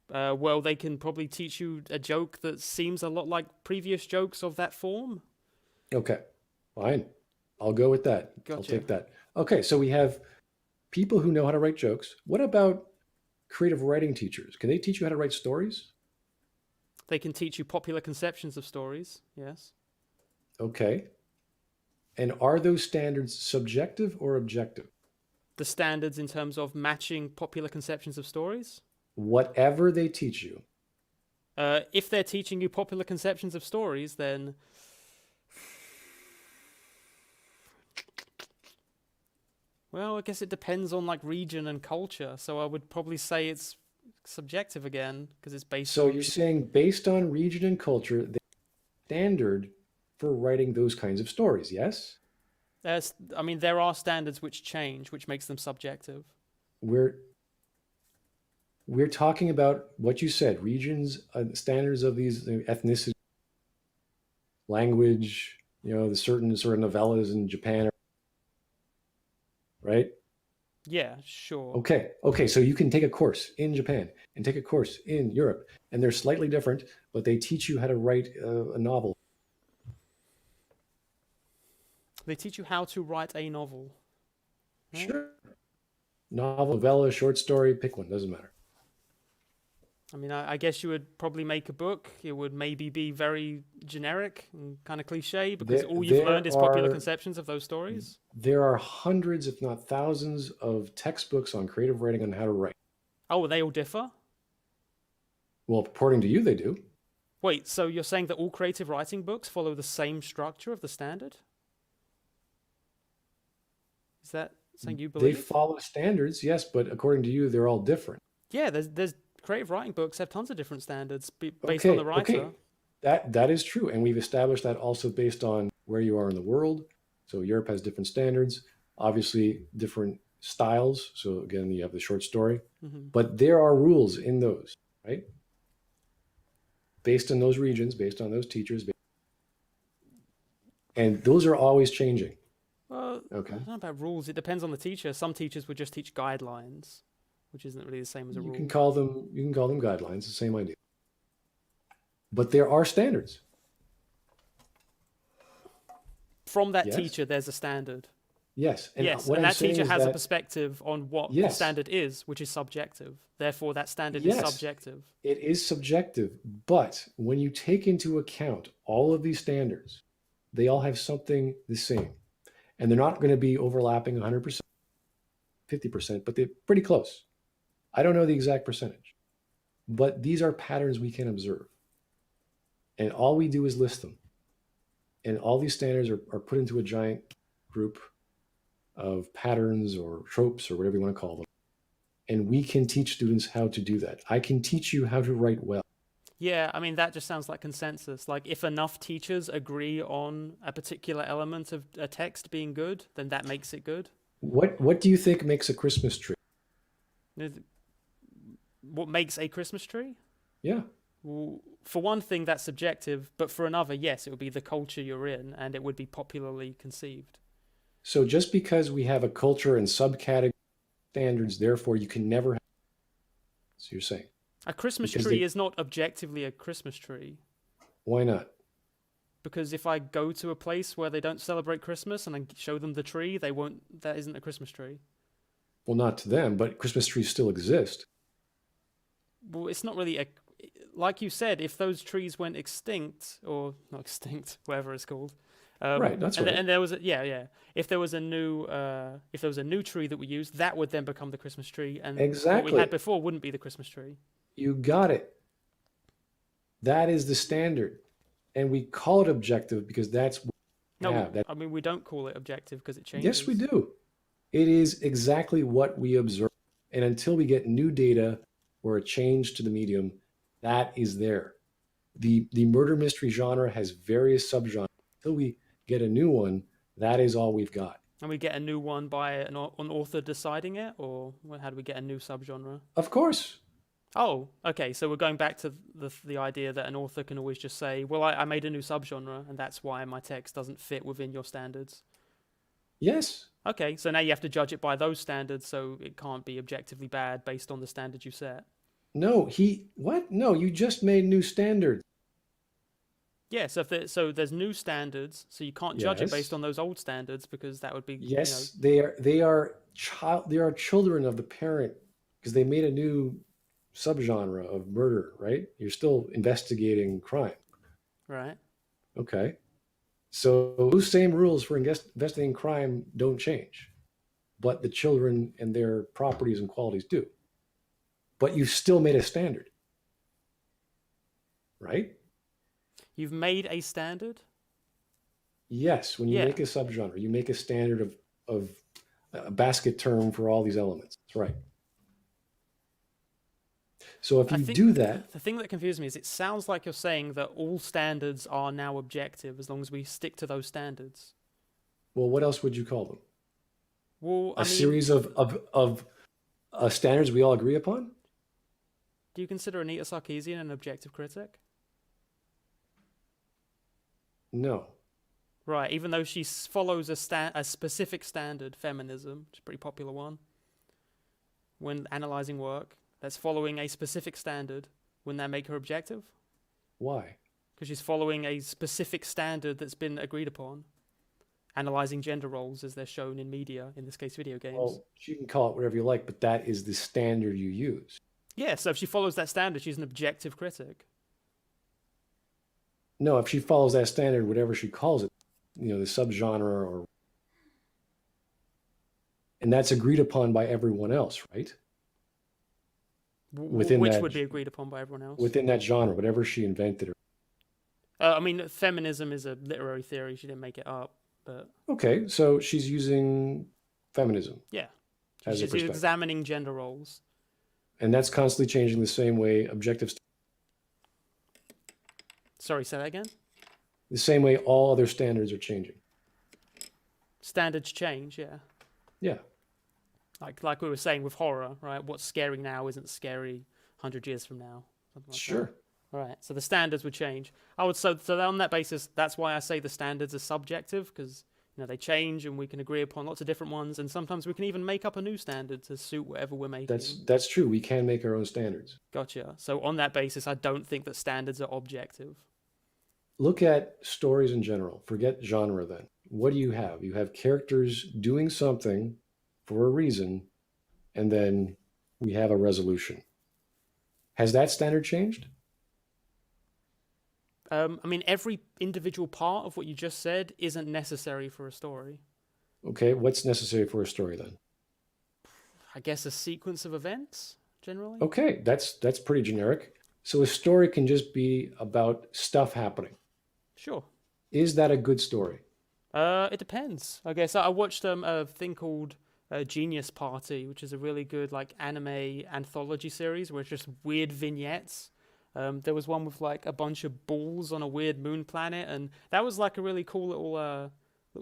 Well, they can probably teach you a joke that seems a lot like previous jokes of that form. Okay, fine. I'll go with that. I'll Gotcha. take that. Okay, so we have people who know how to write jokes. What about creative writing teachers? Can they teach you how to write stories? They can teach you popular conceptions of stories, yes. Okay. And are those standards subjective or objective? The standards in terms of matching popular conceptions of stories. Whatever they teach you. If they're teaching you popular conceptions of stories, then well, I guess it depends on like region and culture. So I would probably say it's subjective again because it's based So on. you're saying based on region and culture, the standard for writing those kinds of stories, yes? I mean, there are standards which change, which makes them subjective. We're talking about what you said, regions, standards of these ethnicity, language, the certain sort of novellas in Japan, right? Yeah, sure. Okay. So you can take a course in Japan and take a course in Europe, and they're slightly different, but they teach you how to write a novel. They teach you how to write a novel. Right? Sure. Novel, novella, short story, pick one, doesn't matter. I mean, I guess you would probably make a book. It would maybe be very generic and kind of cliche because all you've learned is popular conceptions of those stories. There are hundreds, if not thousands, of textbooks on creative writing on how to write. Oh, they all differ? Well, according to you, they do. Wait, so you're saying that all creative writing books follow the same structure of the standard? Is that something you believe? They follow standards, yes, but according to you, they're all different. Yeah, there's creative writing books have tons of different standards based on the writer. Okay. That is true, and we've established that also based on where you are in the world. So Europe has different standards, obviously different styles. So again, you have the short story, but there are rules in those, right? Based on those regions, based on those teachers, and those are always changing. Well, okay. I don't know about rules. It depends on the teacher. Some teachers would just teach guidelines, which isn't really the same as a rule. You can call them guidelines, the same idea. But there are standards. From that teacher, there's a standard. Yes. And that teacher has a perspective on what the standard is, which is subjective. Therefore, that standard is subjective. It is subjective, but when you take into account all of these standards, they all have something the same. And they're not going to be overlapping 100%, 50%, but they're pretty close. I don't know the exact percentage, but these are patterns we can observe. And all we do is list them. And all these standards are put into a giant group of patterns or tropes or whatever you want to call them. And we can teach students how to do that. I can teach you how to write well. Yeah, I mean, that just sounds like consensus. Like, if enough teachers agree on a particular element of a text being good, then that makes it good. What do you think makes a Christmas tree? What makes a Christmas tree? Yeah. Well, for one thing, that's subjective, but for another, yes, it would be the culture you're in, and it would be popularly conceived. So just because we have a culture and subcategory standards, therefore you can never have... So you're saying? A Christmas tree is not objectively a Christmas tree. Why not? Because if I go to a place where they don't celebrate Christmas and I show them the tree, they won't. That isn't a Christmas tree. Well, not to them, but Christmas trees still exist. Well, it's not really a... Like you said, if those trees went extinct, or not extinct, whatever it's called. Right, that's right. And there was if there was a new tree that we used, that would then become the Christmas tree, and what we had before wouldn't be the Christmas tree. You got it. That is the standard, and we call it objective because that's what we have. I mean, we don't call it objective because it changes. Yes, we do. It is exactly what we observe, and until we get new data or a change to the medium, that is there. The murder mystery genre has various subgenres. Until we get a new one, That is all we've got. And we get a new one by an author deciding it, or how do we get a new subgenre? Of course. Oh, okay. So we're going back to the idea that an author can always just say, "Well, I made a new subgenre, and that's why my text doesn't fit within your standards." Yes. Okay, so now you have to judge it by those standards, so it can't be objectively bad based on the standards you set. No, what? No, you just made new standards. Yeah, so there's new standards, so you can't judge it based Yes. on those old standards because that would be Yes, they are children of the parent because they made a new subgenre of murder, right? You're still investigating crime. right. Okay. So those same rules for investigating crime don't change, but the children and their properties and qualities do. But you've still made a standard, right? You've made a standard. Yes, when you Yeah. make a subgenre, you make a standard of a basket term for all these elements. That's right. So if I you think do that, the thing that confuses me is it sounds like you're saying that all standards are now objective as long as we stick to those standards. well, what else would you call them? Well, I A mean, series of standards we all agree upon? do you consider Anita Sarkeesian an objective critic? No. Right, even though she follows a specific standard, feminism, which is a pretty popular one, when analyzing work, that's following a specific standard, wouldn't that make her objective? Why? Because she's following a specific standard that's been agreed upon, analyzing gender roles as they're shown in media, in this case video games. Well, you can call it whatever you like, but that is the standard you use. Yeah, so if she follows that standard, she's an objective critic. No, if she follows that standard, whatever she calls it, the subgenre and that's agreed upon by everyone else, right? Within Which that- would be agreed upon by everyone else. Within that genre, whatever she invented. I mean, feminism is a literary theory. She didn't make it up, but Okay, so she's using feminism yeah, as a she's perspective. examining gender roles. And that's constantly changing the same way Sorry, say that again. the same way all other standards are changing. Standards change, yeah. Yeah. Like we were saying with horror, right? What's scary now isn't scary 100 years from now. Something like Sure. that. Right. So the standards would change. I would so on that basis, that's why I say the standards are subjective because they change and we can agree upon lots of different ones, and sometimes we can even make up a new standard to suit whatever we're making. That's true. We can make our own standards. Gotcha. So on that basis, I don't think that standards are objective. Look at stories in general. Forget genre then. What do you have? You have characters doing something for a reason, and then we have a resolution. Has that standard changed? I mean, every individual part of what you just said isn't necessary for a story. Okay, what's necessary for a story then? I guess a sequence of events, generally. Okay, that's pretty generic. So a story can just be about stuff happening. Sure. Is that a good story? It depends. I guess I watched a thing called Genius Party, which is a really good anime anthology series where it's just weird vignettes. There was one with a bunch of balls on a weird moon planet, and that was a really cool little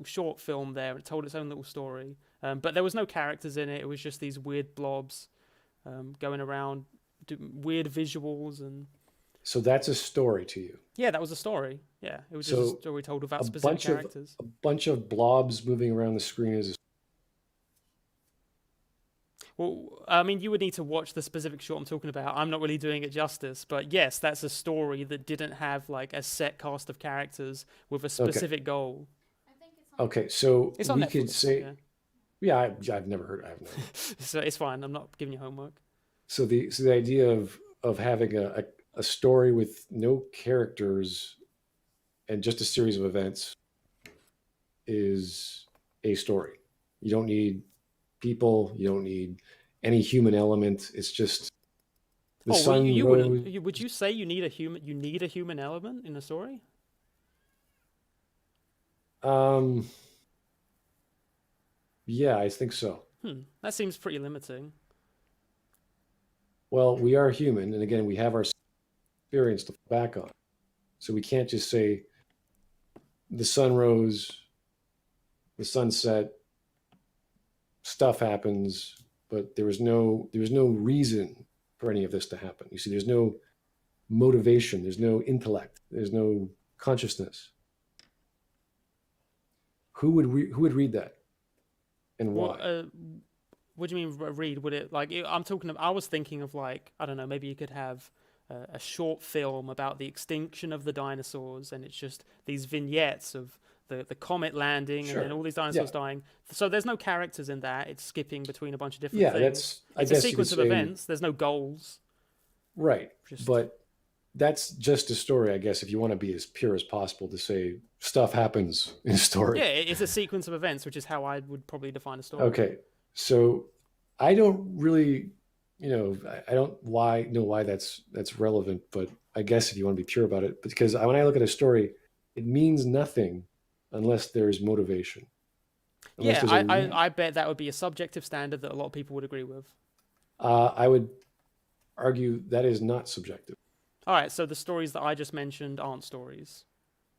short film there. It told its own little story, but there was no characters in it. It was just these weird blobs going around, weird visuals, and So that's a story to you. yeah, that was a story. Yeah, it was just So a story told about a specific bunch characters. a bunch of blobs moving around the screen is Well, I mean, you would need to watch the specific short I'm talking about. I'm not really doing it justice, but yes, that's a story that didn't have a set cast of characters with a specific goal. I think it's on okay. So It's on we Netflix. could say, yeah. yeah, I've never heard. I have no. So it's fine. I'm not giving you homework. So the idea of having a story with no characters and just a series of events is a story. You don't need people. You don't need any human element. It's just the sun you rose. wouldn't. Would you say you need a human? You need a human element in a story? Yeah, I think so. That seems pretty limiting. Well, we are human, and again, we have our experience to fall back on. So we can't just say the sun rose the sunset, stuff happens, but there was no reason for any of this to happen. You see, there's no motivation, there's no intellect, there's no consciousness. Who would read that, and why? Well, what do you mean read? Would it like? I was thinking of like, I don't know. Maybe you could have a short film about the extinction of the dinosaurs, and it's just these vignettes of the comet landing Sure. and then all these dinosaurs Yeah. dying. So there's no characters in that. It's skipping between a bunch of different Yeah, things. I It's a guess you sequence could of say- events. There's no goals. Right, Just- but that's just a story, I guess, if you want to be as pure as possible to say stuff happens in a story. Yeah, it's a sequence of events, which is how I would probably define a story. Okay, so I don't really, I don't know why that's relevant, but I guess if you want to be pure about it, because when I look at a story, it means nothing unless there's motivation. Unless Yeah, there's I bet that would be a subjective standard that a lot of people would agree with. I would argue that is not subjective. All right, so the stories that I just mentioned aren't stories.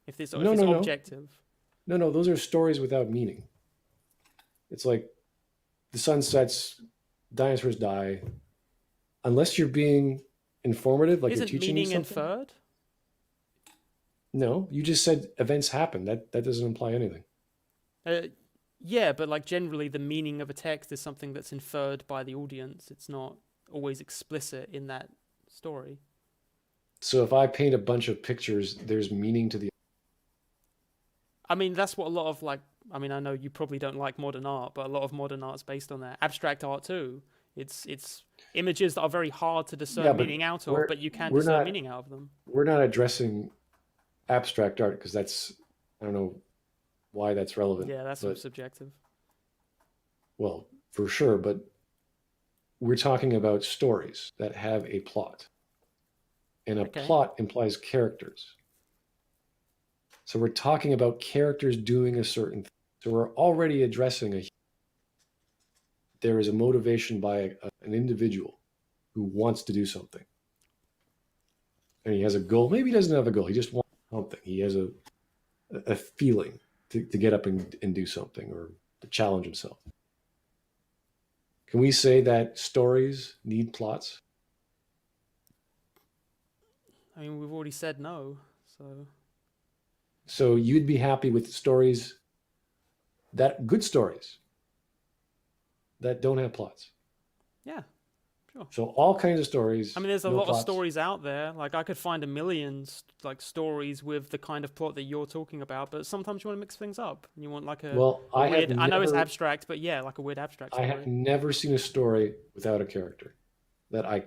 If it's No. objective. No, those are stories without meaning. It's like the sun sets, dinosaurs die. Unless you're being informative, like Isn't you're teaching me meaning something. inferred? No, you just said events happen. That doesn't imply anything. Yeah, but like generally the meaning of a text is something that's inferred by the audience. It's not always explicit in that story. So if I paint a bunch of pictures, there's meaning to the. I mean, that's what a lot of I know you probably don't like modern art, but a lot of modern art's based on that. Abstract art too. It's images that are very hard to discern Yeah, but meaning out of, we're- but you can we're discern not- meaning out of them. We're not addressing abstract art because that's, I don't know why that's relevant. Yeah, that's but, subjective. well, for sure, but we're talking about stories that have a plot. And a Okay. plot implies characters. So we're talking about characters doing a certain thing. So we're already addressing there is a motivation by an individual who wants to do something. And he has a goal. Maybe he doesn't have a goal. He just wants something. He has a feeling to get up and do something or to challenge himself. Can we say that stories need plots? I mean, we've already said no, so So you'd be happy with stories good stories that don't have plots. yeah, sure. So all kinds of stories. I mean, there's a no lot of plots. stories out there. Like I could find a million stories with the kind of plot that you're talking about, but sometimes you want to mix things up. You want like a Well, a weird, have I know it's never- abstract, but yeah, like a weird abstract I story. have never seen a story without a character that I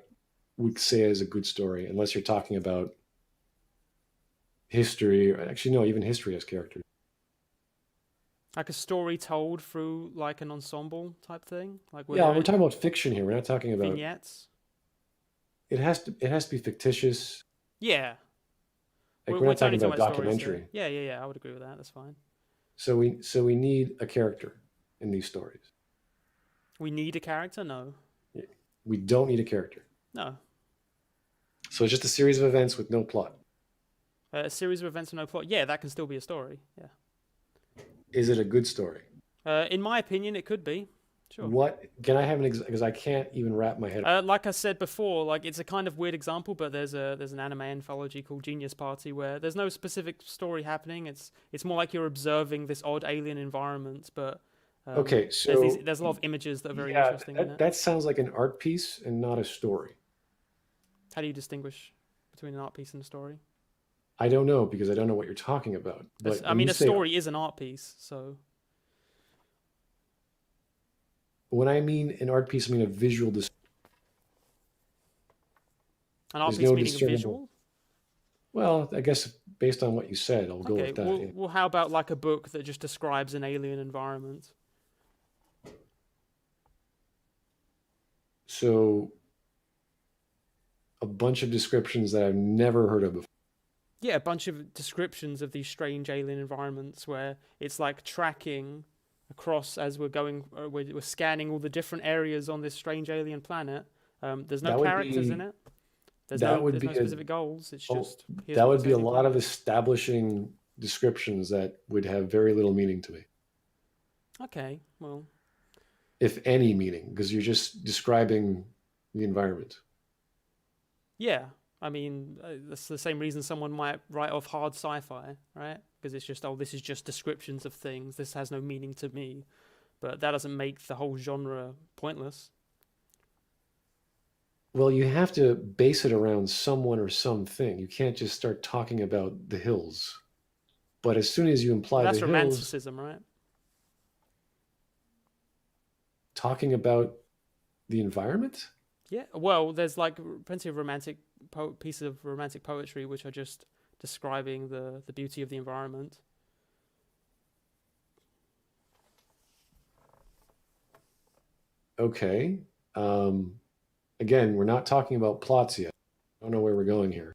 would say is a good story, unless you're talking about history. Or actually, no, even history has characters. Like a story told through like an ensemble type thing. Like Yeah, we're talking about fiction here. We're not talking about. vignettes. It has to be fictitious. Yeah. Like we're not talking totally about stories here. documentary. Yeah. I would agree with that. That's fine. So we need a character in these stories. We need a character? No. We don't need a character. No. So it's just a series of events with no plot. A series of events with no plot. Yeah, that can still be a story. Yeah. Is it a good story? In my opinion, it could be. Sure. What can I have because I can't even wrap my head. Like I said before, like it's a kind of weird example, but there's an anime anthology called Genius Party where there's no specific story happening. It's more like you're observing this odd alien environment, but Okay, so there's a lot of images that are very yeah, interesting in it. that sounds like an art piece and not a story. How do you distinguish between an art piece and a story? I don't know because I don't know what you're talking about. But I when mean, you a say- story is an art piece, so When I mean an art piece, I mean a visual. an art There's piece no meaning a discernible- visual. Well, I guess based on what you said, I'll go Okay, with that. well, yeah. well, how about like a book that just describes an alien environment? So a bunch of descriptions that I've never heard of before. Yeah, a bunch of descriptions of these strange alien environments where it's like tracking across as we're going, we're scanning all the different areas on this strange alien planet. There's no That would characters be- in it. There's that no, would there's no be a- specific goals. It's Oh, just here's that what's would be a taking lot of place. establishing descriptions that would have very little meaning to me. Okay, well, if any meaning, because you're just describing the environment. yeah. I mean, that's the same reason someone might write off hard sci-fi, right? Because it's just, oh, this is just descriptions of things. This has no meaning to me. But that doesn't make the whole genre pointless. Well, you have to base it around someone or something. You can't just start talking about the hills. But as soon as you imply That's the hills, romanticism, right? talking about the environment? Yeah. Well, there's like plenty of pieces of romantic poetry which are just describing the beauty of the environment. Okay. Again, we're not talking about plots yet. I don't know where we're going here.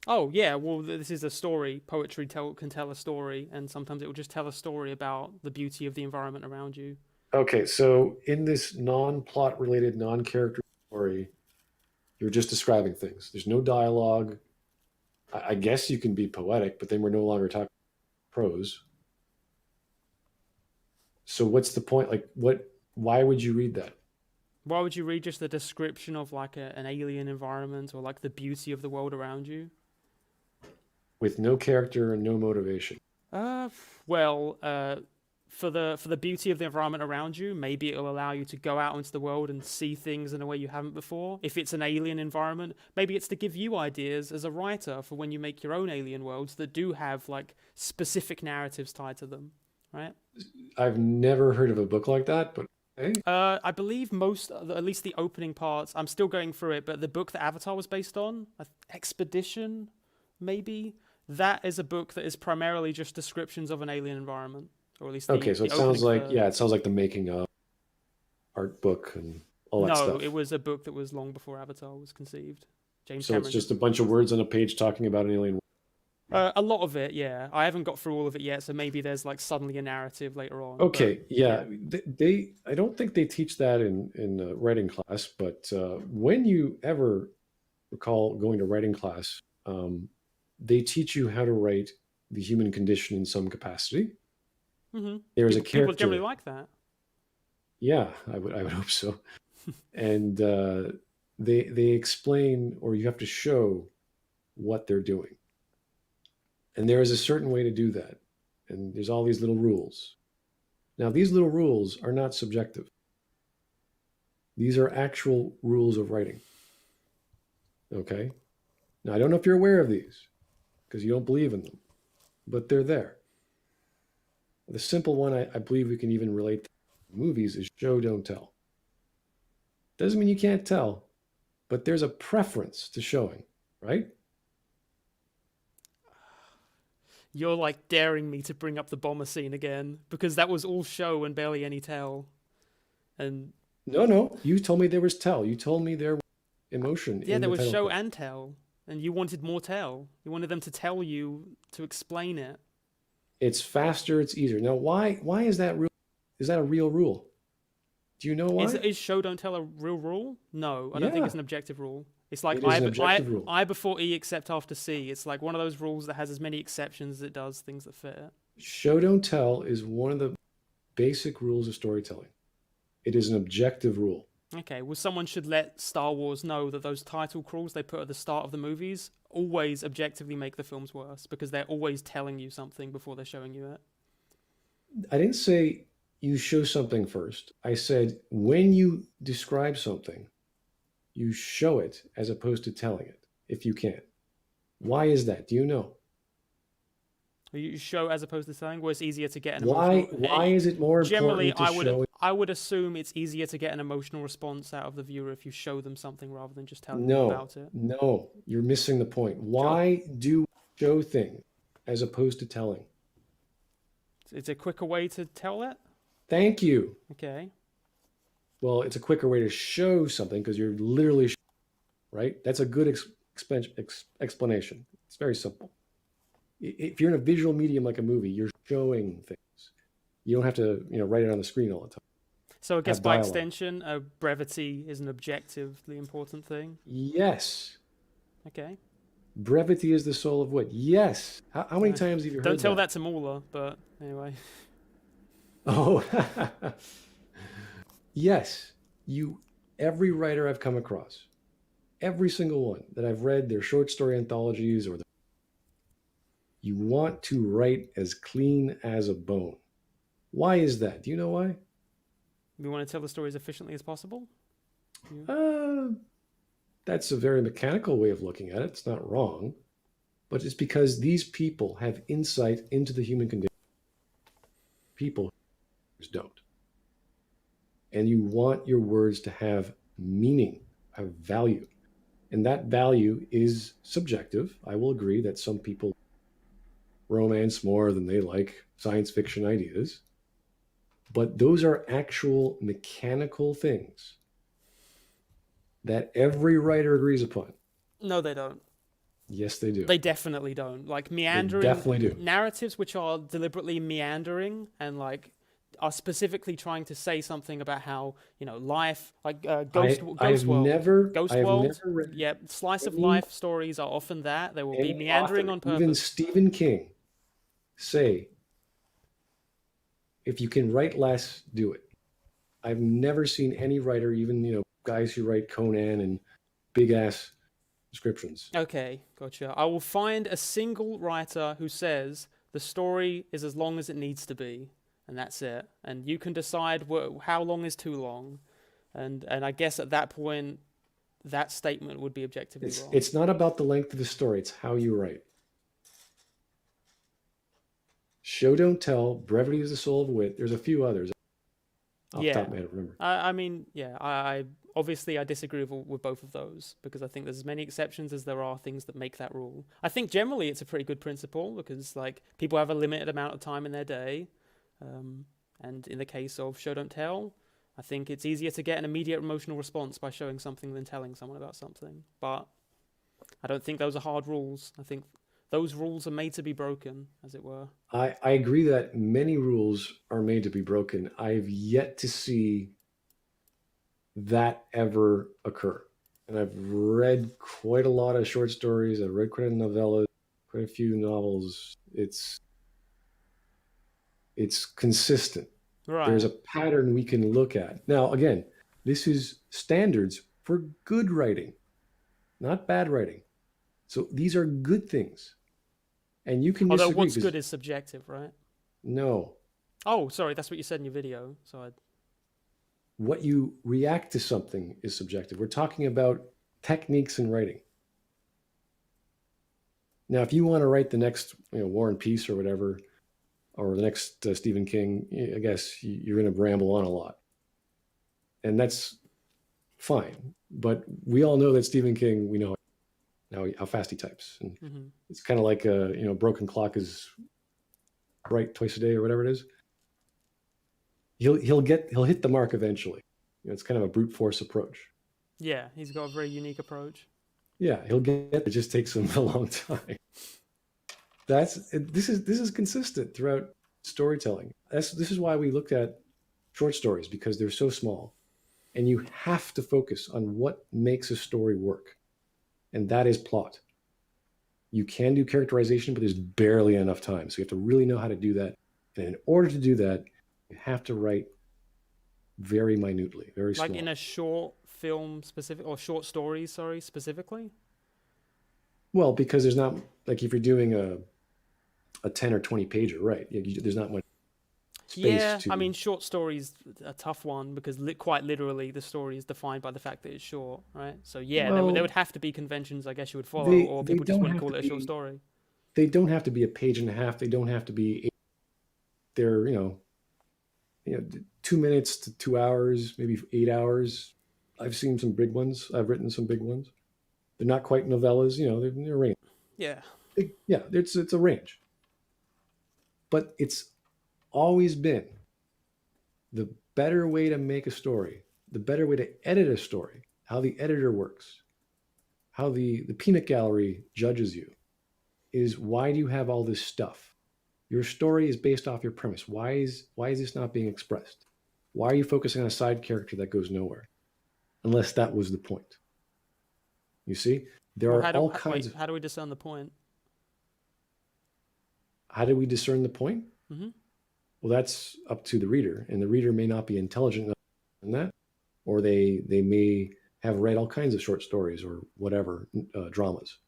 Oh yeah, well this is a story. Poetry can tell a story, and sometimes it will just tell a story about the beauty of the environment around you. Okay, so in this non-plot related, non-character story, you're just describing things. There's no dialogue. I guess you can be poetic, but then we're no longer talking prose. So what's the point? Like, why would you read that? Why would you read just the description of like an alien environment or like the beauty of the world around you? With no character and no motivation. Well, for the beauty of the environment around you, maybe it'll allow you to go out into the world and see things in a way you haven't before. If it's an alien environment, maybe it's to give you ideas as a writer for when you make your own alien worlds that do have like specific narratives tied to them, right? I've never heard of a book like that, but okay. I believe at least the opening parts, I'm still going through it, but the book that Avatar was based on, Expedition, maybe, that is a book that is primarily just descriptions of an alien environment. Or at least Okay, so it sounds like, it sounds like the making of art book and all that stuff. No, it was a book that was long before Avatar was conceived. So it's just a bunch of words on a page talking about an alien. A lot of it, yeah. I haven't got through all of it yet, so maybe there's like suddenly a narrative later on. Okay, yeah. They I don't think they teach that in writing class, but when you ever recall going to writing class, they teach you how to write the human condition in some capacity. Mm-hmm. There's a character. People generally like that. Yeah, I would hope so. And they explain, or you have to show what they're doing. And there is a certain way to do that. And there's all these little rules. Now, these little rules are not subjective. These are actual rules of writing. Okay? Now, I don't know if you're aware of these, because you don't believe in them, but they're there. The simple one I believe we can even relate to movies is show, don't tell. Doesn't mean you can't tell, but there's a preference to showing, right? You're like daring me to bring up the bomber scene again, because that was all show and barely any tell. And No, you told me there was tell. You told me there was emotion. yeah, there was show card. and tell, and you wanted more tell. You wanted them to tell you, to explain it. It's faster, it's easier. Now, why is that real? Is that a real rule? Do you know why? Is show don't tell a real rule? No, I don't think it's an objective rule. It's like It is an objective rule. I before E except after C. It's like one of those rules that has as many exceptions as it does things that fit it. Show, don't tell is one of the basic rules of storytelling. It is an objective rule. Okay, well, someone should let Star Wars know that those title crawls they put at the start of the movies always objectively make the films worse, because they're always telling you something before they're showing you it. I didn't say you show something first. I said when you describe something, you show it as opposed to telling it, if you can. Why is that? Do you know? You show as opposed to telling, where it's easier to get an emotional... Why is it more Generally, important to show it? I would assume it's easier to get an emotional response out of the viewer if you show them something rather than just telling them about it. No, you're missing the point. Why do show things as opposed to telling? It's a quicker way to tell it? Thank you. Okay. Well, it's a quicker way to show something because you're literally, right? That's a good explanation. It's very simple. If you're in a visual medium like a movie, you're showing things. You don't have to, write it on the screen all the time. So I guess by extension, brevity is an objectively important thing? Yes. Okay. Brevity is the soul of wit. Yes. How many times have you heard that? Don't tell that to Mauler, but anyway. Oh, yes. Every writer I've come across, every single one that I've read, their short story anthologies you want to write as clean as a bone. Why is that? Do you know why? We want to tell the story as efficiently as possible. That's a very mechanical way of looking at it. It's not wrong. But it's because these people have insight into the human condition. People don't. And you want your words to have meaning, have value. And that value is subjective. I will agree that some people romance more than they like science fiction ideas. But those are actual mechanical things that every writer agrees upon. No, they don't. Yes, they do. They definitely don't. Like meandering They definitely do. narratives which are deliberately meandering and like are specifically trying to say something about how, life, like Ghost World. Ghost World. Never read Yep, slice of any- life stories are often that. They will be any meandering author, on purpose. Even Stephen King say, if you can write less, do it. I've never seen any writer, even guys who write Conan and big ass descriptions. Okay, gotcha. I will find a single writer who says the story is as long as it needs to be, and that's it. And you can decide how long is too long. And I guess at that point, that statement would be objectively wrong. It's not about the length of the story, it's how you write. Show, don't tell, brevity is the soul of wit. There's a few others. Off the top of my head, I remember. I mean, yeah, I obviously I disagree with both of those because I think there's as many exceptions as there are things that make that rule. I think generally it's a pretty good principle because like people have a limited amount of time in their day, and in the case of show don't tell, I think it's easier to get an immediate emotional response by showing something than telling someone about something. But I don't think those are hard rules. I think those rules are made to be broken, as it were. I agree that many rules are made to be broken. I've yet to see that ever occur. And I've read quite a lot of short stories. I've read quite a novellas, quite a few novels. It's consistent. Right. There's a pattern we can look at. Now, again, this is standards for good writing, not bad writing. So these are good things. And you can Although disagree. what's good is subjective, right? No. Oh, sorry, that's what you said in your video. So What you react to something is subjective. We're talking about techniques in writing. Now, if you want to write the next War and Peace or whatever, or the next Stephen King, I guess you're going to ramble on a lot. And that's fine. But we all know that Stephen King, we know how fast he types. And it's kind of like a broken clock is right twice a day or whatever it is. He'll hit the mark eventually. It's kind of a brute force approach. Yeah, he's got a very unique approach. Yeah, he'll get it. It just takes him a long time. This is consistent throughout storytelling. This is why we looked at short stories, because they're so small, and you have to focus on what makes a story work, and that is plot. You can do characterization, but there's barely enough time, so you have to really know how to do that. And in order to do that, you have to write very minutely, very small. Like in a short film specific, or short stories, sorry, specifically? Well, because there's not, like if you're doing a 10 or 20 pager, right? There's not much space to... I mean, short stories a tough one because quite literally the story is defined by the fact that it's short, right? So yeah, Well, there would have to be conventions, I guess you would follow, or people just wouldn't call it a short story. They don't have to be a page and a half. They don't have to be... They're, 2 minutes to 2 hours, maybe 8 hours. I've seen some big ones. I've written some big ones. They're not quite novellas, they're a range. Yeah. Yeah, it's a range. But it's always been the better way to make a story, the better way to edit a story, how the editor works, how the peanut gallery judges you, is why do you have all this stuff? Your story is based off your premise. Why is this not being expressed? Why are you focusing on a side character that goes nowhere? Unless that was the point. You see? There are all kinds of... How do we discern the point? How do we discern the point? Mm-hmm. Well, that's up to the reader, and the reader may not be intelligent enough in that, or they may have read all kinds of short stories or whatever, dramas,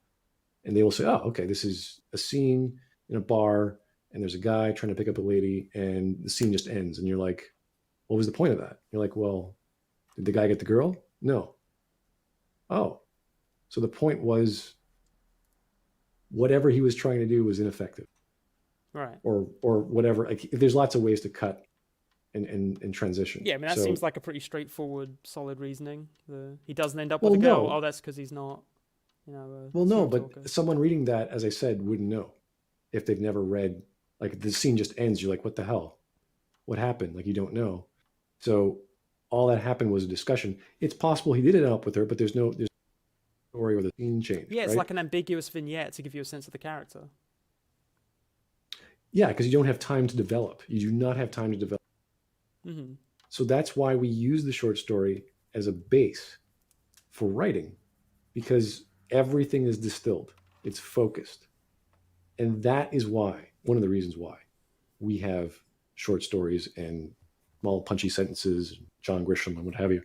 and they will say, oh, okay, this is a scene in a bar, and there's a guy trying to pick up a lady, and the scene just ends, and you're like, what was the point of that? You're like, well, did the guy get the girl? No. Oh, so the point was whatever he was trying to do was ineffective. Right. Or whatever. Like, there's lots of ways to cut and transition. Yeah, I mean, that So- seems like a pretty straightforward, solid reasoning. He doesn't end up Well, with a girl. no. Oh, that's because he's not, you know. A Well, no, smooth but talker. someone reading that, as I said, wouldn't know if they've never read. Like, the scene just ends. You're like, what the hell? What happened? Like, you don't know. So all that happened was a discussion. It's possible he did end up with her, but there's no story or the scene change. Yeah, it's right? like an ambiguous vignette to give you a sense of the character. Yeah, because you don't have time to develop. You do not have time to develop. Hmm. So that's why we use the short story as a base for writing, because everything is distilled, it's focused. And that is why, one of the reasons why, we have short stories and small punchy sentences, John Grisham and what have you,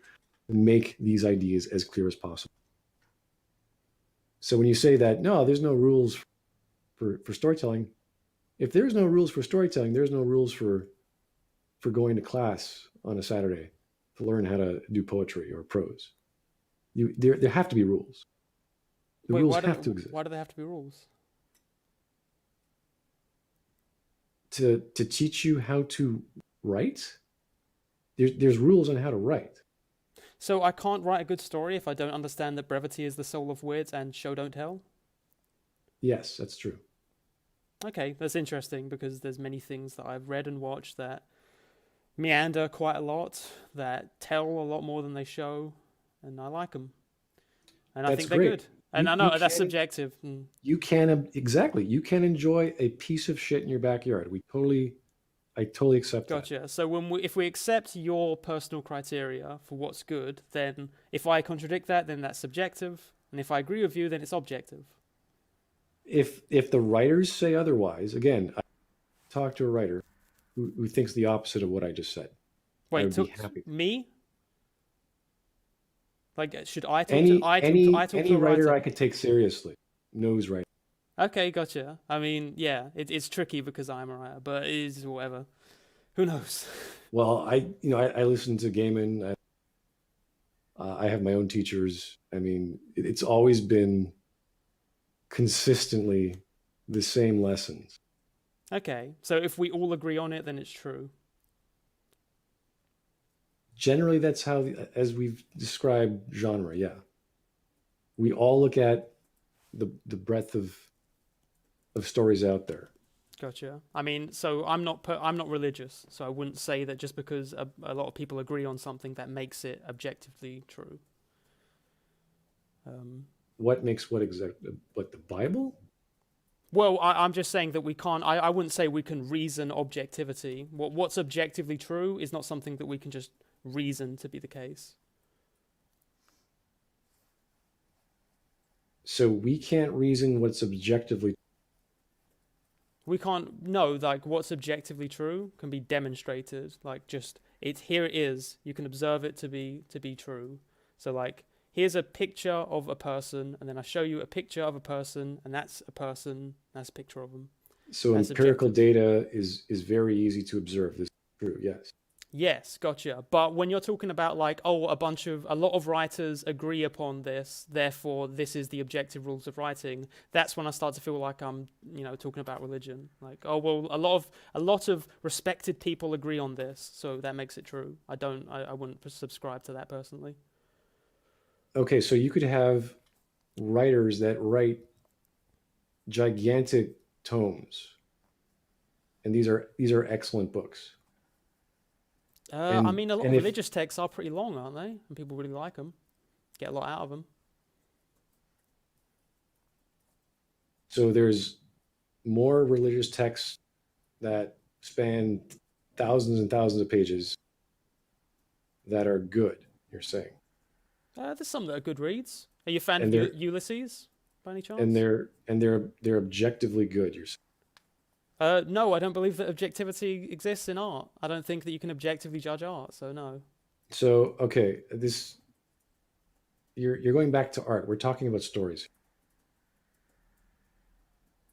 make these ideas as clear as possible. So when you say that, no, there's no rules for storytelling, if there's no rules for storytelling, there's no rules for going to class on a Saturday to learn how to do poetry or prose. There have to be rules. The rules have to exist. Why do they have to be rules? To teach you how to write. There's rules on how to write. So I can't write a good story if I don't understand that brevity is the soul of wit and show don't tell? Yes, that's true. Okay, that's interesting because there's many things that I've read and watched that meander quite a lot, that tell a lot more than they show, and I like them. And I That's think they're great. good. And You- I know you that's can- subjective. You can you can enjoy a piece of shit in your backyard. I totally accept that. Gotcha. So if we accept your personal criteria for what's good, then if I contradict that, then that's subjective, and if I agree with you, then it's objective. If the writers say otherwise, again, I talked to a writer who thinks the opposite of what I just said. Wait, would be happy. me? Like, should I talk Any to I talk to a writer writer? I could take seriously knows writing. Okay, gotcha. I mean, yeah, it's tricky because I'm a writer, but it is whatever. Who knows? Well, I listen to Gaiman. I have my own teachers. I mean, it's always been consistently the same lessons. Okay, so if we all agree on it, then it's true. Generally, that's how, as we've described genre, yeah. We all look at the breadth of stories out there. Gotcha. I mean, so I'm not religious, so I wouldn't say that just because a lot of people agree on something that makes it objectively true. What makes what the Bible? Well, I'm just saying that we can't. I wouldn't say we can reason objectivity. What's objectively true is not something that we can just reason to be the case. So we can't reason what's objectively. We can't know, like, what's objectively true can be demonstrated. Like, just here it is. You can observe it to be true. So, like, here's a picture of a person, and then I show you a picture of a person, and that's a person. That's a picture of them. So That's empirical objective. data is very easy to observe. This is true, yes. Yes, gotcha. But when you're talking about, like, a lot of writers agree upon this, therefore this is the objective rules of writing, that's when I start to feel like I'm, talking about religion. Like, oh, well, a lot of respected people agree on this, so that makes it true. I wouldn't subscribe to that personally. Okay, so you could have writers that write gigantic tomes, and these are excellent books. I mean, a lot of if- religious texts are pretty long, aren't they? And people really like them. Get a lot out of them. So there's more religious texts that span thousands and thousands of pages that are good, you're saying. There's some that are good reads. Are you a fan And of they're- Ulysses, by any chance? And they're objectively good, you're saying. No, I don't believe that objectivity exists in art. I don't think that you can objectively judge art, so no. So, okay, you're going back to art. We're talking about stories.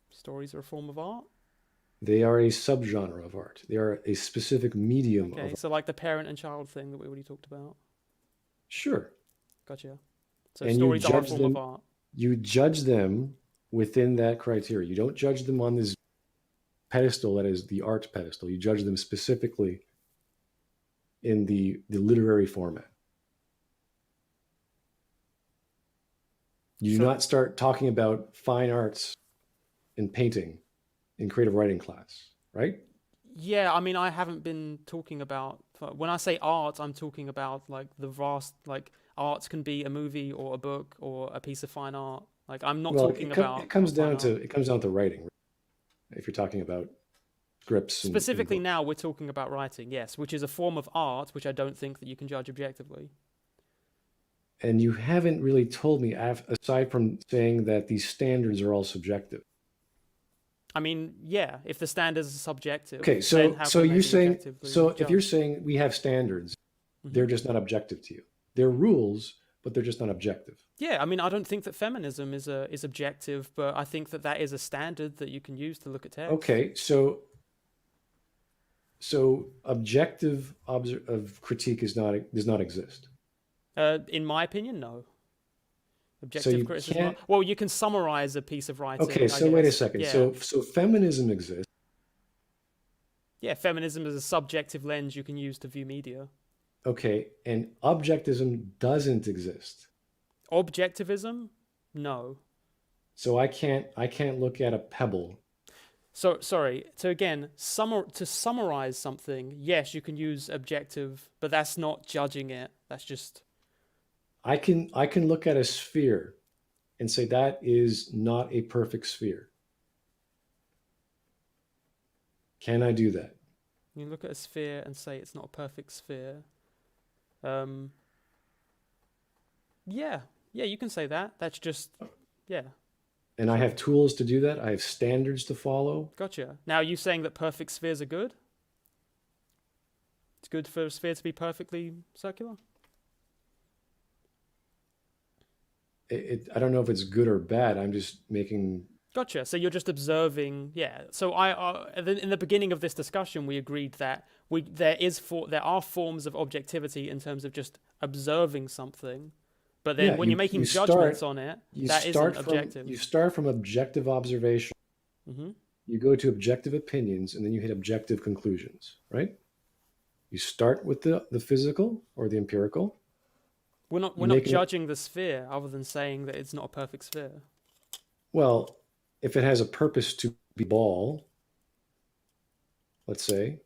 Stories are a form of art? They are a subgenre of art. They are a specific medium of Okay, art. so like the parent and child thing that we already talked about. Sure. Gotcha. So And you stories are a judge form them, of art. you judge them within that criteria. You don't judge them on this pedestal that is the art pedestal. You judge them specifically in the literary format. You do not start talking about fine arts and painting in creative writing class, right? Yeah, I mean, I haven't been talking about, when I say art, I'm talking about like the vast, like art can be a movie or a book or a piece of fine art. Like I'm not talking about it comes fine down to art. writing. If you're talking about scripts and Specifically books. now we're talking about writing, yes, which is a form of art which I don't think that you can judge objectively. And you haven't really told me, aside from saying that these standards are all subjective. I mean, yeah, if the standards are subjective, Okay, then so how so can they you're be saying, objectively so if you're judged? saying we have standards, Mhm. they're just not objective to you. They're rules, but they're just not objective. Yeah, I mean, I don't think that feminism is objective, but I think that that is a standard that you can use to look at text. Okay, so objective of critique does not exist. In my opinion, no. So Objective you criticism. can't. Well, you can summarize a piece of writing. Okay, I so wait a guess. second. Yeah. So feminism exists. Yeah, feminism is a subjective lens you can use to view media. Okay, and objectivism doesn't exist. Objectivism? No. So I can't look at a pebble. So sorry. So again, to summarize something, yes, you can use objective, but that's not judging it. That's just I can look at a sphere and say that is not a perfect sphere. Can I do that? you look at a sphere and say it's not a perfect sphere. Yeah, you can say that. That's just yeah. And I have tools to do that. I have standards to follow. Gotcha. Now, are you saying that perfect spheres are good? It's good for a sphere to be perfectly circular? I don't know if it's good or bad. I'm just making. Gotcha. So you're just observing, yeah. So in the beginning of this discussion, we agreed that there are forms of objectivity in terms of just observing something, but then when you're making judgments on it, that isn't objective. You start from objective observation. Mm-hmm. You go to objective opinions, and then you hit objective conclusions, right? You start with the physical or the empirical. We're not judging the sphere other than saying that it's not a perfect sphere. Well, if it has a purpose to be ball, let's say,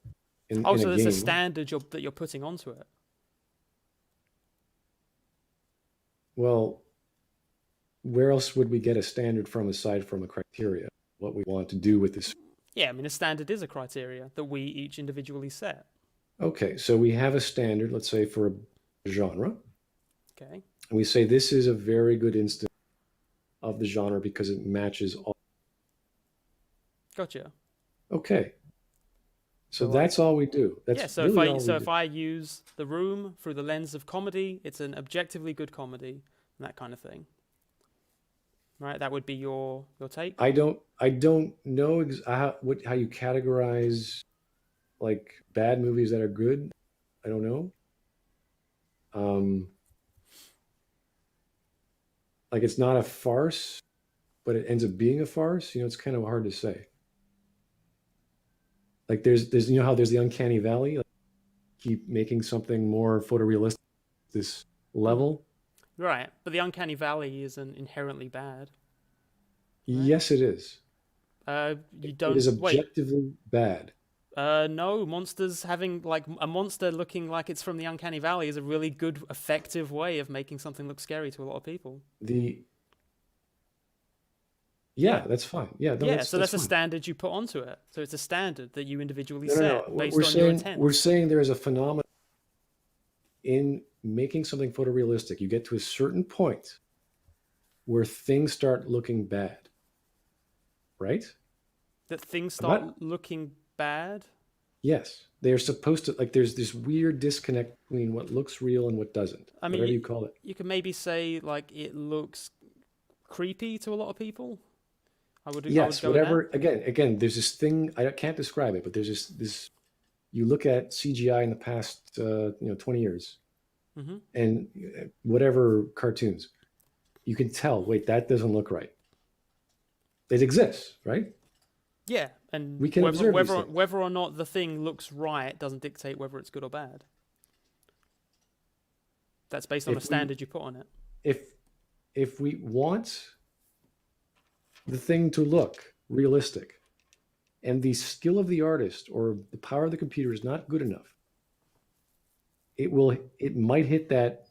in so a there's game, a standard that you're putting onto it. well, where else would we get a standard from aside from a criteria? What we want to do with this? Yeah, I mean, a standard is a criteria that we each individually set. Okay, so we have a standard, let's say, for a genre. Okay. And we say this is a very good instance of the genre because it matches all. Gotcha. Okay. So that's all we do. That's yeah. So really if I use The Room through the lens of comedy, it's an objectively good comedy, and that kind of thing. Right. That would be your take. I don't know how you categorize like bad movies that are good. I don't know. Like it's not a farce, but it ends up being a farce. You know, it's kind of hard to say. Like there's you know how there's the uncanny valley. Like keep making something more photorealistic. This level. Right, but the uncanny valley isn't inherently bad. Right? Yes, it is. You don't. It is objectively bad. No, monsters having like a monster looking like it's from the uncanny valley is a really good, effective way of making something look scary to a lot of people. That's fine. Yeah, no, so that's a fine. standard you put onto it. So it's a standard that you individually No. set based on your intent. We're saying there is a phenomenon in making something photorealistic. You get to a certain point where things start looking bad, right? That things I'm not- start looking bad. Yes, they are supposed to, like, there's this weird disconnect between what looks real and what doesn't. I mean, whatever you call it. You could maybe say like it looks creepy to a lot of people. I would Yes, go with whatever. Again, there's this thing, I can't describe it, but there's this. You look at CGI in the past, 20 years, that. Hmm. and whatever cartoons, you can tell. Wait, that doesn't look right. It exists, right? Yeah, and We can observe these things. whether or not the thing looks right doesn't dictate whether it's good or bad. That's based on If a standard you put on it. If we want the thing to look realistic, and the skill of the artist or the power of the computer is not good enough, it might hit that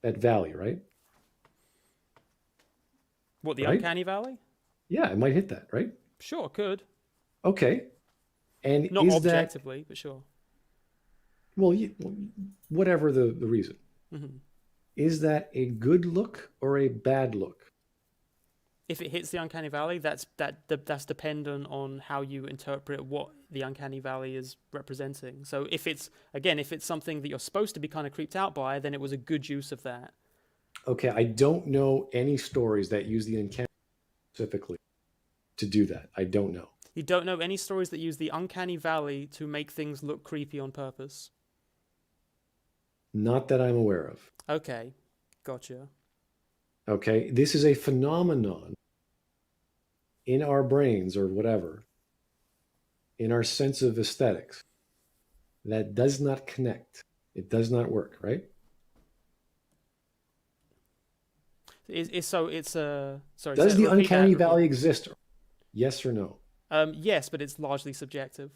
valley, right? What, the Right? uncanny valley? Yeah, it might hit that, right? Sure, could. Okay. And Not is objectively, but sure. whatever the reason, Hmm. is that a good look or a bad look? If it hits the uncanny valley, that's dependent on how you interpret what the uncanny valley is representing. So if it's something that you're supposed to be kind of creeped out by, then it was a good use of that. Okay, I don't know any stories that use the uncanny specifically to do that. I don't know. You don't know any stories that use the uncanny valley to make things look creepy on purpose. Not that I'm aware of. Okay, gotcha. Okay, this is a phenomenon in our brains or whatever, in our sense of aesthetics, that does not connect. It does not work, right? Sorry. Does the repeat uncanny that. valley exist? Yes or no? Yes, but it's largely subjective.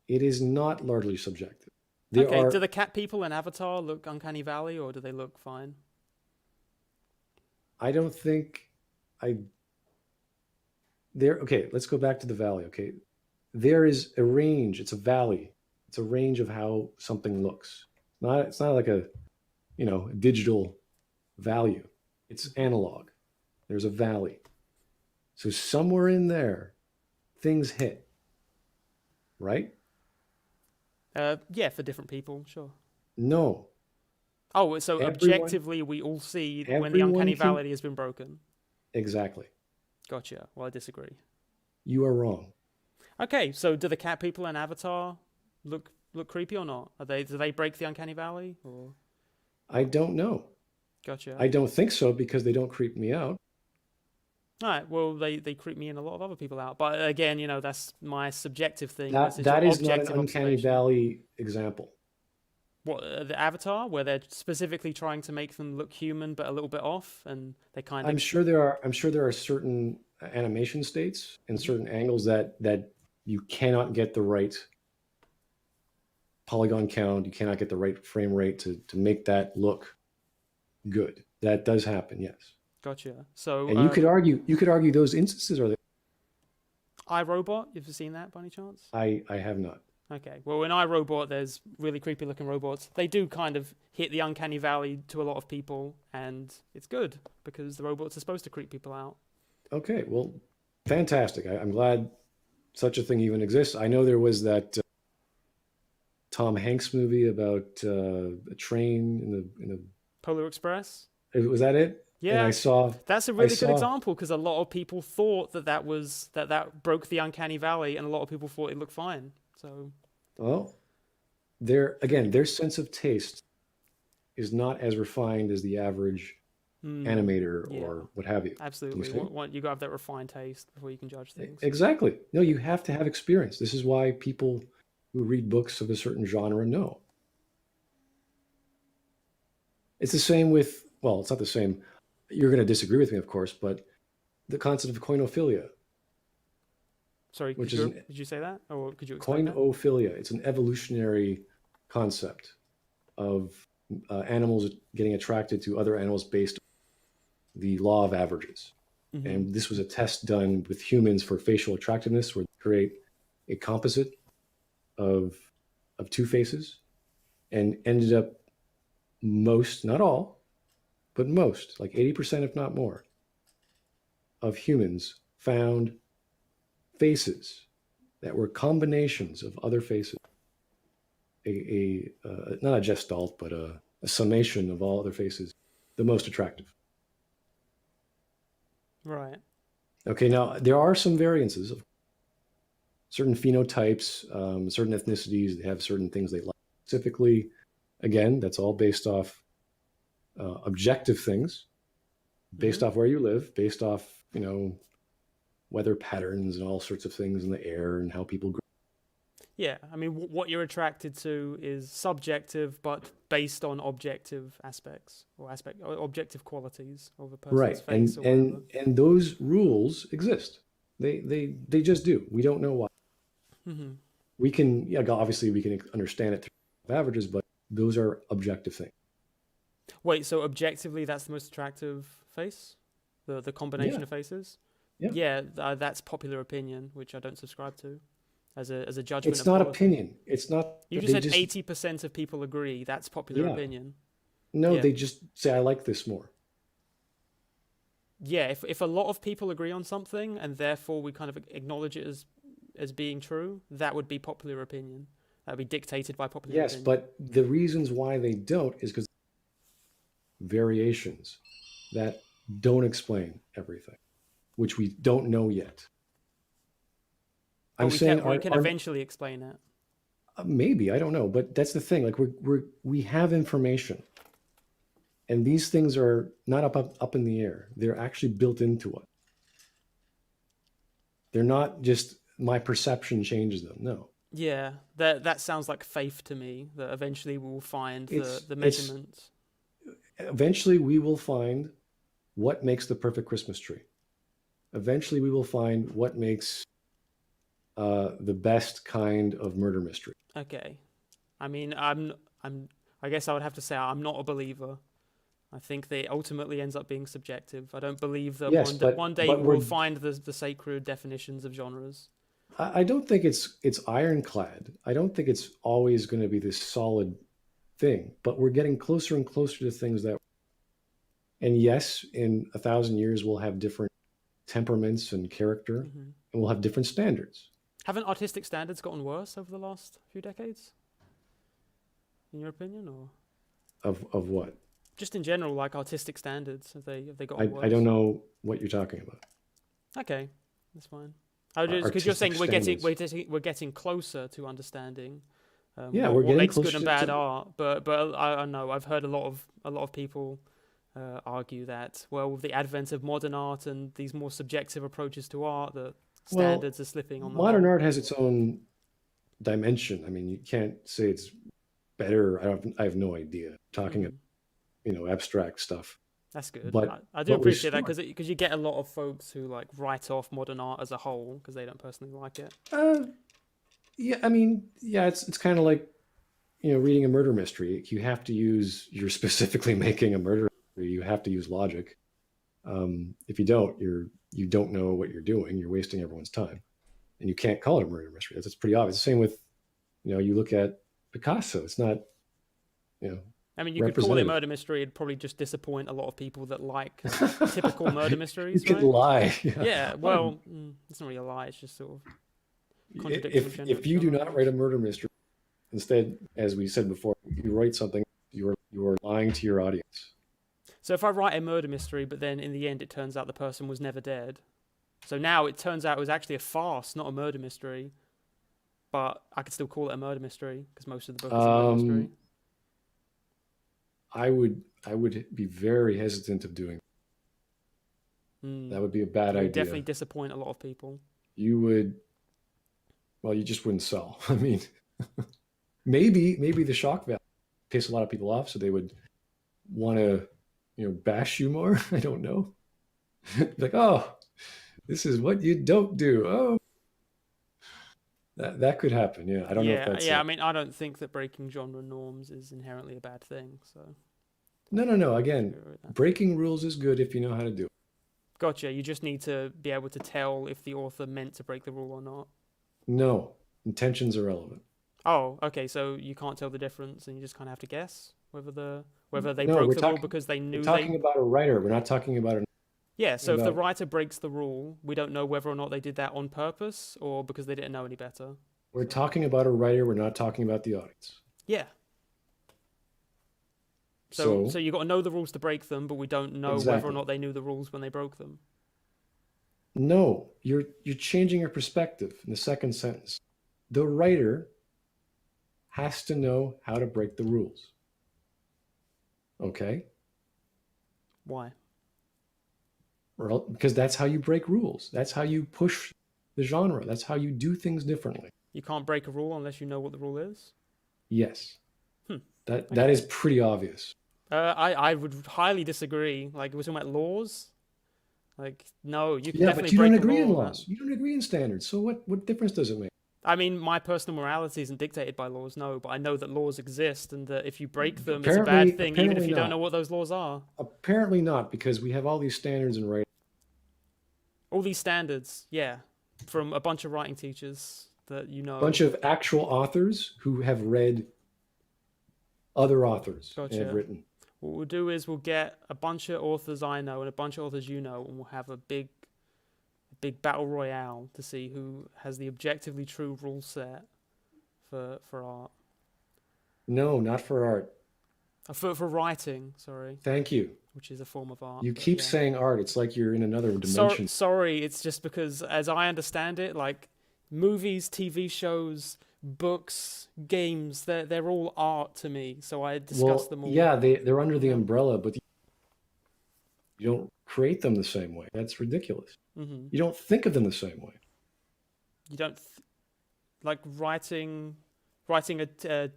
It is not largely subjective. There Okay, are, do the cat people in Avatar look uncanny valley, or do they look fine? I don't think okay, let's go back to the valley, okay? There is a range, it's a valley. It's a range of how something looks. It's not like a digital value. It's analog. There's a valley. So somewhere in there, things hit. Right? Yeah, for different people, sure. No. Oh, so Everyone- objectively, we all see when the everyone uncanny can- valley has been broken. Exactly. Gotcha. Well, I disagree. You are wrong. Okay, so do the cat people in Avatar look creepy or not? Do they break the uncanny valley? Or I don't know. gotcha. I don't think so because they don't creep me out. All right. Well, they creep me and a lot of other people out. But again, that's my subjective thing. That versus that your is not an objective uncanny observation. valley example. What, the Avatar, where they're specifically trying to make them look human but a little bit off, and they kind of. I'm sure there are certain animation states and certain angles that you cannot get the right polygon count. You cannot get the right frame rate to make that look good. That does happen, yes. Gotcha. So. And you could argue those instances are. iRobot, you've seen that by any chance? I have not. Okay. Well, in iRobot, there's really creepy looking robots. They do kind of hit the uncanny valley to a lot of people, and it's good because the robots are supposed to creep people out. Okay, well, fantastic. I'm glad such a thing even exists. I know there was that Tom Hanks movie about a train in the. Polar Express? Was that it? Yeah. And I saw. That's a really good saw- example because a lot of people thought that broke the uncanny valley, and a lot of people thought it looked fine. So. Well, their sense of taste is not as refined as the average animator yeah. or what have you. Absolutely. see? You got to have that refined taste before you can judge things. Exactly. No, you have to have experience. This is why people who read books of a certain genre know. It's the same with, well, it's not the same. You're going to disagree with me, of course, but the concept of koinophilia. Sorry, Which did is you say that? Or could you explain that? Koinophilia. It's an evolutionary concept of animals getting attracted to other animals based on the law of averages. Mhm. And this was a test done with humans for facial attractiveness, where they create a composite of two faces, and ended up most, not all, but most, like 80%, if not more, of humans found faces that were combinations of other faces, not a gestalt, but a summation of all other faces, the most attractive. Right. Okay, now there are some variances of certain phenotypes, certain ethnicities, they have certain things they like. Specifically, again, that's all based off objective things, based off where you live, based off, weather patterns and all sorts of things in the air and how people grow. Yeah, I mean, what you're attracted to is subjective, but based on objective aspects or objective qualities of a person's Right, face or whatever. and those rules exist. They just do. We don't know why. We can, obviously we can understand it through averages, but those are objective things. Wait, so objectively, that's the most attractive face, the combination of faces. Yeah, that's popular opinion, which I don't subscribe to. As a judgment. It's not opinion. It's not. You just said 80% of people agree. That's popular opinion. No, they just say, I like this more. Yeah, if a lot of people agree on something and therefore we kind of acknowledge it as being true, that would be popular opinion. That would be dictated by popular opinion. Yes, but the reasons why they don't is because variations that don't explain everything, which we don't know yet. But we can eventually explain it. Maybe, I don't know, but that's the thing. Like we have information, and these things are not up in the air. They're actually built into us. They're not just my perception changes them. No. Yeah, that sounds like faith to me. That eventually we will find the measurements. Eventually, we will find what makes the perfect Christmas tree. Eventually, we will find what makes the best kind of murder mystery. Okay, I mean, I guess I would have to say I'm not a believer. I think they ultimately ends up being subjective. I don't believe that one day we'll find the sacred definitions of genres. I don't think it's ironclad. I don't think it's always going to be this solid thing. But we're getting closer and closer to things that. And yes, in 1,000 years we'll have different temperaments and character, and we'll have different standards. Haven't artistic standards gotten worse over the last few decades? In your opinion, or of what? Just in general, like artistic standards, have they gotten worse? I don't know what you're talking about. Okay, that's fine. Because you're saying we're getting closer to understanding. We're what getting makes closer good and bad art, but I know I've heard a lot of people argue that with the advent of modern art and these more subjective approaches to art, the standards are slipping on the modern art has its own dimension. I mean, you can't say it's better. I have no idea. Talking abstract stuff. That's good. But I do appreciate that because you get a lot of folks who like write off modern art as a whole because they don't personally like it. It's kind of like reading a murder mystery. You have to use. You're specifically making a murder mystery. You have to use logic. If you don't, you don't know what you're doing. You're wasting everyone's time, and you can't call it a murder mystery. That's pretty obvious. The same with, you look at Picasso. It's not, I mean, you could call it a murder mystery. It'd probably just disappoint a lot of people that like typical murder mysteries. You could lie. Yeah. Well, it's not really a lie. It's just sort of if you do not write a murder mystery, instead, as we said before, you write something, you are lying to your audience. So if I write a murder mystery, but then in the end it turns out the person was never dead, so now it turns out it was actually a farce, not a murder mystery, but I could still call it a murder mystery because most of the book is a murder mystery. I would be very hesitant of doing that. That would be a bad idea. Would definitely disappoint a lot of people. You would. Well, you just wouldn't sell. I mean, maybe the shock value piss a lot of people off, so they would want to, bash you more. I don't know. Like, oh, this is what you don't do. Oh, that could happen. Yeah, I don't know if that's. Yeah, I mean, I don't think that breaking genre norms is inherently a bad thing. So. No. Again, breaking rules is good if you know how to do it. Gotcha. You just need to be able to tell if the author meant to break the rule or not. No, intentions are relevant. Oh, okay. So you can't tell the difference, and you just kind of have to guess whether they broke the rule because they knew. We're talking about a writer. We're not talking about Yeah, so if the about- writer breaks the rule, we don't know whether or not they did that on purpose or because they didn't know any better. We're talking about a writer. We're not talking about the audience. Yeah. So you got to know the rules to break them, but we don't know whether or Exactly. not they knew the rules when they broke them. No, you're changing your perspective in the second sentence. The writer has to know how to break the rules. Okay? Why? Well, because that's how you break rules. That's how you push the genre. That's how you do things differently. You can't break a rule unless you know what the rule is? Yes. Hmm. That is pretty obvious. I would highly disagree. Like, we're talking about laws. Like, no, you can Yeah, definitely but you break don't a agree in rule. laws. You don't agree in standards. So what difference does it make? I mean, my personal morality isn't dictated by laws, no, but I know that laws exist and that if you break them, it's a Apparently- bad thing, even if apparently you don't not. know what those laws are. Apparently not, because we have all these standards in writing. All these standards, yeah, from a bunch of writing teachers that you know. A bunch of actual authors who have read other authors and Gotcha. have written. What we'll do is we'll get a bunch of authors I know and a bunch of authors you know, and we'll have a big battle royale to see who has the objectively true rule set for art. No, not for art. For writing, sorry, Thank you. which is a form of art. You but keep yeah. saying art. It's like you're in another dimension. Sorry, it's just because, as I understand it, like movies, TV shows, books, games, they're all art to me. So I discuss them all. Yeah, they're under the Yeah. umbrella, but you don't create them the same way. That's ridiculous. Hmm. You don't think of them the same way. You don't like writing a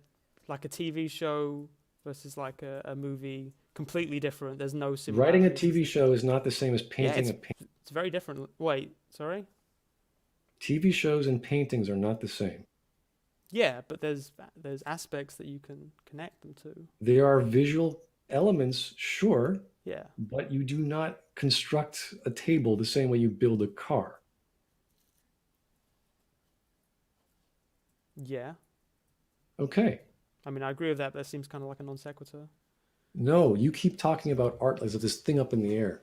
like a TV show versus like a movie. Completely different. There's no Writing a similarities. TV show is not the same as painting it's- a painting. It's very different. Wait, sorry. TV shows and paintings are not the same. Yeah, but there's aspects that you can connect them to. They are visual elements, sure, Yeah. but you do not construct a table the same way you build a car. Yeah. Okay. I mean, I agree with that. That seems kind of like a non sequitur. No, you keep talking about art as this thing up in the air.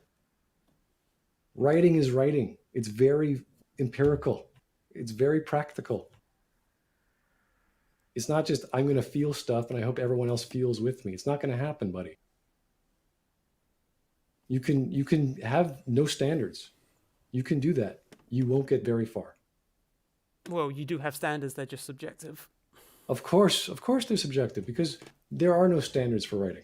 Writing is writing. It's very empirical. It's very practical. It's not just, I'm going to feel stuff and I hope everyone else feels with me. It's not going to happen, buddy. You can have no standards. You can do that. You won't get very far. Well, you do have standards. They're just subjective. Of course they're subjective because there are no standards for writing.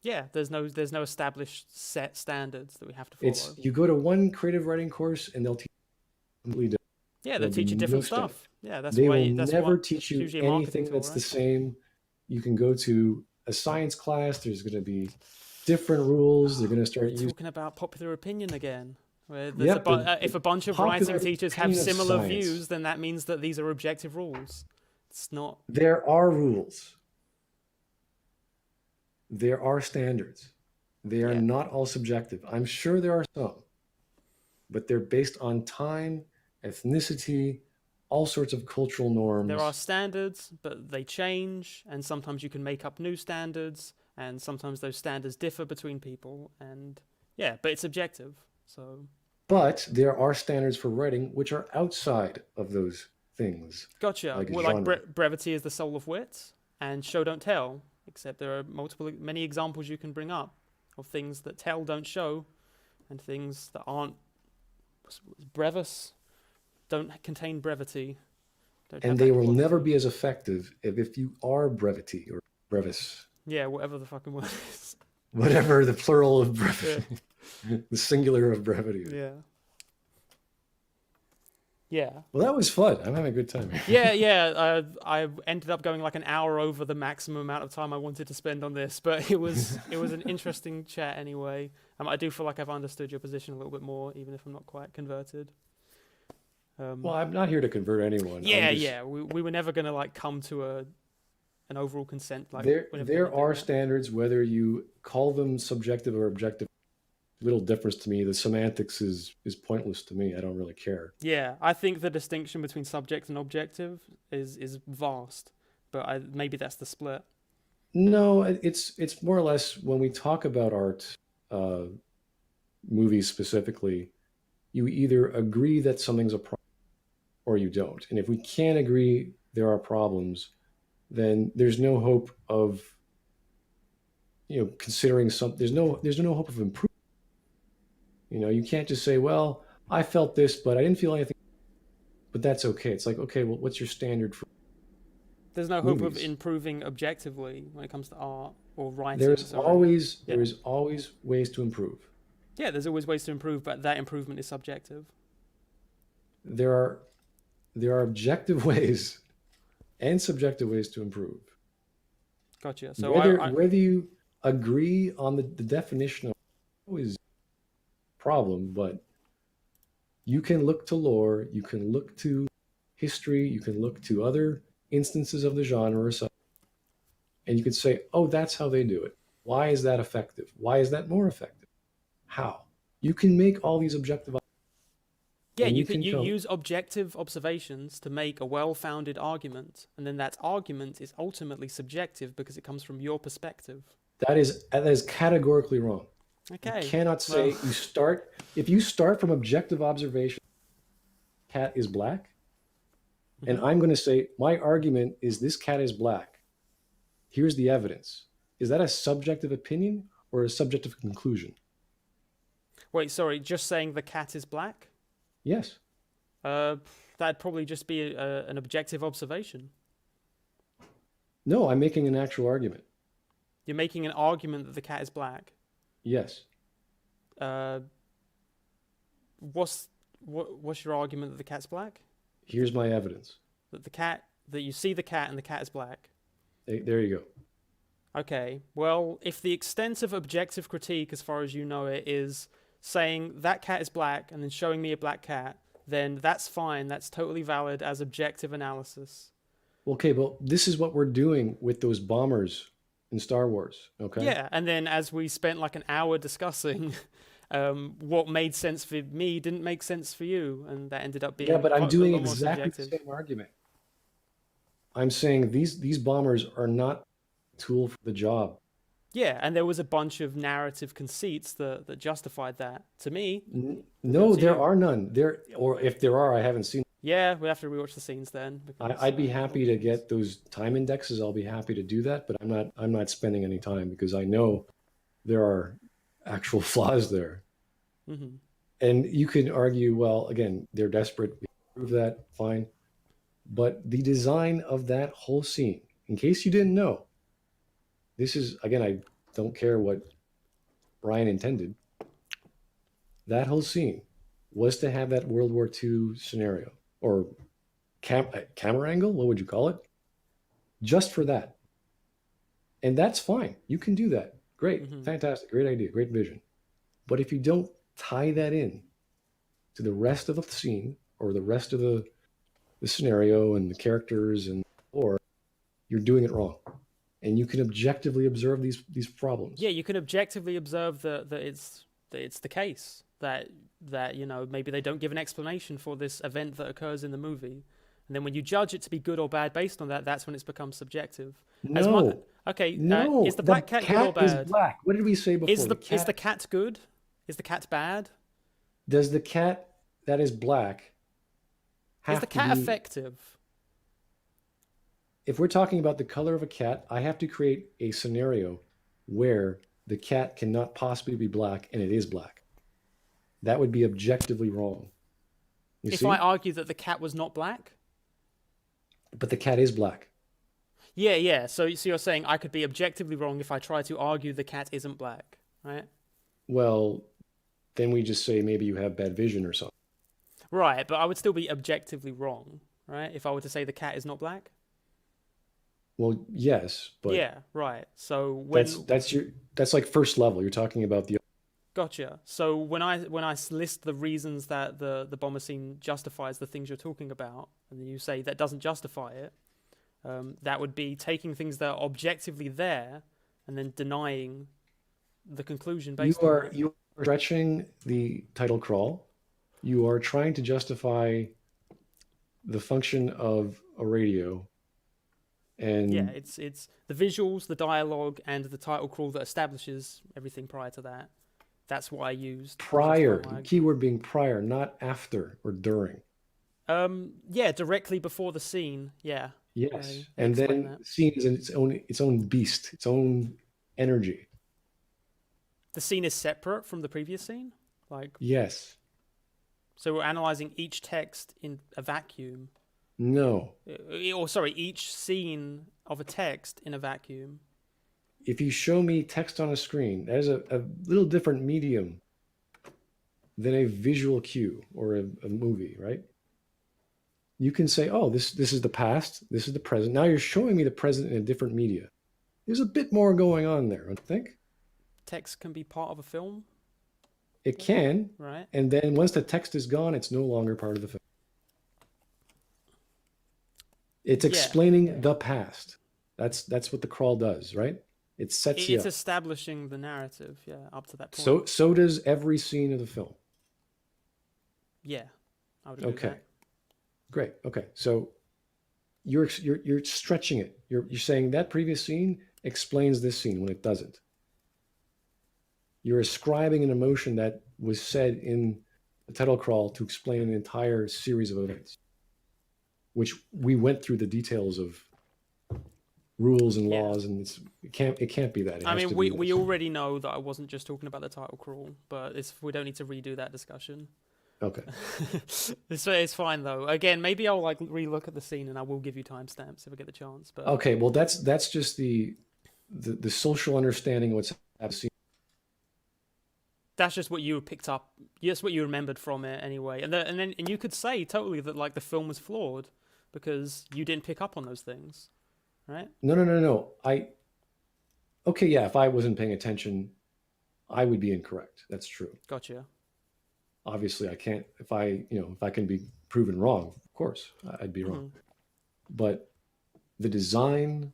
Yeah. There's no established set standards that we have to follow. It's you go to one creative writing course and they'll teach you completely different. Yeah, they there'll teach be you different no standard. stuff. Yeah, that's They why. will That's never why teach it's you usually a marketing anything tool, that's right? the same. You can go to a science class. There's going to be different rules. They're going to start using. Talking about popular opinion again. Where Yeah, there's but if a bunch of popular writing teachers have opinion of similar science. views, then that means that these are objective rules. It's not. There are rules. There are standards. They are Yeah. not all subjective. I'm sure there are some, but they're based on time, ethnicity, all sorts of cultural norms. There are standards, but they change, and sometimes you can make up new standards, and sometimes those standards differ between people, and yeah, but it's objective. So But there are standards for writing which are outside of those things. gotcha. Like Well, like genre. brevity is the soul of wit, and show don't tell. Except there are many examples you can bring up of things that tell don't show, and things that aren't brevis don't contain brevity. Don't have And that they will quality. never be as effective if you are brevity or brevis, Yeah, whatever the fucking word is. whatever the plural of brevity, the singular of brevity. is. Yeah. Yeah. Well, that was fun. I'm having a good time. Yeah. I ended up going like an hour over the maximum amount of time I wanted to spend on this, but it was an interesting chat anyway. I do feel like I've understood your position a little bit more, even if I'm not quite converted. Well, I'm not here to convert anyone. Yeah. We were never gonna like come to an overall consent. Like There we're never gonna do are that. standards, whether you call them subjective or objective. Little difference to me. The semantics is pointless to me. I don't really care. Yeah, I think the distinction between subject and objective is vast, but maybe that's the split. No, it's more or less when we talk about art, movies specifically, you either agree that something's a problem or you don't. And if we can't agree there are problems, then there's no hope of considering there's no hope of improvement. You can't just say, well, I felt this, but I didn't feel anything. But that's okay. It's like, okay, well, what's your standard for? There's no hope of movies? improving objectively when it comes to art or writing. There's sorry. always Yeah. there's always ways to improve. Yeah, there's always ways to improve, but that improvement is subjective. There are objective ways and subjective ways to improve. Gotcha. So whether you agree on the definition of always a problem, but you can look to lore, you can look to history, you can look to other instances of the genre or something, and you can say, oh, that's how they do it. Why is that effective? Why is that more effective? How? You can make all these objective. Yeah, you use objective observations to make a well-founded argument, and then that argument is ultimately subjective because it comes from your perspective. That is categorically wrong. Okay. You cannot say if you start from objective observation, cat is black, and I'm going to say my argument is this cat is black. Here's the evidence. Is that a subjective opinion or a subjective conclusion? Wait, sorry, just saying the cat is black? Yes. That'd probably just be an objective observation. No, I'm making an actual argument. You're making an argument that the cat is black? Yes. What's your argument that the cat's black? Here's my evidence. That you see the cat and the cat is black. There you go. Okay, well, if the extent of objective critique, as far as you know it, is saying that cat is black and then showing me a black cat, then that's fine. That's totally valid as objective analysis. Okay, but this is what we're doing with those bombers in Star Wars, okay? Yeah, and then as we spent like an hour discussing what made sense for me didn't make sense for you, and that ended up being but I'm doing a lot more exactly the subjective. same argument. I'm saying these bombers are not a tool for the job. Yeah, and there was a bunch of narrative conceits that justified that. To me, No, there are none. Or if there are, I haven't seen. Yeah, we have to rewatch the scenes then. I'd be happy to get those time indexes. I'll be happy to do that, but I'm not spending any time because I know there are actual flaws there. Mm-hmm. And you can argue, well, again, they're desperate. We prove that, fine. But the design of that whole scene, in case you didn't know, this is, again, I don't care what Brian intended. That whole scene was to have that World War II scenario, or camera angle, what would you call it? Just for that. And that's fine. You can do that. Great, fantastic, great idea, great vision. But if you don't tie that in to the rest of the scene or the rest of the scenario and the characters and or you're doing it wrong. And you can objectively observe these problems. Yeah, you can objectively observe that it's the case that maybe they don't give an explanation for this event that occurs in the movie, and then when you judge it to be good or bad based on that, that's when it's become subjective. No. No. Is the black cat good or bad? Is black. What did we say before? Is the cat good? Is the cat bad? Does the cat that is black have is the cat effective? If we're talking about the color of a cat, I have to create a scenario where the cat cannot possibly be black and it is black. That would be objectively wrong. If I argue that the cat was not black? But the cat is black. Yeah. So you're saying I could be objectively wrong if I try to argue the cat isn't black, right? Well, then we just say maybe you have bad vision or something. Right, but I would still be objectively wrong, right? If I were to say the cat is not black? Well, yes, but yeah, right. So when that's like first level. You're talking about the. Gotcha. So when I list the reasons that the bomber scene justifies the things you're talking about, and then you say that doesn't justify it, that would be taking things that are objectively there and then denying the conclusion based on that. You are stretching the title crawl. You are trying to justify the function of a radio. And yeah, it's the visuals, the dialogue, and the title crawl that establishes everything prior to that. That's what I used. Prior, Just the keyword being prior, not after or during. Yeah, directly before the scene. Yeah. Yes, I and explain then that. the scene is in its own beast, its own energy. The scene is separate from the previous scene? Like, Yes. so we're analyzing each text in a vacuum. No. Or sorry, each scene of a text in a vacuum. If you show me text on a screen, that is a little different medium than a visual cue or a movie, right? You can say, oh, this is the past, this is the present. Now you're showing me the present in a different media. There's a bit more going on there, I think. Text can be part of a film, It can, right? and then once the text is gone, it's no longer part of the film. It's explaining the past. That's what the crawl does, right? It sets you up. It's establishing the narrative, yeah, up to that point. So does every scene of the film. Yeah, I would agree with that. Great. Okay, so you're stretching it. You're saying that previous scene explains this scene when it doesn't. You're ascribing an emotion that was said in the title crawl to explain an entire series of events, which we went through the details of rules and laws, and it can't be that. I mean, we already know that I wasn't just talking about the title crawl, but we don't need to redo that discussion. Okay. It's fine though. Again, maybe I'll like relook at the scene and I will give you timestamps if I get the chance. But okay, well that's just the social understanding of what's happening. That's just what you picked up. That's what you remembered from it anyway. And you could say totally that like the film was flawed because you didn't pick up on those things, right? No. Okay, yeah. If I wasn't paying attention, I would be incorrect. That's true. Gotcha. Obviously, I can't. If I can be proven wrong, of course, I'd be wrong. But the design,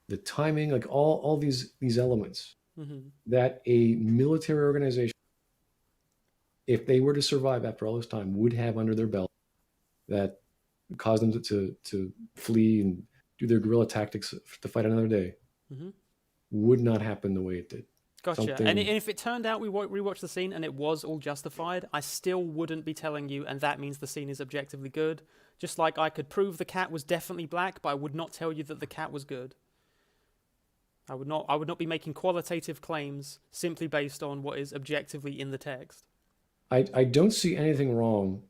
the timing, like all these elements that a military organization, if they were to survive after all this time, would have under their belt, that caused them to flee and do their guerrilla tactics to fight another day, would not happen the way it did. Gotcha. And if it turned out we rewatched the scene and it was all justified, I still wouldn't be telling you, and that means the scene is objectively good. Just like I could prove the cat was definitely black, but I would not tell you that the cat was good. I would not be making qualitative claims simply based on what is objectively in the text. I don't see anything wrong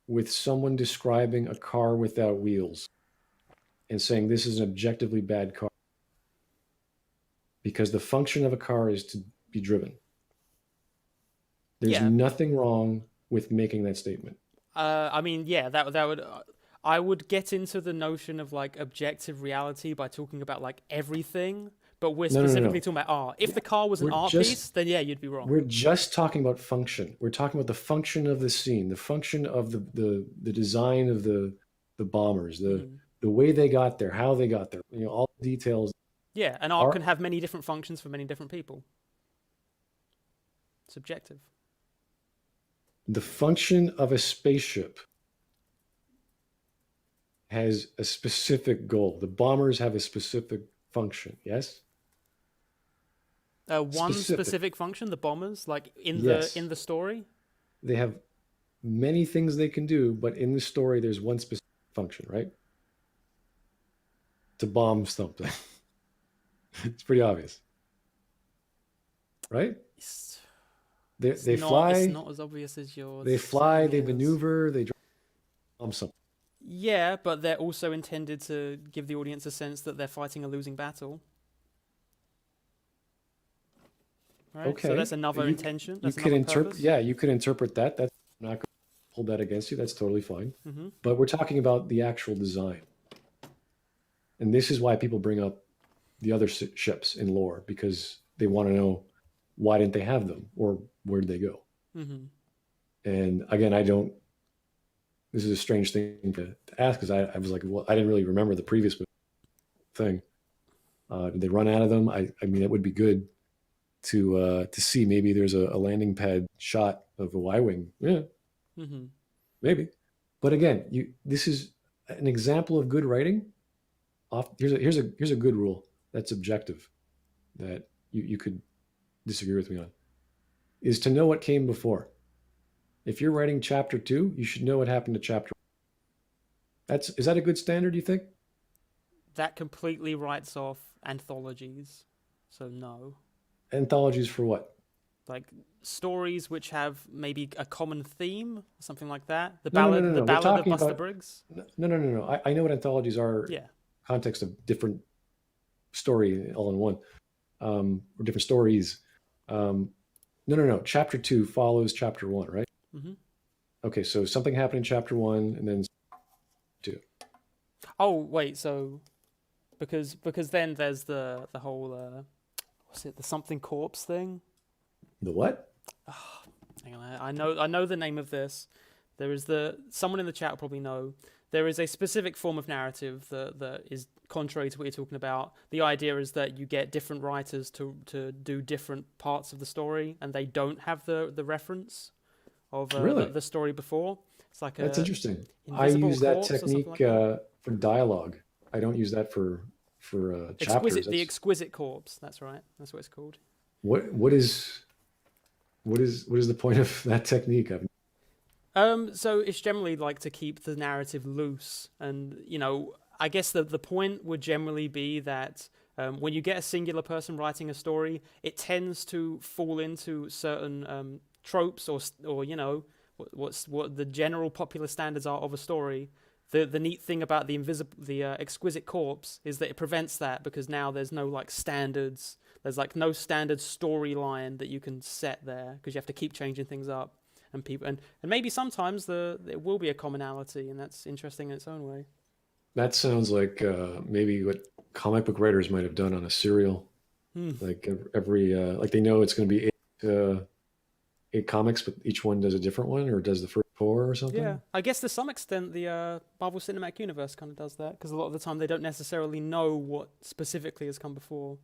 with someone describing a car without wheels and saying this is an objectively bad car, because the function of a car is to be driven. There's nothing wrong with making that statement. I mean, yeah, that would. I would get into the notion of like objective reality by talking about like everything, but we're specifically talking about art. If the car was an art piece, then yeah, you'd be wrong. We're just talking about function. We're talking about the function of the scene, the function of the design of the bombers, the way they got there, how they got there. All the details. Yeah, and art can have many different functions for many different people. Subjective. The function of a spaceship has a specific goal. The bombers have a specific function, yes? One specific function, the bombers, like in the story? They have many things they can do, but in the story there's one specific function, right? To bomb something. It's pretty obvious, right? They fly. It's not as obvious as yours. They fly. They maneuver. They bomb something. Yeah, but they're also intended to give the audience a sense that they're fighting a losing battle. Right? Okay. So that's another intention. That's you could interpret. Yeah, you could interpret that. That's I'm not going to hold that against you. That's totally fine. But we're talking about the actual design, and this is why people bring up the other ships in lore, because they want to know why didn't they have them, or where did they go? And again, this is a strange thing to ask, because I was like, well, I didn't really remember the previous thing. Did they run out of them? I mean, it would be good to see maybe there's a landing pad shot of a Y-wing. Yeah, maybe. But again, this is an example of good writing. Here's a good rule that's objective, that you could disagree with me on. is to know what came before. If you're writing chapter 2, you should know what happened to chapter 1. Is that a good standard, you think? That completely writes off anthologies. So no. Anthologies for what? Like stories which have maybe a common theme, something like that. The No, no, ballad, no, no, the no. We're ballad of talking Buster about- Briggs. No. I know what anthologies are. Yeah. Context of different story all in one, or different stories. No. Chapter 2 follows chapter 1, right? Mm-hmm. Okay, so something happened in chapter 1, and then 2. Oh wait, so because then there's the whole what's it, the something corpse thing. The what? Hang on, I know the name of this. There is someone in the chat will probably know. There is a specific form of narrative that is contrary to what you're talking about. The idea is that you get different writers to do different parts of the story, and they don't have the reference of Really? the story before. It's like That's interesting. I invisible use that corpse or something technique like that. for dialogue. I don't use that for chapters. The exquisite corpse. That's right. That's what it's called. What is the point of that technique? So it's generally like to keep the narrative loose, and I guess the point would generally be that when you get a singular person writing a story, it tends to fall into certain tropes or what the general popular standards are of a story. The neat thing about the exquisite corpse is that it prevents that, because now there's no like standards. There's like no standard storyline that you can set there, because you have to keep changing things up. And people and maybe sometimes there will be a commonality, and that's interesting in its own way. That sounds like maybe what comic book writers might have done on a serial. Like every like they know it's going to be eight comics, but each one does a different one, or does the first 4 or something. Yeah, I guess to some extent the Marvel Cinematic Universe kind of does that, because a lot of the time they don't necessarily know what specifically has come before.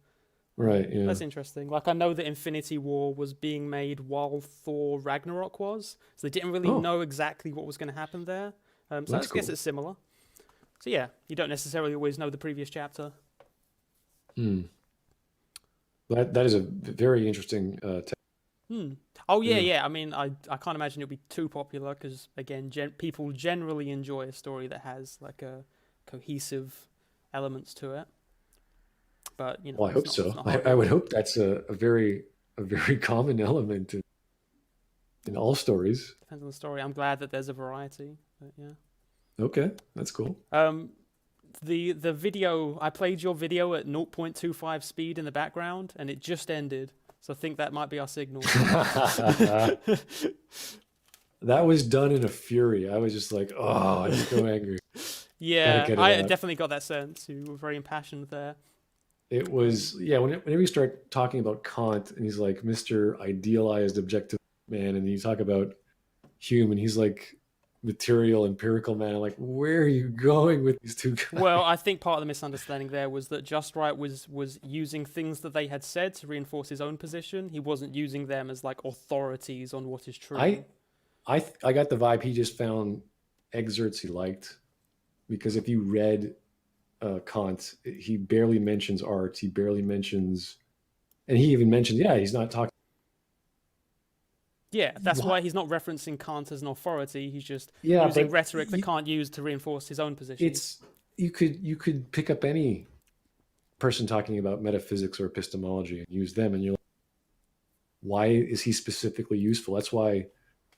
Right. Yeah. That's interesting. Like I know that Infinity War was being made while Thor Ragnarok was, so they didn't really know exactly what was going to happen there. So I guess cool. it's similar. So yeah, you don't necessarily always know the previous chapter. That is a very interesting. Oh yeah, Yeah. yeah. I mean, I can't imagine it'll be too popular, because again, people generally enjoy a story that has like a cohesive elements to it. But Well, I hope so. I would hope that's a very common element in all stories. Depends on the story. I'm glad that there's a variety. But yeah. Okay, that's cool. The video, I played your video at 0.25 speed in the background, and it just ended. So I think that might be our signal. That was done in a fury. I was just like, oh, I'm so angry. Yeah, get it I out. definitely got that sense. You were very impassioned there. It was, yeah, whenever you start talking about Kant and he's like Mr. Idealized Objective Man, and you talk about Hume and he's like material empirical man, I'm like, where are you going with these two guys? Well, I think part of the misunderstanding there was that Just Right was using things that they had said to reinforce his own position. He wasn't using them as like authorities on what is true. I got the vibe he just found excerpts he liked, because if you read Kant, he barely mentions art. He barely mentions, and he even mentioned, yeah, he's not talking. Yeah, that's why he's not referencing Kant as an authority. He's just Yeah, using but rhetoric that Kant used to reinforce his own position. It's you could pick up any person talking about metaphysics or epistemology and use them, and you're like, why is he specifically useful? That's why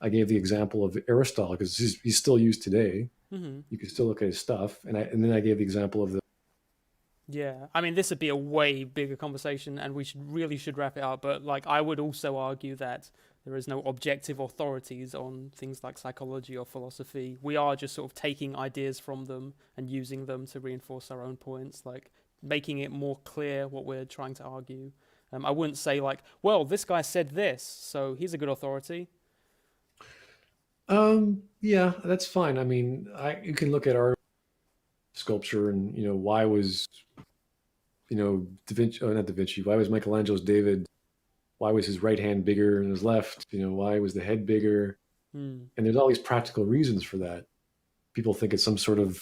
I gave the example of Aristotle, because he's still used today. You can still look at his stuff, and then I gave the example of the. Yeah, I mean, this would be a way bigger conversation, and we should wrap it up. But like, I would also argue that there is no objective authorities on things like psychology or philosophy. We are just sort of taking ideas from them and using them to reinforce our own points, like making it more clear what we're trying to argue. I wouldn't say like, well, this guy said this, so he's a good authority. Yeah, that's fine. I mean, you can look at art, sculpture, and why was Da Vinci, not Da Vinci, why was Michelangelo's David, why was his right hand bigger than his left? Why was the head bigger? And there's all these practical reasons for that. People think it's some sort of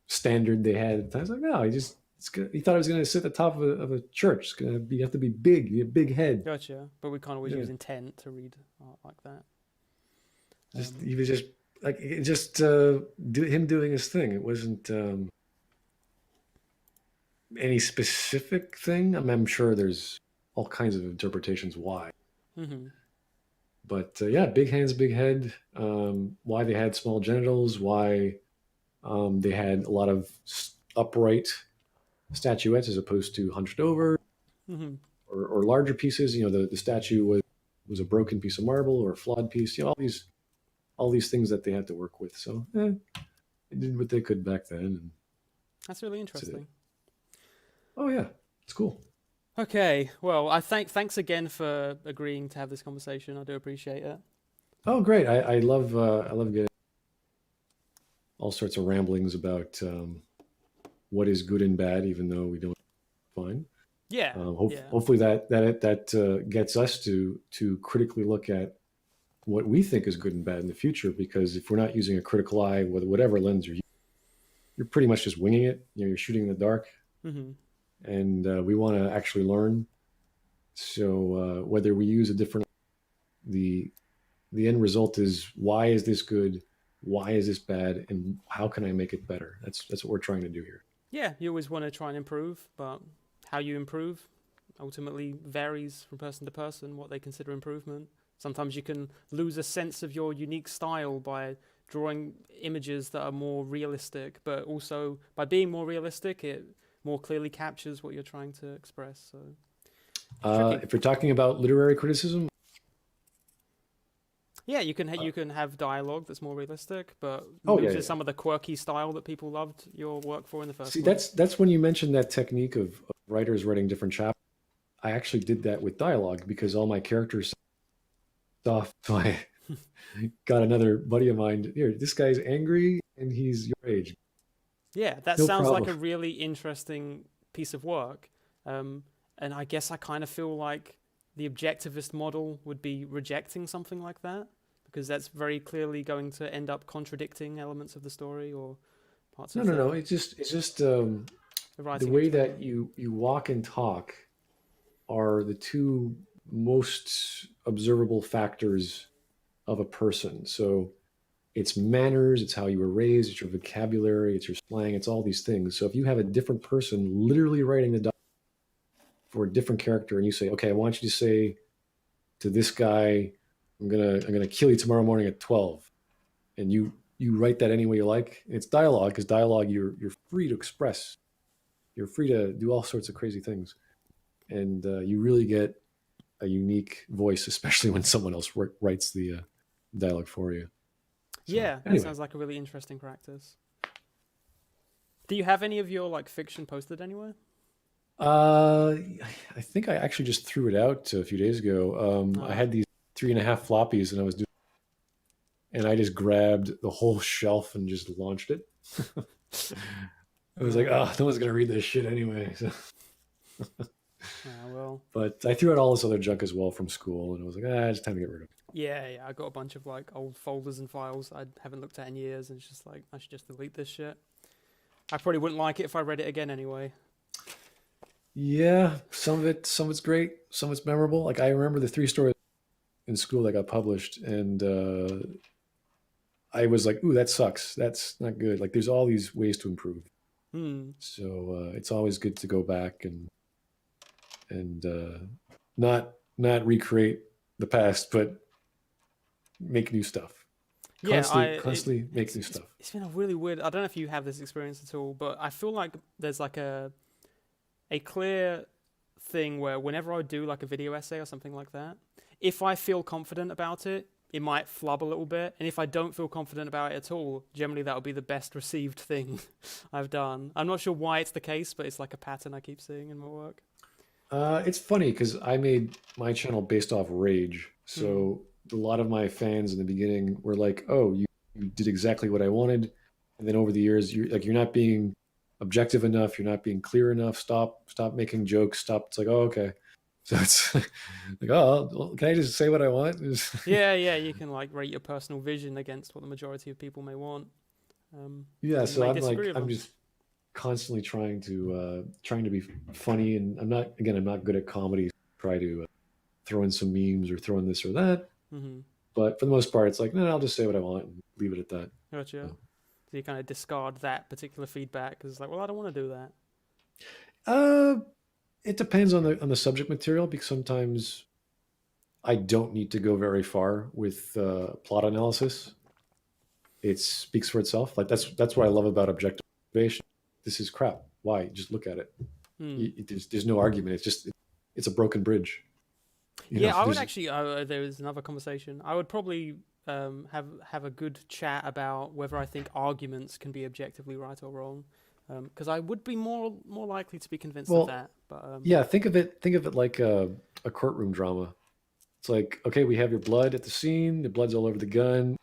standard they had at the time. It's like, no, it's he thought it was going to sit at the top of a church. It's going to be, you have to be big, you have a big head. Gotcha. But we can't always Yeah. use intent to read art like that. He was just like him doing his thing. It wasn't any specific thing. I'm sure there's all kinds of interpretations why. Mm-hmm. But yeah, big hands, big head. Why they had small genitals? Why they had a lot of upright statuettes as opposed to hunched over, Mm-hmm. or larger pieces. You know, the statue was a broken piece of marble or a flawed piece. You know, all these things that they had to work with. So they did what they could back then. And That's really interesting. oh yeah, it's cool. Okay, well, thanks again for agreeing to have this conversation. I do appreciate it. Oh great, I love getting all sorts of ramblings about what is good and bad, even though we don't find. Yeah. Hopefully that gets us to critically look at what we think is good and bad in the future. Because if we're not using a critical eye, with whatever lens you're pretty much just winging it. You know, you're shooting in the dark, and we want to actually learn. So whether we use a different, the end result is, why is this good? Why is this bad? And how can I make it better? That's what we're trying to do here. Yeah, you always want to try and improve, but how you improve ultimately varies from person to person, what they consider improvement. Sometimes you can lose a sense of your unique style by drawing images that are more realistic, but also by being more realistic, it more clearly captures what you're trying to express. So, if you're talking about literary criticism, yeah, you can have dialogue that's more realistic, but Oh, loses yeah. some of the quirky style that people loved your work for in the first see, place. that's when you mentioned that technique of writers writing different chapters. I actually did that with dialogue because all my characters off. So I got another buddy of mine. Here, this guy's angry and he's your age. Yeah, that No sounds like a problem. really interesting piece of work. And I guess I kind of feel like the objectivist model would be rejecting something like that, because that's very clearly going to end up contradicting elements of the story or parts of No. It's just the the writing. way in general. that you walk and talk are the two most observable factors of a person. So it's manners, it's how you were raised, it's your vocabulary, it's your slang, it's all these things. So if you have a different person literally writing the dialogue for a different character, and you say, okay, I want you to say to this guy, I'm gonna kill you tomorrow morning at 12, and you write that any way you like. It's dialogue, because dialogue you're free to express, you're free to do all sorts of crazy things, and you really get a unique voice, especially when someone else writes the dialogue for you. So, Yeah, that anyway. sounds like a really interesting practice. Do you have any of your fiction posted anywhere? I think I actually just threw it out a few days ago. I had these 3.5 floppies, and and I just grabbed the whole shelf and just launched it. I was like, oh, no one's gonna read this shit anyway. So. Well. But I threw out all this other junk as well from school, and I was like, it's time to get rid of it. Yeah, I got a bunch of old folders and files I haven't looked at in years, and it's just like, I should just delete this shit. I probably wouldn't like it if I read it again anyway. Yeah, some of it's great, some of it's memorable. Like, I remember the 3 stories in school that got published, and I was like, ooh, that sucks. That's not good. Like, there's all these ways to improve. So it's always good to go back and not recreate the past, but make new stuff. Constantly make new stuff. It's been a really weird. I don't know if you have this experience at all, but I feel like there's like a clear thing where whenever I do like a video essay or something like that, if I feel confident about it, it might flub a little bit, and if I don't feel confident about it at all, generally that will be the best received thing I've done. I'm not sure why it's the case, but it's like a pattern I keep seeing in my work. It's funny because I made my channel based off rage, so a lot of my fans in the beginning were like, "Oh, you did exactly what I wanted," and then over the years, you're not being objective enough, you're not being clear enough. Stop making jokes. Stop. It's like, oh, okay. So it's like, oh, well, can I just say what I want? Yeah, you can rate your personal vision against what the majority of people may want. Yeah, so I'm constantly trying to be funny, and I'm not good at comedy. Try to throw in some memes or throw in this or that. Mm-hmm. But for the most part, it's like, no, I'll just say what I want and leave it at that. Gotcha. Yeah. So you kind of discard that particular feedback because it's like, well, I don't want to do that. It depends on the subject material, because sometimes I don't need to go very far with plot analysis. It speaks for itself. Like that's what I love about objective observation. This is crap. Why? Just look at it. There's no argument. It's a broken bridge. Yeah, I would actually. There was another conversation. I would probably have a good chat about whether I think arguments can be objectively right or wrong, because I would be more likely to be convinced of that. But yeah, think of it like a courtroom drama. It's like, okay, we have your blood at the scene. The blood's all over the gun.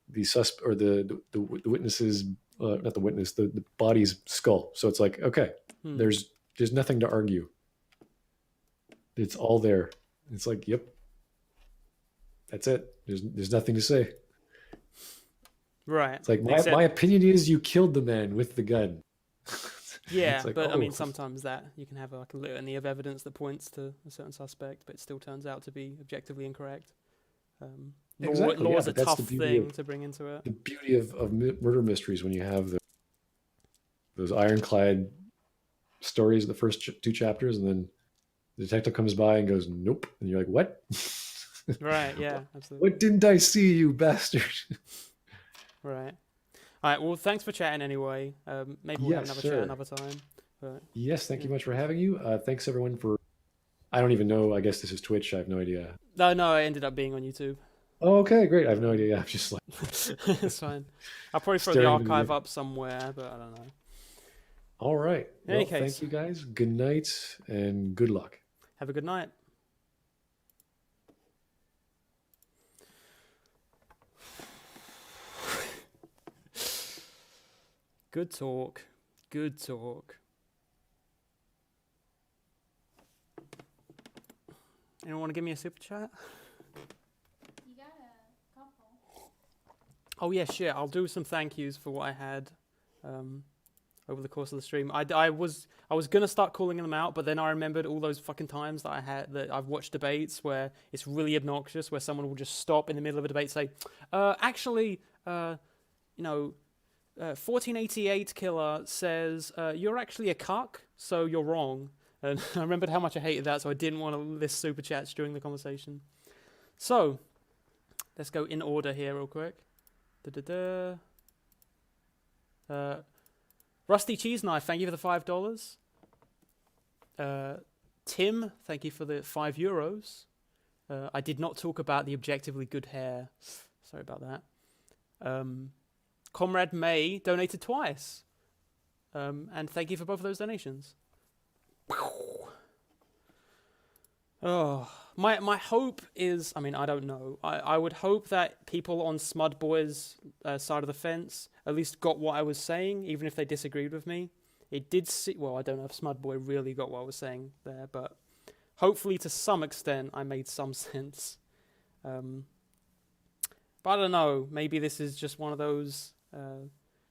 The witnesses, not the witness, the body's skull. So it's like, okay, there's nothing to argue. It's all there. It's like, yep, that's it. There's nothing to say. Right. It's like my opinion is you killed the man with the gun. Yeah, like, but I mean, sometimes that you can have like a litany of evidence that points to a certain suspect, but it still turns out to be objectively incorrect. Exactly, law is a but that's tough the beauty thing to bring into it. The beauty of murder mysteries, when you have those ironclad stories of the first two chapters, and then the detective comes by and goes, nope. And you're like, what? Right, yeah, absolutely. What didn't I see, you bastard? Right. All right, well, thanks for chatting anyway. Maybe we'll have another chat another time. But, yes, thank you much for having you. Thanks, everyone, for... I don't even know. I guess this is Twitch. I have no idea. No, I ended up being on YouTube. Oh, okay, great. I have no idea. I'm just like... It's fine. I'll probably throw the archive up somewhere, but I don't know. All right. In any case, thank you guys. Good night and good luck. Have a good night. Good talk. Good talk. Anyone want to give me a super chat? You got a couple. Oh yeah, shit. I'll do some thank yous for what I had over the course of the stream. I was gonna start calling them out, but then I remembered all those fucking times that I've watched debates where it's really obnoxious, where someone will just stop in the middle of a debate and say, actually, 1488 Killer says you're actually a cuck, so you're wrong. And I remembered how much I hated that, so I didn't want to list super chats during the conversation. So let's go in order here real quick. Rusty Cheese Knife, thank you for the $5. Tim, thank you for the €5. I did not talk about the objectively good hair. Sorry about that. Comrade May donated twice. And thank you for both of those donations. Oh, my hope is, I mean, I don't know. I would hope that people on Smudboy's side of the fence at least got what I was saying, even if they disagreed with me. It did well, I don't know if Smudboy really got what I was saying there, but hopefully to some extent I made some sense. But I don't know, maybe this is just one of those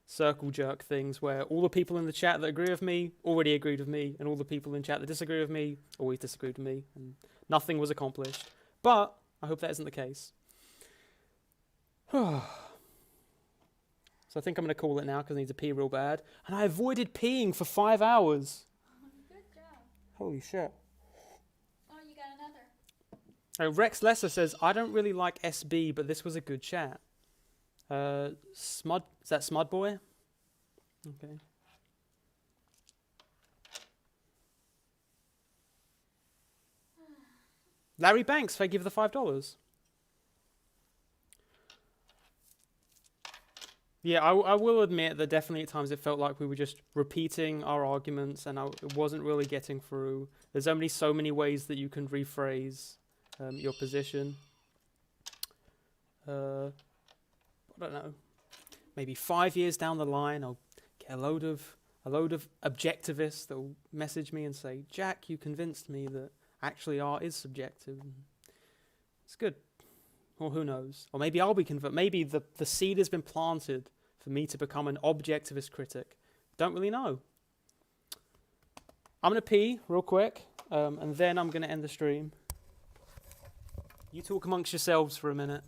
circle jerk things where all the people in the chat that agree with me already agreed with me, and all the people in chat that disagree with me always disagreed with me, and nothing was accomplished. But I hope that isn't the case. So I think I'm going to call it now because I need to pee real bad. And I avoided peeing for 5 hours. Good job. Holy shit. Oh, you got another. Rex Lesser says, I don't really like SB, but this was a good chat. Is that Smudboy? Okay. Larry Banks, thank you for the $5. Yeah, I will admit that definitely at times it felt like we were just repeating our arguments and it wasn't really getting through. There's only so many ways that you can rephrase your position. I don't know. Maybe 5 years down the line, I'll get a load of objectivists that will message me and say, Jack, you convinced me that actually art is subjective. It's good. Or who knows? Or maybe I'll be convinced. Maybe the seed has been planted for me to become an objectivist critic, don't really know. I'm going to pee real quick, and then I'm going to end the stream. You talk amongst yourselves for a minute.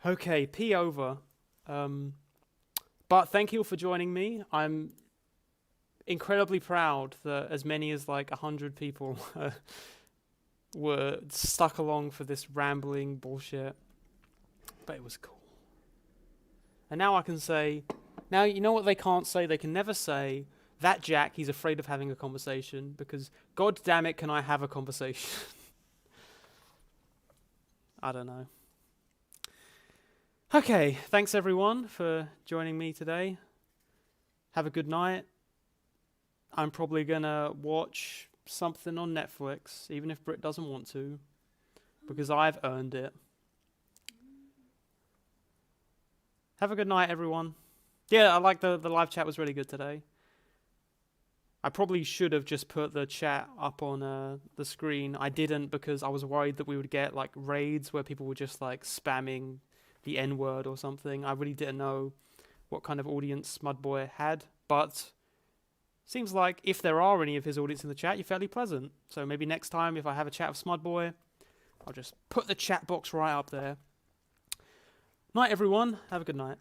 Okay, pee over. But thank you all for joining me. I'm incredibly proud that as many as like 100 people were stuck along for this rambling bullshit. But it was cool. And now I can say, now you know what they can't say? They can never say, that Jack, he's afraid of having a conversation, because god damn it, can I have a conversation? I don't know. Okay, thanks everyone for joining me today. Have a good night. I'm probably gonna watch something on Netflix, even if Britt doesn't want to, because I've earned it. Have a good night, everyone. Yeah, I like the live chat was really good today. I probably should have just put the chat up on the screen. I didn't because I was worried that we would get like raids where people were just like spamming the N-word or something. I really didn't know what kind of audience smudboy had, but seems like if there are any of his audience in the chat, you're fairly pleasant. So maybe next time if I have a chat with smudboy, I'll just put the chat box right up there. Night everyone, have a good night.